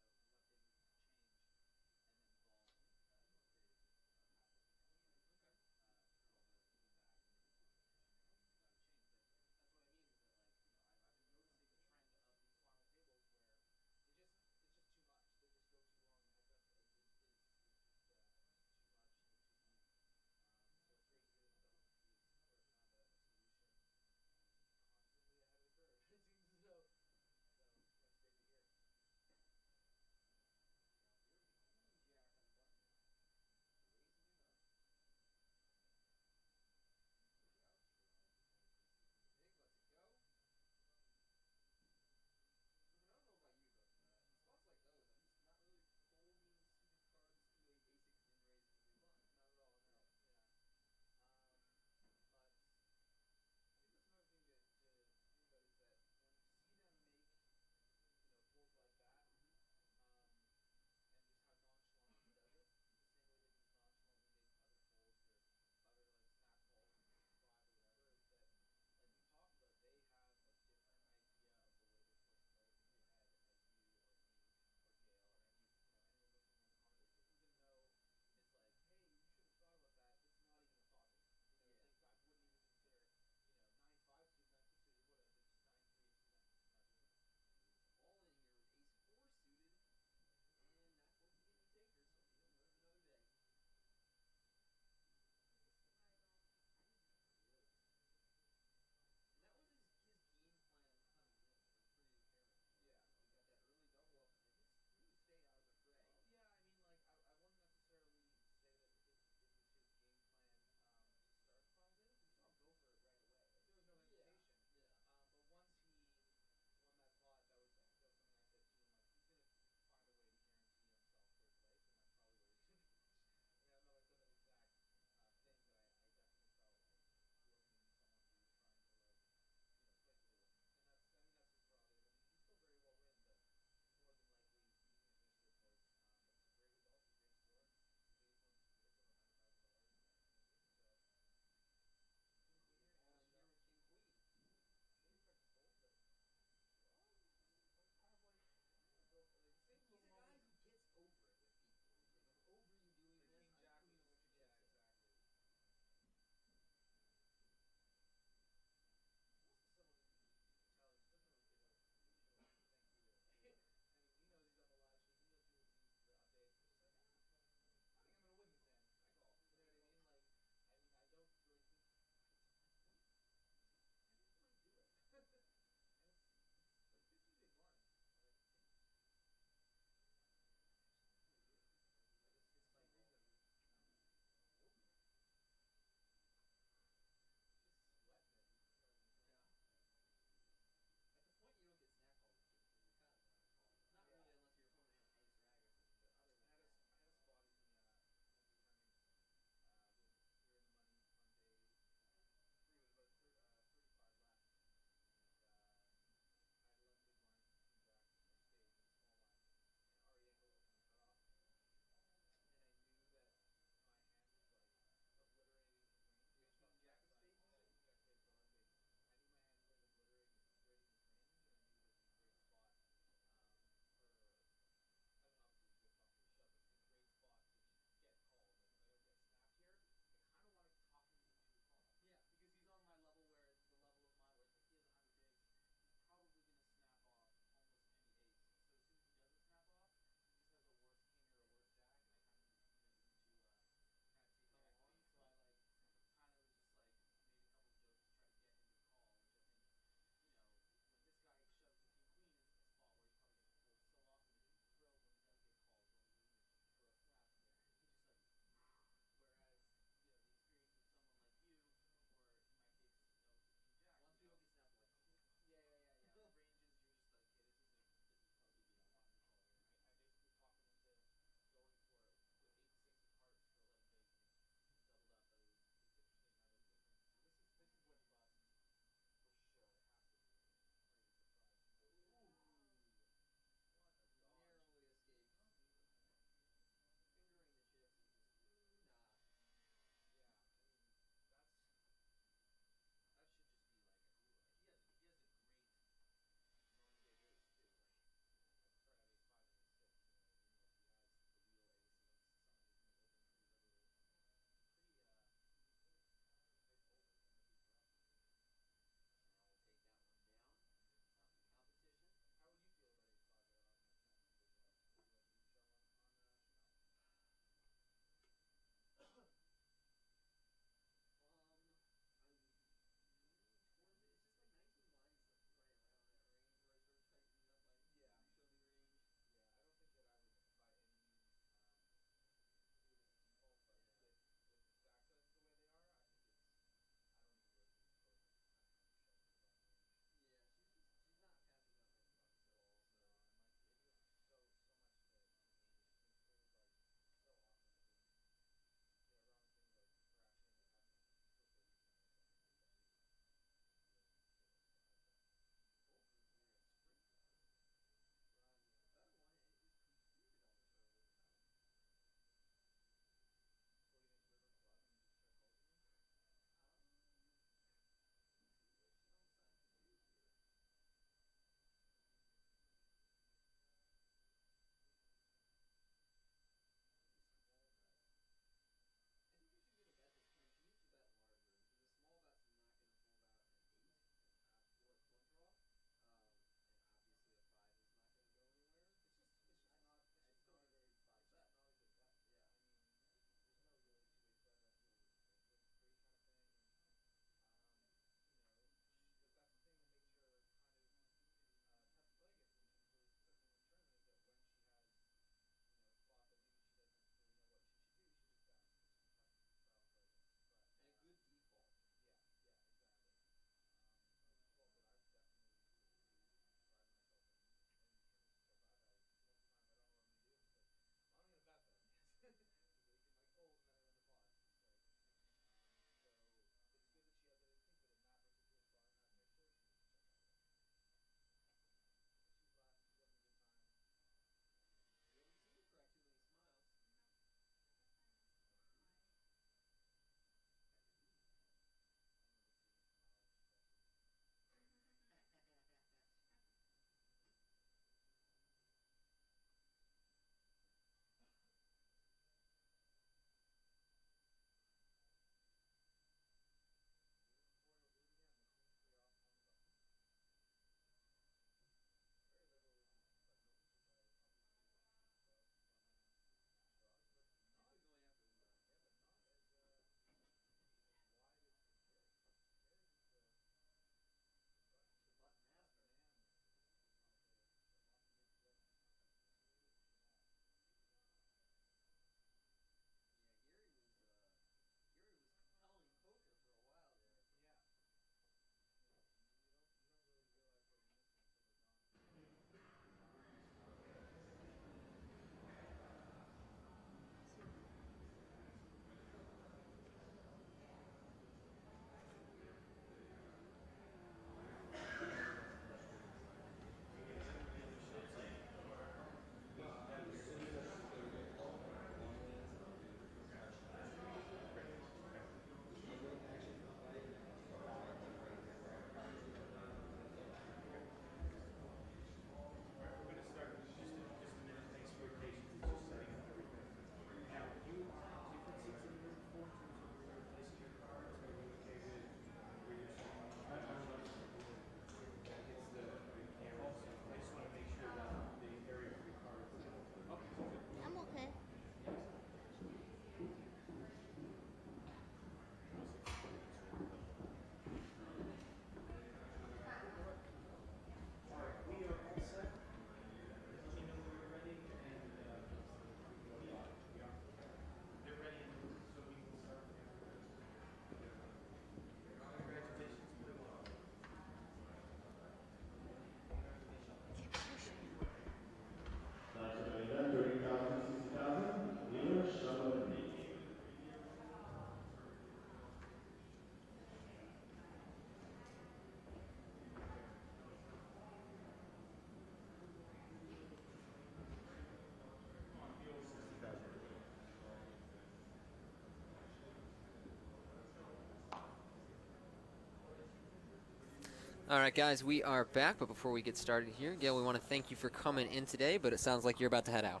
All right, guys, we are back, but before we get started here, Gail, we want to thank you for coming in today, but it sounds like you're about to head out.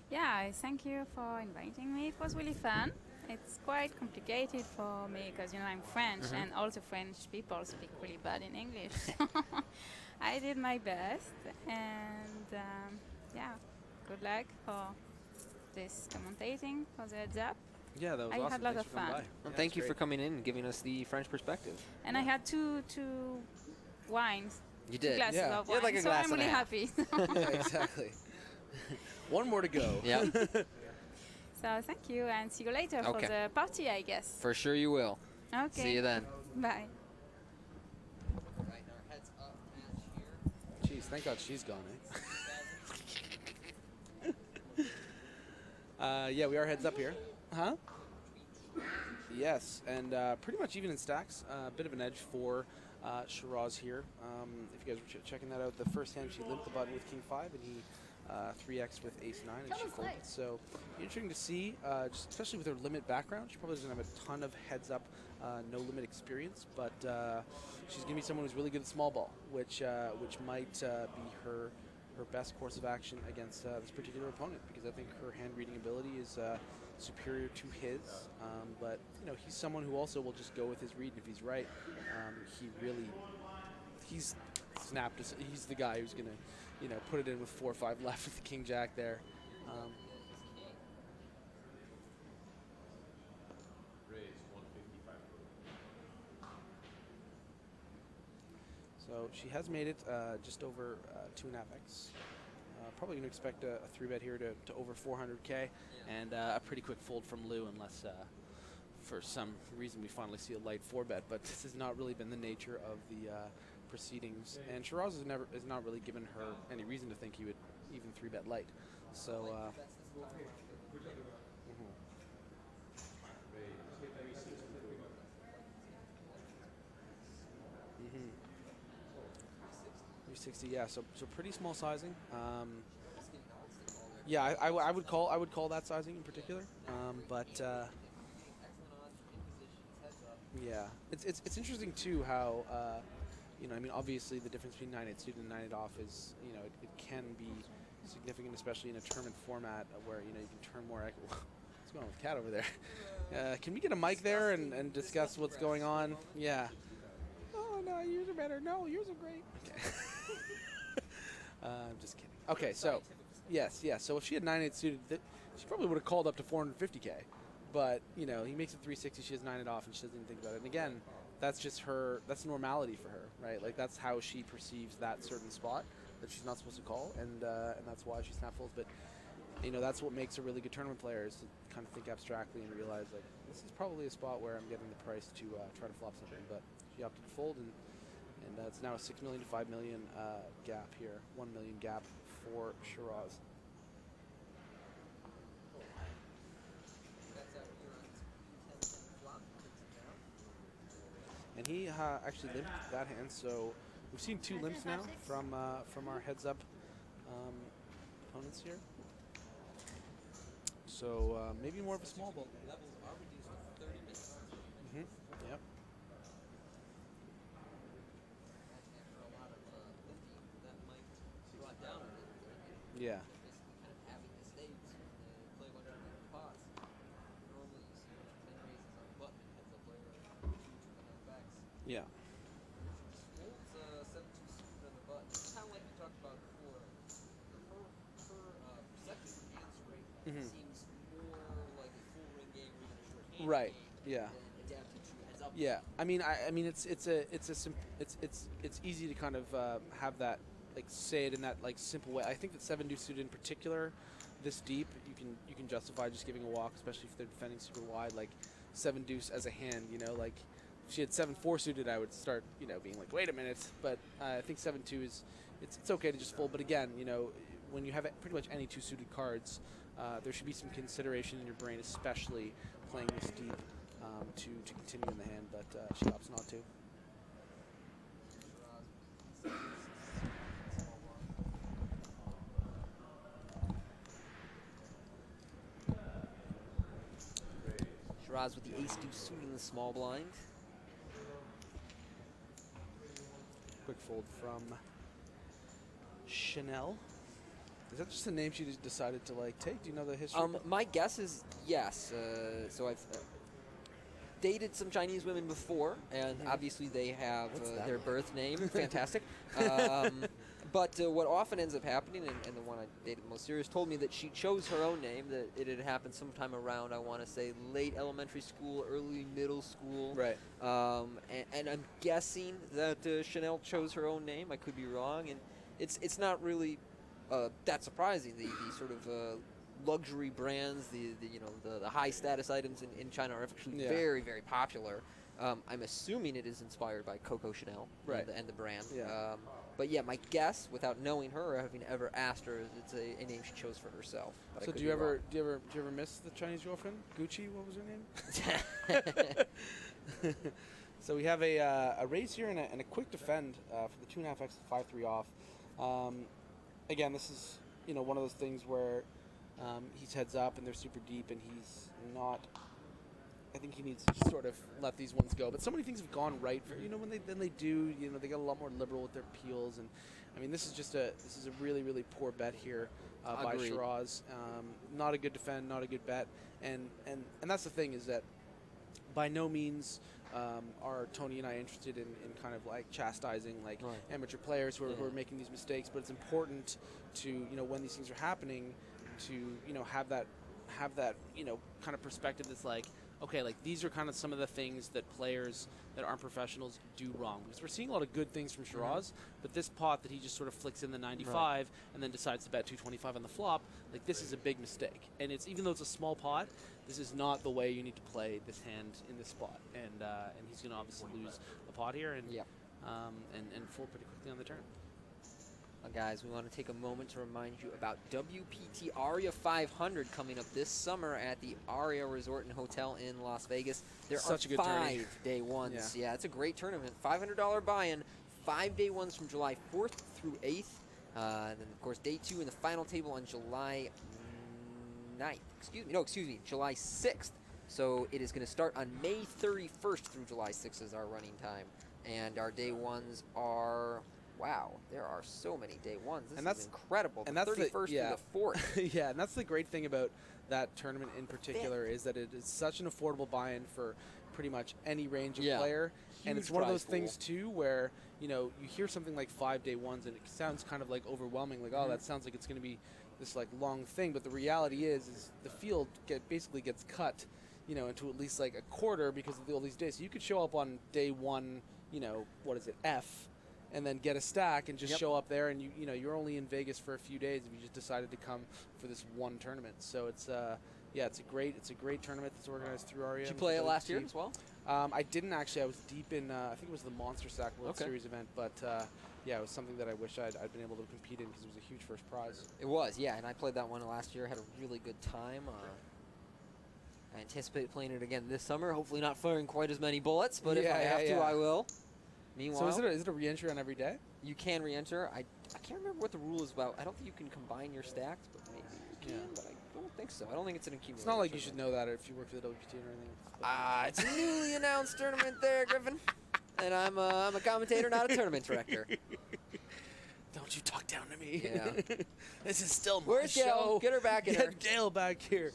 Yeah, thank you for inviting me. It was really fun. It's quite complicated for me because, you know, I'm French and all the French people speak really bad in English. I did my best, and yeah, good luck for this commentating, for the heads up. Yeah, that was I awesome. had a lot Thanks of for coming fun. by. Well, Yeah, thank it's you for great. coming in and giving us the French perspective. And I had two wines. You Two did. glasses Yeah. of You had wine, like a so glass I'm and a really half. happy. Yeah, exactly. One more to go. Yeah. So thank you, and see you later Okay. for the party, I guess. For sure you will. Okay. See you then. Bye. Jeez, thank God she's gone, eh? Yeah, we are heads up here. Huh? Yes, and pretty much even in stacks. A bit of an edge for Shiraz here. If you guys were checking that out, the first hand she limped the button with King 5, and he 3x with Ace 9, and she folded. So interesting to see, just especially with her limit background. She probably doesn't have a ton of heads up, no limit experience, but she's gonna be someone who's really good at small ball, which might be her best course of action against this particular opponent, because I think her hand reading ability is superior to his. But you know, he's someone who also will just go with his read, and if he's right, he's snapped. He's the guy who's gonna, you know, put it in with 4 or 5 left with the King Jack there. So she has made it just over 2.5x. Probably going to expect a 3-bet here to over 400K, and a pretty quick fold from Lou, unless for some reason we finally see a light 4-bet. But this has not really been the nature of the proceedings, and Shiraz has not really given her any reason to think he would even 3-bet light. So. Mm-hmm. 360, yeah. So pretty small sizing. Yeah, I would call that sizing in particular. But yeah, it's interesting too how you know, I mean, obviously the difference between 9-8 suited and 9-8 off is, you know, it can be significant, especially in a tournament format where, you know, you can turn more. What's going on with the cat over there? Can we get a mic there and discuss what's going on? Yeah. Oh no, yours are better. No, yours are great. Okay. I'm just kidding. Okay, so yes. So if she had 9-8 suited, she probably would have called up to 450K. But you know, he makes it 360. She has 9-8 off, and she doesn't even think about it. And again, that's just her. That's normality for her, right? Like that's how she perceives that certain spot that she's not supposed to call, and that's why she snap folds. But you know, that's what makes a really good tournament player, is to kind of think abstractly and realize, like, this is probably a spot where I'm getting the price to try to flop something. But she opted to fold, and it's now a 6 million to 5 million gap here, 1 million gap for Shiraz. And he actually limped that hand, so we've seen 2 limps now from our heads up opponents here. So maybe more of a small ball. Mm-hmm. Yep. Yeah. Yeah. Mm-hmm. Right. Yeah. Yeah. I mean, it's easy to kind of have that, like, say it in that, like, simple way. I think that 7-deuce suited in particular, this deep, you can justify just giving a walk, especially if they're defending super wide. Like 7-deuce as a hand, you know, like if she had 7-4 suited, I would start, you know, being like, wait a minute. But I think 7-2 is it's okay to just fold. But again, you know, when you have pretty much any 2 suited cards, there should be some consideration in your brain, especially playing this deep, to continue in the hand, but she opts not to. Shiraz with the ace-deuce suit in the small blind. Quick fold from Chanel. Is that just a name she just decided to like take? Do you know the history? My guess is yes. So I've dated some Chinese women before, and obviously they have their birth name. Fantastic. But what often ends up happening, and the one I dated the most serious told me that she chose her own name, that it had happened sometime around, I want to say, late elementary school, early middle school. Right. And I'm guessing that Chanel chose her own name. I could be wrong. And it's not really that surprising. The sort of luxury brands, the high status items in China are actually very, very popular. I'm assuming it is inspired by Coco Chanel, right, and the brand. Yeah. But yeah, my guess, without knowing her or having ever asked her, is it's a name she chose for herself. But So do you ever miss the Chinese girlfriend? Gucci, what was her name? So we have a raise here and a quick defend for the 2.5x 5-3 off. Again, this is one of those things where he's heads up and they're super deep and he's not. I think he needs to sort of let these ones go. But so many things have gone right for when they do. They get a lot more liberal with their peels, and I mean this is a really, really poor bet here by Shiraz. Not a good defend, not a good bet, and that's the thing is that by no means are Tony and I interested in kind of like chastising amateur players who are making these mistakes. But it's important to when these things are happening to have that kind of perspective that's like, okay, like these are kind of some of the things that players that aren't professionals do wrong. Because we're seeing a lot of good things from Shiraz, but this pot that he just sort of flicks in the 95 and then decides to bet 225 on the flop, like this is a big mistake. And it's even though it's a small pot, this is not the way you need to play this hand in this spot. And he's going to obviously lose a pot here and fold pretty quickly on the turn. Guys, we want to take a moment to remind you about WPT Aria 500 coming up this summer at the Aria Resort and Hotel in Las Vegas. There Such a are good 5 day ones. Yeah, it's a great tournament. $500 buy-in, 5 day ones from July 4th through 8th. And then, of course, day 2 in the final table on July 9th. July 6th. So it is going to start on May 31st through July 6th is our running time. And our day ones are... Wow, there are so many day ones. This is incredible. And that's 31st through the 4th. Yeah, and that's the great thing about that tournament in particular is that it is such an affordable buy-in for pretty much any range of player. And it's one of those things too where you hear something like 5 day ones and it sounds kind of like overwhelming, like that sounds like it's going to be this like long thing. But the reality is the field basically gets cut, into at least like a quarter because of all these days. So you could show up on day one, F. And then get a stack and just show up there, and you're only in Vegas for a few days if you just decided to come for this one tournament. So it's it's a great tournament that's organized through Aria. Did you play it last year as well? I didn't actually. I was deep in. I think it was the Monster Stack World Series event, but it was something that I wish I'd been able to compete in because it was a huge first prize. It was, and I played that one last year. Had a really good time. I anticipate playing it again this summer. Hopefully, not firing quite as many bullets, but if I have to, I will. Meanwhile, so is it a re-entry on every day? You can re-enter. I can't remember what the rule is about. I don't think you can combine your stacks, but maybe you can. But I don't think so. I don't think it's an accumulator. It's not like you should know that if you work for the WPT or anything. It's a newly announced tournament there, Griffin. And I'm a commentator, not a tournament director. Don't you talk down to me. Yeah. This is still my Where's show. Gail? Get her back in here. Get Gail back here.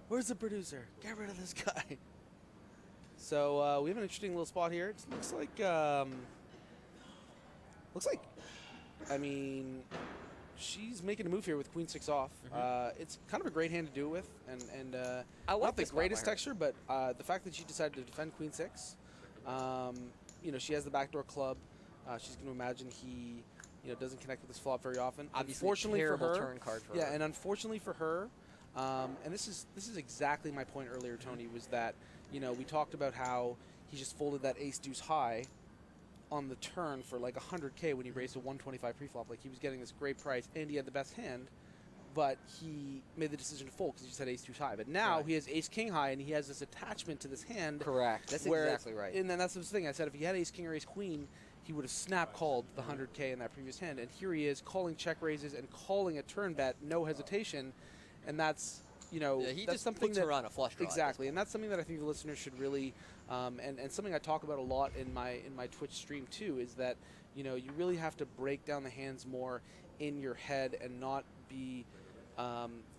Where's the producer? Get rid of this guy. So we have an interesting little spot here. It looks like, I mean, she's making a move here with Queen 6 off. It's kind of a great hand to do it with, and I like not the this greatest spot by her. texture, but the fact that she decided to defend Queen 6, she has the backdoor club. She's going to imagine he, doesn't connect with this flop very often. Obviously, unfortunately for her, turn card for her. and unfortunately for her, and this is exactly my point earlier, Tony, was that we talked about how he just folded that ace deuce high on the turn for like 100K when he raised a 125 preflop. Like he was getting this great price and he had the best hand, but he made the decision to fold because he just had ace deuce high. But now he has ace king high and he has this attachment to this hand. Correct. That's exactly right. And then that's the thing. I said if he had ace king or ace queen, he would have snap called the 100K in that previous hand. And here he is calling check raises and calling a turn bet, no hesitation. And that's you know, Yeah, he that's just something puts her on a flush draw at this Exactly, and that's something that I think the listeners should really, and something I talk about a lot in my Twitch stream too, is that, you know, you really have to break down the hands more in your head and not be,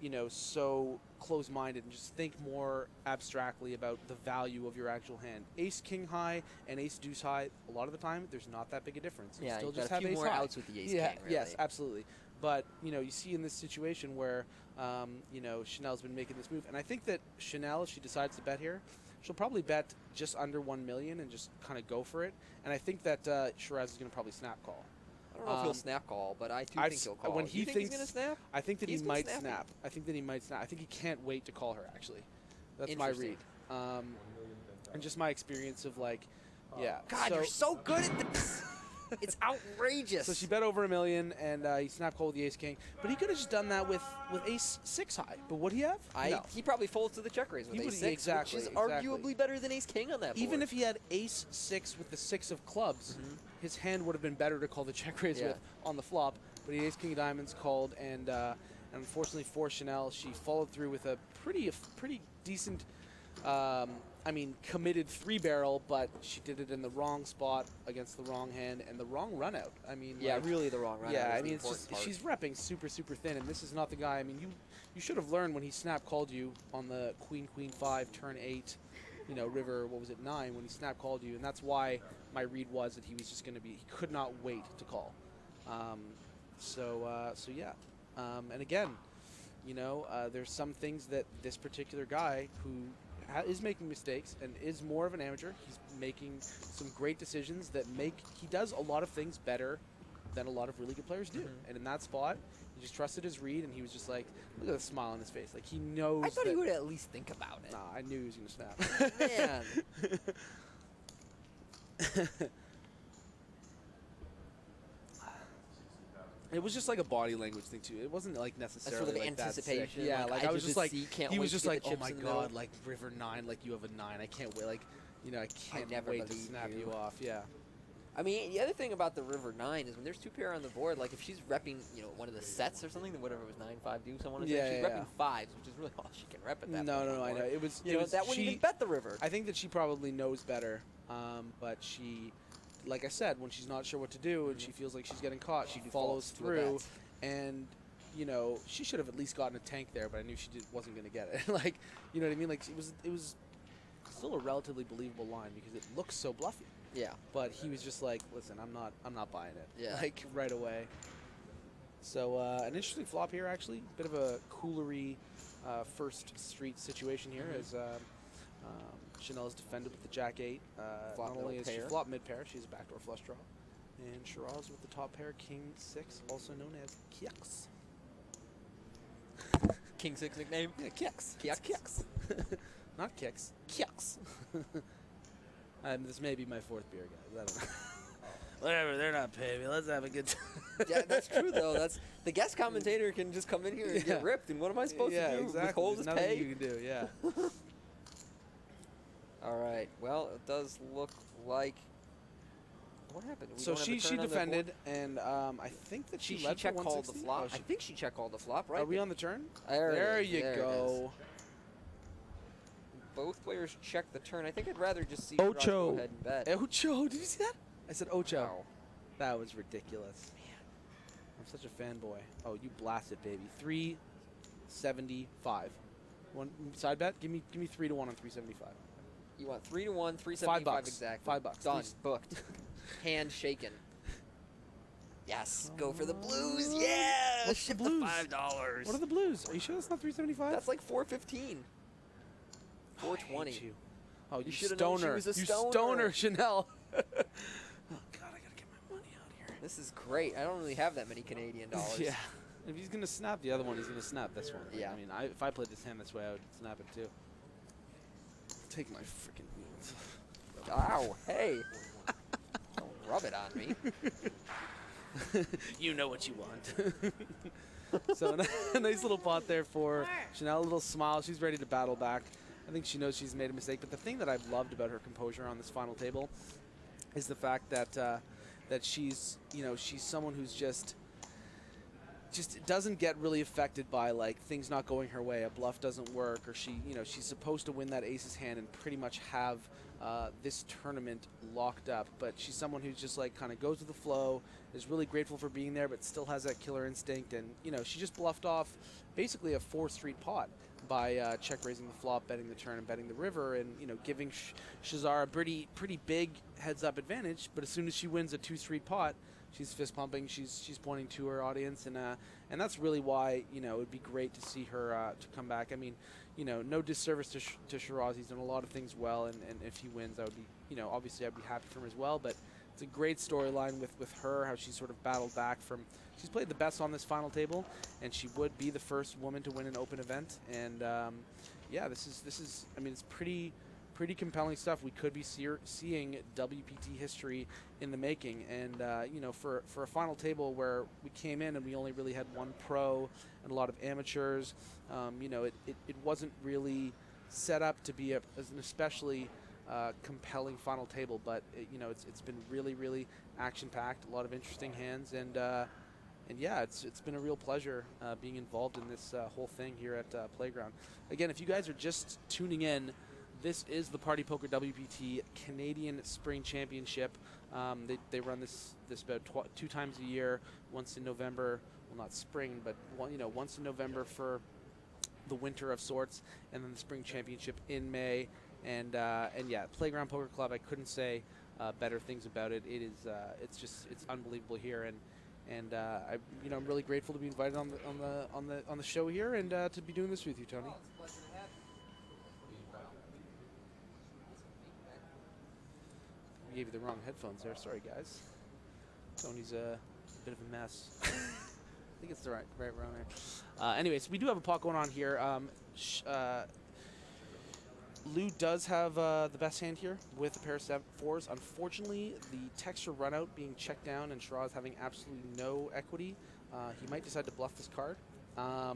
you know, so close-minded, and just think more abstractly about the value of your actual hand. Ace King high and Ace Deuce high, a lot of the time, there's not that big a difference. Yeah, you still you've just got a have few ace more high. outs with the Ace Yeah, King, really. yes, absolutely. But, you know, you see in this situation where, you know, Chanel's been making this move, and I think that Chanel, if she decides to bet here, she'll probably bet just under 1 million and just kind of go for it. And I think that Shiraz is going to probably snap call. I don't know if he'll snap call, but I do think he'll call. When Do he you think thinks he's going to snap? I think that He's he been might snapping. snap. I think that he might snap. I think he can't wait to call her, actually. That's my read. And just my experience of, like, yeah. God, you're so good at this. It's outrageous. So she bet over 1 million, and he snap called with the Ace King. But he could have just done that with Ace 6 high. But would he have? No. He probably folds to the check raise with He Ace would- 6, exactly, which is exactly. arguably better than Ace King on that board. Even if he had Ace 6 with the 6 of clubs, his hand would have been better to call the check raise with on the flop. But he Ace King of diamonds called, and unfortunately for Chanel, she followed through with a pretty decent, I mean, committed 3-barrel, but she did it in the wrong spot against the wrong hand and the wrong run out. I mean, Yeah, like, really the wrong run Yeah, out is I mean, the it's just important part. she's repping super thin, and this is not the guy. I mean, you should have learned when he snap called you on the Queen 5 turn 8, you know, river, what was it, 9, when he snap called you, and that's why my read was that he was just going to be, he could not wait to call. So yeah, and again, you know, there's some things that this particular guy who is making mistakes and is more of an amateur. He's making some great decisions that he does a lot of things better than a lot of really good players do. And in that spot, he just trusted his read, and he was just like, look at the smile on his face. Like, he knows. I thought that he would at least think about it. Nah, I knew he was going to snap. Man. It was just like a body language thing too. It wasn't like necessarily sort of like that sick. anticipation, Yeah, like, like I I was just just like, can't he wait was to just get like, the oh chips my in the god, middle. like river 9, like you have a 9. I can't wait. Like, you know, I can't never wait to believe snap you. you off. Yeah. I mean, the other thing about the river 9 is when there's 2 pair on the board, like if she's repping, you know, one of the sets or something, then whatever it was 9-5 deuce, I want to say, Yeah, she's yeah, repping 5s, which is really all she can rep at that No, point. no, I know. It was. You it know, was, that wouldn't even bet the river. I think that she probably knows better, but she, like I said, when she's not sure what to do and she feels like she's getting caught, she follows defaults to a through, bet. and you know, she should have at least gotten a tank there, but I knew she wasn't going to get it. Like, you know what I mean? Like, it was still a relatively believable line because it looks so bluffy. Yeah. But he was just like, listen, I'm not buying it. Yeah. Like, right away. So an interesting flop here, actually. Bit of a coolery first street situation here as Chanel is defended with the Jack-8. Flop Not only middle is she pair. flop mid-pair, she has a backdoor flush draw. And Shiraz with the top pair, King-6, also known as Kieks. King-6 nickname? Yeah, Kieks. Kieks. Kieks. Not Kicks. Kieks. This may be my 4th beer, guys. I don't know. Whatever, they're not paying me. Let's have a good time. Yeah, that's true, though. That's the guest commentator can just come in here and get ripped, and what am I supposed to do? Exactly. Withhold his There's nothing pay? you can do, yeah. All right. Well, it does look like. What happened? We So don't have a she turn on the board? defended, and I think that she She led check for called the 160. flop. Oh, I think she check called the flop, right? Are we on the turn? There it is. you There it go. Both players check the turn. I think I'd rather just see Shiraz go Ocho. ahead and bet. Ocho. Did you see that? I said Ocho. Wow. That was ridiculous. Man. I'm such a fanboy. Oh, you blasted, baby. 375. One side bet? Give me 3 to 1 on 375. You want 3 to 1, 375 $5. exactly. $5. Done. Please. Booked. Hand shaken. Yes. Go for the blues. Yeah. What's the Ship blues? $5. What are the blues? Are you sure that's not 375? That's like 415. 420. you. Oh, you should've known she stoner. was a You stoner. stoner, Chanel. Oh, God, I got to get my money out here. This is great. I don't really have that many Canadian dollars. Yeah. If he's going to snap the other one, he's going to snap this one. Yeah. I mean, if I played this hand this way, I would snap it too. Take my freaking wheels. Ow. Hey. Don't rub it on me. You know what you want. So a nice little pot there for Chanel, a little smile. She's ready to battle back. I think she knows she's made a mistake. But the thing that I've loved about her composure on this final table is the fact that that she's someone who's just just doesn't get really affected by like things not going her way. A bluff doesn't work, or she's supposed to win that aces hand and pretty much have this tournament locked up. But she's someone who's just like kind of goes with the flow, is really grateful for being there, but still has that killer instinct. And she just bluffed off basically a 4-street pot by check raising the flop, betting the turn, and betting the river, and giving Shazar a pretty big heads up advantage. But as soon as she wins a 2-street pot, she's fist pumping. She's pointing to her audience, and that's really why it would be great to see her to come back. I mean, no disservice to Shiraz. He's done a lot of things well, and if he wins, I would be obviously I'd be happy for him as well. But it's a great storyline with her, how she sort of battled back from. She's played the best on this final table, and she would be the first woman to win an open event. And yeah, this is. I mean, it's pretty compelling stuff. We could be seeing WPT history in the making. And for a final table where we came in and we only really had one pro and a lot of amateurs, it wasn't really set up to be as an especially compelling final table. But it's been really action-packed, a lot of interesting hands, and yeah, it's been a real pleasure being involved in this whole thing here at Playground. Again, if you guys are just tuning in, this is the Party Poker WPT Canadian Spring Championship. They run this about 2 times a year, once in November, well not spring, but once in November for the winter of sorts, and then the Spring Championship in May. And yeah, Playground Poker Club, I couldn't say better things about it. It's unbelievable here, and I'm really grateful to be invited on the show here, and to be doing this with you, Tony. I gave you the wrong headphones there. Sorry, guys. Tony's a bit of a mess. I think it's the right around there. Anyways, we do have a pot going on here. Lou does have the best hand here with a pair of 4s. Unfortunately, the texture run out being checked down and Shiraz having absolutely no equity. He might decide to bluff this card. I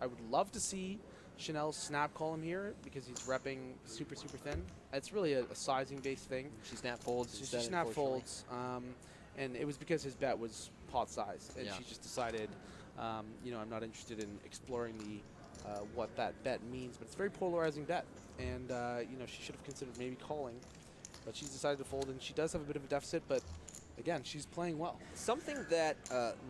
would love to see Chanel snap call him here because he's repping super thin. It's really a sizing based thing. She snap folds. She snap folds, and it was because his bet was pot size, and she just decided, I'm not interested in exploring the what that bet means, but it's a very polarizing bet, and she should have considered maybe calling, but she's decided to fold, and she does have a bit of a deficit, but again, she's playing well. Something that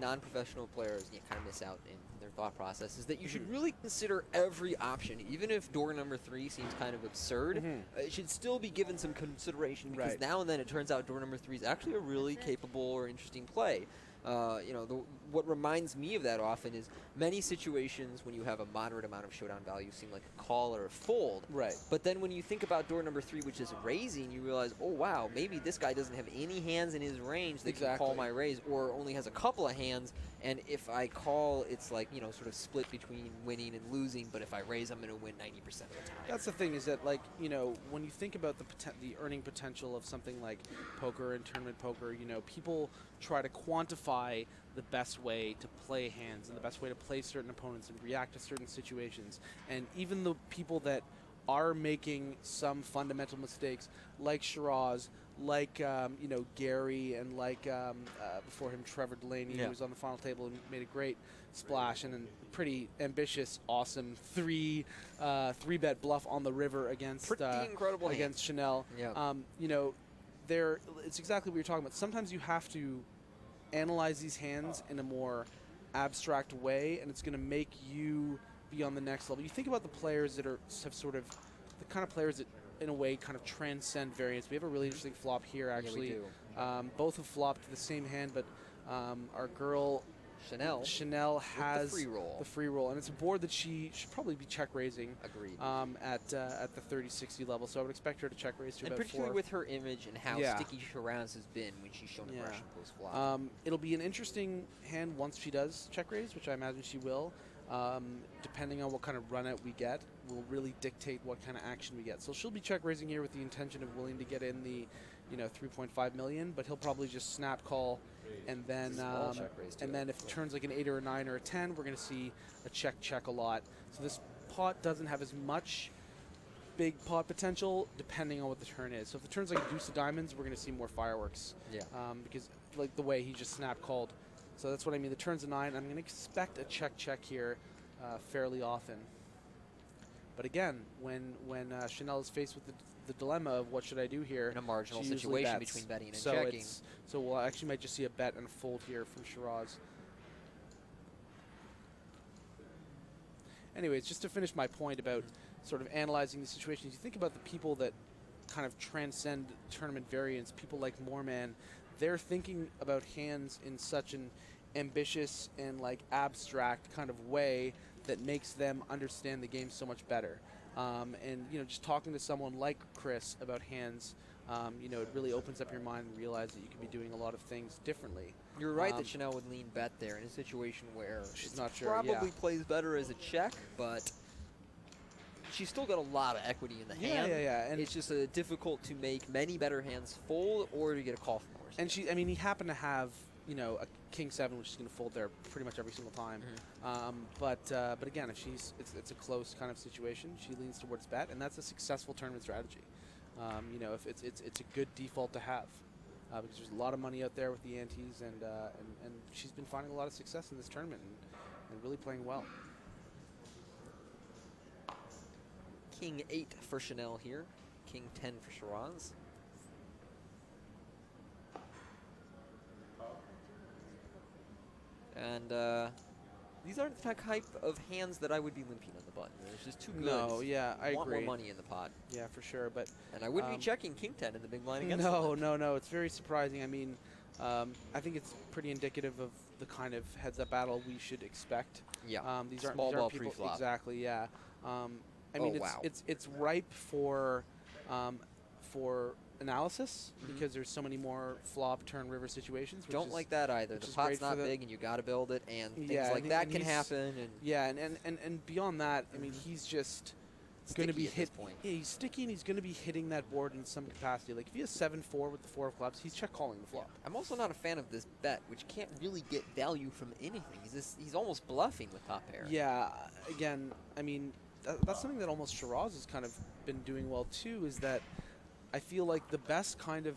non-professional players kind of miss out in their thought process is that you should really consider every option. Even if door number 3 seems kind of absurd, it should still be given some consideration, because now and then it turns out door number 3 is actually a really capable or interesting play. What reminds me of that often is many situations when you have a moderate amount of showdown value seem like a call or a fold. Right. But then when you think about door number 3, which is raising, you realize, oh wow, maybe this guy doesn't have any hands in his range that can call my raise, or only has a couple of hands, and if I call, it's like, sort of split between winning and losing, but if I raise, I'm going to win 90% of the time. That's the thing, is that, like, when you think about the earning potential of something like poker and tournament poker, people try to quantify the best way to play hands and the best way to play certain opponents and react to certain situations. And even the people that are making some fundamental mistakes, like Shiraz, like Gary, and like before him Trevor Delaney, who was on the final table and made a great splash and a pretty ambitious, awesome 3-bet bluff on the river against incredible against Chanel. It's exactly what you're talking about. Sometimes you have to analyze these hands in a more abstract way, and it's going to make you be on the next level. You think about the players that have sort of the kind of players that, in a way, kind of transcend variance. We have a really interesting flop here, actually. Yeah, we do. Both have flopped the same hand, but our girl Chanel has the free roll, and it's a board that she should probably be check raising. Agreed. At the 30-60 level, so I would expect her to check raise to and about 4. particularly with her image and how sticky Shiraz has been when she's shown aggression post flop. It'll be an interesting hand once she does check raise, which I imagine she will. Depending on what kind of run out we get, will really dictate what kind of action we get. So she'll be check raising here with the intention of willing to get in the 3.5 million, but he'll probably just snap call, and then if it turns like an 8 or a 9 or a 10, we're going to see a check a lot. So this pot doesn't have as much big pot potential depending on what the turn is. So if the turn's like a deuce of diamonds, we're going to see more fireworks. Yeah. Because like the way he just snap called So that's what I mean. The turn's a 9. I'm going to expect a check here fairly often. But again, when Chanel is faced with the dilemma of what should I do here, In a marginal she usually situation bets. between betting and so checking. So we'll actually might just see a bet and a fold here from Shiraz. Anyways, just to finish my point about sort of analyzing the situations, you think about the people that kind of transcend tournament variance, people like Moorman, they're thinking about hands in such an ambitious and like abstract kind of way that makes them understand the game so much better. And you know, just talking to someone like Chris about hands, you know, it really opens up your mind and realize that you can be doing a lot of things differently. You're right that Chanel would lean bet there in a situation where she's it's not sure. Probably plays better as a check, but she's still got a lot of equity in the hand. And it's just difficult to make many better hands fold or to get a call from horse. And I mean, he happened to have, you know, a king 7, which is going to fold there pretty much every single time. But again, if it's a close kind of situation, she leans towards bet, and that's a successful tournament strategy. You know, if it's a good default to have. Because there's a lot of money out there with the antes, and she's been finding a lot of success in this tournament and really playing well. King 8 for Chanel here. King 10 for Shiraz. And these aren't the type of hands that I would be limping on the button. It's just too good. No, yeah, I want agree. more money in the pot. Yeah, for sure. And I wouldn't be checking King 10 in the big blind against No, them. no. It's very surprising. I mean, I think it's pretty indicative of the kind of heads-up battle we should expect. Yeah. These Small aren't ball people pre-flop. exactly. Yeah. I mean, it's ripe for analysis because there's so many more flop turn river situations. Which Don't is, like that either. The pot's not big, and you got to build it, and things like that can happen. And beyond that, I mean, he's just going to be hit. Yeah, he's sticky, and he's going to be hitting that board in some capacity. Like if he has 7-4 with the 4 of clubs, he's check calling the flop. I'm also not a fan of this bet, which can't really get value from anything. He's almost bluffing with top pair. Yeah. Again, I mean, that's something that almost Shiraz has kind of been doing well too. Is that I feel like the best kind of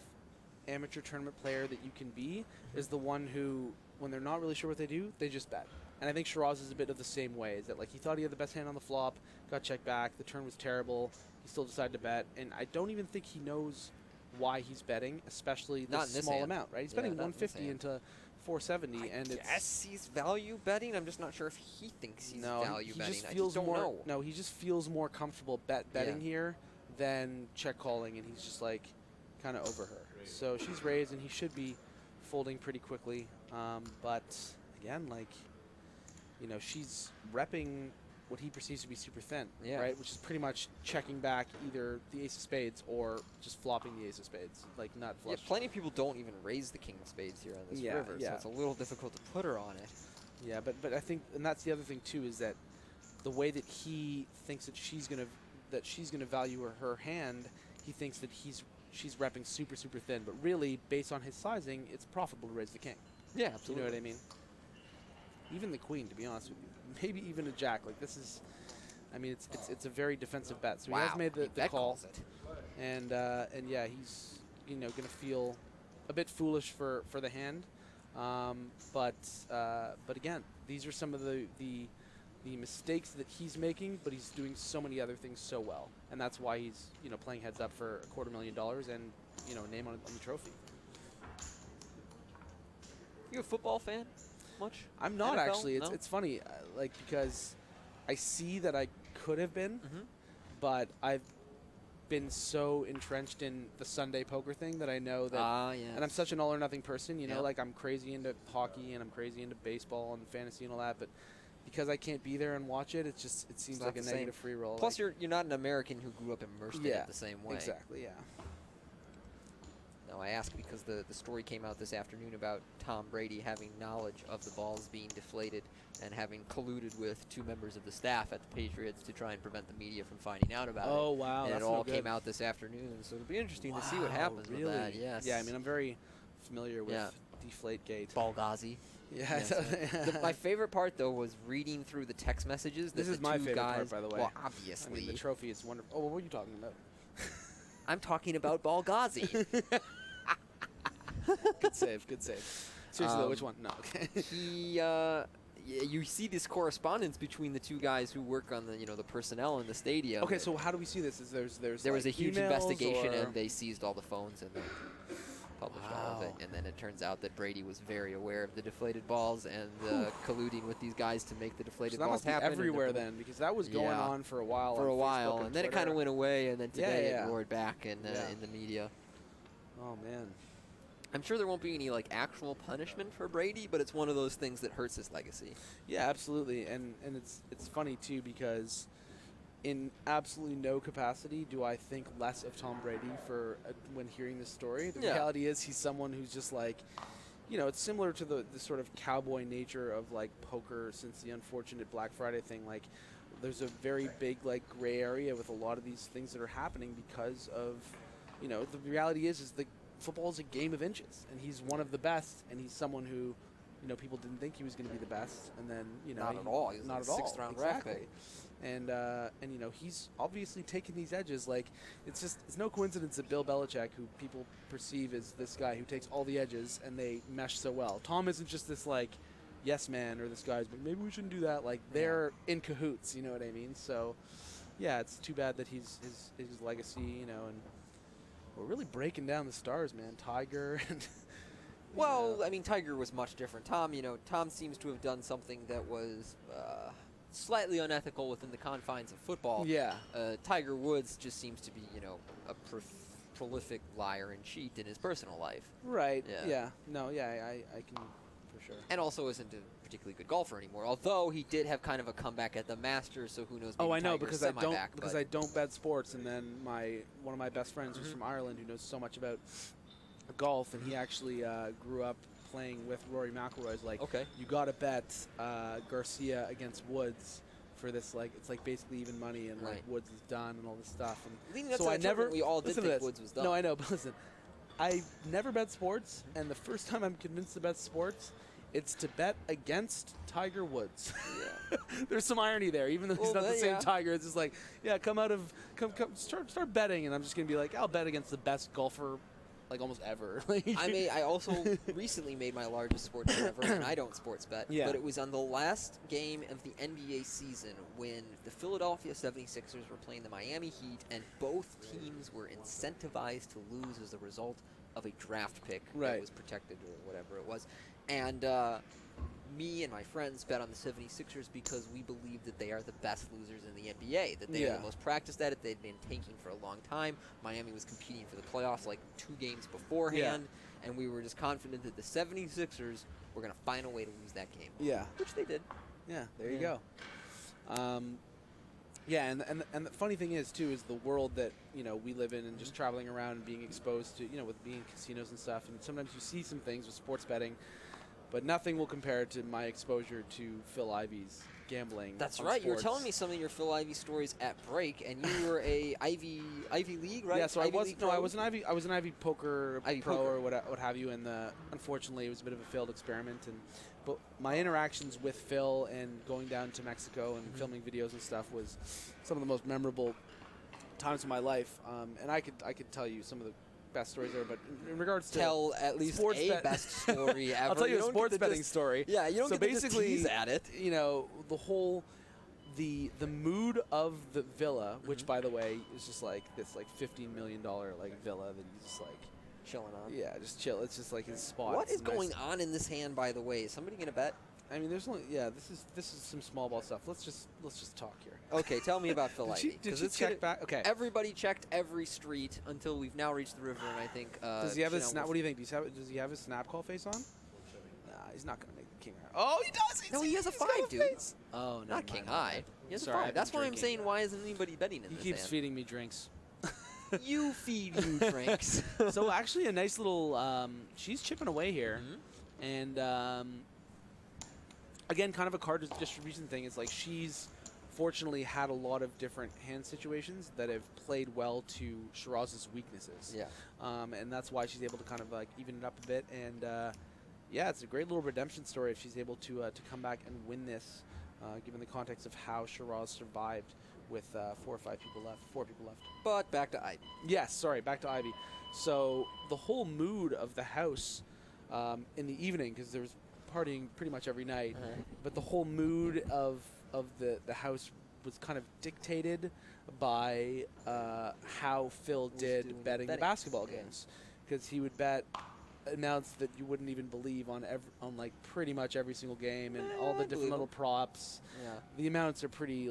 amateur tournament player that you can be is the one who, when they're not really sure what they do, they just bet. And I think Shiraz is a bit of the same way. Is that like he thought he had the best hand on the flop, got checked back, the turn was terrible, he still decided to bet, and I don't even think he knows why he's betting, especially this small amount, right? He's betting 150 into 470, and yes, he's value betting. I'm just not sure if he thinks he's value betting. Just feels I just don't know. No, he just feels more comfortable betting here than check calling, and he's just like kind of over her. So she's raised, and he should be folding pretty quickly. But again, like, you know, she's repping what he perceives to be super thin, right? Which is pretty much checking back either the ace of spades or just flopping the ace of spades, like not flush. Yeah, plenty of people don't even raise the king of spades here on this river, so it's a little difficult to put her on it. Yeah, but I think, and that's the other thing too, is that the way that he thinks that she's gonna value her hand, he thinks that she's repping super thin, but really based on his sizing, it's profitable to raise the king. Yeah, absolutely. You know what I mean? Even the queen, to be honest with you, maybe even a jack. Like this is, I mean, it's a very defensive bet. So he has made the call, and yeah, he's gonna feel a bit foolish for the hand, but again, these are some of the mistakes that he's making, but he's doing so many other things so well, and that's why he's playing heads up for $250,000 and name on the trophy. You a football fan? Much? I'm not NFL? actually. No? It's funny, like because I see that I could have been, but I've been so entrenched in the Sunday poker thing that I know that, and I'm such an all or nothing person. You know, like I'm crazy into hockey and I'm crazy into baseball and fantasy and all that, but because I can't be there and watch it, it seems like a negative free roll. Plus, you're not an American who grew up immersed in it the same way. Exactly. Yeah. No, I ask because the story came out this afternoon about Tom Brady having knowledge of the balls being deflated and having colluded with 2 members of the staff at the Patriots to try and prevent the media from finding out about it. Oh, wow. And that's it all no good. came out this afternoon, so it'll be interesting to see what happens with that. Yes. Yeah, I mean, I'm very familiar with Deflategate. Balgazi. Yeah. Yes. My favorite part, though, was reading through the text messages. This is my favorite part, by the way. Well, obviously. I mean, the trophy is wonderful. Oh, what were you talking about? I'm talking about Balgazi. Good save. Good save. Seriously, though, which one? No. Okay. You see this correspondence between the two guys who work on the personnel in the stadium. Okay, so how do we see this? Is there was like a huge emails investigation, or- and they seized all the phones and they published all of it. And then it turns out that Brady was very aware of the deflated balls and colluding with these guys to make the deflated So that balls must be happen. everywhere then, because that was going on for a while. For on a while, Facebook and then it Twitter. kind of went away, and then today Yeah. it roared back in the media. Oh man. I'm sure there won't be any actual punishment for Brady, but it's one of those things that hurts his legacy. Yeah, absolutely, and it's funny too because in absolutely no capacity do I think less of Tom Brady for when hearing this story. The reality is he's someone who's just like, it's similar to the sort of cowboy nature of like poker since the unfortunate Black Friday thing. Like, there's a very big like gray area with a lot of these things that are happening because of, the reality is the football is a game of inches, and he's one of the best, and he's someone who, people didn't think he was going to be the best, and then not at all. He was not like at all. Sixth round draft Exactly. pick. And he's obviously taking these edges. Like, it's no coincidence that Bill Belichick, who people perceive as this guy who takes all the edges, and they mesh so well. Tom isn't just this like yes man, or this guy's, but maybe we shouldn't do that. Like, they're in cahoots. You know what I mean? So, yeah, it's too bad that his legacy, and we're really breaking down the stars, man. Tiger and. Well, I mean, Tiger was much different. Tom seems to have done something that was slightly unethical within the confines of football. Yeah. Tiger Woods just seems to be, a prolific liar and cheat in his personal life. Right. Yeah. No. Yeah. I can for sure. And also isn't a particularly good golfer anymore. Although he did have kind of a comeback at the Masters, so who knows? Oh, I know, Tiger's because I don't bet sports, and then one of my best friends who's from Ireland, who knows so much about golf, and he actually grew up playing with Rory McIlroy. Is like, okay, you got to bet Garcia against Woods for this. Like, it's like basically even money, and like Woods is done and all this stuff. And so I never. We all did think Woods was done. No, I know, but listen, I never bet sports, and the first time I'm convinced to bet sports, it's to bet against Tiger Woods. Yeah. There's some irony there, even though he's not the same Tiger. It's just like, come start betting, and I'm just gonna be like, I'll bet against the best golfer, like almost ever. I also recently made my largest sports bet ever, and I don't sports bet. Yeah. But it was on the last game of the NBA season when the Philadelphia 76ers were playing the Miami Heat, and both teams were incentivized to lose as a result of a draft pick that was protected or whatever it was. And me and my friends bet on the 76ers because we believe that they are the best losers in the NBA, that they are the most practiced at it. They'd been tanking for a long time. Miami was competing for the playoffs like 2 games beforehand, and we were just confident that the 76ers were going to find a way to lose that game. Yeah. Which they did. Yeah, there you go. And the funny thing is, too, is the world that, we live in, and just traveling around and being exposed to, with being in casinos and stuff, and sometimes you see some things with sports betting, but nothing will compare to my exposure to Phil Ivey's gambling. That's on right. sports. You were telling me some of your Phil Ivey stories at break, and you were a Ivy League, right? Yeah, so Ivy I was League no, pro? I was an Ivy poker Ivy pro poker. or what have you, and unfortunately it was a bit of a failed experiment. But my interactions with Phil and going down to Mexico and filming videos and stuff was some of the most memorable times of my life. And I could tell you some of the best stories there, but in regards to tell at least sports a best story ever. I'll tell you a don't sports get to betting just- story. Yeah, you don't so get to just basically tease at it. The whole the mood of the villa, which by the way is just like this like $15 million like villa that he's just like chilling on. Yeah, just chill. It's just like his spot. What is It's nice. going on in this hand, by the way? Is somebody gonna bet? I mean, there's only this is some small ball stuff. Let's just talk here. Okay, tell me about Phil Ivey. Did you check back? Okay. Everybody checked every street until we've now reached the river, and I think. Does he have his Chanel snap? was- What do you think? Does he have his snap call face on? Nah, he's not gonna make the king round. Oh, he does. No, he has a He's got 5, dude. face. Oh, Not never king mind. high. He has Sorry, a I've 5. That's been why I'm drinking. saying, why isn't anybody betting in He this keeps hand? feeding me drinks. You feed you drinks. So actually, a nice little. She's chipping away here, and again, kind of a card distribution thing. It's like she's fortunately had a lot of different hand situations that have played well to Shiraz's weaknesses. Yeah. And that's why she's able to kind of like even it up a bit. And yeah, it's a great little redemption story if she's able to come back and win this, given the context of how Shiraz survived with 4 people left. But back to Ivy. Yes, sorry, back to Ivy. So the whole mood of the house in the evening because there was partying pretty much every night. But the whole mood of the house was kind of dictated by how Phil did betting the basketball games, because he would bet amounts that you wouldn't even believe on like pretty much every single game, and all the different little props. The amounts are pretty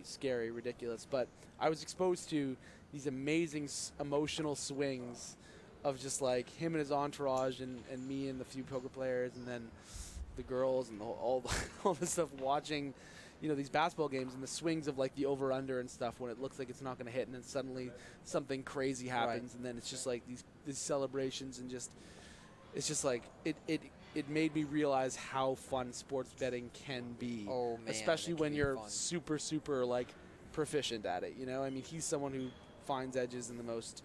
scary, ridiculous. But I was exposed to these amazing emotional swings of just like him and his entourage, and me and the few poker players, and then the girls and all the stuff, watching, you know, these basketball games and the swings of like the over-under and stuff when it looks like it's not going to hit, and then suddenly something crazy happens, and then it's just like these celebrations, and it's just like it made me realize how fun sports betting can be. Oh, man, especially it can when be you're fun. super like proficient at it. You know, I mean, he's someone who finds edges in the most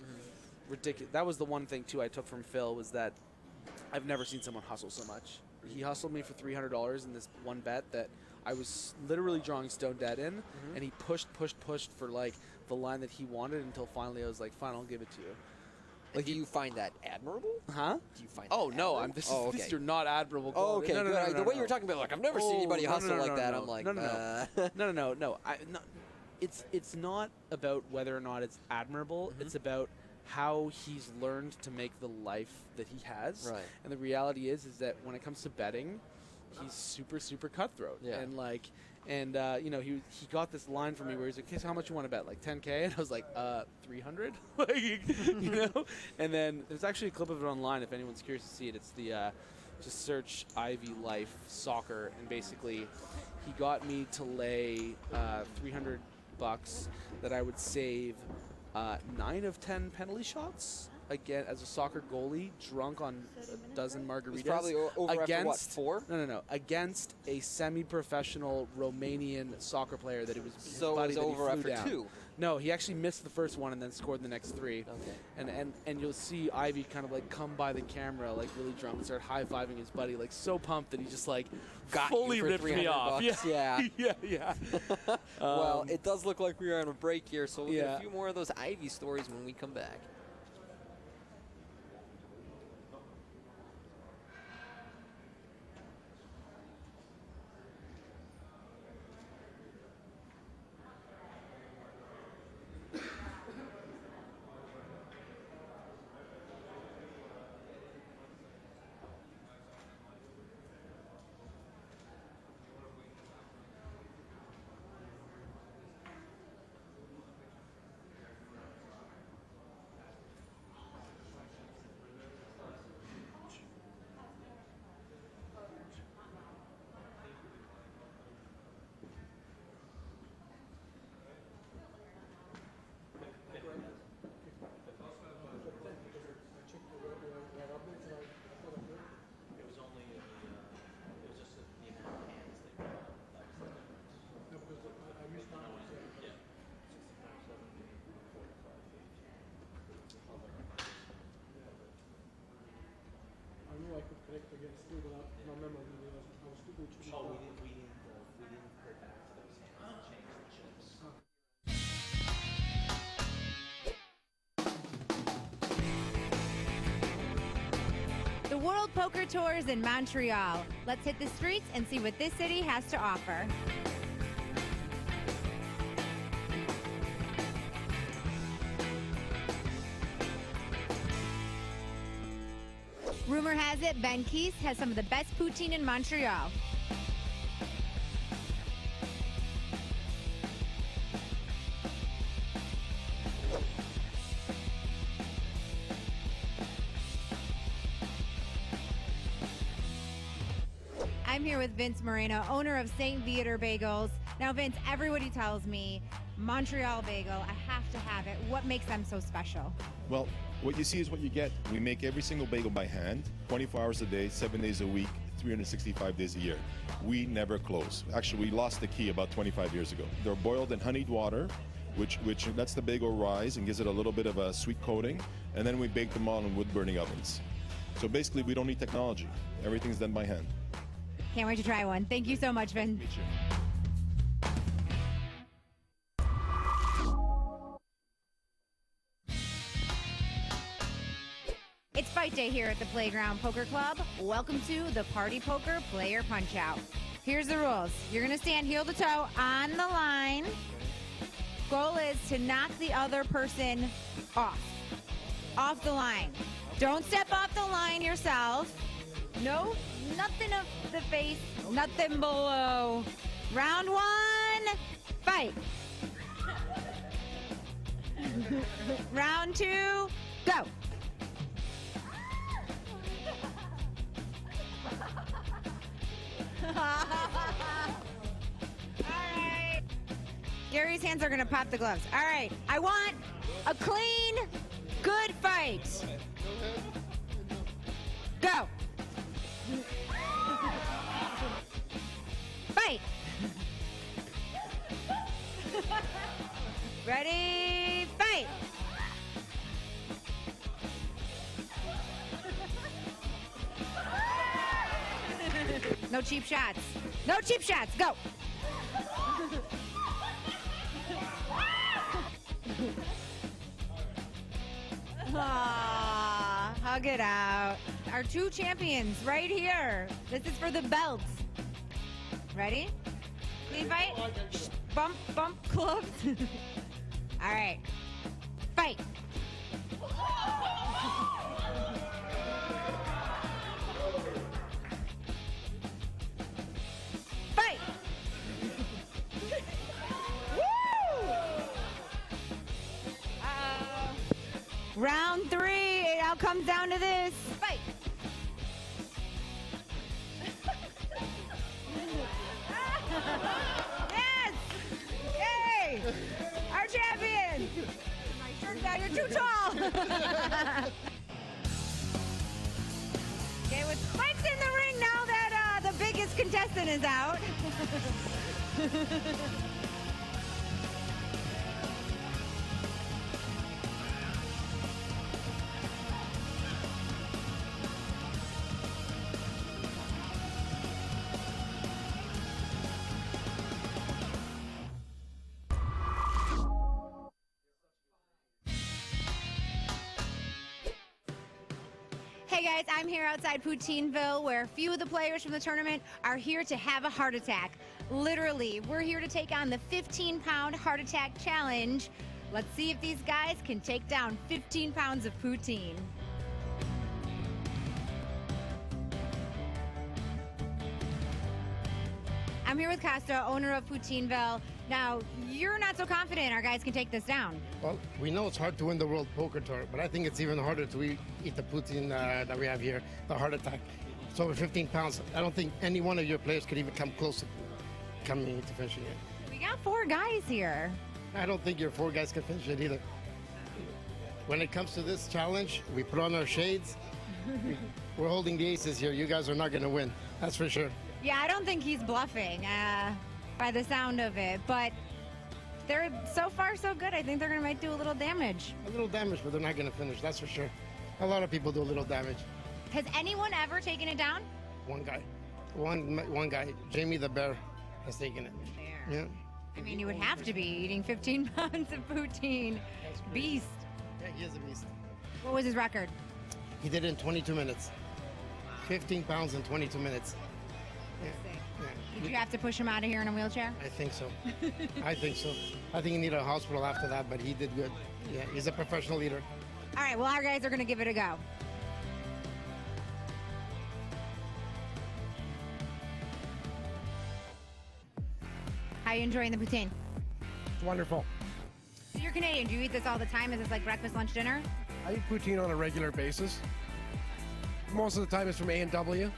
ridiculous. That was the one thing too I took from Phil, was that I've never seen someone hustle so much. He hustled me for $300 in this one bet that I was literally drawing stone dead in, and he pushed for like the line that he wanted until finally I was like, fine, I'll give it to you. Like, do you find that admirable? Huh? Do you find Oh that no, admirable? these are not admirable. Oh, okay, no, good. no, no, The way you no. were talking about, like, I've never seen anybody hustle like that. I'm like, no. It's not about whether or not it's admirable. It's about how he's learned to make the life that he has. Right. And the reality is that when it comes to betting, he's super cutthroat. Yeah. And like, you know, he got this line from me where he's like, okay, so how much you want to bet? Like 10K? And I was like, 300? Like, you know? And then there's actually a clip of it online if anyone's curious to see it. It's the, just search Ivy Life Soccer, and basically he got me to lay $300 that I would save 9 of 10 penalty shots, again, as a soccer goalie, drunk on a dozen margaritas. He's probably over against, after, what, 4? No. Against a semi-professional Romanian soccer player that he was So it buddy was that he over flew after down. 2? No, he actually missed the first one and then scored the next 3. Okay. And you'll see Ivy kind of like come by the camera like really drunk and start high-fiving his buddy, like so pumped that he just like fully ripped me off. Yeah. Yeah. Well, it does look like we are on a break here, so we'll get Yeah. a few more of those Ivy stories when we come back. I could connect against you, but my memory I was too good. We didn't go back to those hands and change the chips. The World Poker Tour is in Montreal. Let's hit the streets and see what this city has to offer. Rumor has it Ben Keith has some of the best poutine in Montreal. I'm here with Vince Moreno, owner of St-Viateur Bagels. Now, Vince, everybody tells me Montreal bagel, I have to have it. What makes them so special? Well, what you see is what you get. We make every single bagel by hand, 24 hours a day, 7 days a week, 365 days a year. We never close. Actually, we lost the key about 25 years ago. They're boiled in honeyed water, which lets the bagel rise and gives it a little bit of a sweet coating, and then we bake them all in wood-burning ovens. So basically, we don't need technology. Everything's done by hand. Can't wait to try one. Thank you so much, Vince. Meet you. It's It's fight day here at the Playground Poker Club. Welcome to the Party Poker Player Punch-Out. Here's the rules. You're going to stand heel to toe on the line. Goal is to knock the other person off the line. Don't step off the line yourself. No, nothing of the face, nothing below. Round one, fight. Round two, go. All right. Gary's hands are going to pop the gloves. All right. I want a clean, good fight. Go. Fight. Ready, fight. No cheap shots. No cheap shots. Go. Aww, hug it out. Our two champions right here. This is for the belts. Ready? Clean fight? Bump, bump, clubs. All right. Fight. Fight. Woo! Round three. It all comes down to this. Fight. Yes! Yay! Our champion! My shirt down, you're too tall! Okay, with spikes in the ring now that the biggest contestant is out. Hey guys, I'm here outside Poutineville where a few of the players from the tournament are here to have a heart attack. Literally, we're here to take on the 15-pound heart attack challenge. Let's see if these guys can take down 15 pounds of poutine. I'm here with Costa, owner of Poutineville. Now, you're not so confident our guys can take this down. Well, we know it's hard to win the World Poker Tour, but I think it's even harder to eat the poutine that we have here, the heart attack. It's over 15 pounds. I don't think any one of your players could even come close to coming to finishing it. We got 4 guys here. I don't think your 4 guys can finish it either. When it comes to this challenge, we put on our shades. We're holding the aces here. You guys are not going to win. That's for sure. Yeah, I don't think he's bluffing by the sound of it, but they're so far so good. I think they're might do a little damage. A little damage, but they're not going to finish. That's for sure. A lot of people do a little damage. Has anyone ever taken it down? One guy. One guy. Jamie the Bear has taken it. Bear. Yeah. I mean, you would have to be eating 15 pounds of poutine. Beast. Yeah, he is a beast. What was his record? He did it in 22 minutes. 15 pounds in 22 minutes. Yeah. Did you have to push him out of here in a wheelchair? I think so. I think so. I think he needed a hospital after that, but he did good. Yeah, he's a professional eater. All right, well, our guys are going to give it a go. How are you enjoying the poutine? It's wonderful. So you're Canadian. Do you eat this all the time? Is this like breakfast, lunch, dinner? I eat poutine on a regular basis. Most of the time it's from A&W.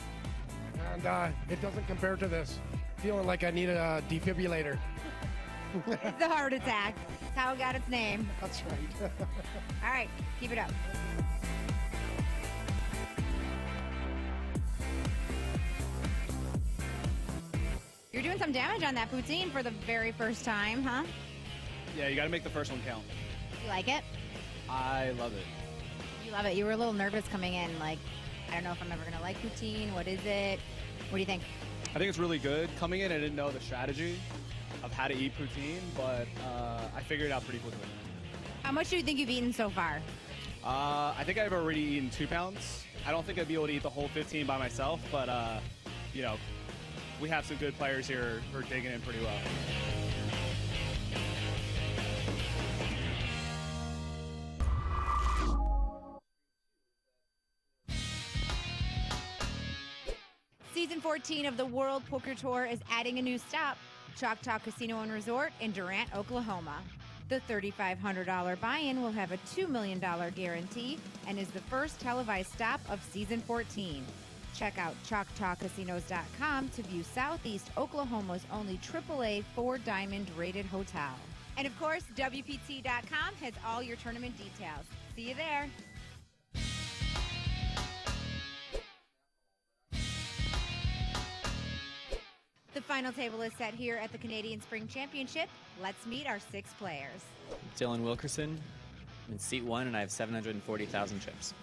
And it doesn't compare to this. Feeling like I need a defibrillator. It's the heart attack. That's how it got its name. That's right. All right, keep it up. You're doing some damage on that poutine for the very first time, huh? Yeah, you got to make the first one count. You like it? I love it. You love it. You were a little nervous coming in, like, I don't know if I'm ever going to like poutine. What is it? What do you think? I think it's really good. Coming in, I didn't know the strategy of how to eat poutine, but I figured it out pretty quickly. How much do you think you've eaten so far? I think I've already eaten 2 pounds. I don't think I'd be able to eat the whole 15 by myself, but you know, we have some good players here who are digging in pretty well. Season 14 of the World Poker Tour is adding a new stop, Choctaw Casino and Resort in Durant, Oklahoma. The $3,500 buy-in will have a $2 million guarantee and is the first televised stop of Season 14. Check out ChoctawCasinos.com to view Southeast Oklahoma's only AAA 4-diamond rated hotel. And of course, WPT.com has all your tournament details. See you there. The final table is set here at the Canadian Spring Championship. Let's meet our 6 players. Dylan Wilkerson. I'm in seat 1 and I have 740,000 chips.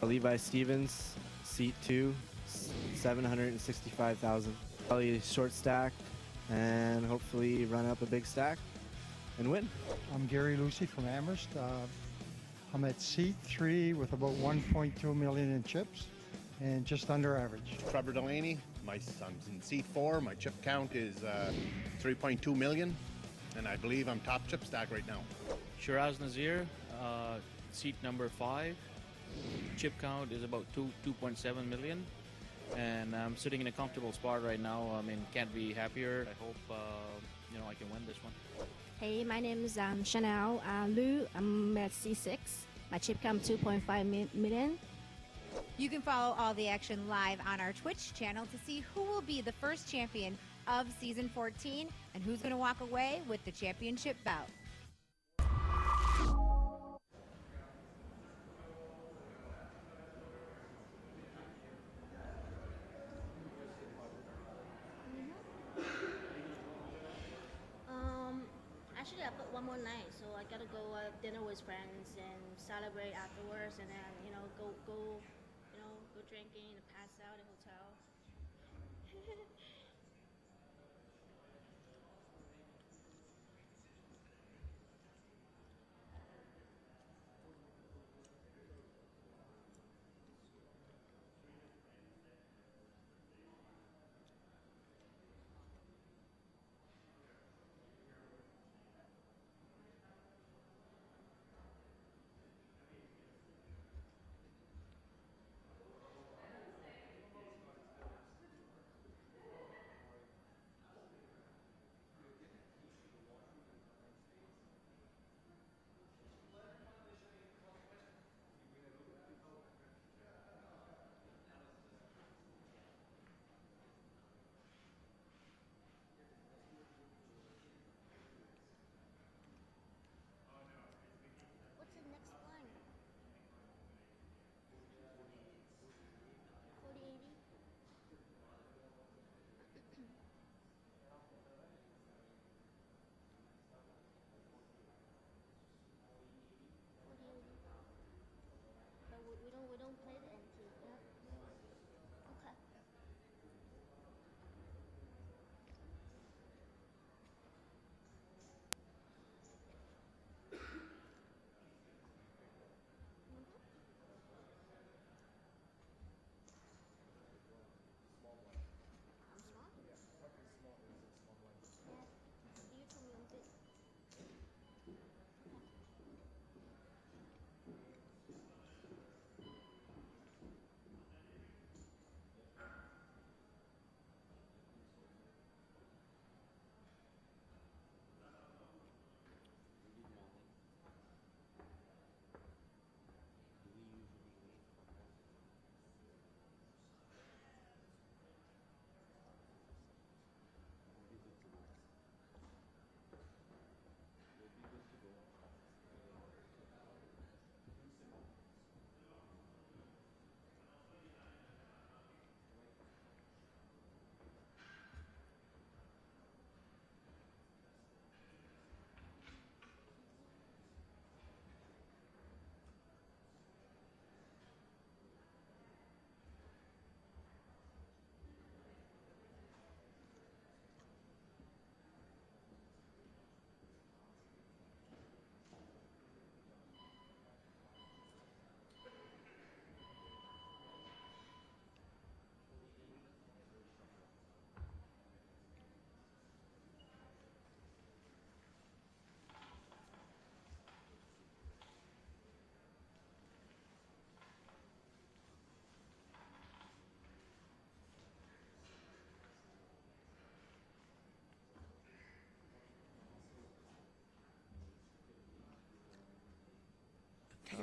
Levi Stevens, seat 2, 765,000. Probably short stack and hopefully run up a big stack and win. I'm Gary Lucy from Amherst. I'm at seat 3 with about 1.2 million in chips and just under average. Trevor Delaney, I'm in seat 4. My chip count is 3.2 million, and I believe I'm top chip stack right now. Shiraz Nazir, seat number 5. Chip count is about 2.7 million, and I'm sitting in a comfortable spot right now. I mean, can't be happier. I hope I can win this one. Hey, my name is Chanel Lu. I'm at C6. My chip count 2.5 million. You can follow all the action live on our Twitch channel to see who will be the first champion of Season 14 and who's going to walk away with the championship belt. Actually, I put one more night, so I gotta go dinner with friends and celebrate afterwards, and then go drinking and pass out at the hotel.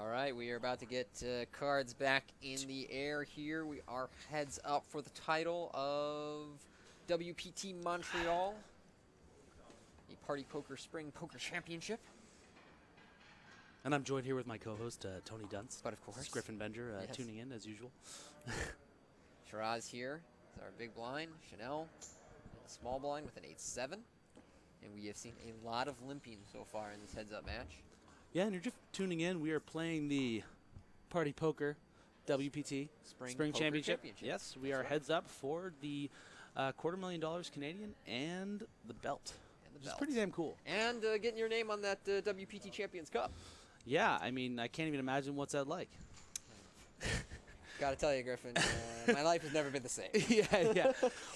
All right, we are about to get cards back in the air here. We are heads up for the title of WPT Montreal, the Party Poker Spring Poker Championship. And I'm joined here with my co-host, Tony Dunst. But of course. This is Griffin Benger, Yes. tuning in as usual. Shiraz here is our big blind. Chanel, a small blind with an 8-7. And we have seen a lot of limping so far in this heads-up match. Yeah, and you're just tuning in. We are playing the Party Poker WPT Spring Poker Championship. Championship. Yes, we are heads up for the $250,000 Canadian and the belt. Which is pretty damn cool. And getting your name on that WPT Champions Cup. Yeah, I mean, I can't even imagine what's that like. Gotta tell you, Griffin, my life has never been the same. yeah.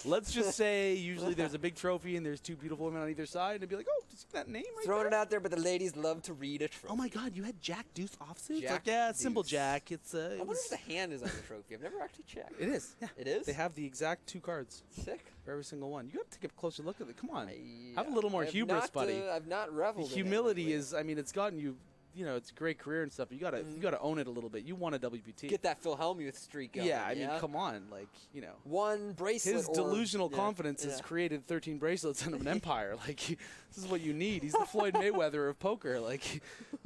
Let's just say usually there's a big trophy and there's two beautiful women on either side, and it'd be like, oh, just that name right Throwing there? it out there, but the ladies love to read a trophy. Oh my God, you had Jack Deuce offsuit? Jack Like, yeah, simple Deuce. Jack. It's I wonder if the hand is on the trophy. I've never actually checked. It is. Yeah. It is? They have the exact two cards. Sick. For every single one. You got to take a closer look at it. Come on. Have a little more I have hubris, not, buddy. I've not reveled in it Humility lately. is, I mean, it's gotten you, you know, it's a great career and stuff. But you gotta own it a little bit. You won a WPT. Get that Phil Hellmuth streak going. Yeah, I mean, come on, like, you know. One bracelet. His or- delusional yeah, confidence has yeah. created 13 bracelets and an empire. Like, this is what you need. He's the Floyd Mayweather of poker. Like, you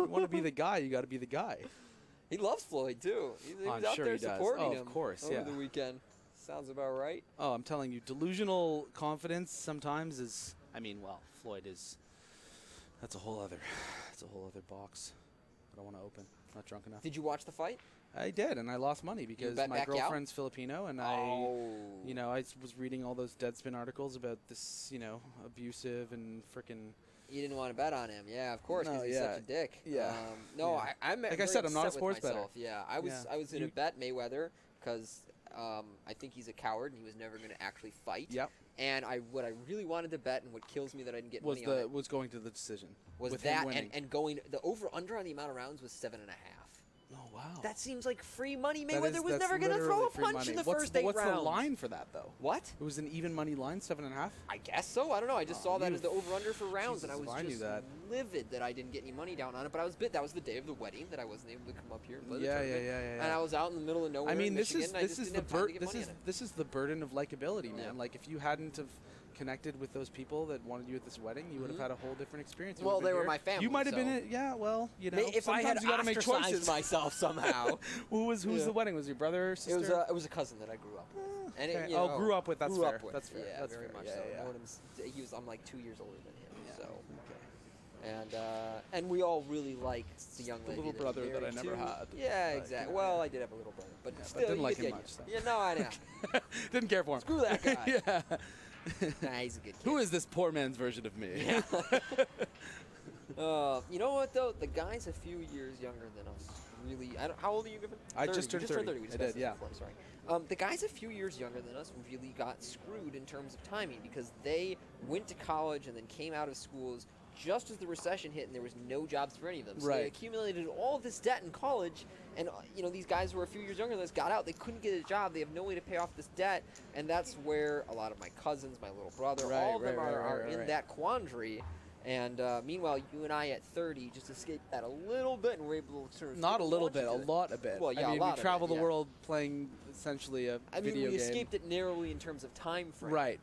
want to be the guy, you got to be the guy. He loves Floyd, too. He was I'm out sure there he does. supporting Oh, him of course, over yeah. the weekend. Sounds about right. Oh, I'm telling you, delusional confidence sometimes is, I mean, well, Floyd is, that's a whole other box. I don't want to open. Not drunk enough. Did you watch the fight? I did, and I lost money because bet my back out? girlfriend's Filipino, and you know, I was reading all those Deadspin articles about this, you know, abusive and frickin'. You didn't want to bet on him. Yeah, of course, because No, he's yeah. such a dick. Yeah. No, Yeah. I'm Like I very said, I'm not a upset with sports bettor. myself. Yeah, I was Yeah. going to bet Mayweather because I think he's a coward and he was never going to actually fight. Yep. And what I really wanted to bet and what kills me that I didn't get Was money on it was going to the decision. was with him that winning. and going the over under on the amount of rounds was 7.5. Oh wow. That seems like free money. That Mayweather is- was that's never going to throw literally a free punch money. in the What's first the, 8 what's rounds. the line for that though? What? It was an even money line, 7.5. I guess so. I don't know. I just saw that you- as the over/under for rounds, and I Jesus, was if I knew just that. livid that I didn't get any money down on it. But I was that was the day of the wedding that I wasn't able to come up here and play the Yeah, tournament. yeah. And I was out in the middle of nowhere. I mean, in this Michigan, is and I this just is didn't the have time to get money on it. this is the burden of likability, man. Like if you hadn't have connected with those people that wanted you at this wedding, you would have had a whole different experience. You Well, would have they been were here. my family, You might have been so- it. Yeah, well, you know, If I had sometimes you got to make ostracized choices. myself somehow. Who's Yeah. the wedding? Was your brother or sister? It was a cousin that I grew up with. And okay. you Oh, know, grew up with. That's grew fair. Up with. That's fair. Yeah, That's very fair. much Yeah, so. yeah. Known him I'm like 2 years older than him. So. And we all really liked the young The lady. little that brother he that I married, never too. had. Yeah, But, exactly. you know. Well, I did have a little brother, but Yeah, but still, didn't you like get him the much, idea. so. Yeah, no, I know. Didn't care for him. Screw that guy. Yeah. Nah, he's a good kid. Who is this poor man's version of me? Yeah. You know what though? The guy's a few years younger than us. Really, how old are you, Griffin? I 30. just turned You 30. We I discussed did, this yeah. before, I'm sorry. The guy's a few years younger than us. Really got screwed in terms of timing because they went to college and then came out of schools just as the recession hit and there was no jobs for any of them. So they Right. accumulated all this debt in college, and these guys who were a few years younger than us got out. They couldn't get a job. They have no way to pay off this debt, and that's where a lot of my cousins, my little brother, Right, all of them right, are right, in right. that quandary. And meanwhile, you and I at 30 just escaped that a little bit, and we're able to sort of Not a take little advantage bit, a of it. lot of it. Well, yeah, I mean, a lot we of travel it, the yeah. world playing essentially a I mean, video we game. escaped it narrowly in terms of time frame. Right.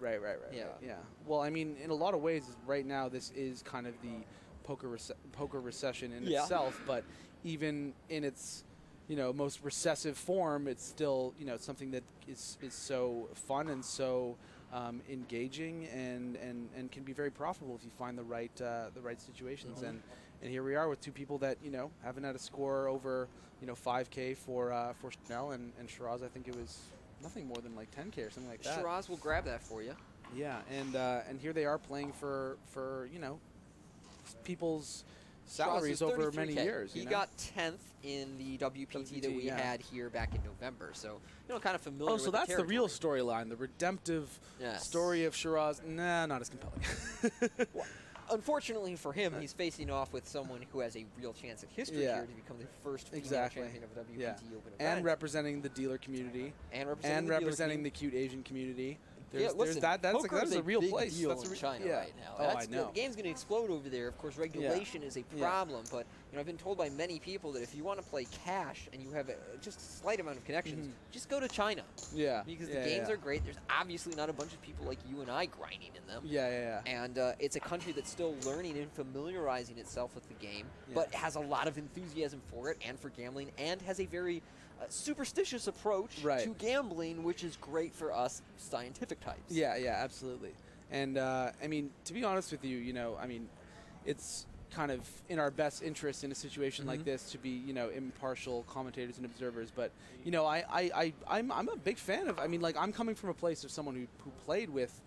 Yeah. Yeah. Well, I mean, in a lot of ways, right now, this is kind of the poker recession in Yeah. itself. But even in its, most recessive form, it's still, something that is so fun and so engaging and can be very profitable if you find the right situations. Mhm. And here we are with two people that haven't had a score over 5K for Chanel and Shiraz. I think it was nothing more than like 10K or something like that. Shiraz will grab that for you. Yeah, and here they are playing for people's salaries Shiraz was over many 33K. years. He got 10th in the WPT that we yeah. had here back in November. So, kind of familiar Oh, with so that's the real storyline, the redemptive Yes. story of Shiraz. Nah, not as compelling. Unfortunately for him, he's facing off with someone who has a real chance at history Yeah. here to become the first female Exactly. champion of a WPT Yeah. Open event. And representing the dealer community. And representing the cute Asian community. Yeah, listen, that is poker is a real big place. deal That's in a China yeah. right now. Oh, I know. The game's going to explode over there. Of course, regulation is a problem, but I've been told by many people that if you want to play cash and you have just a slight amount of connections, just go to China. Yeah. Because the games are great. There's obviously not a bunch of people like you and I grinding in them. Yeah. And it's a country that's still learning and familiarizing itself with the game, but has a lot of enthusiasm for it and for gambling, and has a very superstitious approach to gambling, which is great for us scientific types. Yeah, absolutely. And I mean, to be honest with you, I mean, it's kind of in our best interest in a situation like this to be, impartial commentators and observers. But, I'm a big fan of, I mean, like, I'm coming from a place of someone who played with,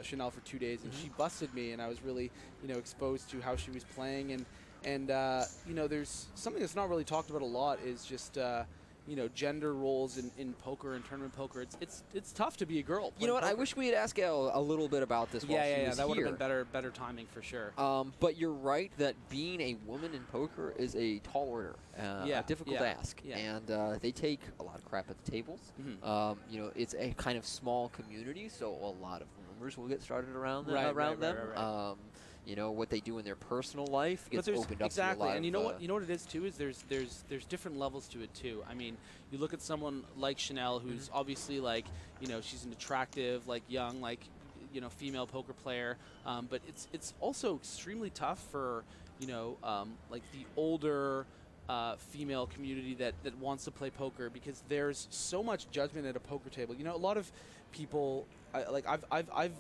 Chanel for 2 days, and she busted me, and I was really, exposed to how she was playing. And there's something that's not really talked about a lot is just, gender roles in poker and tournament poker. It's tough to be a girl. You know what? I wish we had asked Elle a little bit about this while she was that would here. have been better timing for sure. But you're right that being a woman in poker is a tall order, a difficult ask, and they take a lot of crap at the tables. It's a kind of small community, so a lot of rumors will get started around them. Right. What they do in their personal life gets opened up to a lot and you of, know what? You know what it is too is there's different levels to it too. I mean, you look at someone like Chanel, who's obviously like she's an attractive, like young, like female poker player, but it's also extremely tough for like the older female community that wants to play poker, because there's so much judgment at a poker table. A lot of people I've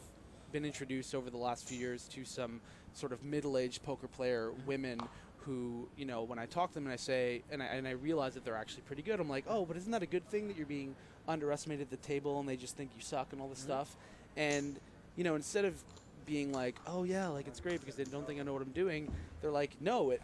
been introduced over the last few years to some sort of middle-aged poker player women who, when I talk to them and I say, and I realize that they're actually pretty good, I'm like, oh, but isn't that a good thing that you're being underestimated at the table and they just think you suck and all this stuff? And, instead of being like, oh yeah, like it's great because they don't think I know what I'm doing, they're like, no, it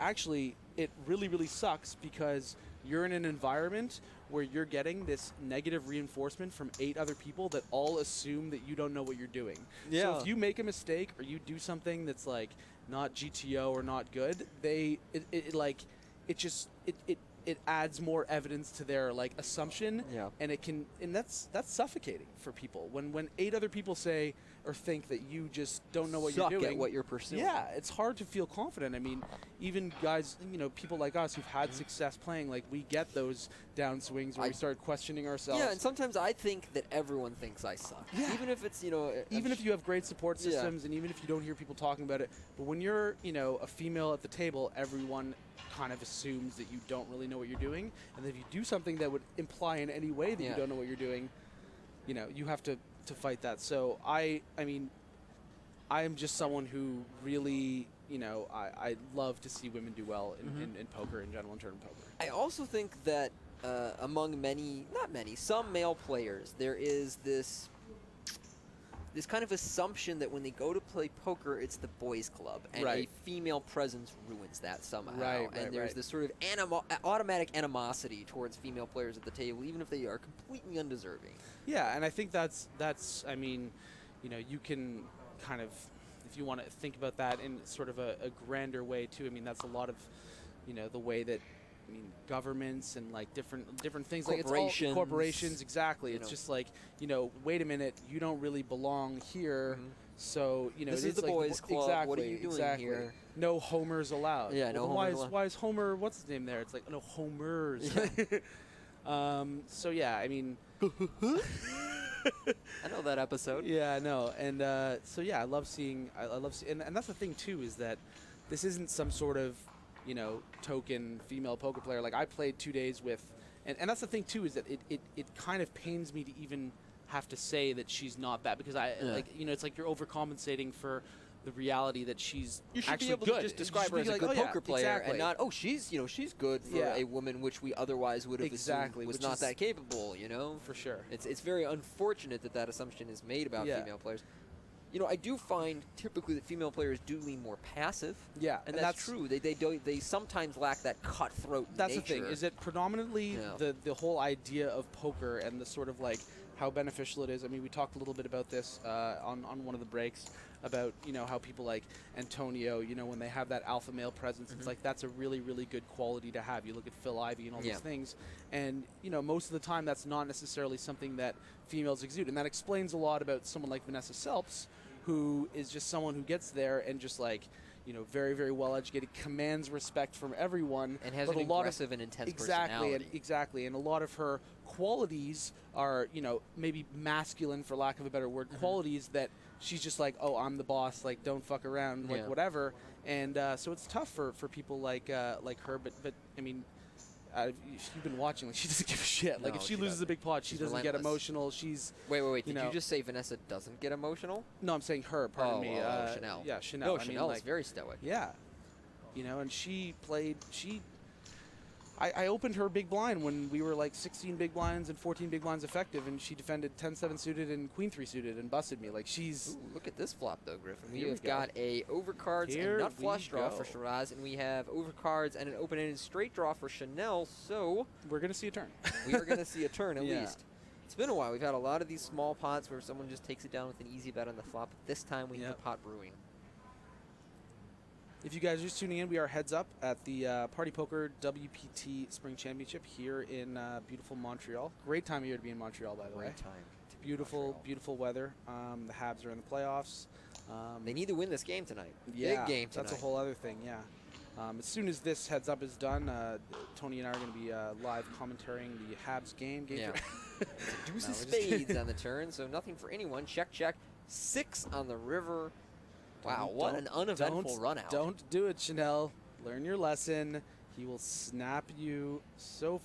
really, really sucks because you're in an environment where you're getting this negative reinforcement from 8 other people that all assume that you don't know what you're doing. So if you make a mistake or you do something that's like not GTO or not good, it adds more evidence to their like assumption, and that's suffocating for people when 8 other people say or think that you just don't know what you're doing. At what you're pursuing. Yeah, it's hard to feel confident. I mean, even guys, people like us who've had success playing, like we get those downswings where we start questioning ourselves. Yeah, and sometimes I think that everyone thinks I suck. Yeah. Even if it's, even if you have great support systems and even if you don't hear people talking about it. But when you're, a female at the table, everyone kind of assumes that you don't really know what you're doing. And if you do something that would imply in any way that you don't know what you're doing, you have to fight that. So I mean, I am just someone who really, I love to see women do well in poker in general, in tournament poker. I also think that among some male players, there is this kind of assumption that when they go to play poker, it's the boys' club, and a female presence ruins that somehow. And there's this sort of automatic animosity towards female players at the table, even if they are completely undeserving. Yeah, and I think that's I mean, you can kind of, if you want to think about that in sort of a grander way too. I mean, that's a lot of, the way that, governments and like different things, like it's all corporations, exactly. It's just like, wait a minute, you don't really belong here. So, this is the like boys' club. Exactly, what are you doing here? No homers allowed. Yeah, no homers allowed. Why is Homer? What's his name there? It's like no homers. So yeah, I mean. I know that episode. Yeah, I know, and so yeah, I love seeing, and that's the thing too, is that this isn't some sort of, token female poker player. Like I played 2 days with, and that's the thing too, is that it kind of pains me to even have to say that she's not bad, because it's like you're overcompensating for the reality that she's you should actually be able good. to just describe her as a good poker player and not, she's good for a woman, which we otherwise would have assumed was not that capable, For sure. It's very unfortunate that assumption is made about female players. I do find typically that female players do lean more passive. Yeah, and that's true. They sometimes lack that cutthroat That's nature. the thing, is it predominantly the whole idea of poker and the sort of like how beneficial it is. I mean, we talked a little bit about this on one of the breaks about, how people like Antonio, when they have that alpha male presence, it's like that's a really, really good quality to have. You look at Phil Ivey and all these things, and, most of the time that's not necessarily something that females exude. And that explains a lot about someone like Vanessa Selps, who is just someone who gets there and just like, very, very well educated, commands respect from everyone, and has but an a lot aggressive of, and intense exactly, personality. Exactly, and a lot of her qualities are, maybe masculine, for lack of a better word, qualities that she's just like, oh, I'm the boss, like, don't fuck around, like, whatever. And so it's tough for people like her, but I mean, you've been watching, like, she doesn't give a shit. Like, No, if she loses a big pot, she doesn't get emotional. She's Wait. Did you just say Vanessa doesn't get emotional? No, I'm saying her. Pardon me. Chanel. Yeah, Chanel. No, Chanel is very stoic. Yeah, and she played. I opened her big blind when we were like 16 big blinds and 14 big blinds effective, and she defended 10-7 suited and Queen 3 suited and busted me. Like, she's. Ooh, look at this flop though, Griffin. Here We've we got a overcards and nut flush draw for go. Shiraz, and we have overcards and an open-ended straight draw for Chanel. So we're gonna see a turn. We are gonna see a turn at Yeah. least. It's been a while. We've had a lot of these small pots where someone just takes it down with an easy bet on the flop. But this time we have a pot brewing. If you guys are just tuning in, we are heads up at the Party Poker WPT Spring Championship here in beautiful Montreal. Great time of year to be in Montreal, by the way. Great time. Beautiful, beautiful weather. The Habs are in the playoffs. They need to win this game tonight. Yeah, Big game tonight. that's a whole other thing, yeah. As soon as this heads up is done, Tony and I are going to be live commentating the Habs game. Yeah. Deuce of spades on the turn, so nothing for anyone. Check. 6 on the river. Wow, what an uneventful run out. Don't do it, Chanel. Learn your lesson. He will snap you so.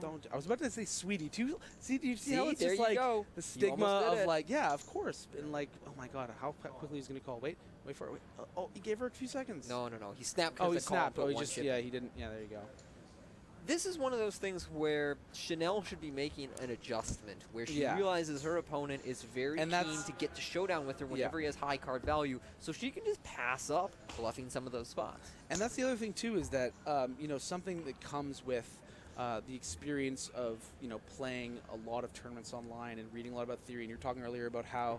Don't. I was about to say sweetie too. See, do you see how it's there just you like go. the You stigma almost did of it. like, yeah, of course, and like, oh my god, how quickly he's gonna call? Wait for it. Wait. Oh, he gave her a few seconds. No. He snapped. Oh, he the call snapped. put Oh, he one just chip yeah, in. he didn't. Yeah, there you go. This is one of those things where Chanel should be making an adjustment, where she realizes her opponent is very keen to get to showdown with her whenever he has high card value, so she can just pass up bluffing some of those spots. And that's the other thing too, is that something that comes with the experience of playing a lot of tournaments online and reading a lot about theory. And you're talking earlier about how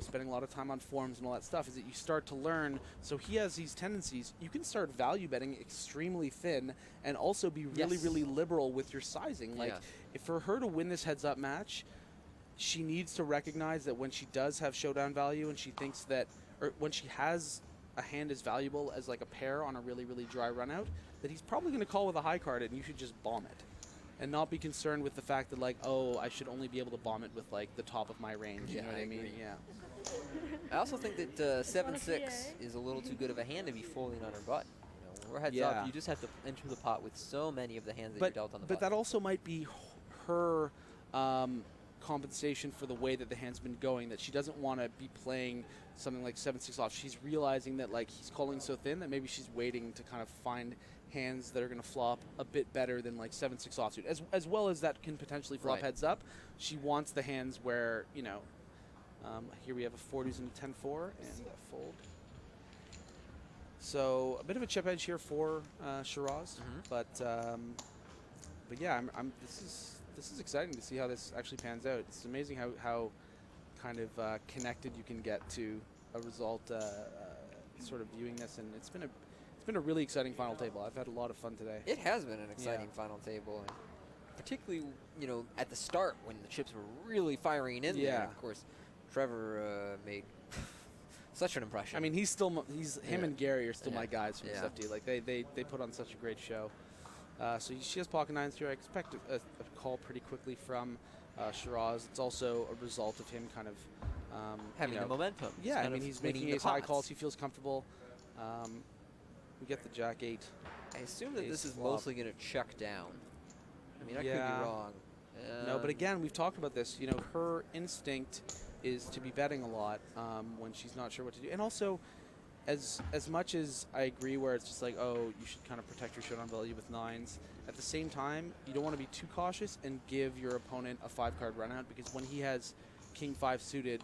spending a lot of time on forums and all that stuff, is that you start to learn. So he has these tendencies. You can start value betting extremely thin and also be really, really liberal with your sizing. Like, if for her to win this heads-up match, she needs to recognize that when she does have showdown value and she thinks that, or when she has a hand as valuable as like a pair on a really, really dry run out, that he's probably going to call with a high card and you should just bomb it. And not be concerned with the fact that, like, oh, I should only be able to bomb it with, like, the top of my range. You know what I mean? Yeah. I also think that 7-6 is a little too good of a hand to be folding on her butt. When we're heads up, you just have to enter the pot with so many of the hands that you're dealt on the But button. that also might be her compensation for the way that the hand's been going, that she doesn't want to be playing something like 7-6 off. She's realizing that, like, he's calling so thin that maybe she's waiting to kind of find hands that are going to flop a bit better than like 7-6 offsuit, as well as that can potentially flop heads up. She wants the hands where here we have a 4 deuce and a 10-4 and a fold. So a bit of a chip edge here for Shiraz, but yeah, this is exciting to see how this actually pans out. It's amazing how kind of connected you can get to a result, sort of viewing this, and it's been a really exciting final table. I've had a lot of fun today. It has been an exciting final table, and particularly at the start when the chips were really firing in there. Of course, Trevor made such an impression. I mean, him and Gary are still my guys from SFD. Like they put on such a great show. So she has pocket nines here. I expect a call pretty quickly from Shiraz. It's also a result of him kind of having the momentum. Yeah, I mean, he's making ace high calls. He feels comfortable. We get the Jack 8. I assume that this is mostly going to check down. I mean, I could be wrong. No, but again, we've talked about this. Her instinct is to be betting a lot when she's not sure what to do. And also, as much as I agree where it's just like, oh, you should kind of protect your showdown value with nines, at the same time, you don't want to be too cautious and give your opponent a 5-card run out, because when he has King 5 suited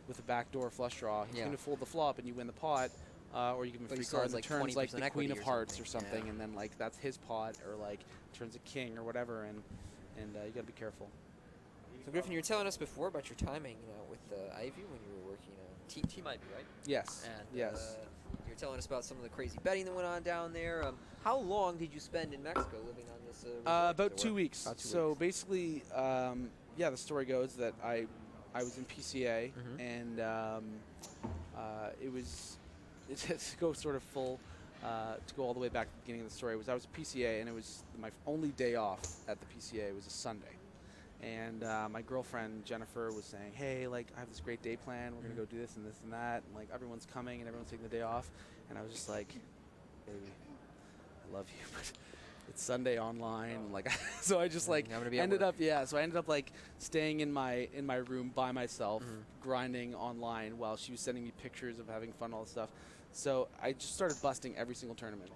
with a backdoor flush draw, he's going to fold the flop and you win the pot. Or you give him a free card that turns like the Queen of Hearts or something, and then like that's his pot, or like turns a king or whatever, and you gotta be careful. So Griffin, you were telling us before about your timing with Ivy when you were working T might be right. Yes. And yes. You were telling us about some of the crazy betting that went on down there. How long did you spend in Mexico living on this? About 2 weeks. So basically, the story goes that I was in PCA, and it to go sort of full, to go all the way back to the beginning of the story, was I was at PCA, and it was my only day off at the PCA. It was a Sunday. And my girlfriend, Jennifer, was saying, hey, like, I have this great day plan. We're going to go do this and this and that. And, like, everyone's coming and everyone's taking the day off. And I was just like, baby, I love you, but it's Sunday online. Like, so I just, like, ended up, so I ended up, like, staying in my room by myself, grinding online while she was sending me pictures of having fun, all this stuff. So I just started busting every single tournament.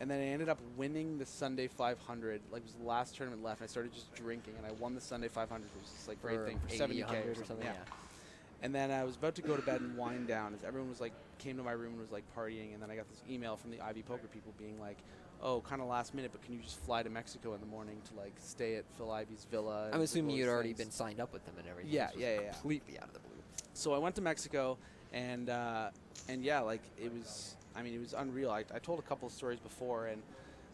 And then I ended up winning the Sunday 500. Like, it was the last tournament left. And I started just drinking, and I won the Sunday 500. It was just like great thing for 70K or something. Yeah. And then I was about to go to bed and wind down as everyone was like came to my room and was like partying. And then I got this email from the Ivy Poker people being like, "Oh, kind of last minute, but can you just fly to Mexico in the morning to like stay at Phil Ivy's villa?" I'm assuming you'd already been signed up with them and everything. Yeah, completely out of the blue. So I went to Mexico, and yeah, like it was. I mean, it was unreal. I told a couple of stories before, and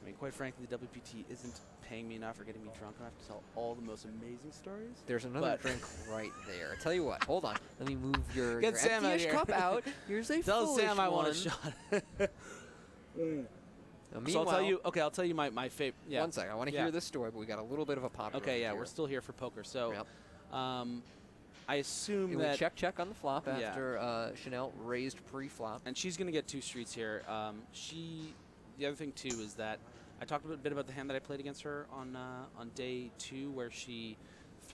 I mean, quite frankly, the WPT isn't paying me enough or getting me drunk enough to tell all the most amazing stories. There's another drink right there. I tell you what, hold on. Let me move your Get Sam empty-ish cup out. Here's a Tell foolish Sam I want a one. shot. So I'll tell you. Okay, I'll tell you my favorite. Yeah. One second. I want to hear this story, but we got a little bit of a pop. Okay, yeah, we're still here for poker. So, I assume we that check on the flop after Chanel raised pre-flop, and she's going to get 2 streets here. The other thing too is that I talked a bit about the hand that I played against her on day 2, where she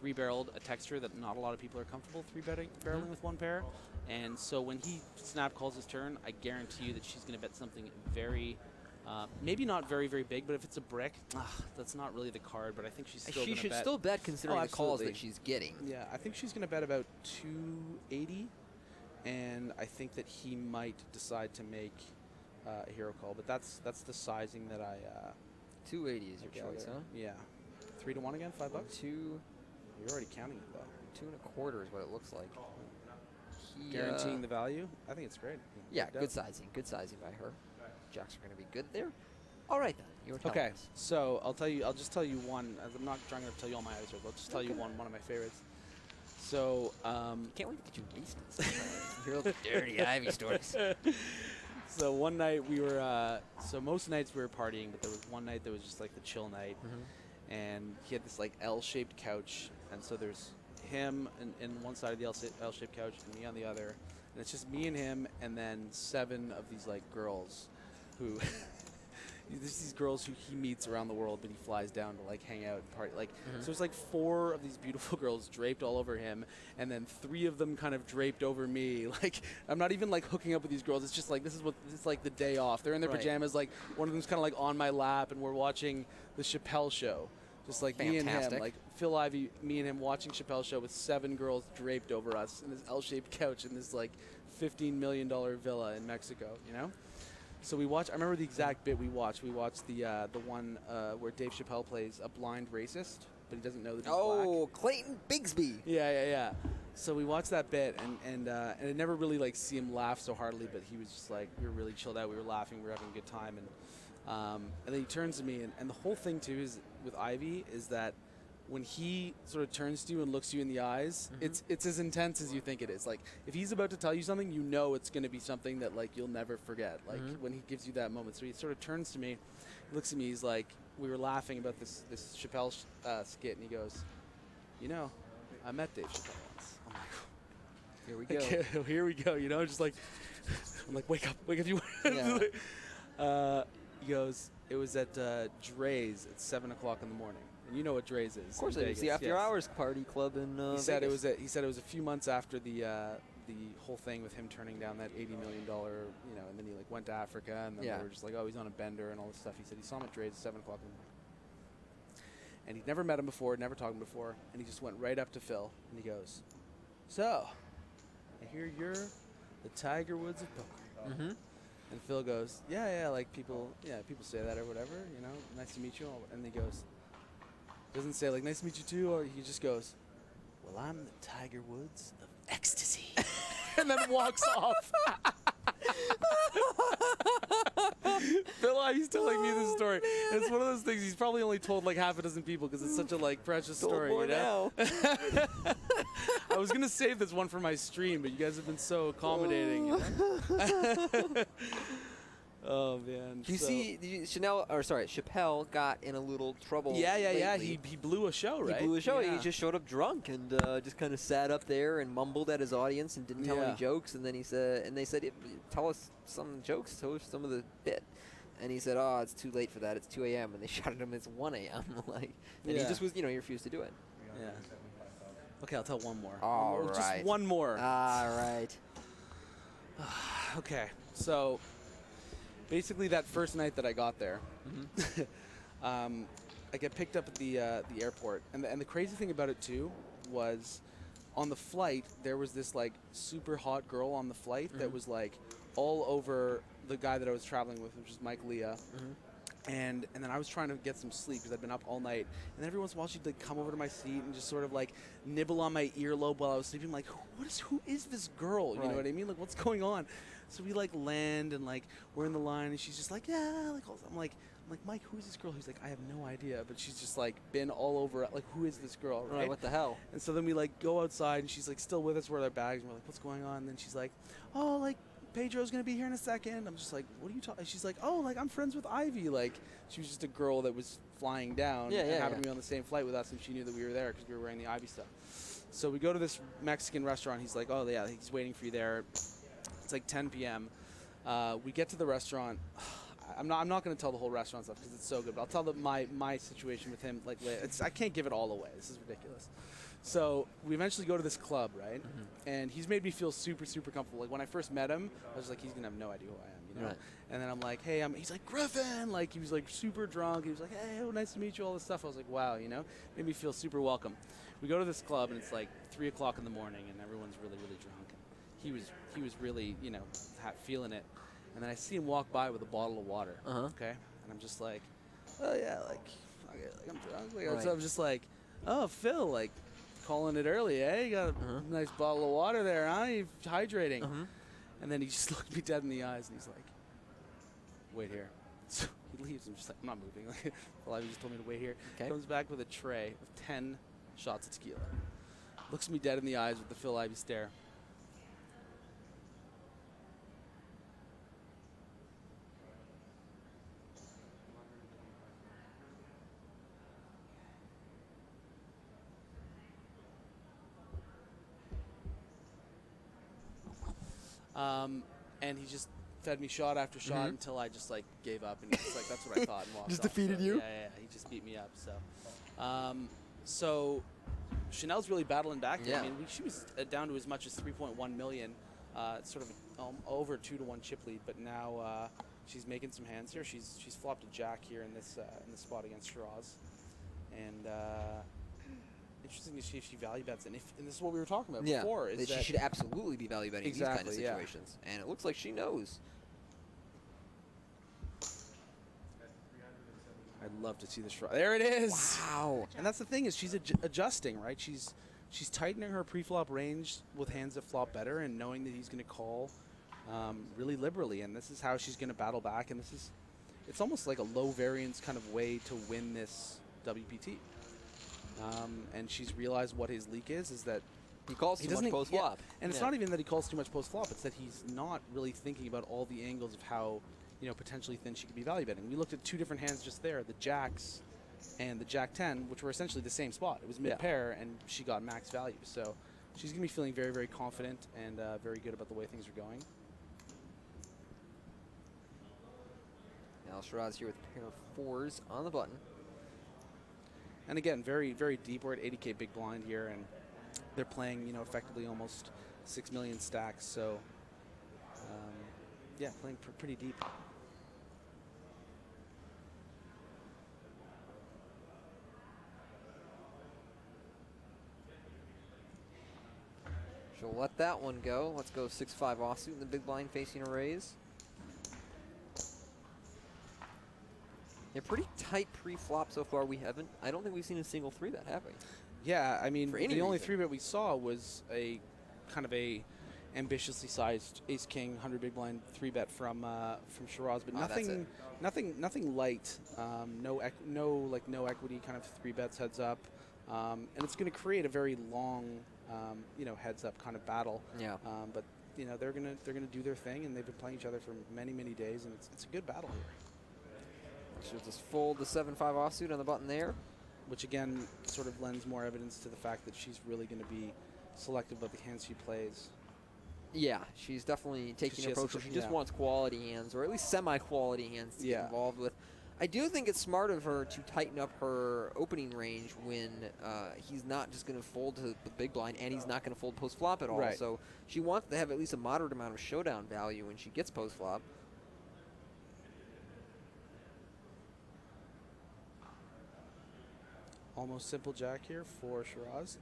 3-barreled a texture that not a lot of people are comfortable 3-barreling with one pair, and so when he snap calls his turn, I guarantee you that she's going to bet something very. Maybe not very, very big, but if it's a brick, that's not really the card. But I think she's still. She should still bet considering the calls that she's getting. Yeah, I think she's going to bet about 280, and I think that he might decide to make a hero call. But that's the sizing that I. 280 is your choice, huh? Yeah. 3 to 1 again, $5. 2. You're already counting it though. 2.25 is what it looks like. Guaranteeing the value. I think it's great. Yeah, good sizing. Good sizing by her. Jacks are going to be good there. All right, then. You were telling us. So I'll just tell you one. I'm not trying to tell you all my others, but I'll just tell you one of my favorites. So can't wait to get you wasted. Hear all the dirty Ivy stories. So one night we were. So most nights we were partying, but there was one night that was just like the chill night, and he had this like L-shaped couch, and so there's him in one side of the L-shaped couch and me on the other, and it's just me and him, and then 7 of these like girls. Who there's these girls who he meets around the world, but he flies down to like hang out and party. Like so, there's like 4 of these beautiful girls draped all over him, and then 3 of them kind of draped over me. Like I'm not even like hooking up with these girls. It's just like this is like the day off. They're in their pajamas. Like one of them's kind of like on my lap, and we're watching the Chappelle Show. Just like me and him, like Phil Ivey, me and him watching Chappelle Show with 7 girls draped over us in this L-shaped couch in this like $15 million villa in Mexico. You know. So we watch. I remember the exact bit we watched. We watched the one where Dave Chappelle plays a blind racist, but he doesn't know that he's black. Clayton Bigsby. Yeah. So we watched that bit, and I never really like see him laugh so heartily, but he was just like, we were really chilled out. We were laughing. We were having a good time, and then he turns to me, and the whole thing too is with Ivy is that when he sort of turns to you and looks you in the eyes, it's as intense as you think it is. Like if he's about to tell you something, you know it's going to be something that like you'll never forget. Like when he gives you that moment. So he sort of turns to me, looks at me. He's like, we were laughing about this Chappelle skit, and he goes, you know, I met Dave Chappelle once. I'm like, here we go. Here we go. You know, just like I'm like, wake up, you. Yeah. He goes, it was at Dre's at 7 o'clock in the morning. And you know what Dre's is. Of course it is. The after hours party club in He said it was a few months after the whole thing with him turning down that $80 million, and then he like went to Africa, and then they were just like, oh, he's on a bender and all this stuff. He said he saw him at Dre's at 7 o'clock in the morning. And he'd never met him before, never talked to him before, and he just went right up to Phil, and he goes, so, I hear you're the Tiger Woods of poker. And Phil goes, yeah, like people say that or whatever, nice to meet you. And he goes, doesn't say like nice to meet you too, or he just goes, well, I'm the Tiger Woods of ecstasy, and then walks off. Phil Ivy's telling me this story. And it's one of those things he's probably only told like half a dozen people because it's such a like precious story. more You know? I was gonna save this one for my stream, but you guys have been so accommodating. You know? Oh man! Do you see Chappelle got in a little trouble? Yeah. lately. He blew a show, right? He blew a show. Yeah. He just showed up drunk and just kind of sat up there and mumbled at his audience and didn't tell any jokes. And then he said, and they said, "Tell us some jokes. Tell us some of the bit." And he said, "Oh, it's too late for that. It's 2 a.m." And they shouted at him, "It's 1 a.m." Like, and he just was, he refused to do it. Yeah. Okay, I'll tell one more. All right. Just one more. All right. Okay, so basically that first night that I got there, I get picked up at the airport, and the crazy thing about it too was on the flight there was this like super hot girl on the flight that was like all over the guy that I was traveling with, which is Mike Leah. And then I was trying to get some sleep because I'd been up all night. And every once in a while she'd like come over to my seat and just sort of like nibble on my earlobe while I was sleeping. Like, who is this girl? You know what I mean? Like, what's going on? So we like land and like we're in the line and she's just like, yeah. Like I'm like, Mike, who is this girl? He's like, I have no idea, but she's just like been all over. Like, who is this girl? Right? What the hell? And so then we like go outside and she's like still with us with our bags and we're like, what's going on? And then she's like, oh, like Pedro's gonna be here in a second. I'm just like, what are you talking? She's like, oh, like I'm friends with Ivy. Like she was just a girl that was flying down and happened to be on the same flight with us, and she knew that we were there because we were wearing the Ivy stuff. So we go to this Mexican restaurant. He's like, oh yeah, he's waiting for you there. It's like 10 p.m. We get to the restaurant. I'm not going to tell the whole restaurant stuff because it's so good, but I'll tell my situation with him like later. I can't give it all away. This is ridiculous. So we eventually go to this club, right? And he's made me feel super, super comfortable. Like when I first met him, I was like, he's gonna have no idea who I am, you know? Right. And then I'm like, hey, he's like, Griffin! Like he was like super drunk. He was like, hey, nice to meet you, all this stuff. I was like, wow, you know? Made me feel super welcome. We go to this club and it's like 3 o'clock in the morning and everyone's really, really drunk. And he was really, you know, feeling it. And then I see him walk by with a bottle of water, okay? And I'm just like, oh yeah, like I'm drunk. Like, so I'm just like, oh, Phil, like, calling it early, eh? You got a nice bottle of water there, huh? You're hydrating. And then he just looked me dead in the eyes and he's like, wait here. So he leaves. I'm just like, I'm not moving. Like, well, he just told me to wait here. Comes back with a tray of 10 shots of tequila. Looks me dead in the eyes with the Phil Ivey stare. And he just fed me shot after shot until I just like gave up, and he's like, "That's what I thought," and walked Just off. defeated you? Yeah, he just beat me up. So Chanel's really battling back. Yeah. I mean, she was down to as much as 3.1 million, sort of over 2-to-1 chip lead, but now she's making some hands here. She's flopped a jack here in this spot against Shiraz, and. Interesting to see if she value bets, and this is what we were talking about before. Is that she should absolutely be value betting these kind of situations, and it looks like she knows. I'd love to see this. There it is. Wow. And that's the thing is she's adjusting, right? She's tightening her pre-flop range with hands that flop better, and knowing that he's going to call really liberally, and this is how she's going to battle back. And it's almost like a low variance kind of way to win this WPT. And she's realized what his leak is that he calls too much post-flop. And it's not even that he calls too much post-flop. It's that he's not really thinking about all the angles of how, potentially thin she could be value betting. We looked at two different hands just there, the jacks and the jack 10, which were essentially the same spot. It was mid-pair, and she got max value. So she's going to be feeling very, very confident and very good about the way things are going. Now Shiraz here with a pair of 4s on the button. And again, very, very deep. We're at 80K big blind here, and they're playing, effectively almost 6 million stacks. So, yeah, playing pretty deep. She'll let that one go. Let's go 6-5 offsuit in the big blind facing a raise. Yeah, pretty tight pre-flop so far. I don't think we've seen a single 3-bet, have we? Yeah, I mean, the only reason. 3-bet we saw was a kind of a ambitiously sized ace king 100 big blind 3-bet from Shiraz, but that's nothing light. No equity kind of 3-bets heads up, and it's going to create a very long heads up kind of battle. Yeah. But they're gonna do their thing, and they've been playing each other for many days, and it's a good battle here. She'll just fold the 7-5 offsuit on the button there, which again sort of lends more evidence to the fact that she's really going to be selective of the hands she plays. Yeah, she's definitely taking an approach where she just yeah. wants quality hands, or at least semi-quality hands to get involved with. I do think it's smart of her to tighten up her opening range when he's not just going to fold to the big blind, and he's not going to fold post-flop at all. Right. So she wants to have at least a moderate amount of showdown value when she gets post-flop. Almost simple jack here for Shiraz.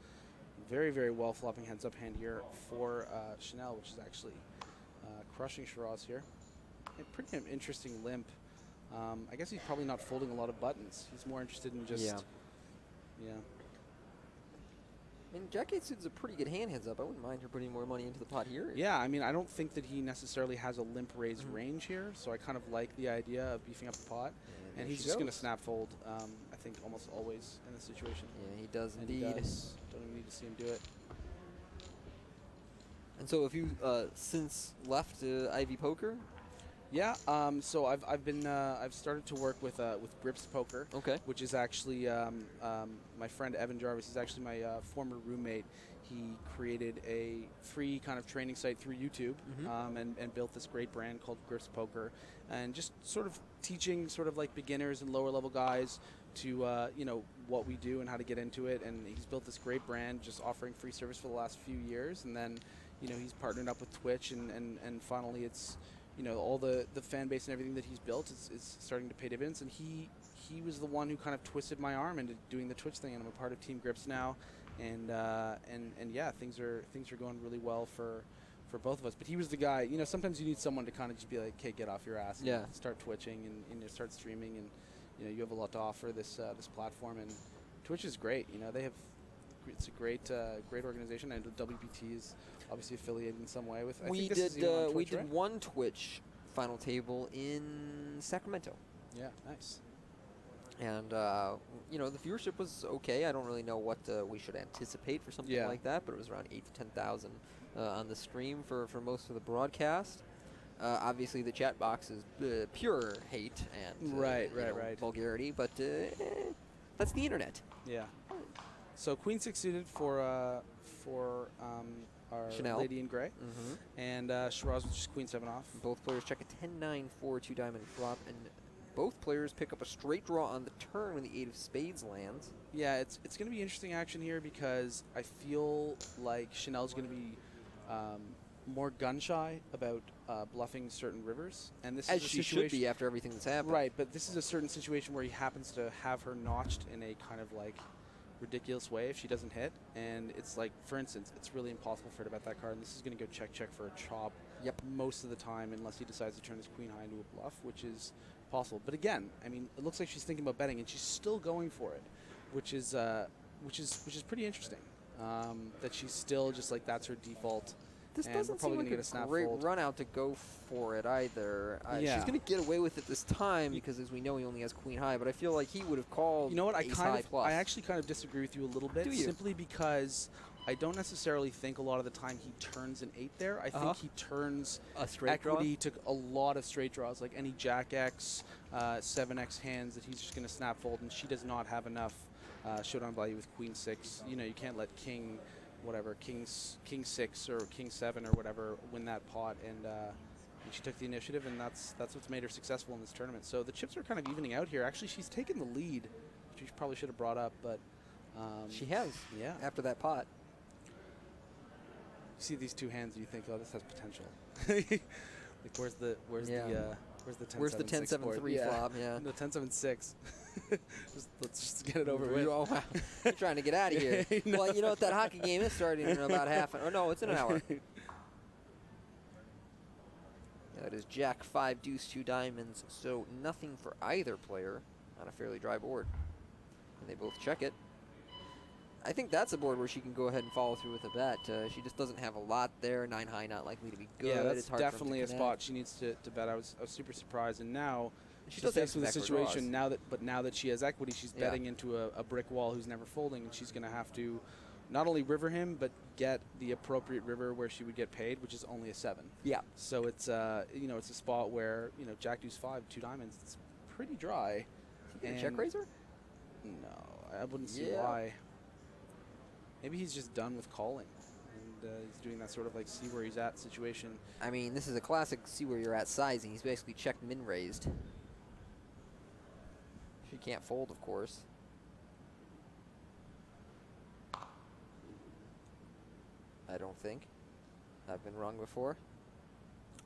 Very well flopping heads up hand here for Chanel, which is actually crushing Shiraz here. A pretty interesting limp. I guess he's probably not folding a lot of buttons. He's more interested in just yeah. I mean, Jack-8 suit is a pretty good hand heads up. I wouldn't mind her putting more money into the pot here. Yeah, I mean, I don't think that he necessarily has a limp raise range here, so I kind of like the idea of beefing up the pot. And he's just going to snap fold, I think, almost always in this situation. Yeah, he does and indeed. He does. Don't even need to see him do it. And so, have you since left Ivy Poker? Yeah. So I've started to work with Grips Poker. Okay. Which is actually my friend Evan Jarvis is actually my former roommate. He created a free kind of training site through YouTube and built this great brand called Grips Poker, and just sort of teaching sort of like beginners and lower level guys to what we do and how to get into it. And he's built this great brand, just offering free service for the last few years. And then he's partnered up with Twitch, and finally it's all the fan base and everything that he's built is starting to pay dividends. And he was the one who kind of twisted my arm into doing the Twitch thing, and I'm a part of Team Grips now. And yeah, things are going really well for both of us. But he was the guy. Sometimes you need someone to kind of just be like, "Okay, get off your ass." Yeah. And start twitching and start streaming, and you have a lot to offer this platform. And Twitch is great. It's a great organization, and WPT is obviously affiliated in some way with. We did one Twitch final table in Sacramento. Yeah, nice. And the viewership was okay. I don't really know what we should anticipate for something like that, but it was around 8,000 to 10,000 on the stream for most of the broadcast. Obviously, the chat box is pure hate and right, vulgarity, but that's the internet. Yeah. So Queen 6 suited for our Chanel. Lady in Gray, and Shiraz was just Queen 7 off. Both players check a 10-9 4 2 diamond flop, and both players pick up a straight draw on the turn when the 8 of spades lands. Yeah, it's going to be interesting action here because I feel like Chanel's going to be more gun shy about bluffing certain rivers, and this as is a she situation, should be after everything that's happened. Right, but this is a certain situation where he happens to have her notched in a kind of like ridiculous way if she doesn't hit, and it's like, for instance, it's really impossible for her to bet that card, and this is going to go check for a chop. Yep. Most of the time, unless he decides to turn his queen high into a bluff, which is possible. But again, I mean, it looks like she's thinking about betting, and she's still going for it, which is pretty interesting. That she's still just like that's her default. This doesn't seem like a great run out to go for it either. She's going to get away with it this time because, as we know, he only has queen high. But I feel like he would have called. You know what? I actually kind of disagree with you a little bit. Do you? Simply because I don't necessarily think a lot of the time he turns an 8 there. I think he turns a straight equity draw? to a lot of straight draws, like any Jack X, 7X hands that he's just going to snap fold, and she does not have enough showdown value with queen 6. You can't let king 6 or king 7 or whatever win that pot, and she took the initiative, and that's what's made her successful in this tournament. So the chips are kind of evening out here. Actually, she's taken the lead, which she probably should have brought up, but she has. Yeah. After that pot. You see these two hands, and you think, oh, this has potential. Like, where's the 10-7-3 flop? Yeah. No, 10-7-6. Let's just get it over with. Oh, wow. You're trying to get out of here. No. Well, you know what? That hockey game is starting in about half an hour. No, it's in an hour. That is Jack 5 deuce 2 diamonds, so nothing for either player on a fairly dry board. And they both check it. I think that's a board where she can go ahead and follow through with a bet. She just doesn't have a lot there. 9 high, not likely to be good. Yeah, that's it's hard for definitely him a to spot connect. she needs to bet. I was super surprised, and now She she's does have faced some with a backward situation draws. now that she has equity, she's Yeah. betting into a brick wall who's never folding, and she's going to have to not only river him, but get the appropriate river where she would get paid, which is only a 7. Yeah. So it's it's a spot where Jack deuce 5, 2 diamonds. It's pretty dry. Check raiser? No, I wouldn't see Yeah. why. Maybe he's just done with calling, and he's doing that sort of like see where he's at situation. I mean, this is a classic see where you're at sizing. He's basically checked min raised. She can't fold, of course. I don't think. I've been wrong before.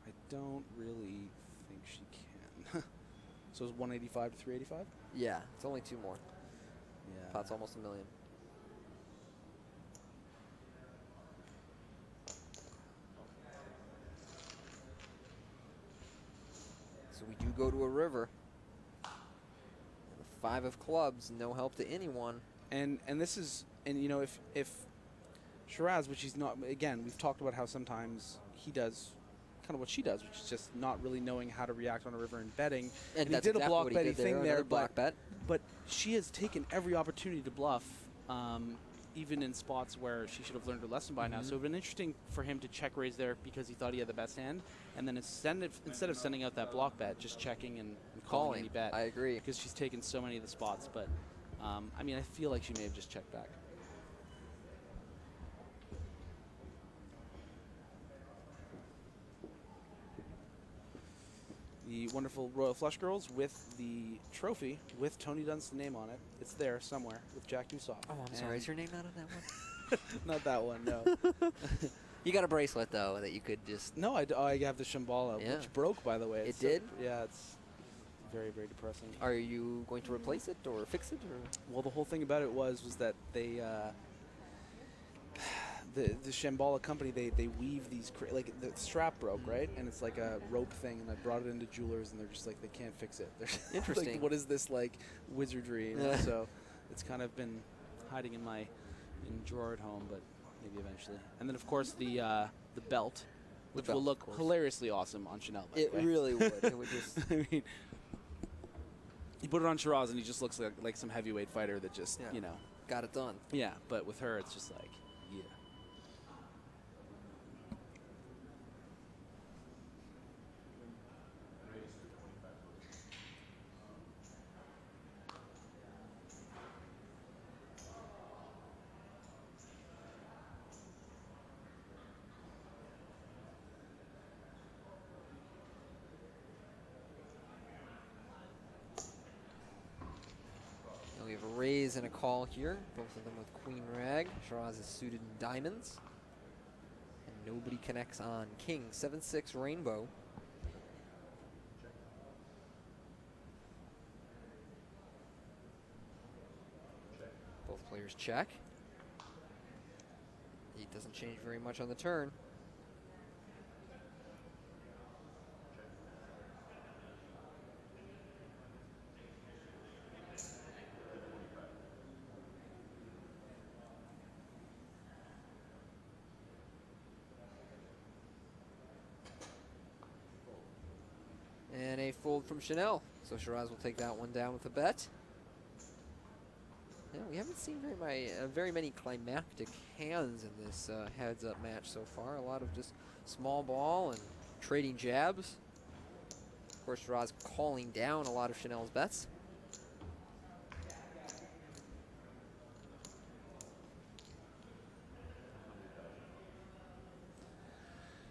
I don't really think she can. So it's 185 to 385? Yeah, it's only 2 more. Yeah. Pot's almost $1 million. So we do go to a river. And the 5 of clubs, no help to anyone. And this is, and if Shiraz, which he's not, again, we've talked about how sometimes he does kind of what she does, which is just not really knowing how to react on a river and betting. And he that's did exactly a block what he betty did there, thing another there, block bet. but she has taken every opportunity to bluff, even in spots where she should have learned her lesson by now. So it would have been interesting for him to check raise there because he thought he had the best hand, and then instead of sending out that block bet, just checking and calling any bet. I agree. Because she's taken so many of the spots, but I mean, I feel like she may have just checked back. The wonderful Royal Flush Girls with the trophy with Tony Dunn's name on it. It's there somewhere with Jack Deuce off. Oh, I'm sorry. Is your name not on that one? Not that one, no. You got a bracelet, though, that you could just... No, I have the Shambhala, Yeah. which broke, by the way. It did? Yeah, it's very, very depressing. Are you going to replace it or fix it? Or? Well, the whole thing about it was that they... The Shambhala company, they weave these, like the strap broke, right? And it's like a rope thing, and I brought it into Jewelers, and they're just like, they can't fix it. They're Interesting. Like, what is this, like, wizardry? You know? So it's kind of been hiding in drawer at home, but maybe eventually. And then, of course, the belt, which will look hilariously awesome on Chanel, by the way. It really would. It would just... I mean, you put it on Shiraz, and he just looks like some heavyweight fighter that just, got it done. Yeah, but with her, it's just like, yeah. We have a raise and a call here, both of them with Queen Rag. Shiraz is suited in diamonds. And nobody connects on King. 7-6 Rainbow. Both players check. He doesn't change very much on the turn. And a fold from Chanel. So Shiraz will take that one down with a bet. Yeah, we haven't seen very many climactic hands in this heads-up match so far. A lot of just small ball and trading jabs. Of course, Shiraz calling down a lot of Chanel's bets.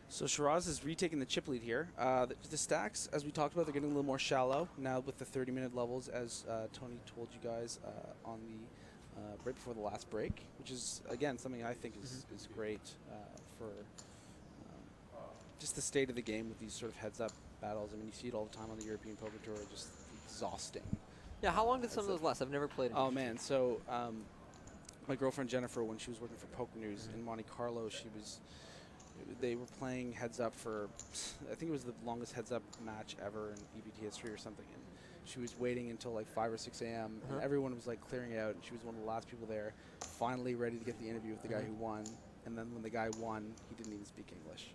So Shiraz is retaking the chip lead here. The stacks, as we talked about, they're getting a little more shallow now with the 30-minute levels, as Tony told you guys on the right before the last break, which is, again, something I think is great for just the state of the game with these sort of heads-up battles. I mean, you see it all the time on the European Poker Tour, just exhausting. Yeah, how long did some of those last? I've never played them. Oh, man. So my girlfriend Jennifer, when she was working for Poker News in Monte Carlo, they were playing heads up for, I think it was the longest heads up match ever in EBT history or something. And she was waiting until like 5 or 6 a.m. and everyone was like clearing out, and she was one of the last people there, finally ready to get the interview with the guy who won. And then when the guy won, he didn't even speak English.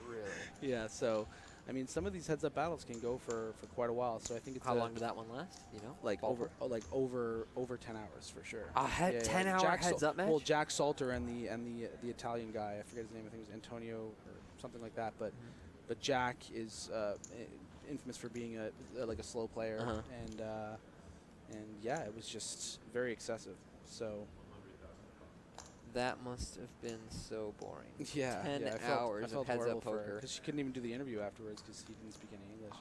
Really? Yeah. So, I mean, some of these heads-up battles can go for quite a while. So I think it's how long did that one last? You know, like over 10 hours for sure. 10-hour heads-up match. Well, Jack Salter and the Italian guy, I forget his name. I think it was Antonio or something like that. But Jack is infamous for being like a slow player, and yeah, it was just very excessive. So. That must have been so boring. Yeah, 10 hours I felt of heads-up poker. Because she couldn't even do the interview afterwards because he didn't speak any English.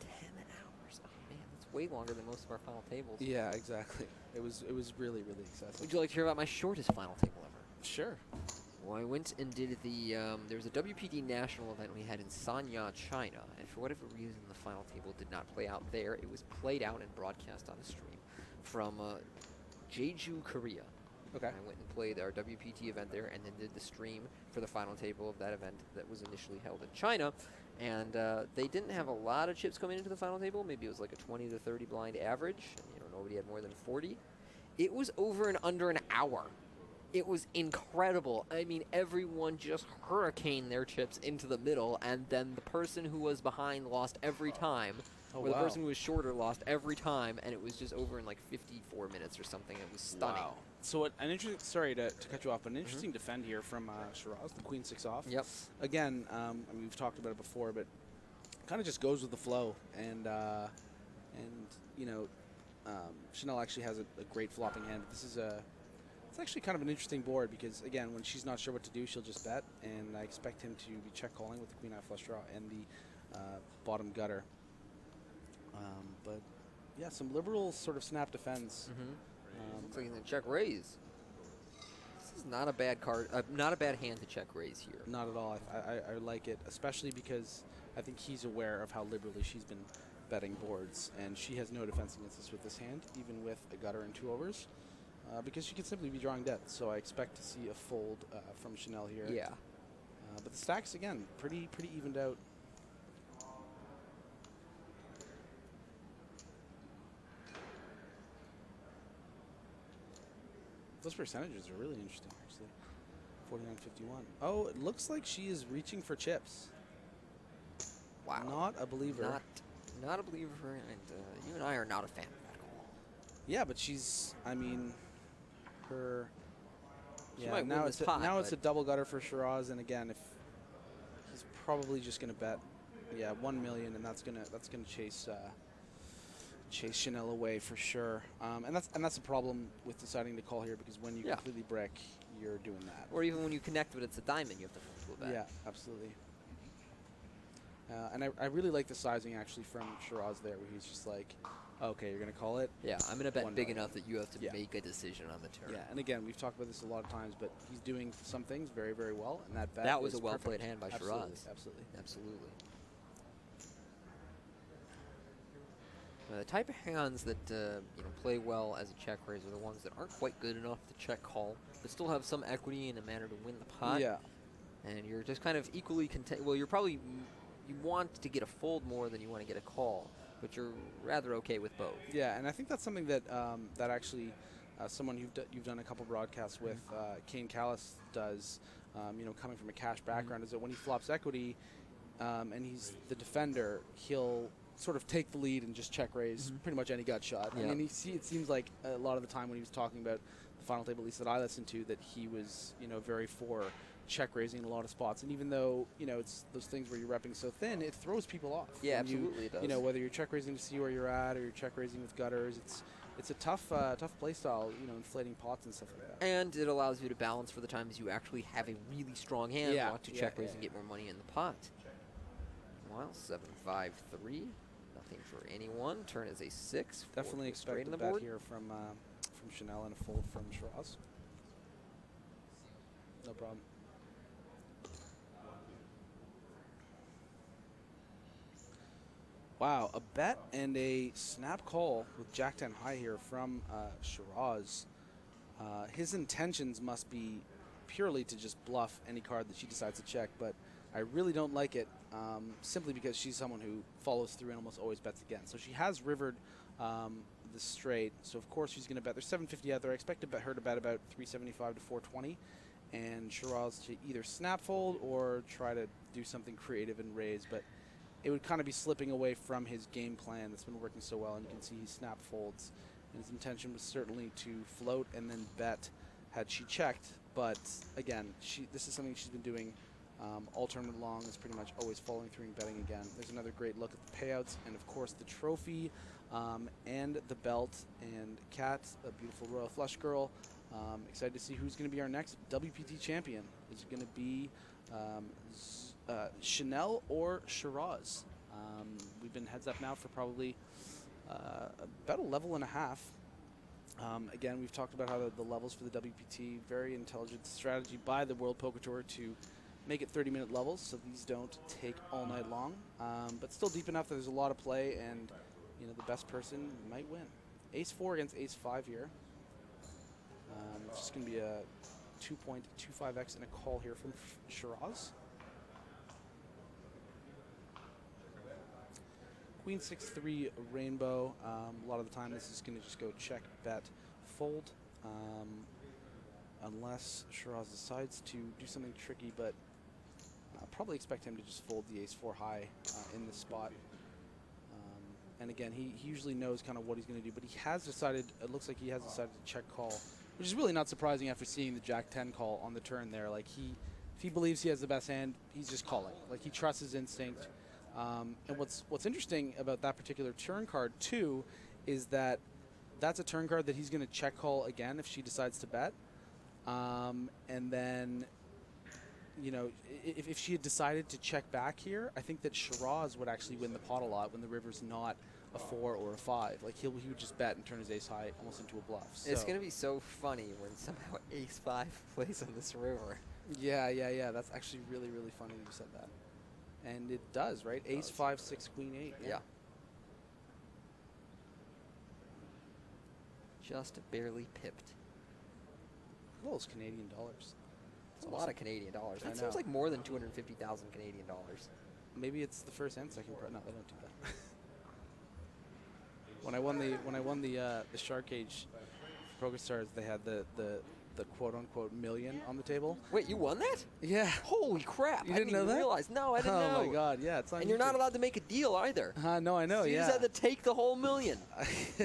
10 hours. Oh man, that's way longer than most of our final tables. Yeah, exactly. It was really excessive. Would you like to hear about my shortest final table ever? Sure. Well, I went and did the. There was a WPT national event we had in Sanya, China, and for whatever reason, the final table did not play out there. It was played out and broadcast on a stream from Jeju, Korea. Okay. I went and played our WPT event there, and then did the stream for the final table of that event that was initially held in China. And they didn't have a lot of chips coming into the final table. Maybe it was like a 20 to 30 blind average. And, nobody had more than 40. It was over in under an hour. It was incredible. I mean, everyone just hurricaned their chips into the middle, and then the person who was behind lost every time. Oh, or the wow. person who was shorter lost every time, and it was just over in like 54 minutes or something. It was stunning. Wow. So an interesting, sorry to cut you off, but an interesting defend here from Shiraz, the queen 6 off. Yep. Again, I mean, we've talked about it before, but kind of just goes with the flow, and Chanel actually has a great flopping hand. This is it's actually kind of an interesting board because again, when she's not sure what to do, she'll just bet, and I expect him to be check calling with the queen eye flush draw and the bottom gutter. But yeah, some liberal sort of snap defense. Looks like he's gonna check raise. This is not a bad card, not a bad hand to check raise here. Not at all. I like it, especially because I think he's aware of how liberally she's been betting boards, and she has no defense against this with this hand, even with a gutter and 2 overs, because she could simply be drawing dead. So I expect to see a fold from Chanel here. Yeah. But the stacks again pretty evened out. Those percentages are really interesting, actually. 49.51. Oh, it looks like she is reaching for chips. Wow. Not a believer. Not a believer, and you and I are not a fan of that call. Yeah, but she's, I mean, her. She Yeah, might now win it's this pot, now it's a but- double gutter for Shiraz, and again, if he's probably just gonna bet, yeah, 1 million, and that's gonna chase Chanel away for sure. And that's the problem with deciding to call here, because when you completely brick, you're doing that. Or even when you connect, but it's a diamond, you have to fold to a bet. Yeah, absolutely. And I really like the sizing actually from Shiraz there, where he's just like, okay, you're going to call it? Yeah, I'm going to bet 1 big million. enough that you have to make a decision on the turn. Yeah, and again, we've talked about this a lot of times, but he's doing some things very, very well, and that bet That was is a well-played perfect. hand by Absolutely, Shiraz. Absolutely. Absolutely. The type of hands that play well as a check raise are the ones that aren't quite good enough to check call, but still have some equity in a manner to win the pot. Yeah. And you're just kind of equally content. Well, you're probably you want to get a fold more than you want to get a call, but you're rather okay with both. Yeah, and I think that's something that that actually someone you've done a couple broadcasts with, Kane Callis does. Coming from a cash background, is that when he flops equity and he's the defender, he'll sort of take the lead and just check raise pretty much any gut shot. Yeah. I mean, it seems like a lot of the time when he was talking about the final table, at least that I listened to, that he was very for check raising in a lot of spots. And even though it's those things where you're repping so thin, it throws people off. Yeah, When absolutely it does. whether you're check raising to see where you're at or you're check raising with gutters, it's a tough play style. Inflating pots and stuff like that. And it allows you to balance for the times you actually have a really strong hand, want to check raise and get more money in the pot. Well, 7-5-3. Nothing for anyone. Turn is a 6. Definitely expect in a the bet board here from Chanel and a fold from Shiraz. No problem. Wow, a bet and a snap call with Jack 10 high here from Shiraz. His intentions must be purely to just bluff any card that she decides to check, but I really don't like it simply because she's someone who follows through and almost always bets again. So she has rivered the straight, so of course she's going to bet. There's 750 out there. I expect her to bet about 375 to 420, and Shiraz to either snap fold or try to do something creative and raise, but it would kind of be slipping away from his game plan that's been working so well, and you can see he snap folds. And his intention was certainly to float and then bet had she checked, but again, this is something she's been doing all tournament long, is pretty much always following through and betting again. There's another great look at the payouts, and of course the trophy and the belt, and Kat, a beautiful royal flush girl. Excited to see who's going to be our next WPT champion. Is it going to be Chanel or Shiraz? We've been heads up now for probably about a level and a half. Again, we've talked about how the levels for the WPT, very intelligent strategy by the World Poker Tour to make it 30-minute levels, so these don't take all night long, but still deep enough that there's a lot of play, and the best person might win. Ace-4 against Ace-5 here. It's just going to be a 2.25x and a call here from Shiraz. Queen 6-3 rainbow. A lot of the time this is going to just go check, bet, fold, unless Shiraz decides to do something tricky, but I'll probably expect him to just fold the Ace-4 high in this spot. And again, he usually knows kind of what he's going to do, but he has decided, it looks like he has decided to check call, which is really not surprising after seeing the Jack-10 call on the turn there. Like, if he believes he has the best hand, he's just calling. Like, he trusts his instinct. And what's interesting about that particular turn card too is that that's a turn card that he's going to check call again if she decides to bet. And then, if she had decided to check back here, I think that Shiraz would actually win the pot a lot when the river's not a 4 or a 5. Like, he would just bet and turn his ace high almost into a bluff. So. It's going to be so funny when somehow Ace-5 plays on this river. Yeah. That's actually really, really funny that you said that. And it does, right? Ace-5, 6, Queen 8. Yeah. Just barely pipped. Well, it's Canadian dollars. It's a lot of Canadian dollars. That I seems know. like more than 250,000 Canadian dollars. Maybe it's the first and second part. No, they don't do that. When I won the Shark Cage Poker Stars, they had the quote unquote million on the table. Wait, you won that? Yeah. Holy crap! You I didn't know even that? realize. No, I didn't know. Oh my God! Yeah, it's on. And you're not YouTube. allowed to make a deal either. No, I know. So you yeah. just had to take the whole million.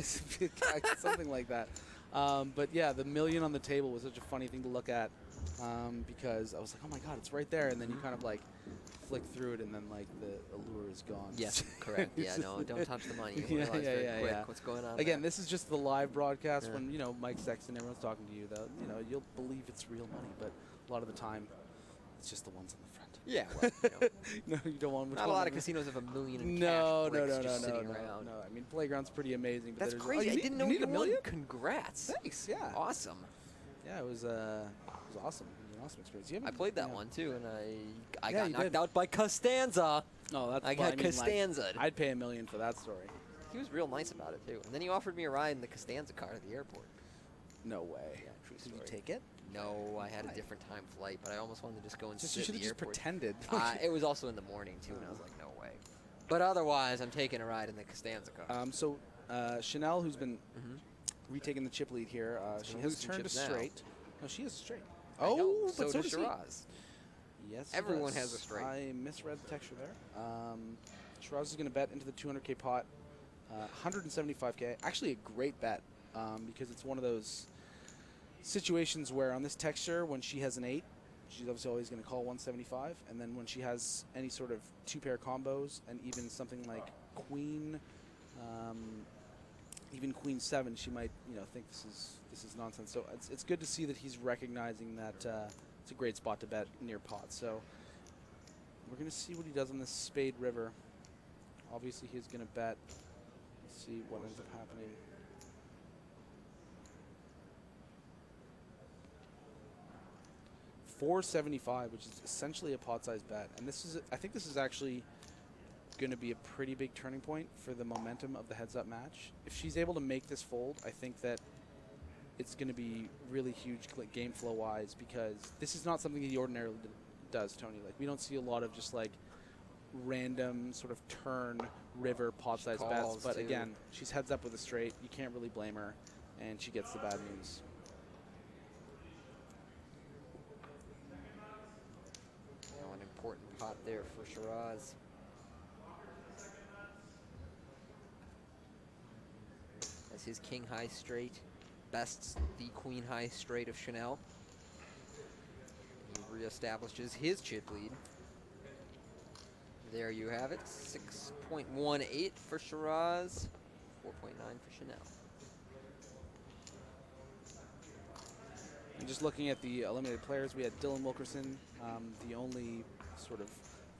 Something like that. But yeah, the million on the table was such a funny thing to look at because I was like, oh my God, it's right there, and then you kind of like flick through it, and then like the allure is gone. Yes, correct. Yeah, no, don't touch the money. You realize very quick what's going on. Again, there. this is just the live broadcast when Mike Sexton, everyone's talking to you. Though you'll believe it's real money, but a lot of the time, it's just the ones on the front. Yeah, well, no, you don't want. Not a lot of casinos have $1 million in no, cash no, just sitting no. around. No, I mean Playground's pretty amazing. But That's crazy. I didn't know you $1 million. Congrats. Thanks. Yeah. Awesome. Yeah, it was awesome. It was an awesome experience. I played that one too, and I Yeah, got you knocked did. out by Costanza. No, that's I got Costanza. Like, I'd pay $1 million for that story. He was real nice about it too, and then he offered me a ride in the Costanza car to the airport. No way. Yeah, true story. Did you take it? No, I had a different time flight, but I almost wanted to just go and sit You at should the have just airport. pretended. It was also in the morning too, and I was like, no way. But otherwise, I'm taking a ride in the Costanza car. So Chanel, who's been retaking the chip lead here, she has turned to straight. No, she is straight. Oh, but so does does he. Shiraz. Yes, Everyone he does. has a straight. I misread the texture there. Shiraz is going to bet into the 200K pot, 175K. Actually, a great bet because it's one of those situations where on this texture, when she has an 8, she's obviously always going to call 175, and then when she has any sort of 2-pair combos and even something like Queen, even Queen 7, she might think this is nonsense. So it's good to see that he's recognizing that it's a great spot to bet near pot. So we're going to see what he does on this Spade River. Obviously, he's going to bet. Let's see what ends up happening. $475, which is essentially a pot-sized bet, and I think this is actually going to be a pretty big turning point for the momentum of the heads-up match. If she's able to make this fold, I think that it's going to be really huge game flow-wise because this is not something he ordinarily does, Tony. Like, we don't see a lot of just like random sort of turn river pot-sized bets. calls, But too. again, she's heads up with a straight. You can't really blame her, and she gets the bad news. Now an important pot there for Shiraz. As his king high straight bests the queen high straight of Chanel. He reestablishes his chip lead. There you have it, 6.18 for Shiraz, 4.9 for Chanel. And just looking at the eliminated players, we had Dylan Wilkerson, the only sort of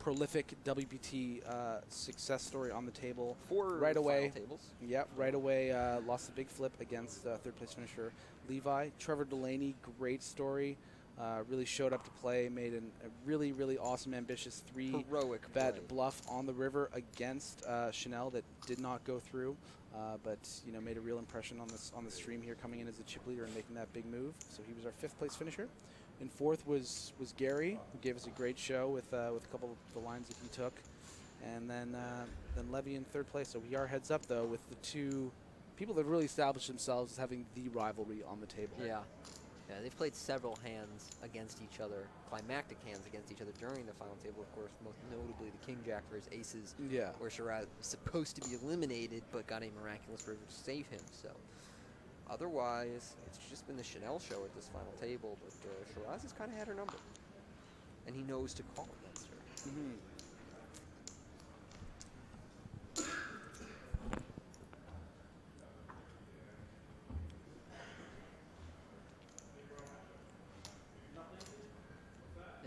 prolific WPT success story on the table. Four right away. final tables. Yep, right away lost a big flip against third place finisher Levi. Trevor Delaney, great story. Really showed up to play, made a really, really awesome, ambitious Heroic bet play. bluff on the river against Chanel that did not go through, but made a real impression on the stream here, coming in as a chip leader and making that big move. So he was our 5th place finisher. In 4th was Gary, who gave us a great show with a couple of the lines that he took, and then Levy in 3rd place. So we are heads up though with the 2 people that really established themselves as having the rivalry on the table. Yeah. Yeah, they've played several hands against each other, climactic hands against each other during the final table, of course, most notably the King Jack versus Aces, Yeah. where Shiraz was supposed to be eliminated, but got a miraculous river to save him. So, otherwise, it's just been the Chanel show at this final table, but Shiraz has kind of had her number, and he knows to call against her. Mm-hmm.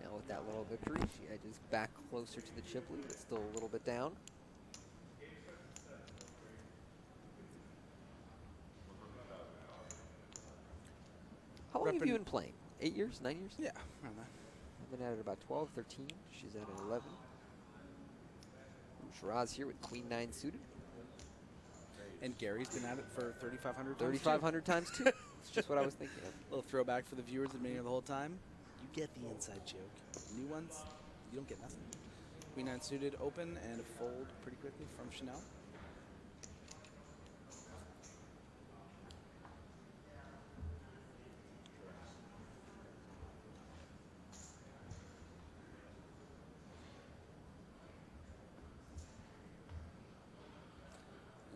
Now with that little victory, she edges back closer to the chip lead, but still a little bit down. How long have you been playing? 8 years? 9 years? Yeah, around that. I've been at it about 12, 13. She's at an 11. Shiraz here with Queen 9 suited. And Gary's been at it for 3,500 times. 3,500 times too. That's just what I was thinking of. A little throwback for the viewers that have been here the whole time. You get the inside joke. New ones, you don't get nothing. Queen 9 suited, open, and a fold pretty quickly from Chanel.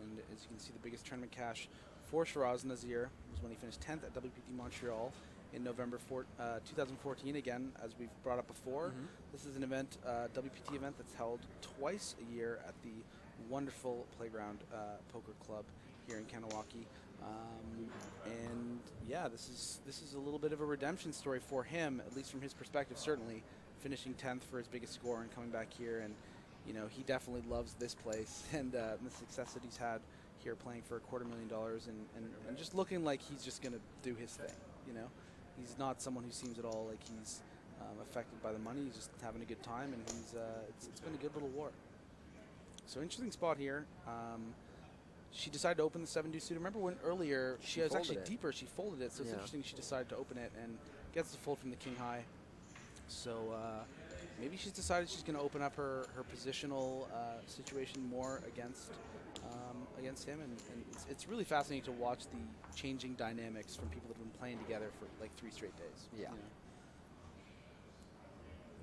And as you can see, the biggest tournament cash for Shiraz Nazir was when he finished 10th at WPT Montreal in November 2014. Again, as we've brought up before, this is an event, WPT event that's held twice a year at the wonderful Playground Poker Club here in Kanawaki. And yeah, this is a little bit of a redemption story for him, at least from his perspective, certainly, finishing 10th for his biggest score and coming back here. And he definitely loves this place and the success that he's had here, playing for $250,000 and just looking like he's just going to do his thing. He's not someone who seems at all like he's affected by the money. He's just having a good time, and it's been a good little war. So interesting spot here. She decided to open the 7-2 suited. Remember when earlier she was actually deeper, she folded it, so it's interesting she decided to open it and gets the fold from the king high. So maybe she's decided she's going to open up her positional situation more against him, and it's really fascinating to watch the changing dynamics from people that have been playing together for like 3 straight days. Yeah.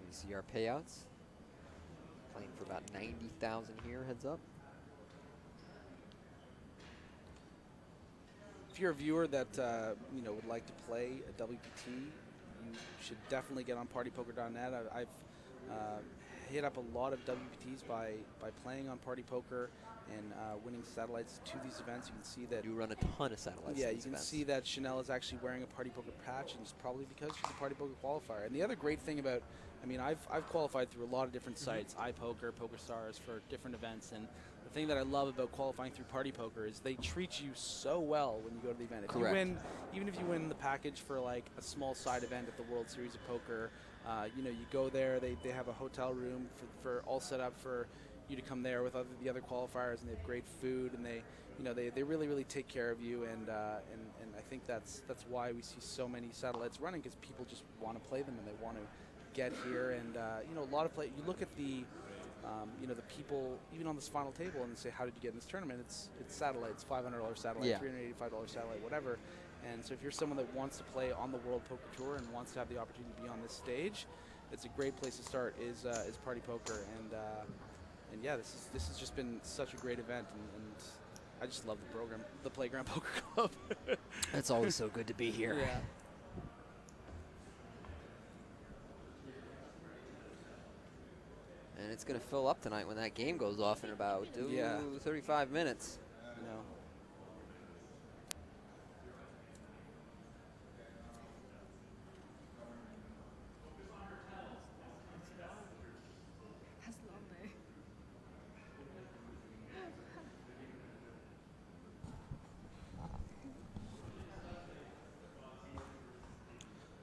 We see our payouts. Playing for about 90,000 here, heads up. If you're a viewer that would like to play a WPT, you should definitely get on partypoker.net. I've hit up a lot of WPTs by playing on Party Poker and winning satellites to these events. You can see that you run a ton of satellites. Yeah, to you these can events. see that Chanel is actually wearing a Party Poker patch, and it's probably because she's a Party Poker qualifier. And the other great thing about, I've qualified through a lot of different sites, iPoker, PokerStars, for different events, and the thing that I love about qualifying through Party Poker is they treat you so well when you go to the event. If you win, even if you win the package for like a small side event at the World Series of Poker, you go there, they have a hotel room for all set up for you to come there with the other qualifiers, and they have great food, and they really, really take care of you, and I think that's why we see so many satellites running, because people just want to play them and they want to get here, and a lot of you look at the you know, the people even on this final table and say, how did you get in this tournament? It's satellites, $500 satellite, Yeah. $385 satellite, whatever. And so if you're someone that wants to play on the World Poker Tour and wants to have the opportunity to be on this stage, it's a great place to start. Is Party Poker, and yeah, this has just been such a great event, and I just love the program, the Playground Poker Club. It's always so good to be here. Yeah. And it's going to fill up tonight when that game goes off in about 35 minutes. No.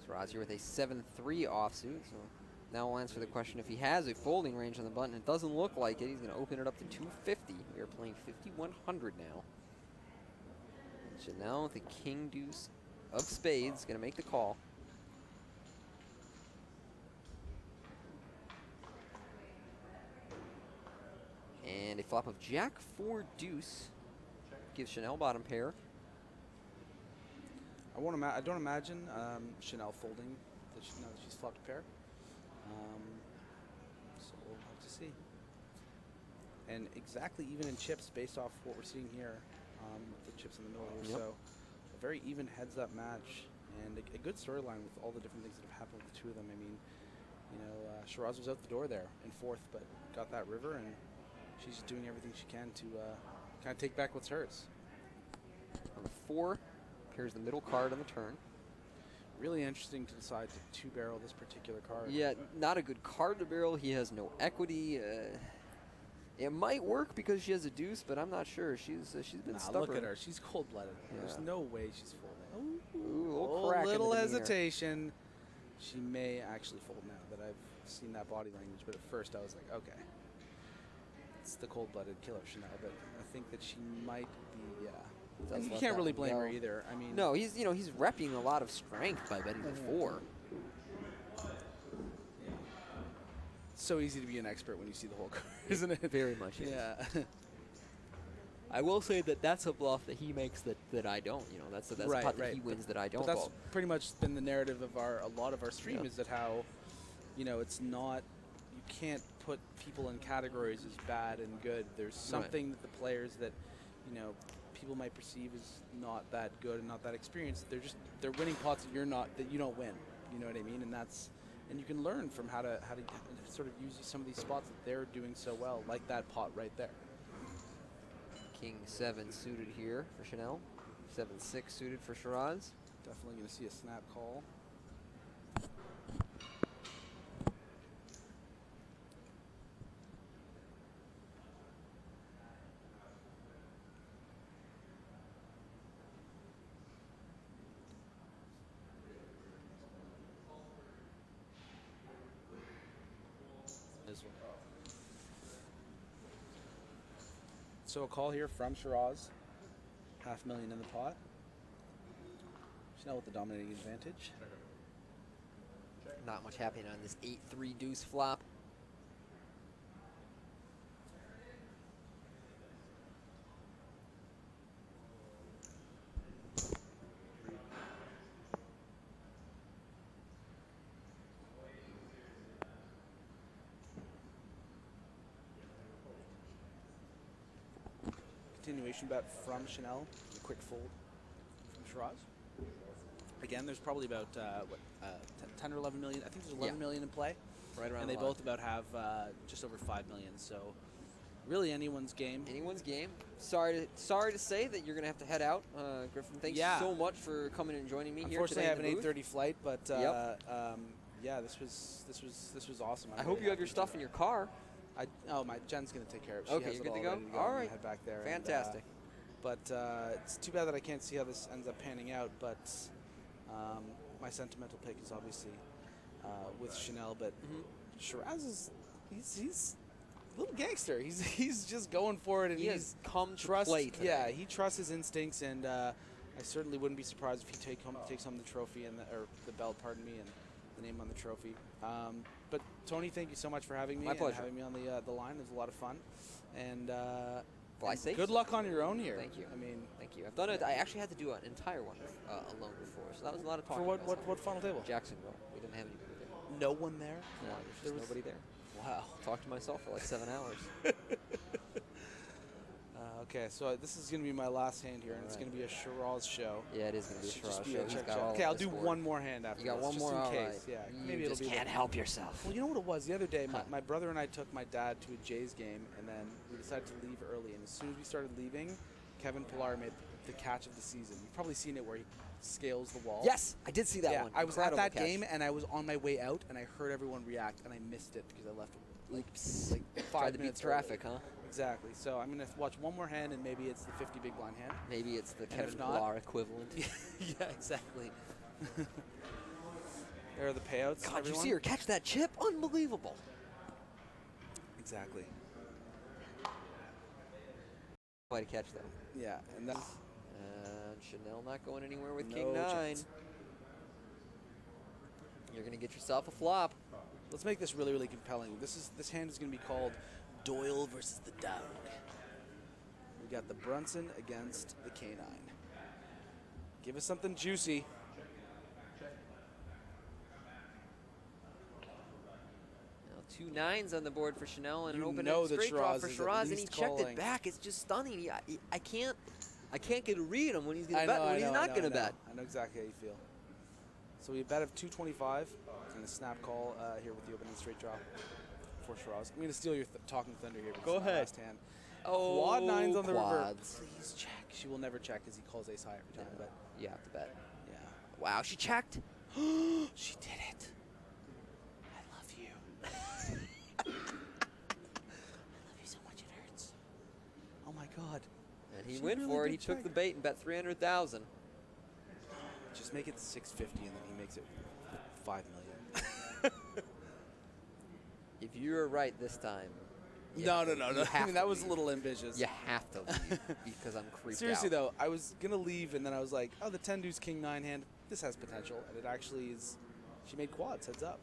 Shiraz here with a 7-3 offsuit. So now we'll answer the question if he has a folding range on the button. It doesn't look like it. He's going to open it up to 250. We are playing 5,100 now. Chanel with the king deuce of spades going to make the call. And a flop of jack 4 deuce gives Chanel bottom pair. I don't imagine Chanel folding now that she's flopped a pair. So we'll have to see. And exactly even in chips, based off what we're seeing here, the chips in the middle here. Yep. So a very even heads-up match, and a good storyline with all the different things that have happened with the two of them. I mean, you know, Shiraz was out the door there in fourth, but got that river, and she's just doing everything she can to kind of take back what's hers. Number 4. Here's the middle card on the turn. Really interesting to decide to two-barrel this particular card. Yeah, not a good card to barrel. He has no equity. It might work because she has a deuce, but I'm not sure. She's been stubborn. Look at her. She's cold-blooded. Yeah. There's no way she's folding. Ooh, crack in the little demeanor. hesitation. She may actually fold now that I've seen that body language, but at first I was like, okay. It's the cold-blooded killer, Chanel, but I think that she might be, yeah. And you can't really blame her either. I mean, no, he's repping a lot of strength by betting the 4. It's so easy to be an expert when you see the whole card, isn't it? Very much. Yeah. I will say that that's a bluff that he makes that I don't. You know, that's a pot that he wins that I don't. But that's call. pretty much been the narrative of a lot of our stream is that how, you know, it's not, you can't put people in categories as bad and good. There's something that the players that, you know, people might perceive as not that good and not that experienced. They're winning pots that you don't win. You know what I mean? And you can learn from how to sort of use some of these spots that they're doing so well, like that pot right there. King 7 suited here for Chanel. 7-6 suited for Shiraz. Definitely going to see a snap call. So a call here from Shiraz. $500,000 in the pot. Chanel with the dominating advantage. Not much happening on this 8-3 deuce flop. Continuation bet from Chanel. A quick fold from Shiraz. Again, there's probably about 10 or 11 million. I think there's 11 million in play. Right around. And they both about have just over 5 million. So really anyone's game. Anyone's game. Sorry to say that you're going to have to head out, Griffin. Thanks so much for coming and joining me here today. Unfortunately, I have an 8:30 flight, but yeah, this was awesome. I hope you have your stuff in your car. My Jen's going to take care of it. Okay, you're good to go? All right. Head back there. Fantastic. But it's too bad that I can't see how this ends up panning out. But my sentimental pick is obviously with Chanel. But Shiraz is he's a little gangster. He's just going for it, and he's come to play today. Yeah, he trusts his instincts, and I certainly wouldn't be surprised if he takes home the trophy or the belt, pardon me, and the name on the trophy. But Tony, thank you so much for having me. My pleasure. And having me on the line. It was a lot of fun. And Fly safe. good luck on your own here. Thank you. I mean, thank you. I've done it. I actually had to do an entire one alone before, so that was a lot of talking. For what final table? Jacksonville. We didn't have anybody there. No one there? No, there's just nobody there. Wow. Talked to myself for like 7 hours. Okay, so this is going to be my last hand here, and it's going to be a Shiraz show. Yeah, it is going to be a Should just Shiraz be show. a He's check, got check. all Okay, of I'll this do board. one more hand after You got this, one just more, in all case. right. Yeah, You maybe it'll just be can't help yourself. Well, you know what it was? The other day, my brother and I took my dad to a Jays game, and then we decided to leave early. And as soon as we started leaving, Kevin Pillar made the catch of the season. You've probably seen it where he scales the wall. Yes, I did see that yeah, one. I was at Incredible that catch. game, and I was on my way out, and I heard everyone react, and I missed it because I left like 5 Tried to beat minutes traffic, early. huh? Exactly. So I'm going to watch one more hand, and maybe it's the 50 big blind hand. Maybe it's the And Kevin if not- Pillar equivalent. Yeah, exactly. There are the payouts. God, everyone. you see her catch that chip? Unbelievable. Exactly. Way to catch that. Yeah, and then And Chanel not going anywhere with No King 9. chance. You're going to get yourself a flop. Let's make this really, really compelling. This hand is going to be called Doyle versus the Dog. We got the Brunson against the K9. Give us something juicy. Now, 2 9s on the board for Chanel and You an open know end that straight draw Shiraz for is at Shiraz, and he least checked calling. it back. It's just stunning. I can't get a read on when he's going I to bet know, and I when he's know, not I know, going I to know. bet. I know exactly how you feel. So we bet of 225 and a snap call here with the open and straight draw for Shiraz. I'm going to steal your talking thunder here. Go It's my ahead. Last hand. Oh, Quad 9s on the river. quads. Please check. She will never check because he calls ace high every time. But You have to bet. yeah. Wow, she checked. She did it. I love you. I love you so much. It hurts. Oh my God. And he She went really for it. did He took check. the bait and bet 300,000. Just make it 650 and then he makes it 5 million. If you're right this time. you No. have to- you I have mean, to that was a leave. little ambitious. You have to leave because I'm creeped Seriously out. though, I was gonna leave and then I was like, oh, the 10 deuce king 9 hand, this has potential, and it actually is. She made quads, heads up.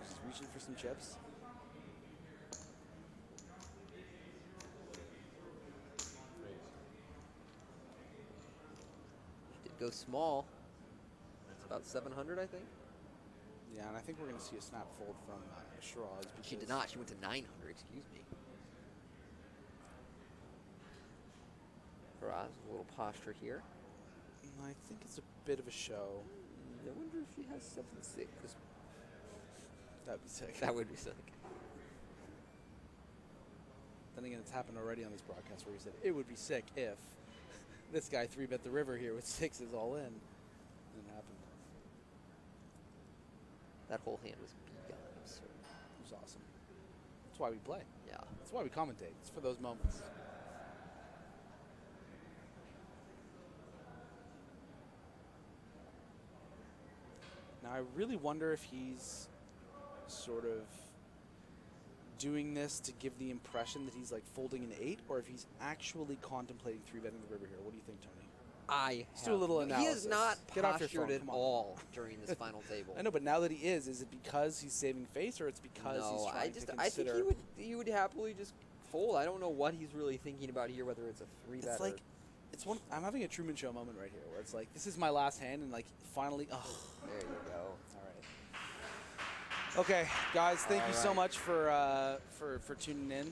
She's reaching for some chips. Did go small. It's about 700, I think. Yeah, and I think we're gonna see a snap fold from Shiraz. She did because- not. She went to 900. Excuse me. Faraz, a little posture here. I think it's a bit of a show. I wonder if she has 7-6. That'd be sick. That would be sick. Then again, it's happened already on this broadcast where he said it would be sick if this guy 3-bet the river here with 6s all in. Didn't happen. That whole hand was beyond absurd. It was awesome. That's why we play. Yeah. That's why we commentate. It's for those moments. Now, I really wonder if he's sort of doing this to give the impression that he's like folding an 8, or if he's actually contemplating 3-betting the river here. What do you think, Tony? Let's do a little analysis. He is not Get off your postured phone. at Come on. all during this final table. I know, but now that he is it because he's saving face, or it's because he's No, trying I to consider? think he would happily just fold. I don't know what he's really thinking about here, whether it's a 3-bet It's like, it's one. I'm having a Truman Show moment right here, where it's like, this is my last hand, and like, finally, oh. There you go. All right. Okay, guys, thank you so much for tuning in.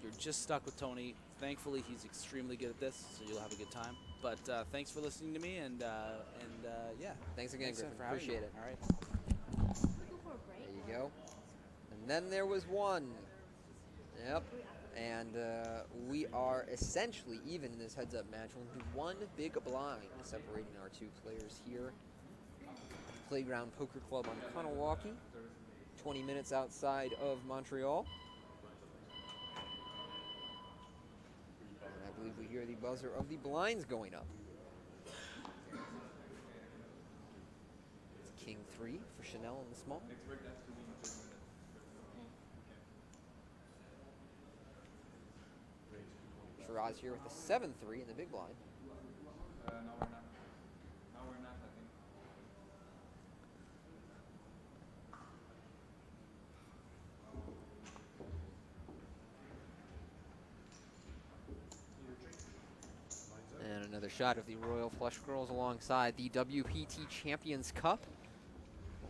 You're just stuck with Tony. Thankfully, he's extremely good at this, so you'll have a good time. But thanks for listening to me, and yeah. Thanks again, Griffin. for having Appreciate me. it. All right. There you go. And then there was one. Yep. And we are essentially even in this heads-up match. Only one big blind separating our two players here at the Playground Poker Club on Kanawaki, 20 minutes outside of Montreal. And I believe we hear the buzzer of the blinds going up. It's King 3 for Chanel in the small. Shiraz here with a 7-3 in the big blind. No, we're not. No, we're not, I think. another shot of the Royal Flush Girls alongside the WPT Champions Cup.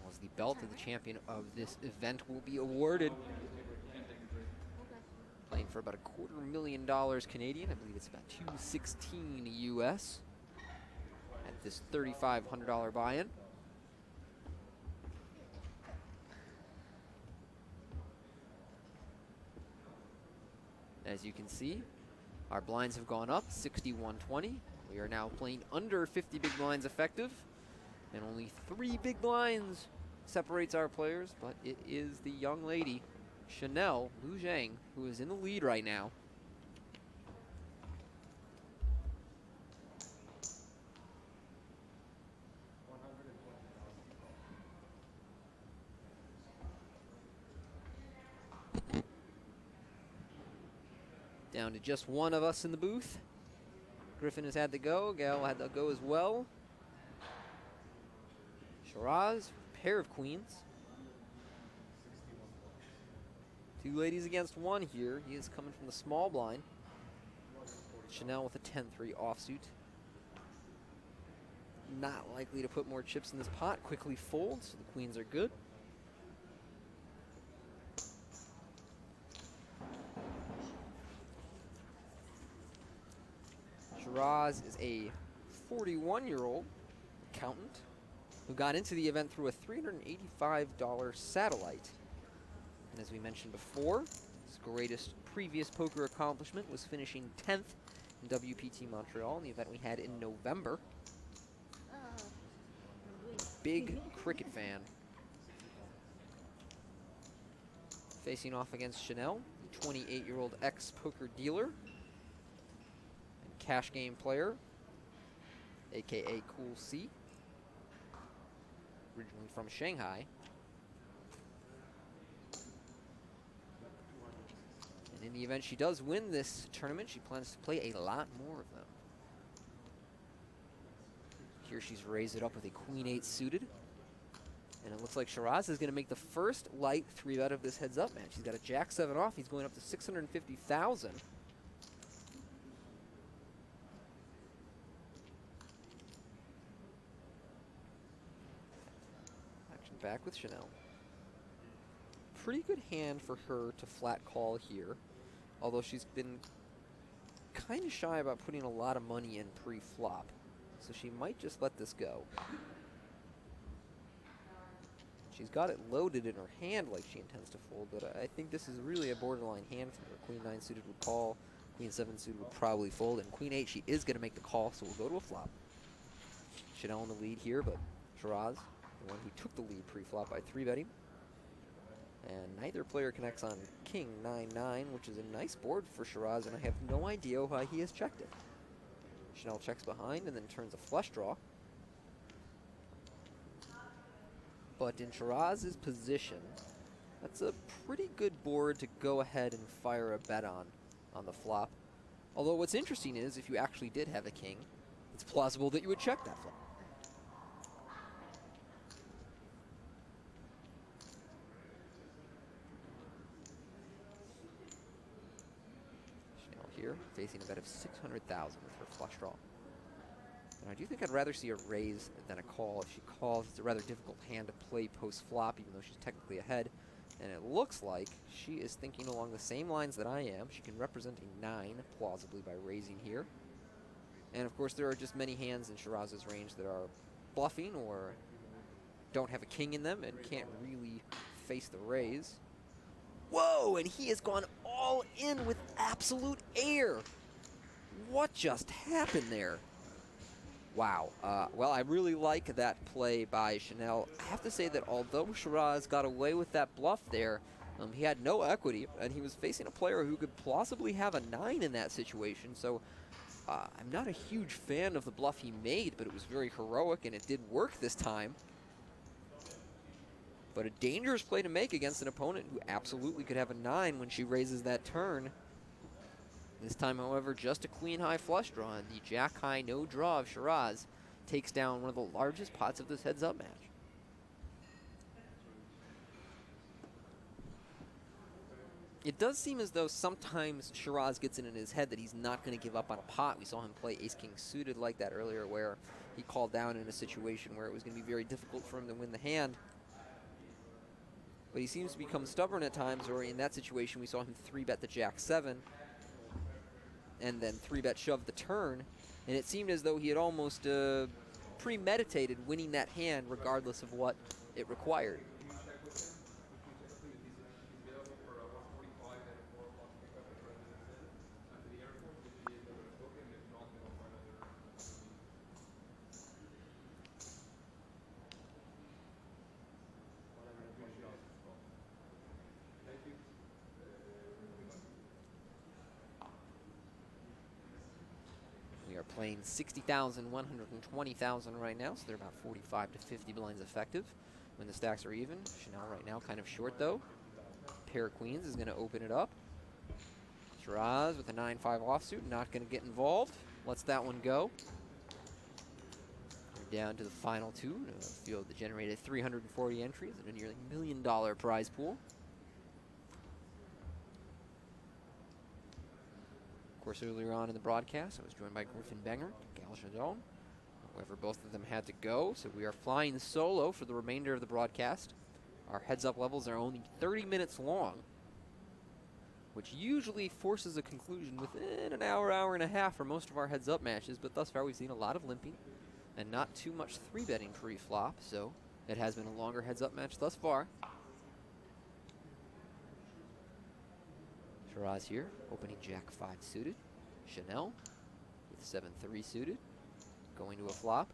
As the belt of the champion of this event will be awarded. Playing for about $250,000 Canadian. I believe it's about $216 US at this $3,500 buy-in. As you can see, our blinds have gone up 61-20. We are now playing under 50 big blinds effective, and only 3 big blinds separates our players, but it is the young lady, Chanel Lu Zhang, who is in the lead right now. Down to just one of us in the booth. Griffin has had to go. Gal had to go as well. Shiraz, pair of queens. 2 ladies against 1 here. He is coming from the small blind. Chanel with a 10-3 offsuit. Not likely to put more chips in this pot. Quickly folds, so the queens are good. Shiraz is a 41-year-old accountant who got into the event through a $385 satellite. And as we mentioned before, his greatest previous poker accomplishment was finishing 10th in WPT Montreal in the event we had in November. Big cricket fan. Facing off against Chanel, the 28-year-old ex-poker dealer. Cash game player, aka Cool C, originally from Shanghai. And in the event she does win this tournament, she plans to play a lot more of them. Here she's raised it up with a Queen-8 suited. And it looks like Shiraz is going to make the first light 3-bet of this heads-up match. He's got a Jack-7 off. He's going up to $650,000. Back with Chanel. Pretty good hand for her to flat call here, although she's been kind of shy about putting a lot of money in pre-flop, so she might just let this go. She's got it loaded in her hand like she intends to fold, but I think this is really a borderline hand for her. Queen-9 suited would call, Queen-7 suited would probably fold, and Queen-8 she is going to make the call, so we'll go to a flop. Chanel in the lead here, but Shiraz, the one who took the lead pre-flop by 3-betting. And neither player connects on King 9-9, which is a nice board for Shiraz, and I have no idea why he has checked it. Chanel checks behind and then turns a flush draw. But in Shiraz's position, that's a pretty good board to go ahead and fire a bet on the flop. Although what's interesting is, if you actually did have a king, it's plausible that you would check that flop. Here, facing a bet of $600,000 with her flush draw. And I do think I'd rather see a raise than a call. If she calls, it's a rather difficult hand to play post-flop, even though she's technically ahead. And it looks like she is thinking along the same lines that I am. She can represent a 9, plausibly, by raising here. And of course, there are just many hands in Shiraz's range that are bluffing or don't have a king in them and can't really face the raise. Whoa, and he has gone all in with absolute air. What just happened there? Wow. Well, I really like that play by Chanel. I have to say that although Shiraz got away with that bluff there, he had no equity, and he was facing a player who could plausibly have a 9 in that situation. So I'm not a huge fan of the bluff he made, but it was very heroic, and it did work this time. But a dangerous play to make against an opponent who absolutely could have a 9 when she raises that turn. This time, however, just a queen-high flush draw, and the jack-high no draw of Shiraz takes down one of the largest pots of this heads-up match. It does seem as though sometimes Shiraz gets in his head that he's not going to give up on a pot. We saw him play ace-king suited like that earlier, where he called down in a situation where it was going to be very difficult for him to win the hand. But he seems to become stubborn at times, or in that situation we saw him 3-bet the jack-7 and then 3-bet shove the turn, and it seemed as though he had almost premeditated winning that hand regardless of what it required. We are playing 60,000, 120,000 right now, so they're about 45 to 50 blinds effective when the stacks are even. Chanel right now kind of short though. Pair of queens is going to open it up. Shiraz with a 9-5 offsuit, not going to get involved. Lets that one go. We're down to the final two. A field that generated 340 entries and a nearly $1 million prize pool. Of course, earlier on in the broadcast, I was joined by Griffin Benger, Gal Chardon. However, both of them had to go, so we are flying solo for the remainder of the broadcast. Our heads-up levels are only 30 minutes long, which usually forces a conclusion within an hour, hour and a half for most of our heads-up matches, but thus far we've seen a lot of limping and not too much 3-betting pre-flop, so it has been a longer heads-up match thus far. Shiraz here, opening jack-5 suited. Chanel with 7-3 suited, going to a flop.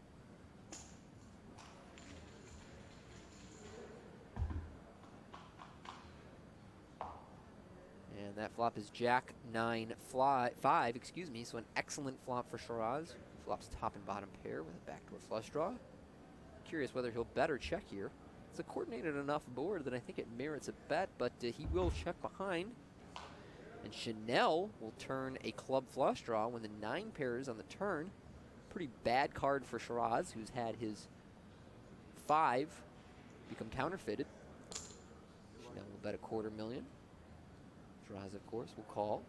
And that flop is jack-9-5, excuse me, so an excellent flop for Shiraz. Flops top and bottom pair with a backdoor flush draw. Curious whether he'll bet or check here. It's a coordinated enough board that I think it merits a bet, but he will check behind. And Chanel will turn a club flush draw when the 9 pair is on the turn. Pretty bad card for Shiraz, who's had his 5 become counterfeited. Chanel will bet $250,000. Shiraz, of course, will call.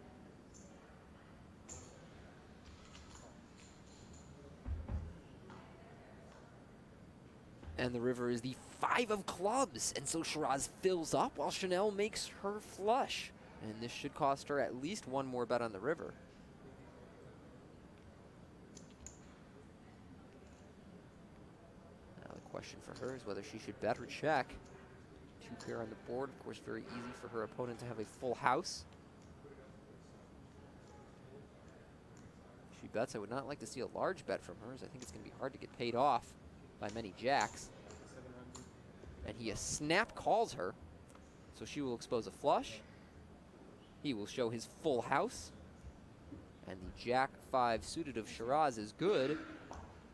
And the river is the 5 of clubs, and so Shiraz fills up while Chanel makes her flush. And this should cost her at least one more bet on the river. Now the question for her is whether she should bet or check. 2 pair on the board, of course, very easy for her opponent to have a full house. If she bets, I would not like to see a large bet from her, as I think it's going to be hard to get paid off by many jacks. And he snap calls her, so she will expose a flush. He will show his full house. And the jack-5 suited of Shiraz is good,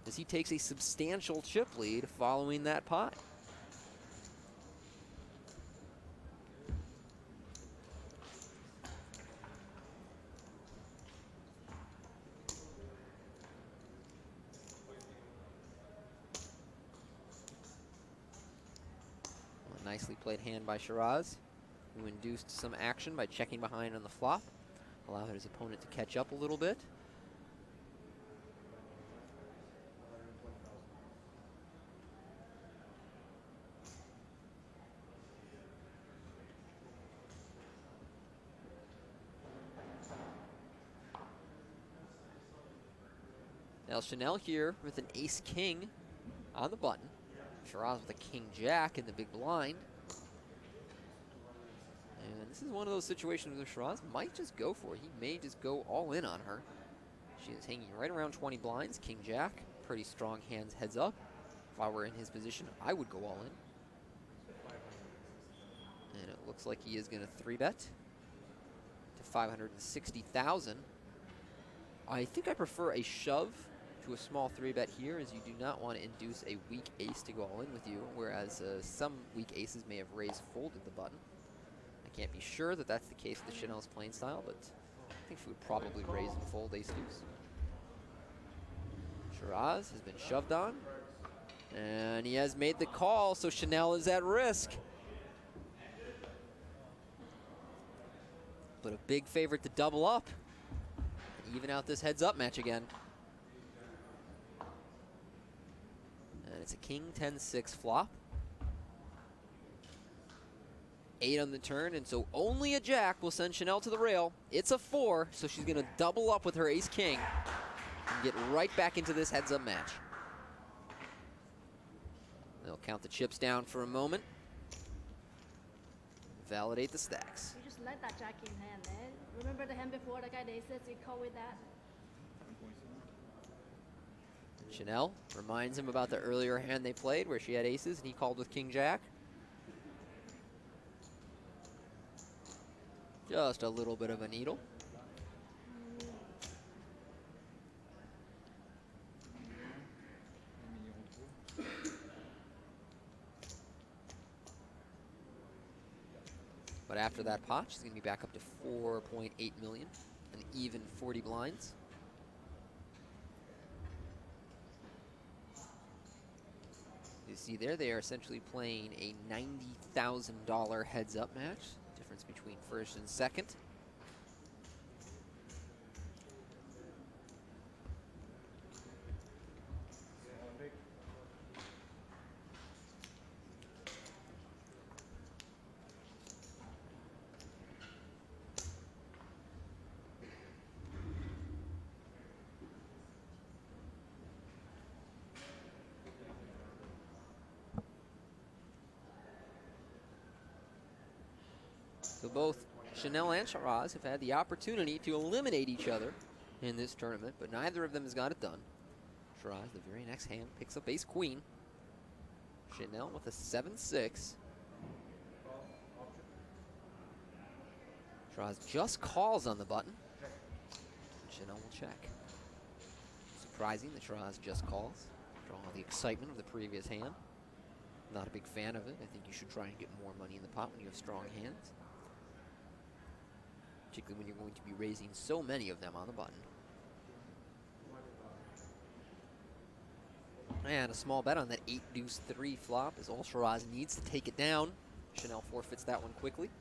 as he takes a substantial chip lead following that pot. Well, a nicely played hand by Shiraz, who induced some action by checking behind on the flop, allowed his opponent to catch up a little bit. Now Chanel here with an ace-king on the button. Shiraz with a king-jack in the big blind. And this is one of those situations where Shiraz might just go for it. He may just go all in on her. She is hanging right around 20 blinds. King-jack, pretty strong hands heads up. If I were in his position, I would go all in. And it looks like he is going to 3-bet to 560,000. I think I prefer a shove to a small 3-bet here, as you do not want to induce a weak ace to go all in with you, whereas some weak aces may have raised folded the button. I can't be sure that that's the case with the Chanel's playing style, but I think she would probably raise and fold ace-deuce. Shiraz has been shoved on, and he has made the call, so Chanel is at risk. but a big favorite to double up and even out this heads-up match again. And it's a king 10-6 flop. 8 on the turn, and so only a jack will send Chanel to the rail. It's a 4, so she's going to double up with her ace-king and get right back into this heads-up match. They'll count the chips down for a moment. Validate the stacks. You just let that jack in hand, man. Remember the hand before, the guy the aces, you call with that? Chanel reminds him about the earlier hand they played where she had aces and he called with king-jack. Just a little bit of a needle. But after that pot, she's going to be back up to 4.8 million, an even 40 blinds. You see there, they are essentially playing a $90,000 heads-up match. Difference between first and second. So both Chanel and Shiraz have had the opportunity to eliminate each other in this tournament, but neither of them has got it done. Shiraz, the very next hand, picks up ace-queen. Chanel with a 7-6. Shiraz just calls on the button. Chanel will check. Surprising that Shiraz just calls. After all the excitement of the previous hand. Not a big fan of it. I think you should try and get more money in the pot when you have strong hands. Particularly when you're going to be raising so many of them on the button. And a small bet on that 8-deuce-3 flop is all Shiraz needs to take it down. Chanel forfeits that one quickly.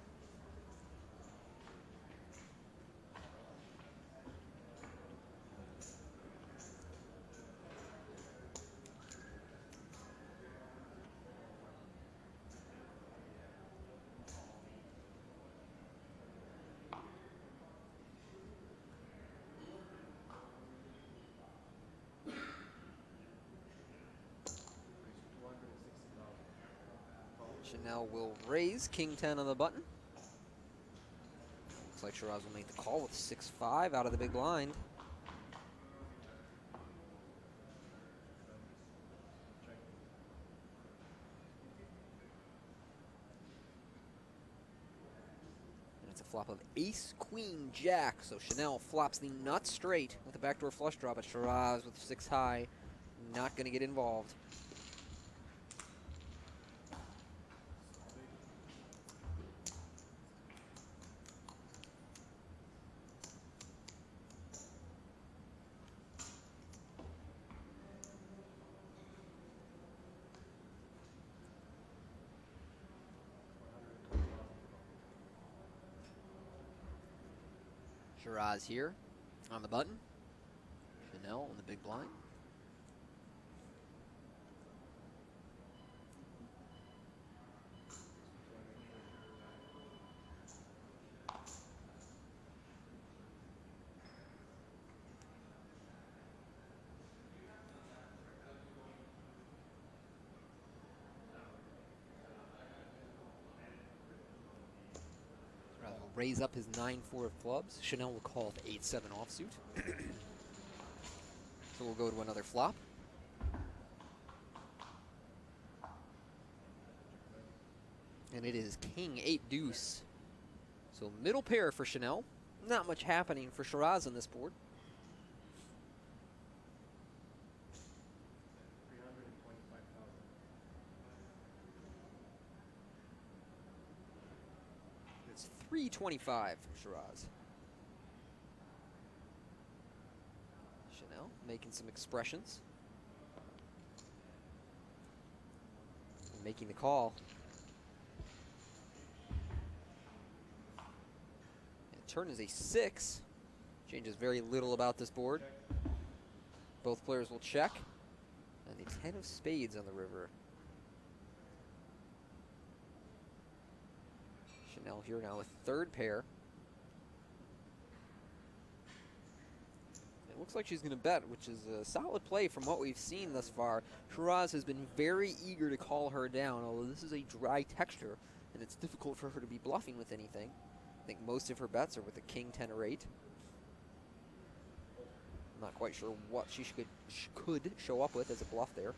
Chanel will raise king 10 on the button. Looks like Shiraz will make the call with 6-5 out of the big blind. And it's a flop of ace, queen, jack. So Chanel flops the nut straight with a backdoor flush draw, but Shiraz with 6 high, not going to get involved. Shiraz here on the button. Chanel on the big blind. Raise up his 9-4 of clubs. Chanel will call with 8-7 offsuit. So we'll go to another flop. And it is king 8 deuce. So middle pair for Chanel. Not much happening for Shiraz on this board. $325 for Shiraz. Chanel making some expressions. And making the call. Turn is a 6. Changes very little about this board. Both players will check. And the 10 of spades on the river. Chanel here now with third pair. It looks like she's going to bet, which is a solid play from what we've seen thus far. Shiraz has been very eager to call her down, although this is a dry texture, and it's difficult for her to be bluffing with anything. I think most of her bets are with a king, 10, or 8. I'm not quite sure what she could show up with as a bluff there.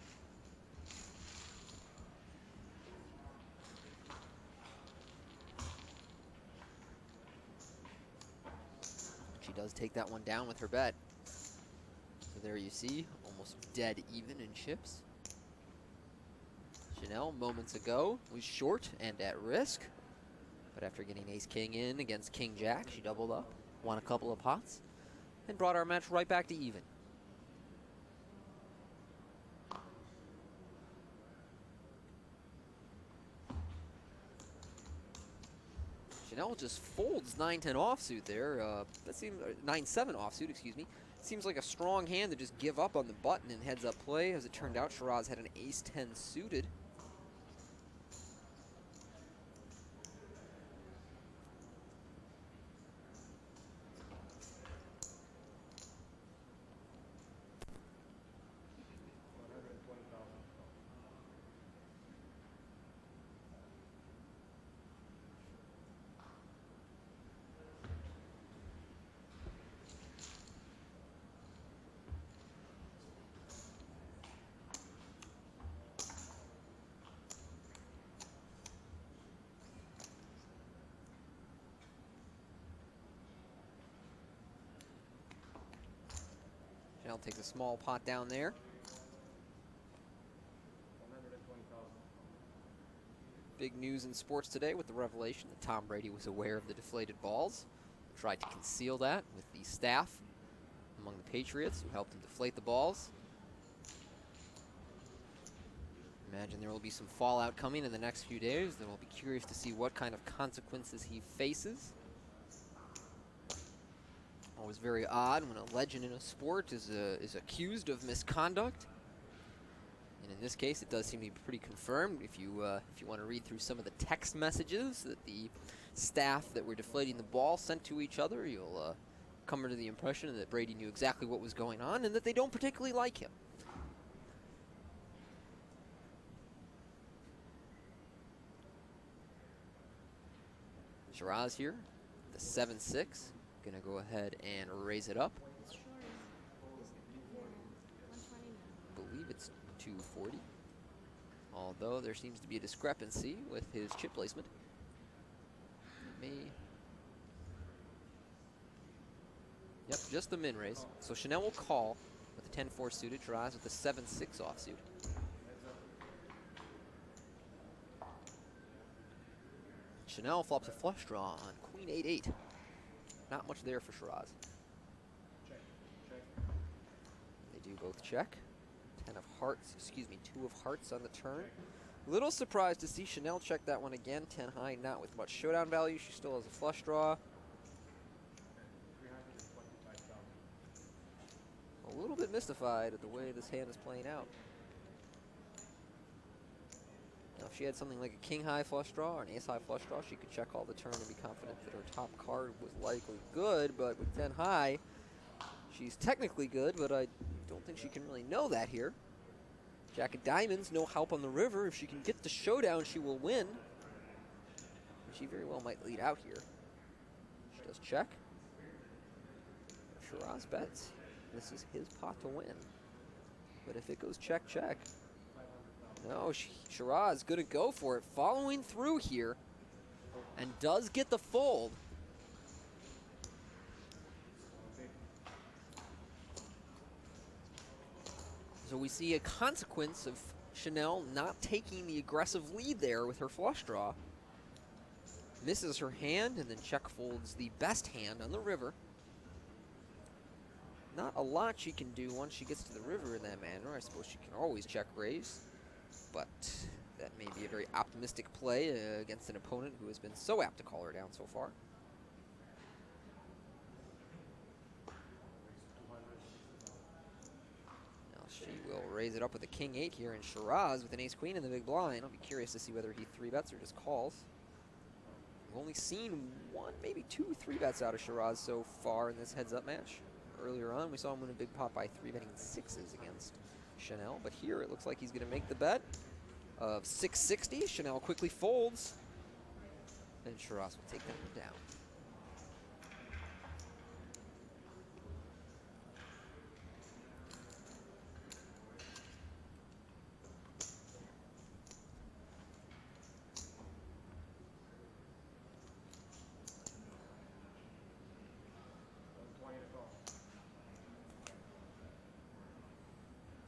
She does take that one down with her bet. So there you see, almost dead even in chips. Chanel, moments ago, was short and at risk. But after getting ace-king in against king-jack, she doubled up, won a couple of pots, and brought our match right back to even. Chanel just folds 9-10 offsuit there. That seems 9-7 offsuit, excuse me. Seems like a strong hand to just give up on the button and heads up play. As it turned out, Shiraz had an ace-10 suited. Chanel takes a small pot down there. Big news in sports today with the revelation that Tom Brady was aware of the deflated balls. Tried to conceal that with the staff among the Patriots who helped him deflate the balls. Imagine there will be some fallout coming in the next few days. Then we'll be curious to see what kind of consequences he faces. Always very odd when a legend in a sport is accused of misconduct. And in this case, it does seem to be pretty confirmed. If you want to read through some of the text messages that the staff that were deflating the ball sent to each other, you'll come to the impression that Brady knew exactly what was going on and that they don't particularly like him. Shiraz here, the 7-6, gonna go ahead and raise it up. I believe it's 240. Although there seems to be a discrepancy with his chip placement. Yep, just the min raise. So Chanel will call with the 10-4 suited, Shiraz with the 7-6 offsuit. Chanel flops a flush draw on queen 8-8. Not much there for Shiraz. They do both check. 10 of hearts, excuse me, 2 of hearts on the turn. Little surprised to see Chanel check that one again. 10 high, not with much showdown value. She still has a flush draw. A little bit mystified at the way this hand is playing out. Now, if she had something like a king high flush draw or an ace high flush draw, she could check all the turn and be confident that her top card was likely good. But with 10 high, she's technically good, but I don't think she can really know that here. Jack of diamonds, no help on the river. If she can get the showdown, she will win. She very well might lead out here. She does check. Shiraz bets. This is his pot to win. But if it goes check, check. No, Shiraz going to go for it. Following through here. And does get the fold. So we see a consequence of Chanel not taking the aggressive lead there with her flush draw. Misses her hand and then check folds the best hand on the river. Not a lot she can do once she gets to the river in that manner. I suppose she can always check raise, but that may be a very optimistic play against an opponent who has been so apt to call her down so far. She will raise it up with a king-8 here, and Shiraz with an ace-queen in the big blind. I'll be curious to see whether he 3-bets or just calls. We've only seen one, maybe 2 3-bets out of Shiraz so far in this heads-up match. Earlier on, we saw him win a big pot by 3-betting 6s against Chanel, but here it looks like he's going to make the bet of 660. Chanel quickly folds, and Shiraz will take that one down.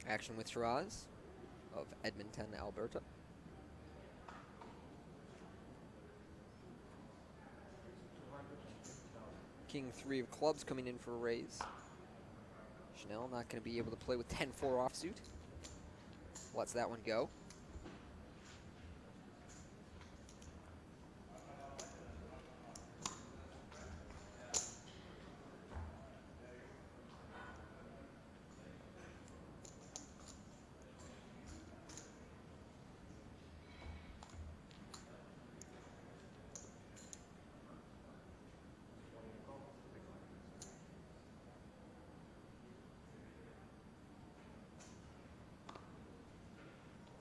Action with Shiraz of Edmonton, Alberta. King-3 of clubs coming in for a raise. Chanel not going to be able to play with 10-4 offsuit. Lets that one go.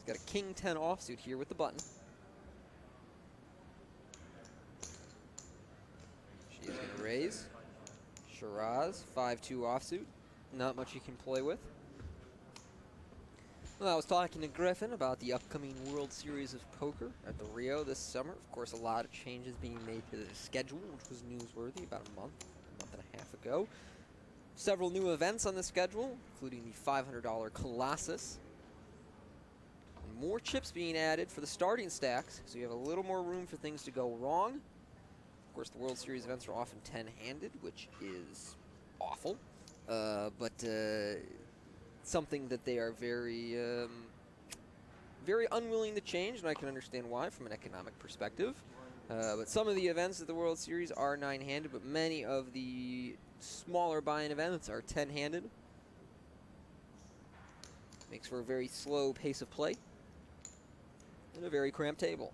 Got a king-10 offsuit here with the button. She is going to raise. Shiraz, 5-2 offsuit. Not much you can play with. Well, I was talking to Griffin about the upcoming World Series of Poker at the Rio this summer. Of course, a lot of changes being made to the schedule, which was newsworthy about a month and a half ago. Several new events on the schedule, including the $500 Colossus. More chips being added for the starting stacks, so you have a little more room for things to go wrong. Of course, the World Series events are often 10-handed, which is awful, but something that they are very, very unwilling to change, and I can understand why from an economic perspective. But some of the events at the World Series are 9-handed, but many of the smaller buy-in events are 10-handed. Makes for a very slow pace of play. And a very cramped table.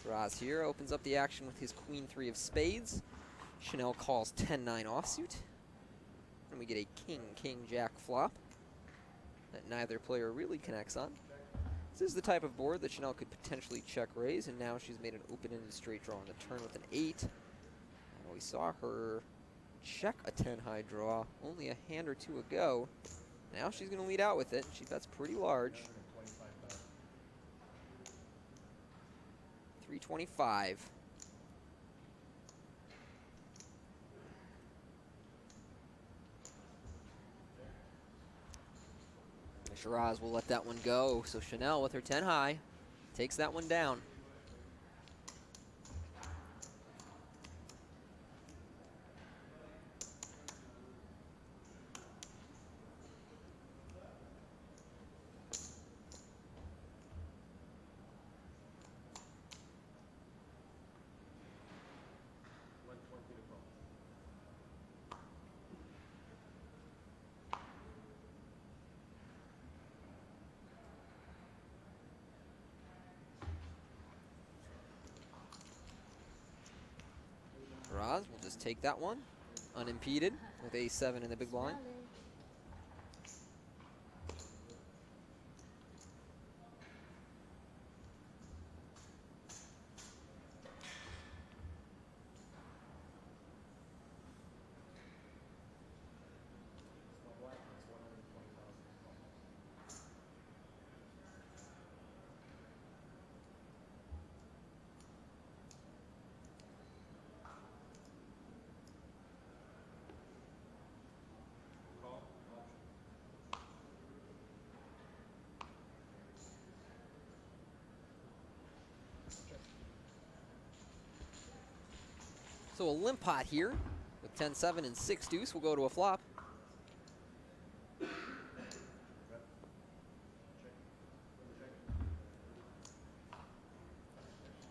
Shiraz here opens up the action with his Queen-3 of spades. Chanel calls 10-9 offsuit. And we get a King-King-Jack flop that neither player really connects on. This is the type of board that Chanel could potentially check raise, and now she's made an open-ended straight draw on the turn with an 8. And we saw her check a 10-high draw only a hand or two ago. Now she's going to lead out with it. She bets pretty large. 325. Shiraz will let that one go. So Chanel with her 10-high takes that one down. Shiraz will just take that one unimpeded with a7 in the big blind. So a limp pot here with 10-7 and 6-deuce will go to a flop.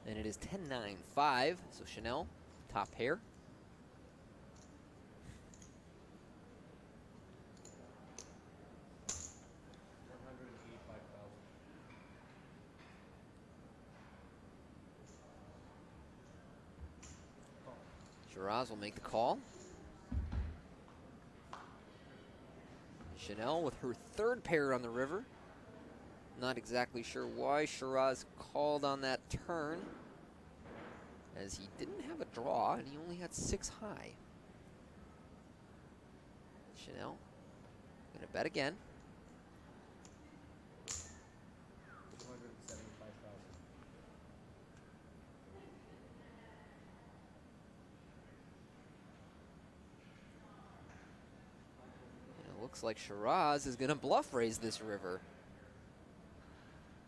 And it is 10-9-5, so Chanel, top pair. Shiraz will make the call. Chanel with her third pair on the river. Not exactly sure why Shiraz called on that turn, as he didn't have a draw and he only had 6 high. Chanel gonna bet again. And it looks like Shiraz is gonna bluff raise this river.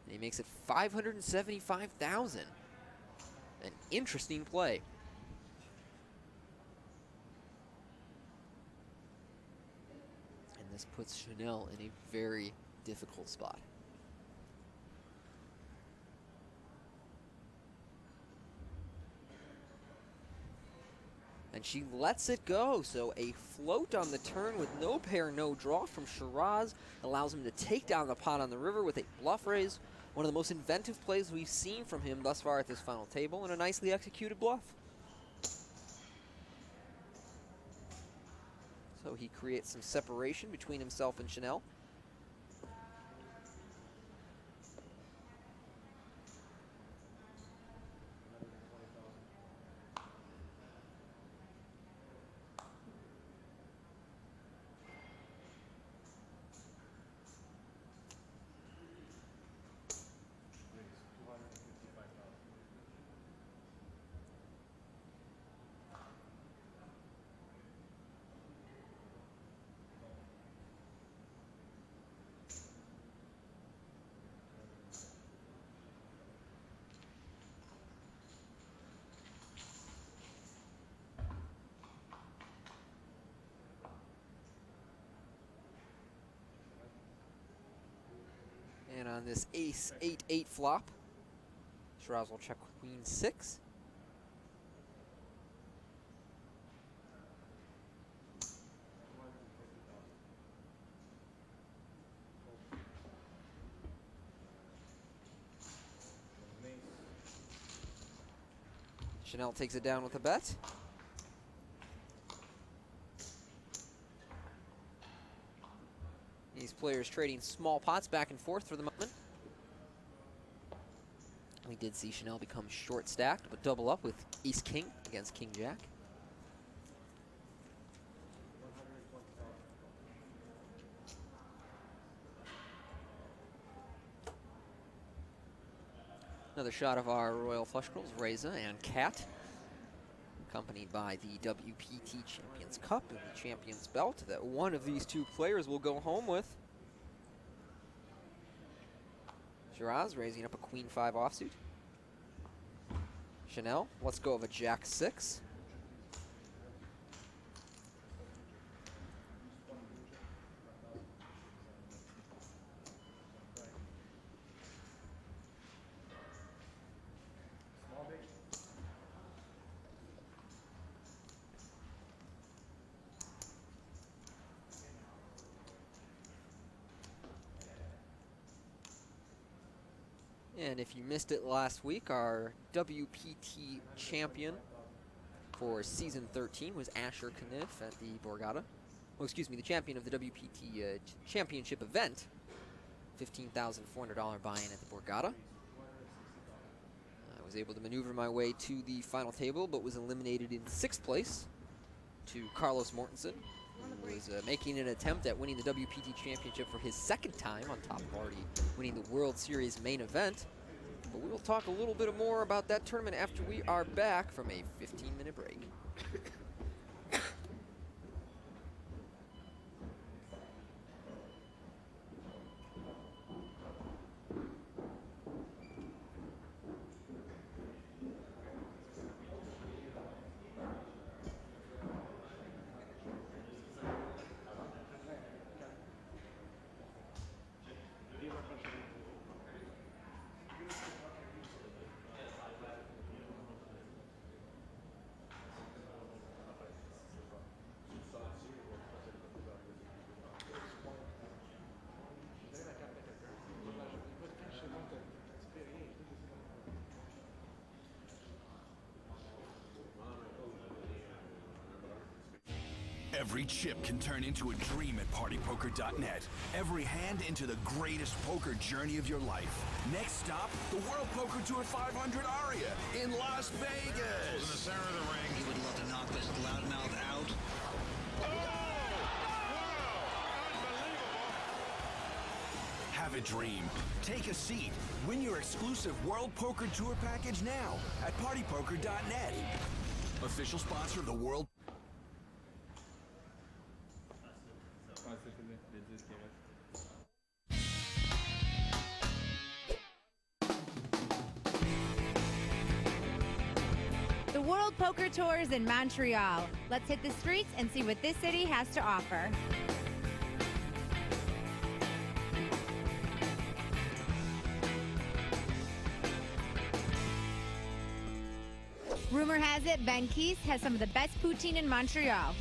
And he makes it 575,000. An interesting play. And this puts Chanel in a very difficult spot. And she lets it go, so a float on the turn with no pair, no draw from Shiraz allows him to take down the pot on the river with a bluff raise. One of the most inventive plays we've seen from him thus far at this final table, and a nicely executed bluff. So he creates some separation between himself and Chanel. And on this ace 8-8 flop, Shiraz will check queen 6. Chanel takes it down with a bet. These players trading small pots back and forth for the moment. We did see Chanel become short stacked, but double up with ace-king against king-jack. Another shot of our Royal Flush Girls, Reza and Kat, accompanied by the WPT Champions Cup and the Champions Belt that one of these two players will go home with. Shiraz raising up a queen 5 offsuit. Chanel lets go of a jack 6. And if you missed it last week, our WPT champion for season 13 was Asher Kniff at the Borgata. Oh, excuse me, the champion of the WPT championship event. $15,400 buy-in at the Borgata. I was able to maneuver my way to the final table, but was eliminated in 6th place to Carlos Mortensen, who was making an attempt at winning the WPT championship for his 2nd time, on top of already winning the World Series main event. But we will talk a little bit more about that tournament after we are back from a 15-minute break. Every chip can turn into a dream at partypoker.net. Every hand into the greatest poker journey of your life. Next stop, the World Poker Tour 500 Aria in Las Vegas. In the center of the ring. He would love to knock this loudmouth out. Have a dream. Take a seat. Win your exclusive World Poker Tour package now at partypoker.net. Official sponsor of the World. The World Poker Tour is in Montreal. Let's hit the streets and see what this city has to offer. Rumor has it Ben Keith has some of the best poutine in Montreal.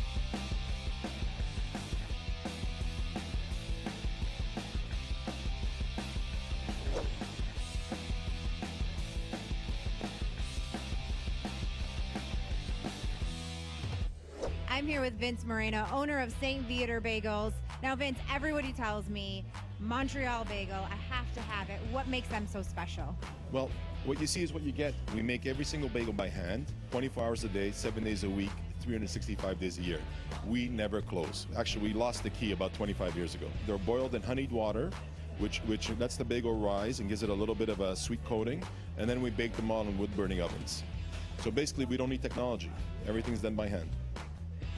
I'm here with Vince Moreno, owner of St-Viateur Bagels. Now, Vince, everybody tells me Montreal bagel, I have to have it. What makes them so special? Well, what you see is what you get. We make every single bagel by hand, 24 hours a day, 7 days a week, 365 days a year. We never close. Actually, we lost the key about 25 years ago. They're boiled in honeyed water, which lets the bagel rise and gives it a little bit of a sweet coating, and then we bake them all in wood-burning ovens. So basically, we don't need technology. Everything's done by hand.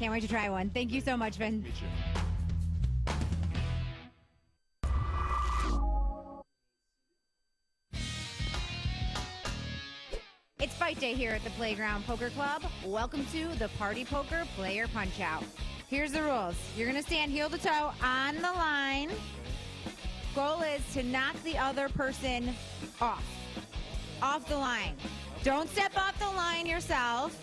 Can't wait to try one. Thank you so much, Vince. Meet you. It's fight day here at the Playground Poker Club. Welcome to the Party Poker Player Punch-Out. Here's the rules. You're going to stand heel to toe on the line. Goal is to knock the other person off the line. Don't step off the line yourself.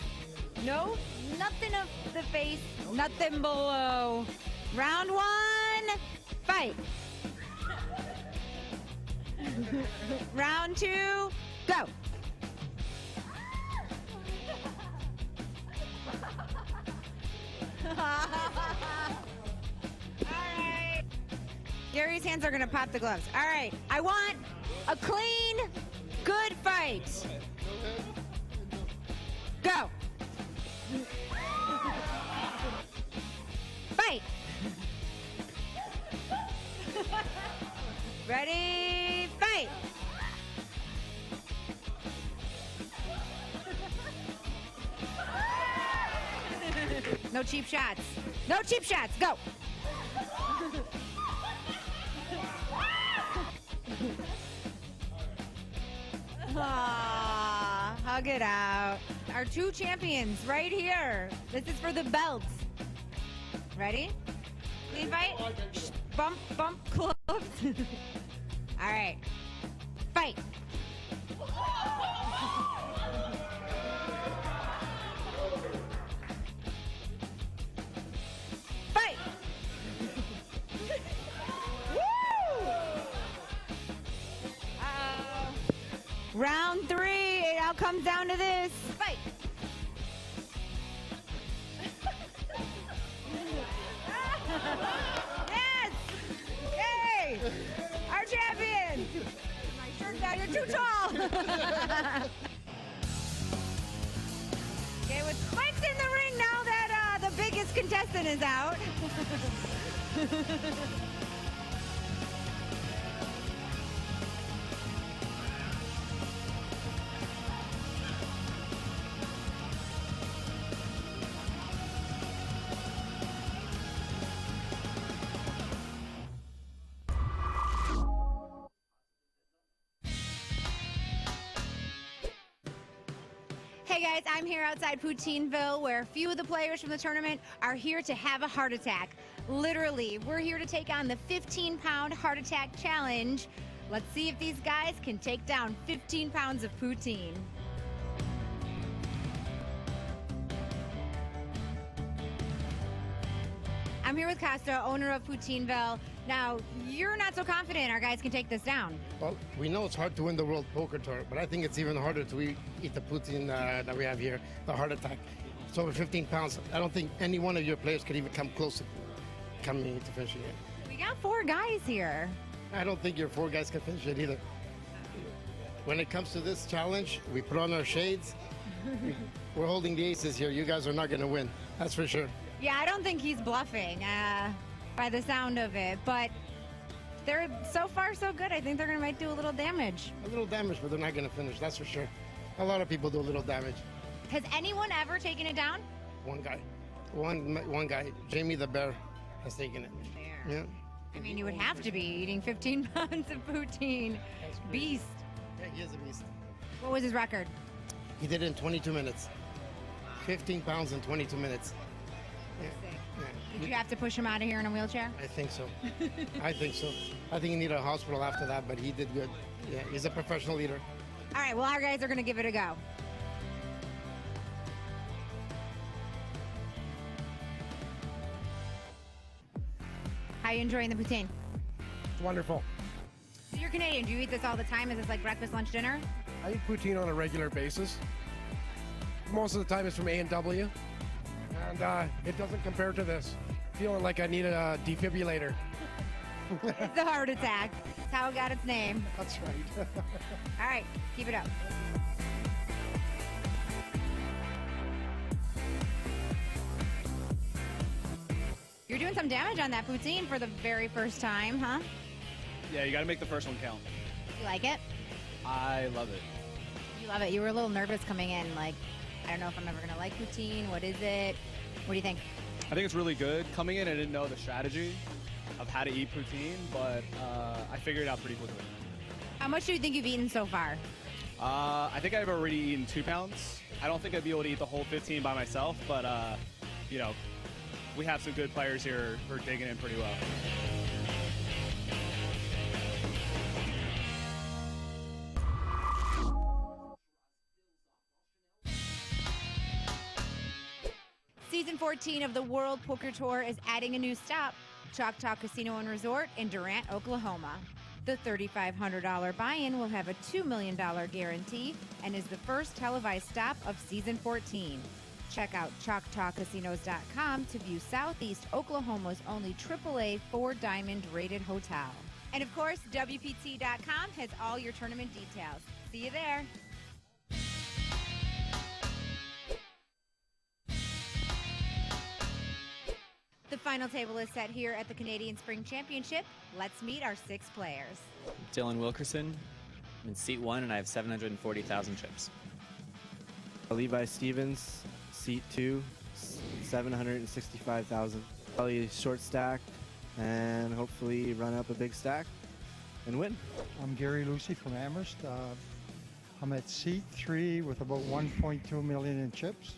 No, nothing of the face, nothing below. Round one, fight. Round two, go. All right. Gary's hands are gonna pop the gloves. All right, I want a clean, good fight. Go. Fight. Ready, fight. No cheap shots. No cheap shots. Go. Aww, hug it out. Our two champions right here. This is for the belts. Ready? Clean fight. Bump, bump, close. All right. Fight. Fight. Woo! Round three. It all comes down to this. Fight. Yes! Yay! Our champion! My shirt's out, you're too tall! Okay, with spikes in the ring now that the biggest contestant is out. Hey guys, I'm here outside Poutineville where a few of the players from the tournament are here to have a heart attack. Literally, we're here to take on the 15-pound heart attack challenge. Let's see if these guys can take down 15 pounds of poutine. I'm here with Costa, owner of Poutineville. Now, you're not so confident our guys can take this down. Well, we know it's hard to win the World Poker Tour, but I think it's even harder to eat the poutine that we have here, the heart attack. It's over 15 pounds. I don't think any one of your players could even come close to coming to finishing it. We got 4 guys here. I don't think your 4 guys can finish it either. When it comes to this challenge, we put on our shades. We're holding the aces here. You guys are not going to win. That's for sure. Yeah, I don't think he's bluffing by the sound of it, but they're so far so good. I think they're going to might do a little damage. A little damage, but they're not going to finish. That's for sure. A lot of people do a little damage. Has anyone ever taken it down? One guy. One guy. Jamie the Bear has taken it. Bear. Yeah. I mean, you would have to be eating 15 pounds of poutine. Beast. Yeah, he is a beast. What was his record? He did it in 22 minutes. 15 pounds in 22 minutes. Yeah. Yeah. Did you have to push him out of here in a wheelchair? I think so. I think so. I think he needed a hospital after that, but he did good. Yeah, he's a professional leader. All right, well, our guys are going to give it a go. How you enjoying the poutine? It's wonderful. So you're Canadian. Do you eat this all the time? Is this like breakfast, lunch, dinner? I eat poutine on a regular basis. Most of the time it's from A&W, and it doesn't compare to this. Feeling like I need a defibrillator. It's a heart attack. That's how it got its name. That's right. All right, keep it up. You're doing some damage on that poutine for the very first time, huh? Yeah, you got to make the first one count. You like it? I love it. You love it. You were a little nervous coming in, like, I don't know if I'm ever going to like poutine. What is it? What do you think? I think it's really good. Coming in, I didn't know the strategy of how to eat poutine, but I figured it out pretty quickly. How much do you think you've eaten so far? I think I've already eaten 2 pounds. I don't think I'd be able to eat the whole 15 by myself, but, you know, we have some good players here who are digging in pretty well. Season 14 of the World Poker Tour is adding a new stop, Choctaw Casino and Resort in Durant, Oklahoma. The $3,500 buy-in will have a $2 million guarantee and is the first televised stop of Season 14. Check out ChoctawCasinos.com to view Southeast Oklahoma's only AAA 4-diamond rated hotel. And of course, WPT.com has all your tournament details. See you there. The final table is set here at the Canadian Spring Championship. Let's meet our 6 players. Dylan Wilkerson. I'm in seat 1 and I have 740,000 chips. Levi Stevens, seat 2, 765,000. Probably short stack and hopefully run up a big stack and win. I'm Gary Lucy from Amherst. I'm at seat 3 with about 1.2 million in chips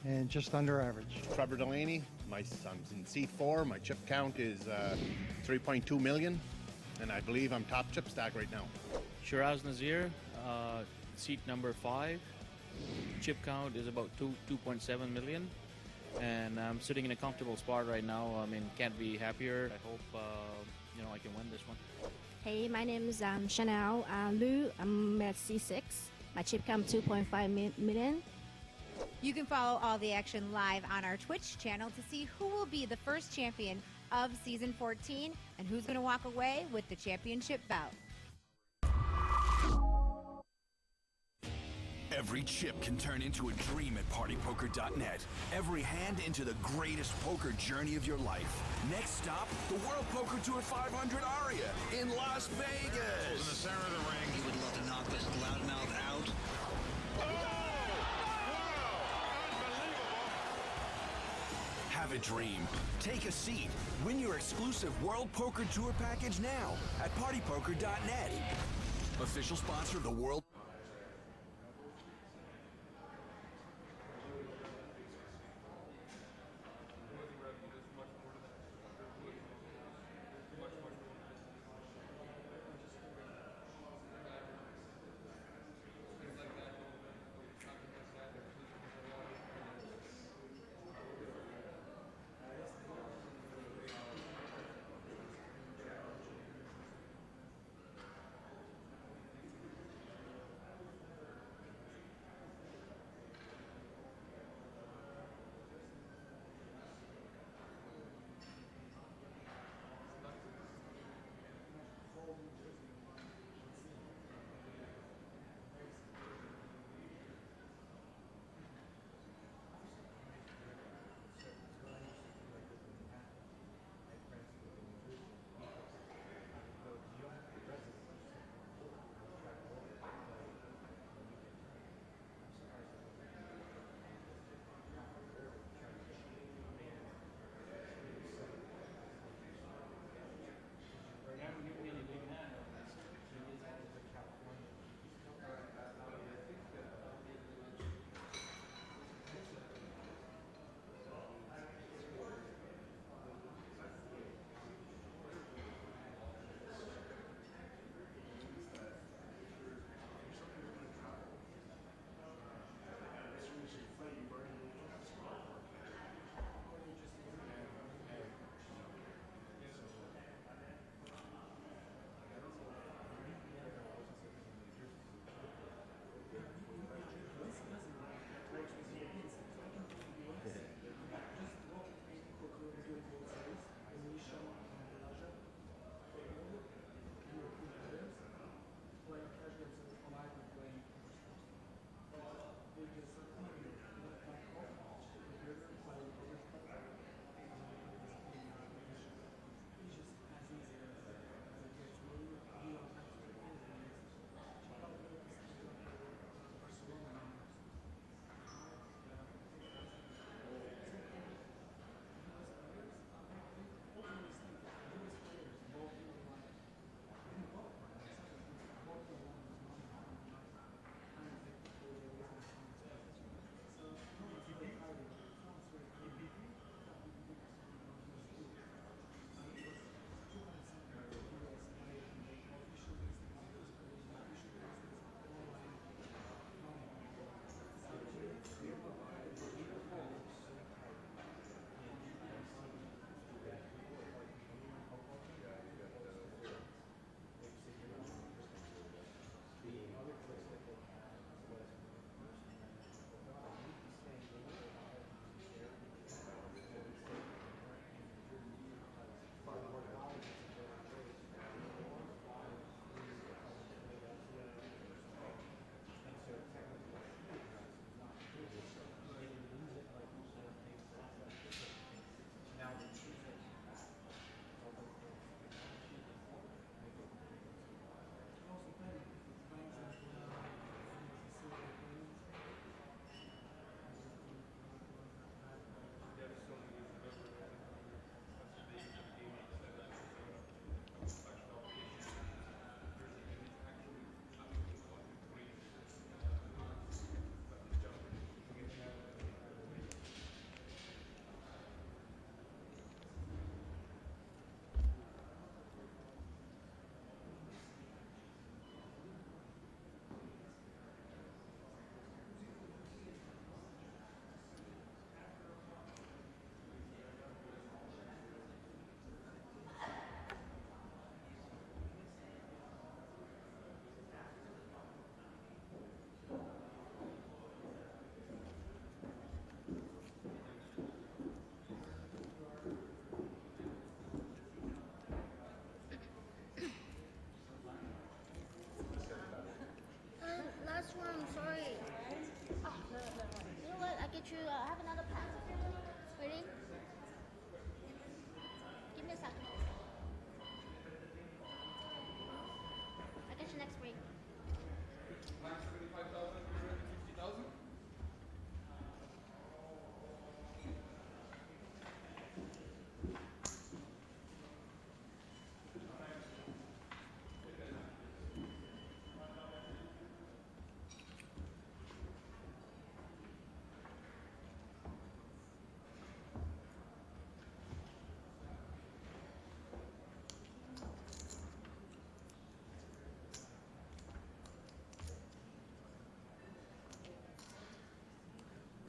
and just under average. Trevor Delaney. I'm in seat 4. My chip count is 3.2 million, and I believe I'm top chip stack right now. Shiraz Nazir, seat number 5. Chip count is about 2.7 million, and I'm sitting in a comfortable spot right now. I mean, can't be happier. I hope you know, I can win this one. Hey, my name is Chanel Lu. I'm at C6. My chip count 2.5 million. You can follow all the action live on our Twitch channel to see who will be the first champion of Season 14 and who's going to walk away with the championship belt. Every chip can turn into a dream at PartyPoker.net. Every hand into the greatest poker journey of your life. Next stop, the World Poker Tour 500 Aria in Las Vegas. In the center of the ring, he would love to knock this loudmouth out. Have a dream. Take a seat. Win your exclusive World Poker Tour package now at PartyPoker.net. Official sponsor of the World.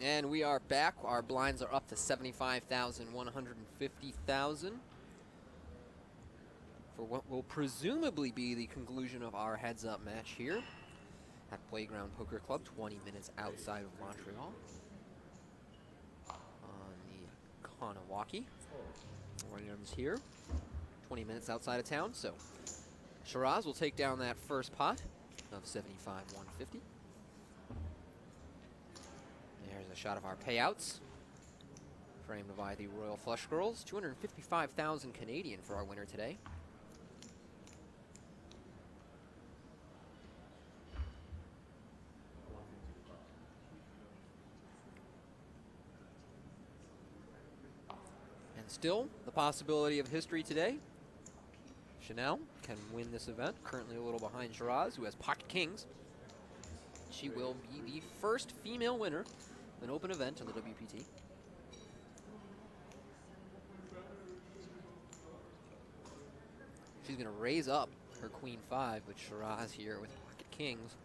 And we are back. Our blinds are up to 75,000, 150,000 for what will presumably be the conclusion of our heads-up match here at Playground Poker Club, 20 minutes outside of Montreal on the Kanawaki. Williams here, 20 minutes outside of town. So Shiraz will take down that first pot of 75, 150. There's a shot of our payouts, framed by the Royal Flush Girls. 255,000 Canadian for our winner today. And still, the possibility of history today. Chanel can win this event, currently a little behind Shiraz, who has pocket kings. She will be the first female winner of an open event on the WPT. She's going to raise up her queen 5 with Shiraz here with pocket kings.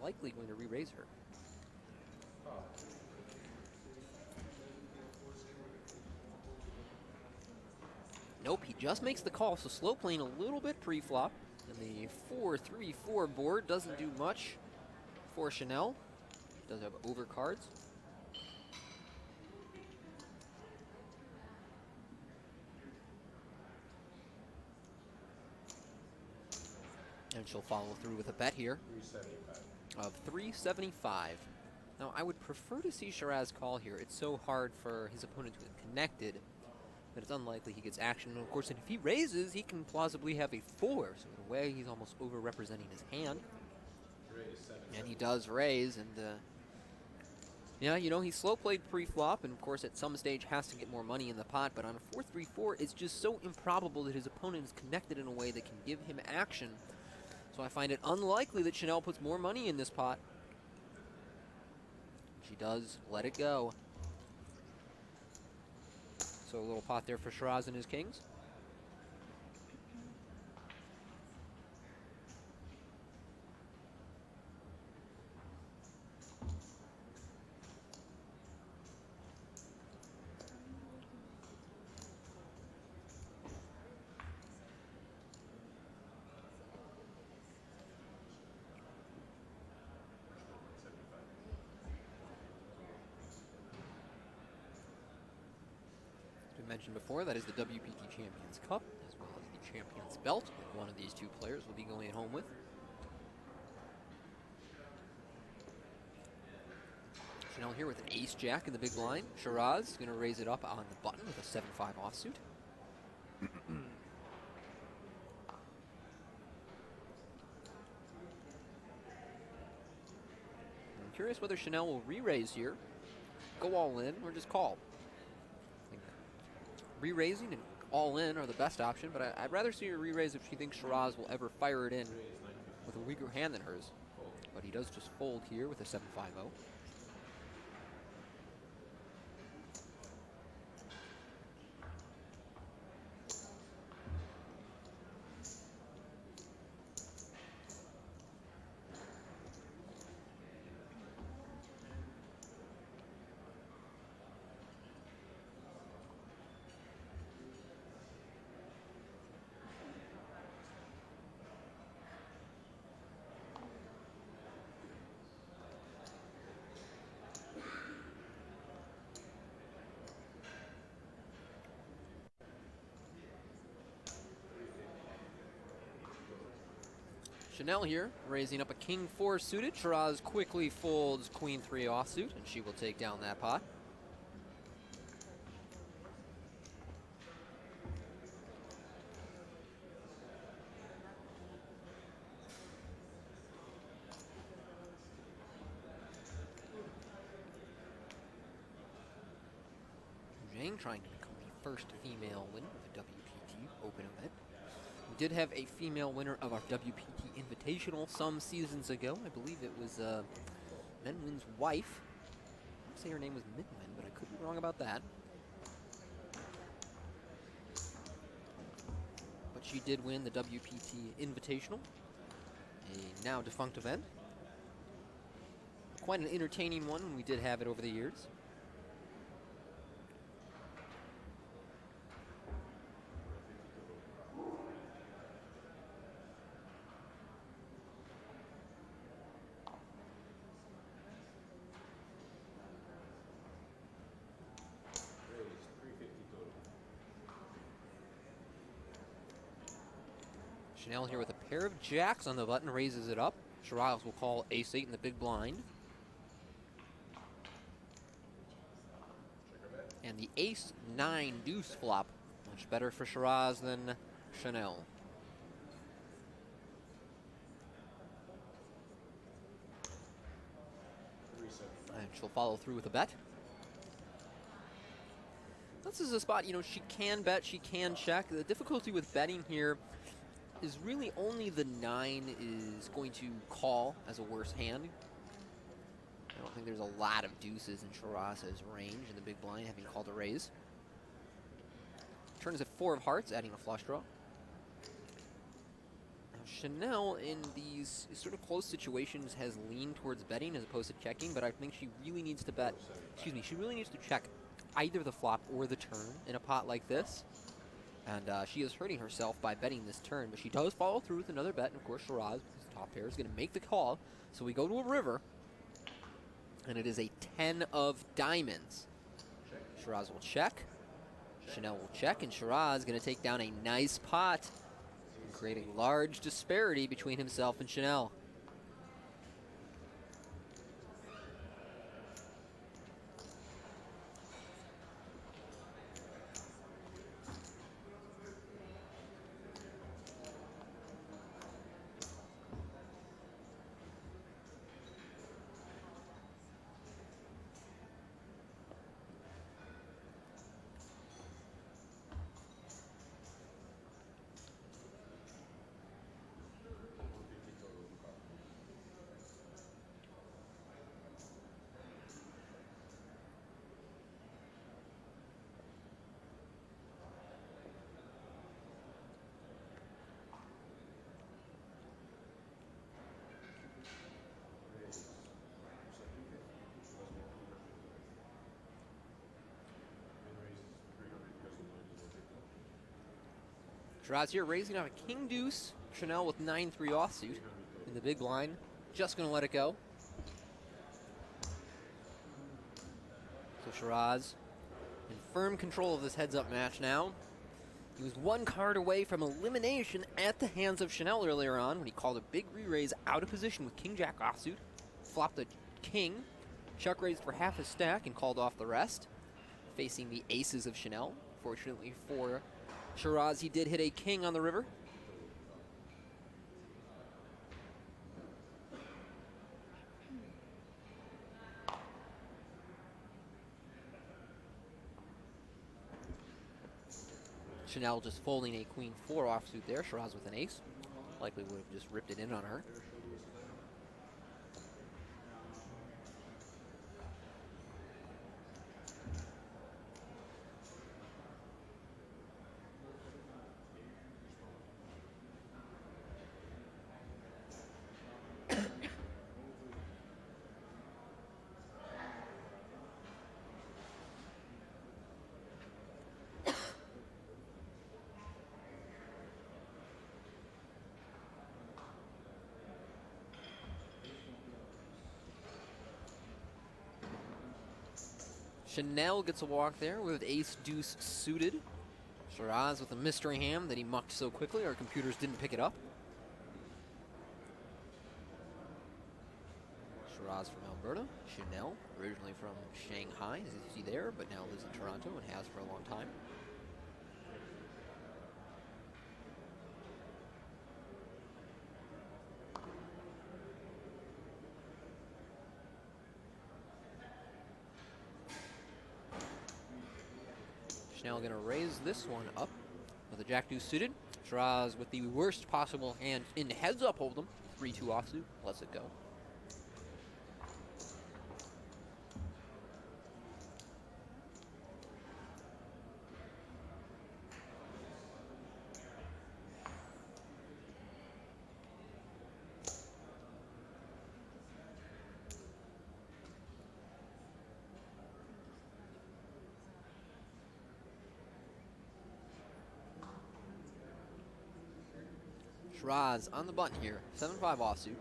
Likely going to re-raise her. Nope, he just makes the call, so slow playing a little bit pre-flop. And the 4-3-4 board doesn't do much for Chanel. Does have overcards. And she'll follow through with a bet here of 375. Now, I would prefer to see Shiraz call here. It's so hard for his opponent to have connected that it's unlikely he gets action. And of course, if he raises, he can plausibly have a 4. So in a way, he's almost over-representing his hand. And he does raise, and yeah, you know, he slow played pre-flop, and of course at some stage has to get more money in the pot, but on a 4-3-4, it's just so improbable that his opponent is connected in a way that can give him action. So I find it unlikely that Chanel puts more money in this pot. She does let it go. So a little pot there for Shiraz and his kings. Mentioned before, that is the WPT Champions Cup, as well as the Champions Belt, that one of these two players will be going home with. Chanel here with an ace-jack in the big line. Shiraz is going to raise it up on the button with a 7-5 offsuit. I'm curious whether Chanel will re-raise here, go all in, or just call. Re-raising and all in are the best option, but I'd rather see her re-raise if she thinks Shiraz will ever fire it in with a weaker hand than hers. But he does just fold here with a 7-5-0. Chanel here, raising up a king 4 suited. Shiraz quickly folds queen 3 offsuit, and she will take down that pot. Zhang trying to become the first female winner of a WPT Open event. We did have a female winner of our WPT Invitational some seasons ago. I believe it was Menwin's wife. I want to say her name was Minwin, but I could be wrong about that. But she did win the WPT Invitational, a now defunct event. Of quite an entertaining one when we did have it over the years. Chanel here with a pair of jacks on the button, raises it up. Shiraz will call ace-8 in the big blind. And the ace-9 deuce flop. Much better for Shiraz than Chanel. And she'll follow through with a bet. This is a spot, you know, she can bet, she can check. The difficulty with betting here is really only the 9 is going to call as a worse hand. I don't think there's a lot of deuces in Shiraz's range in the big blind, having called a raise. Turn is at 4 of hearts, adding a flush draw. Now Chanel, in these sort of close situations, has leaned towards betting as opposed to checking, but I think she really needs to bet, she really needs to check either the flop or the turn in a pot like this. And she is hurting herself by betting this turn, but she does follow through with another bet. And of course, Shiraz, because the top pair, is going to make the call. So we go to a river, and it is a 10 of diamonds. Shiraz will check. Chanel will check, and Shiraz is going to take down a nice pot, creating large disparity between himself and Chanel. Shiraz here raising off a king deuce. Chanel with 9-3 offsuit in the big blind. Just going to let it go. So Shiraz in firm control of this heads-up match now. He was one card away from elimination at the hands of Chanel earlier on when he called a big re-raise out of position with king-jack offsuit. Flopped the king. Chuck raised for half his stack and called off the rest, facing the aces of Chanel. Fortunately for Shiraz, he did hit a king on the river. Chanel just folding a queen 4 offsuit there. Shiraz with an ace. Likely would have just ripped it in on her. Chanel gets a walk there with ace-deuce suited. Shiraz with a mystery hand that he mucked so quickly our computers didn't pick it up. Shiraz from Alberta. Chanel, originally from Shanghai, as you see there, but now lives in Toronto and has for a long time. Chanel going to raise this one up with a jack-deuce suited. Shiraz with the worst possible hand in heads-up hold'em. 3-2 offsuit, lets it go. Shiraz on the button here, 7-5 offsuit.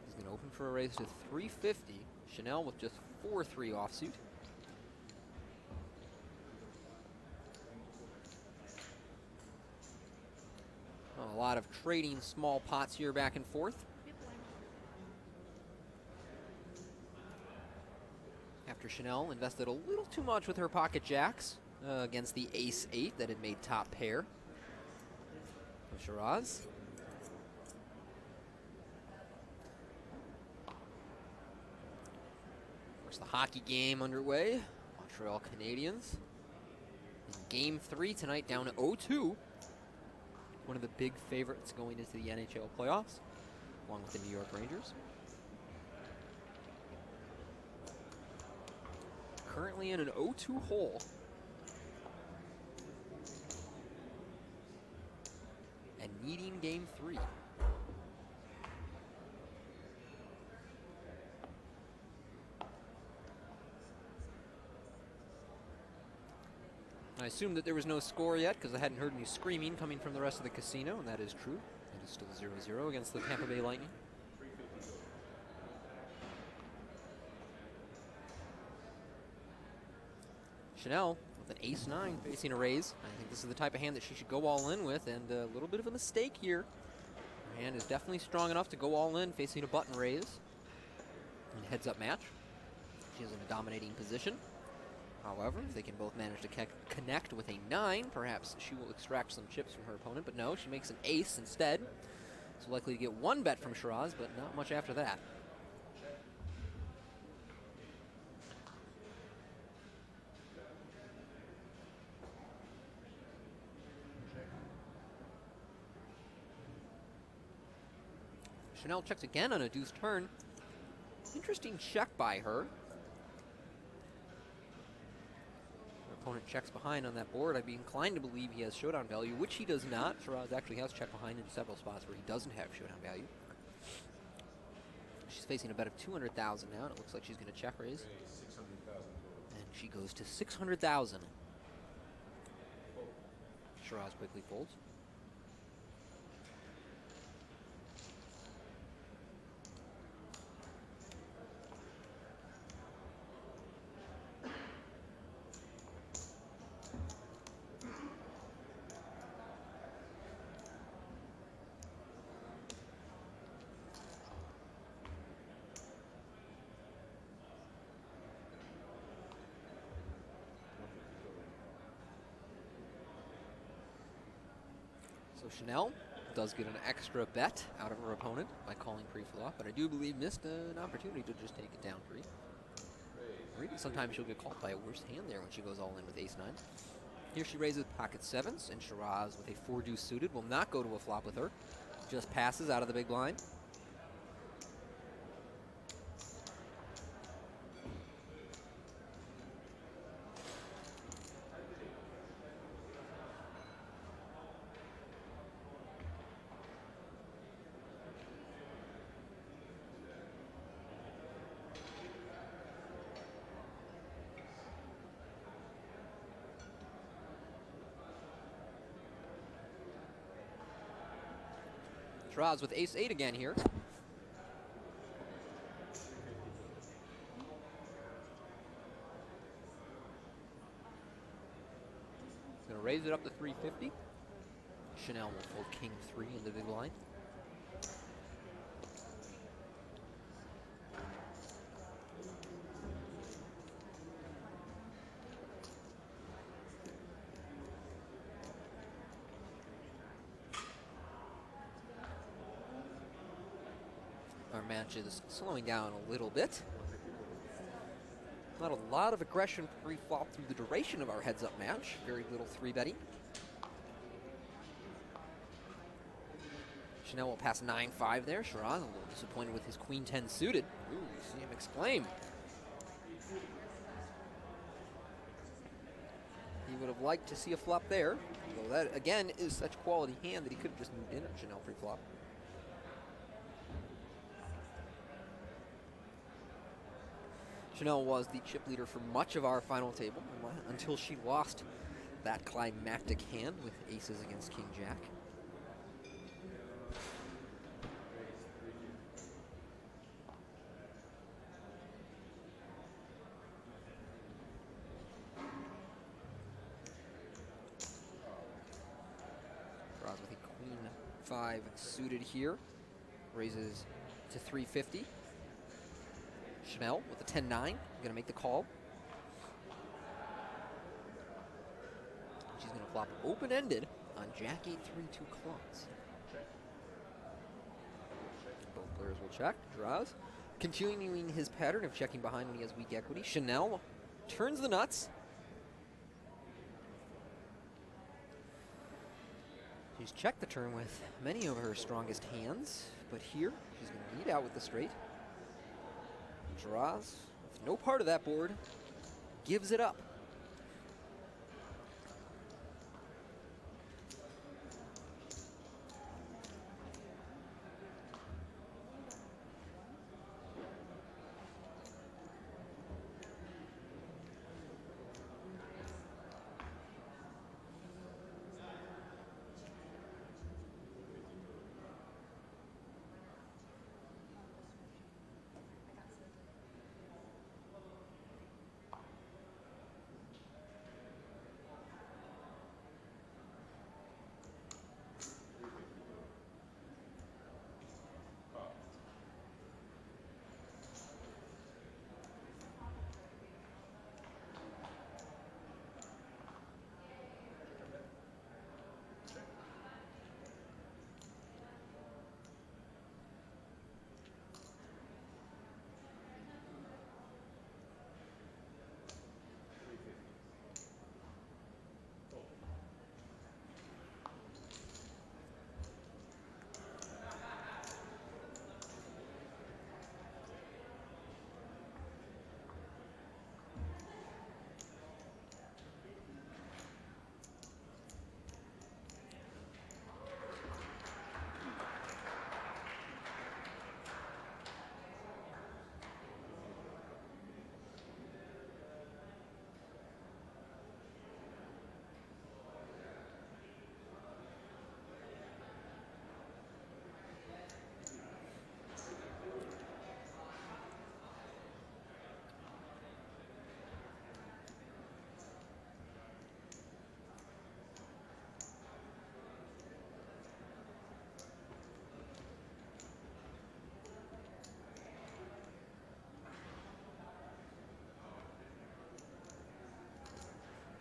He's going to open for a raise to 350. Chanel with just 4-3 offsuit. A lot of trading small pots here back and forth. After Chanel invested a little too much with her pocket jacks against the ace-8 that had made top pair of Shiraz. Of course, the hockey game underway. Montreal Canadiens in Game 3 tonight, down to 0-2. One of the big favorites going into the NHL playoffs, along with the New York Rangers. Currently in an 0-2 hole. And needing Game 3. I assumed that there was no score yet because I hadn't heard any screaming coming from the rest of the casino, and that is true. It is still 0-0 against the Tampa Bay Lightning. Chanel with an ace-9 facing a raise. I think this is the type of hand that she should go all in with, and a little bit of a mistake here. Her hand is definitely strong enough to go all in facing a button raise. In a heads-up match. She is in a dominating position. However, if they can both manage to connect with a 9, perhaps she will extract some chips from her opponent, but no, she makes an ace instead. So likely to get one bet from Shiraz, but not much after that. Chanel checks again on a deuce turn. Interesting check by her. Opponent checks behind on that board. I'd be inclined to believe he has showdown value, which he does not. Shiraz actually has checked behind in several spots where he doesn't have showdown value. She's facing a bet of 200,000 now, and it looks like she's going to check raise. And she goes to 600,000. Shiraz quickly folds. So Chanel does get an extra bet out of her opponent by calling pre-flop, but I do believe missed an opportunity to just take it down free. Or even sometimes she'll get called by a worse hand there when she goes all in with ace-9. Here she raises pocket 7s, and Shiraz with a 4-deuce suited will not go to a flop with her. Just passes out of the big blind. Shiraz with ace-8 again here. Gonna raise it up to 350. Chanel will fold king-3 in the big line. Our match is slowing down a little bit. Not a lot of aggression pre-flop through the duration of our heads-up match. Very little 3-betting. Chanel will pass 9-5 there. Shiraz a little disappointed with his queen-10 suited. Ooh, you see him exclaim. He would have liked to see a flop there. Although that, again, is such a quality hand that he could have just moved in at Chanel pre-flop. Chanel was the chip leader for much of our final table until she lost that climactic hand with aces against King Jack. 5 suited here. Raises to 350. Chanel with a 10-9, going to make the call. She's going to flop open-ended on Jack 8-3, 2 clubs. Both players will check, draws. Continuing his pattern of checking behind when he has weak equity. Chanel turns the nuts. She's checked the turn with many of her strongest hands, but here she's going to lead out with the straight. Draws with no part of that board, gives it up.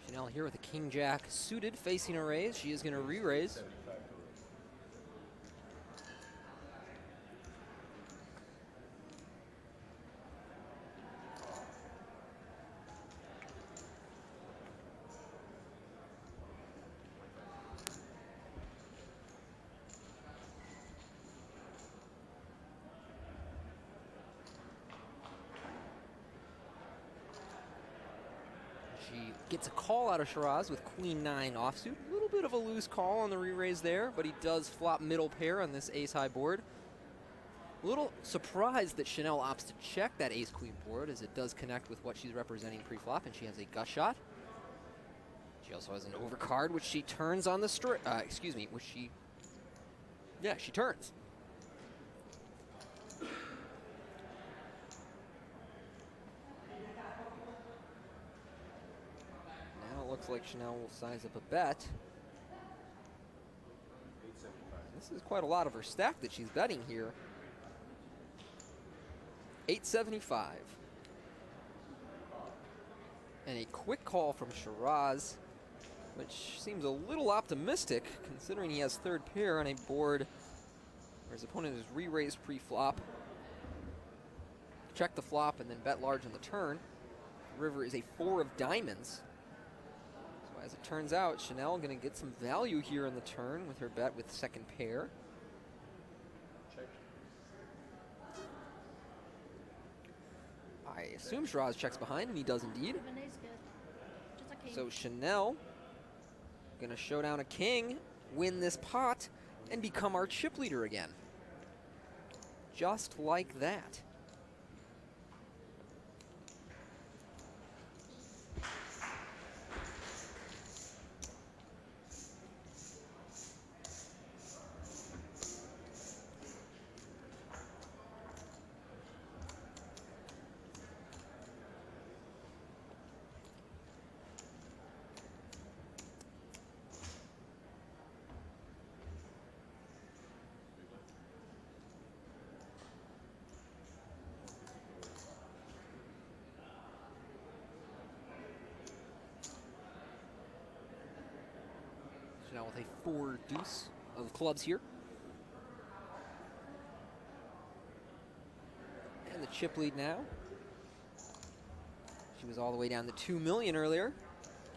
Chanel here with a king-jack suited facing a raise. She is going to re-raise. She gets a call out of Shiraz with Queen-9 offsuit. A little bit of a loose call on the re-raise there, but he does flop middle pair on this ace-high board. A little surprised that Chanel opts to check that ace-queen board, as it does connect with what she's representing pre-flop, and she has a gush shot. She also has an overcard, which she turns on the straight. She turns. Looks like Chanel will size up a bet. This is quite a lot of her stack that she's betting here. 875. And a quick call from Shiraz, which seems a little optimistic considering he has third pair on a board where his opponent is re-raised pre-flop. Check the flop and then bet large on the turn. River is a 4 of diamonds. As it turns out, Chanel going to get some value here in the turn with her bet with second pair. I assume Shiraz checks behind, and he does indeed. So Chanel going to show down a king, win this pot, and become our chip leader again. Just like that. Chanel with a 4 deuce of clubs here. And the chip lead now. She was all the way down to 2 million earlier.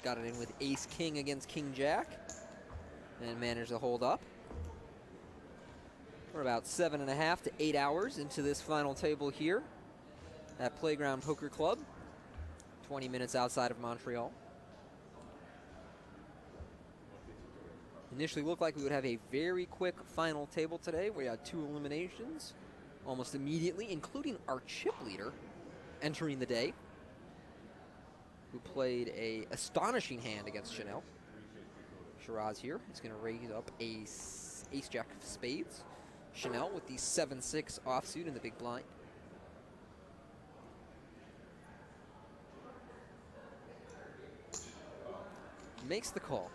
Got it in with ace king against king jack. And managed to hold up. We're about 7.5 to 8 hours into this final table here at Playground Poker Club. 20 minutes outside of Montreal. Initially looked like we would have a very quick final table today. We had 2 eliminations almost immediately, including our chip leader entering the day, who played a astonishing hand against Chanel. Shiraz here is going to raise up ace-jack of spades. Chanel with the 7-6 offsuit in the big blind. Makes the call.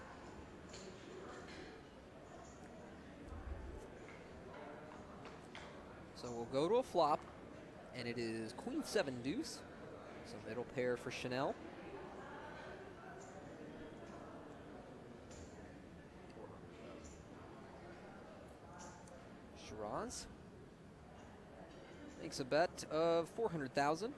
So we'll go to a flop, and it is queen 7 deuce. So middle pair for Chanel. Shiraz makes a bet of 400,000.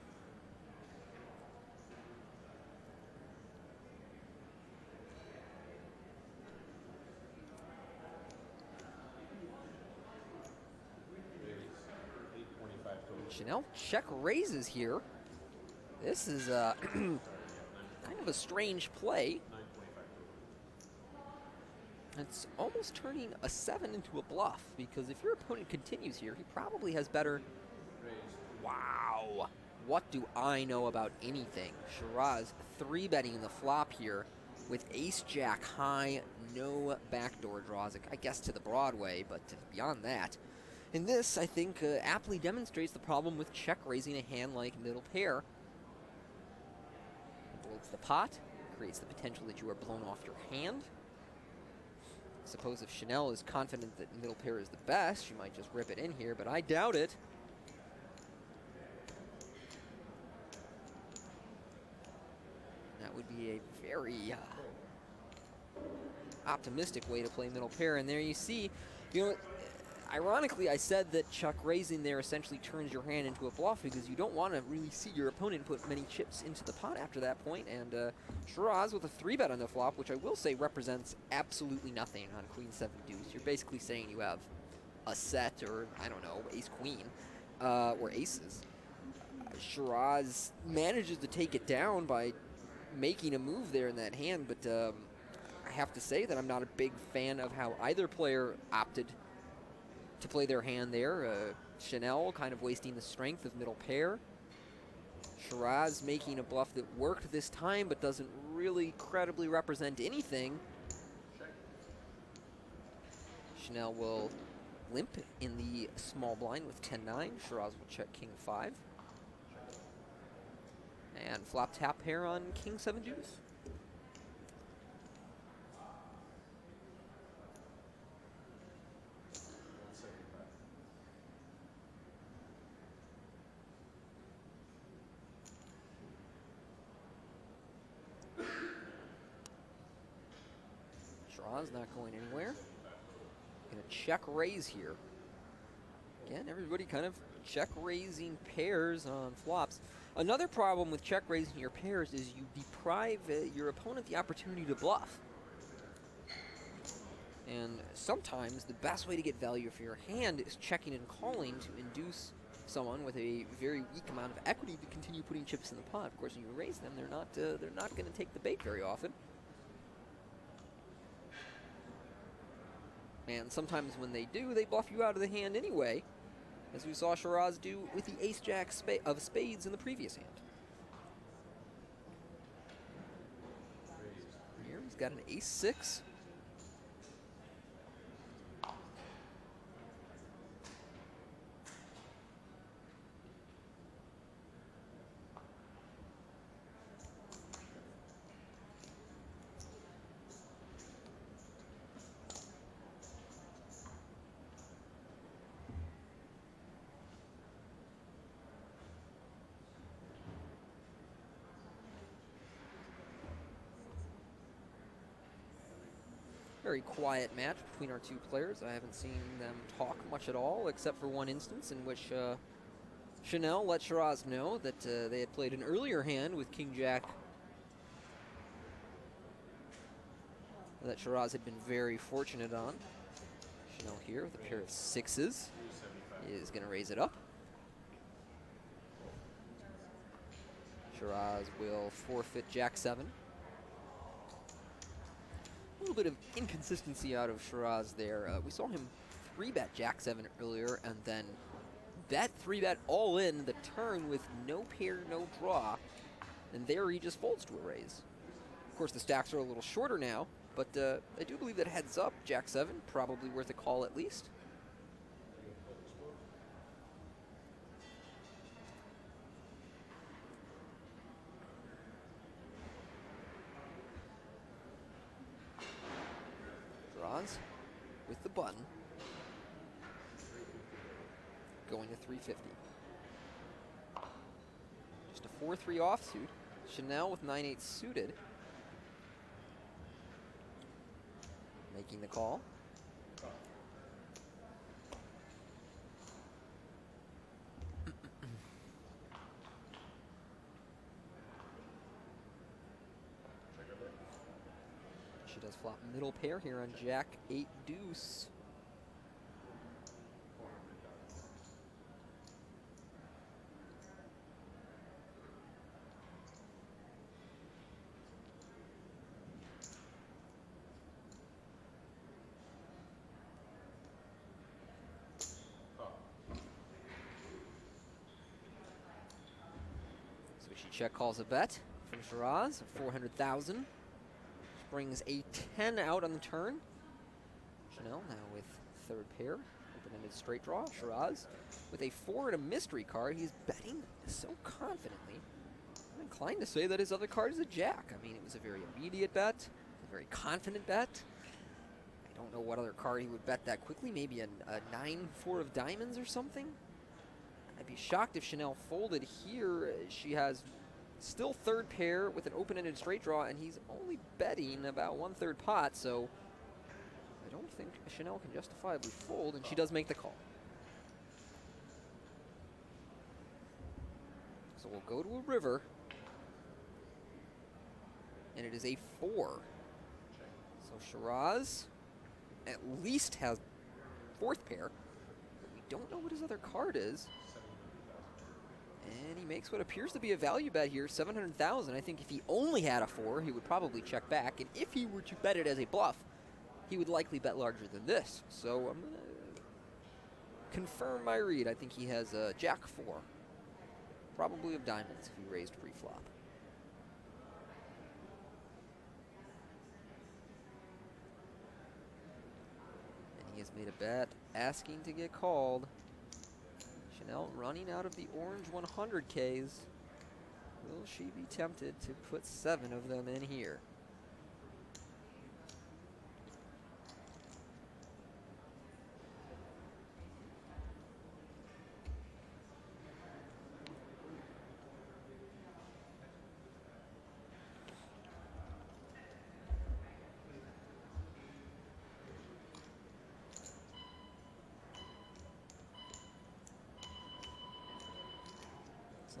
Chanel check raises here. This is kind of a strange play. It's almost turning a 7 into a bluff, because if your opponent continues here, he probably has better... Wow. What do I know about anything? Shiraz 3-betting the flop here with ace-jack high, no backdoor draws, I guess to the Broadway, but beyond that. And this, I think, aptly demonstrates the problem with check raising a hand like middle pair. It bloats the pot, creates the potential that you are blown off your hand. I suppose if Chanel is confident that middle pair is the best, she might just rip it in here, but I doubt it. That would be a very optimistic way to play middle pair. And there you see, you know, ironically, I said that check raising there essentially turns your hand into a bluff, because you don't want to really see your opponent put many chips into the pot after that point. And Shiraz with a 3-bet on the flop, which I will say represents absolutely nothing on queen 7 deuce. You're basically saying you have a set, or I don't know, ace queen, or aces. Shiraz manages to take it down by making a move there in that hand, but I have to say that I'm not a big fan of how either player opted to play their hand there. Chanel kind of wasting the strength of middle pair. Shiraz making a bluff that worked this time but doesn't really credibly represent anything. Chanel will limp in the small blind with 10-9. Shiraz will check king 5. And flop tap pair on king 7 deuce. Shiraz not going anywhere. Gonna check raise here. Again, everybody kind of check raising pairs on flops. Another problem with check raising your pairs is you deprive your opponent the opportunity to bluff. And sometimes the best way to get value for your hand is checking and calling to induce someone with a very weak amount of equity to continue putting chips in the pot. Of course, when you raise them, they're not going to take the bait very often. And sometimes when they do, they bluff you out of the hand anyway, as we saw Shiraz do with the ace-jack of spades in the previous hand. Here he's got an ace-6. very quiet match between our two players. I haven't seen them talk much at all, except for one instance in which Chanel let Shiraz know that they had played an earlier hand with King Jack that Shiraz had been very fortunate on. Chanel here with a pair of sixes is going to raise it up. Shiraz will forfeit Jack 7. A little bit of inconsistency out of Shiraz there. We saw him 3-bet Jack 7 earlier and then bet 3-bet all in the turn with no pair, no draw. And there he just folds to a raise. Of course, the stacks are a little shorter now, but I do believe that heads up Jack 7, probably worth a call at least. Draws with the button. Going to 350. Just a 4-3 offsuit. Chanel with 9-8 suited. Making the call. She does flop middle pair here on Jack 8 deuce. Check calls a bet from Shiraz, 400,000. Brings a 10 out on the turn. Chanel now with third pair, open-ended straight draw. Shiraz with a 4 and a mystery card. He's betting so confidently. I'm inclined to say that his other card is a jack. I mean, it was a very immediate bet, a very confident bet. I don't know what other card he would bet that quickly. Maybe a 9-4 of diamonds or something. I'd be shocked if Chanel folded here. She has still third pair with an open-ended straight draw, and he's only betting about 1/3 pot, so I don't think Chanel can justifiably fold, and she does make the call. So we'll go to a river, and it is a 4. So Shiraz at least has fourth pair, but we don't know what his other card is. And he makes what appears to be a value bet here, 700,000. I think if he only had a 4, he would probably check back. And if he were to bet it as a bluff, he would likely bet larger than this. So I'm going to confirm my read. I think he has a Jack 4. Probably of diamonds if he raised pre-flop. And he has made a bet asking to get called. Chanel running out of the orange 100Ks. Will she be tempted to put 7 of them in here?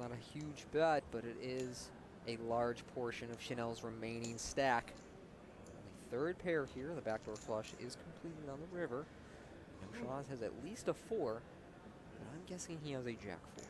Not a huge bet, but it is a large portion of Chanel's remaining stack. The third pair here, the backdoor flush, is completed on the river. And Shiraz has at least a 4, but I'm guessing he has a Jack 4.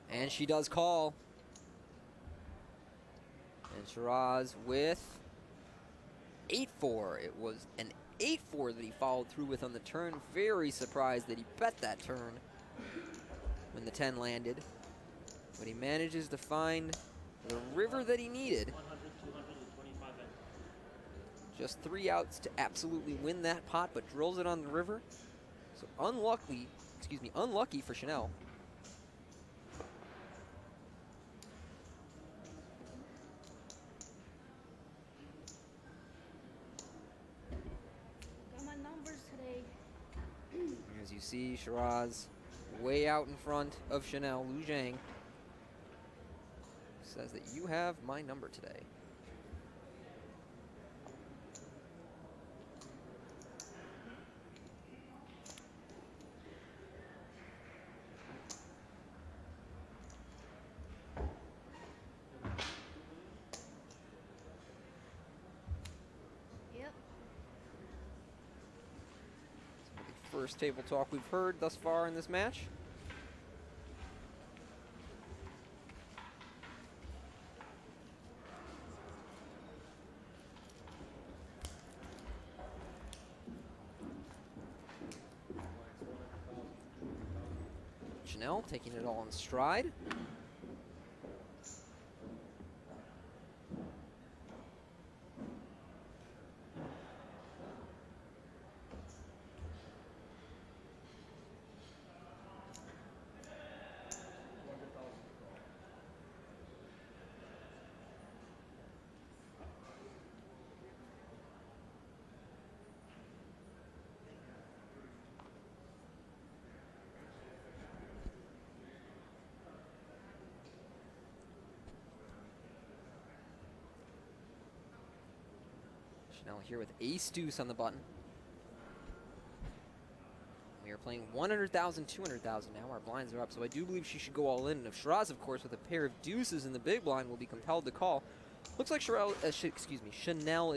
And she does call. And Shiraz with 8-4. It was an 8-4 that he followed through with on the turn. Very surprised that he bet that turn when the 10 landed. But he manages to find the river that he needed. Just 3 outs to absolutely win that pot, but drills it on the river. So unlucky for Chanel. As you see, Shiraz way out in front of Chanel. Lu Zhang says that you have my number today. Yep. First table talk we've heard thus far in this match. Chanel taking it all in stride. Chanel here with ace deuce on the button. We are playing 100,000, 200,000 now. Our blinds are up, so I do believe she should go all in. And if Shiraz, of course, with a pair of deuces in the big blind, will be compelled to call. Looks like Chanel is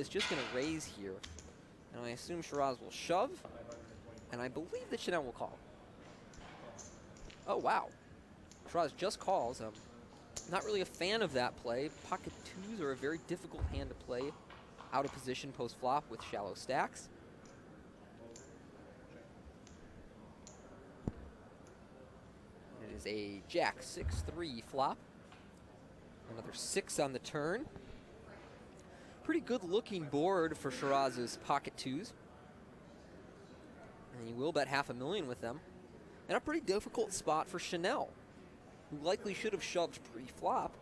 just going to raise here. And I assume Shiraz will shove. And I believe that Chanel will call. Oh, wow. Shiraz just calls. Not really a fan of that play. Pocket twos are a very difficult hand to play out of position post-flop with shallow stacks. It is a jack 6-3 flop. Another 6 on the turn. Pretty good looking board for Shiraz's pocket twos. And you will bet $500,000 with them. And a pretty difficult spot for Chanel, who likely should have shoved pre-flop,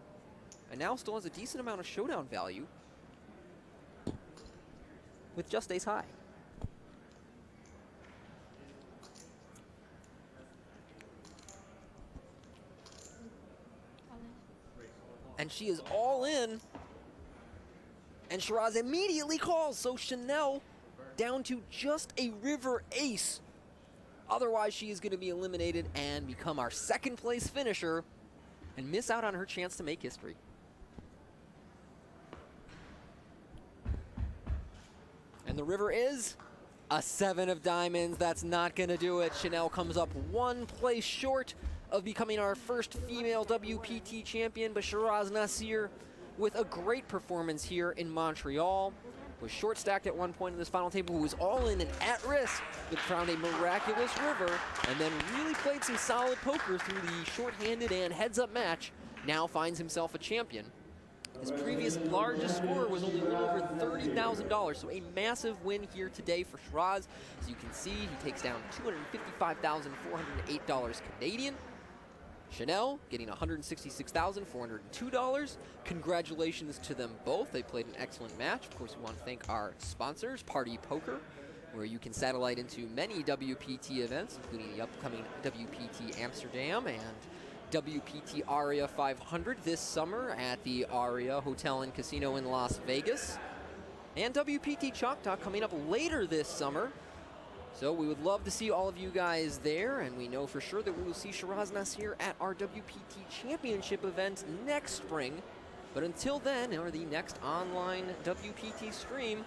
and now still has a decent amount of showdown value with just ace high. And she is all in. And Shiraz immediately calls, so Chanel down to just a river ace. Otherwise, she is going to be eliminated and become our second place finisher and miss out on her chance to make history. And the river is a 7 of diamonds. That's not going to do it. Chanel comes up one place short of becoming our first female WPT champion, but Shiraz Nassir with a great performance here in Montreal. Was short stacked at one point in this final table, who was all in and at risk, but found a miraculous river, and then really played some solid poker through the short-handed and heads-up match. Now finds himself a champion. His previous largest score was only a little over $30,000, so a massive win here today for Shiraz. As you can see, he takes down $255,408 Canadian. Chanel getting $166,402. Congratulations to them both. They played an excellent match. Of course, we want to thank our sponsors, Party Poker, where you can satellite into many WPT events, including the upcoming WPT Amsterdam and WPT Aria 500 this summer at the Aria Hotel and Casino in Las Vegas, and WPT Choctaw coming up later this summer. So we would love to see all of you guys there, and we know for sure that we will see Shiraz Nassir at our WPT Championship event next spring. But until then, or the next online WPT stream,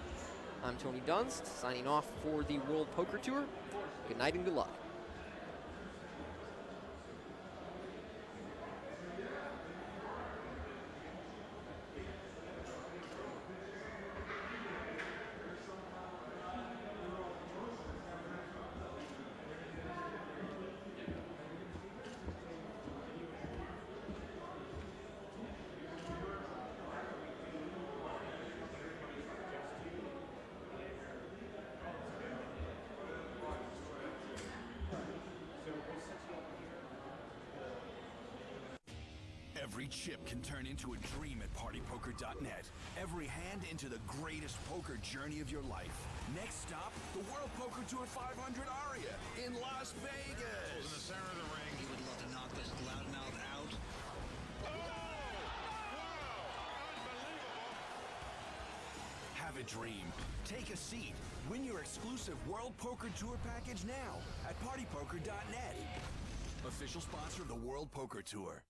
I'm Tony Dunst, signing off for the World Poker Tour. Good night and good luck. Every chip can turn into a dream at PartyPoker.net. Every hand into the greatest poker journey of your life. Next stop, the World Poker Tour 500 Aria in Las Vegas. In the center of the ring. He would love to knock this loudmouth out. Have a dream. Take a seat. Win your exclusive World Poker Tour package now at partypoker.net. Official sponsor of the World Poker Tour.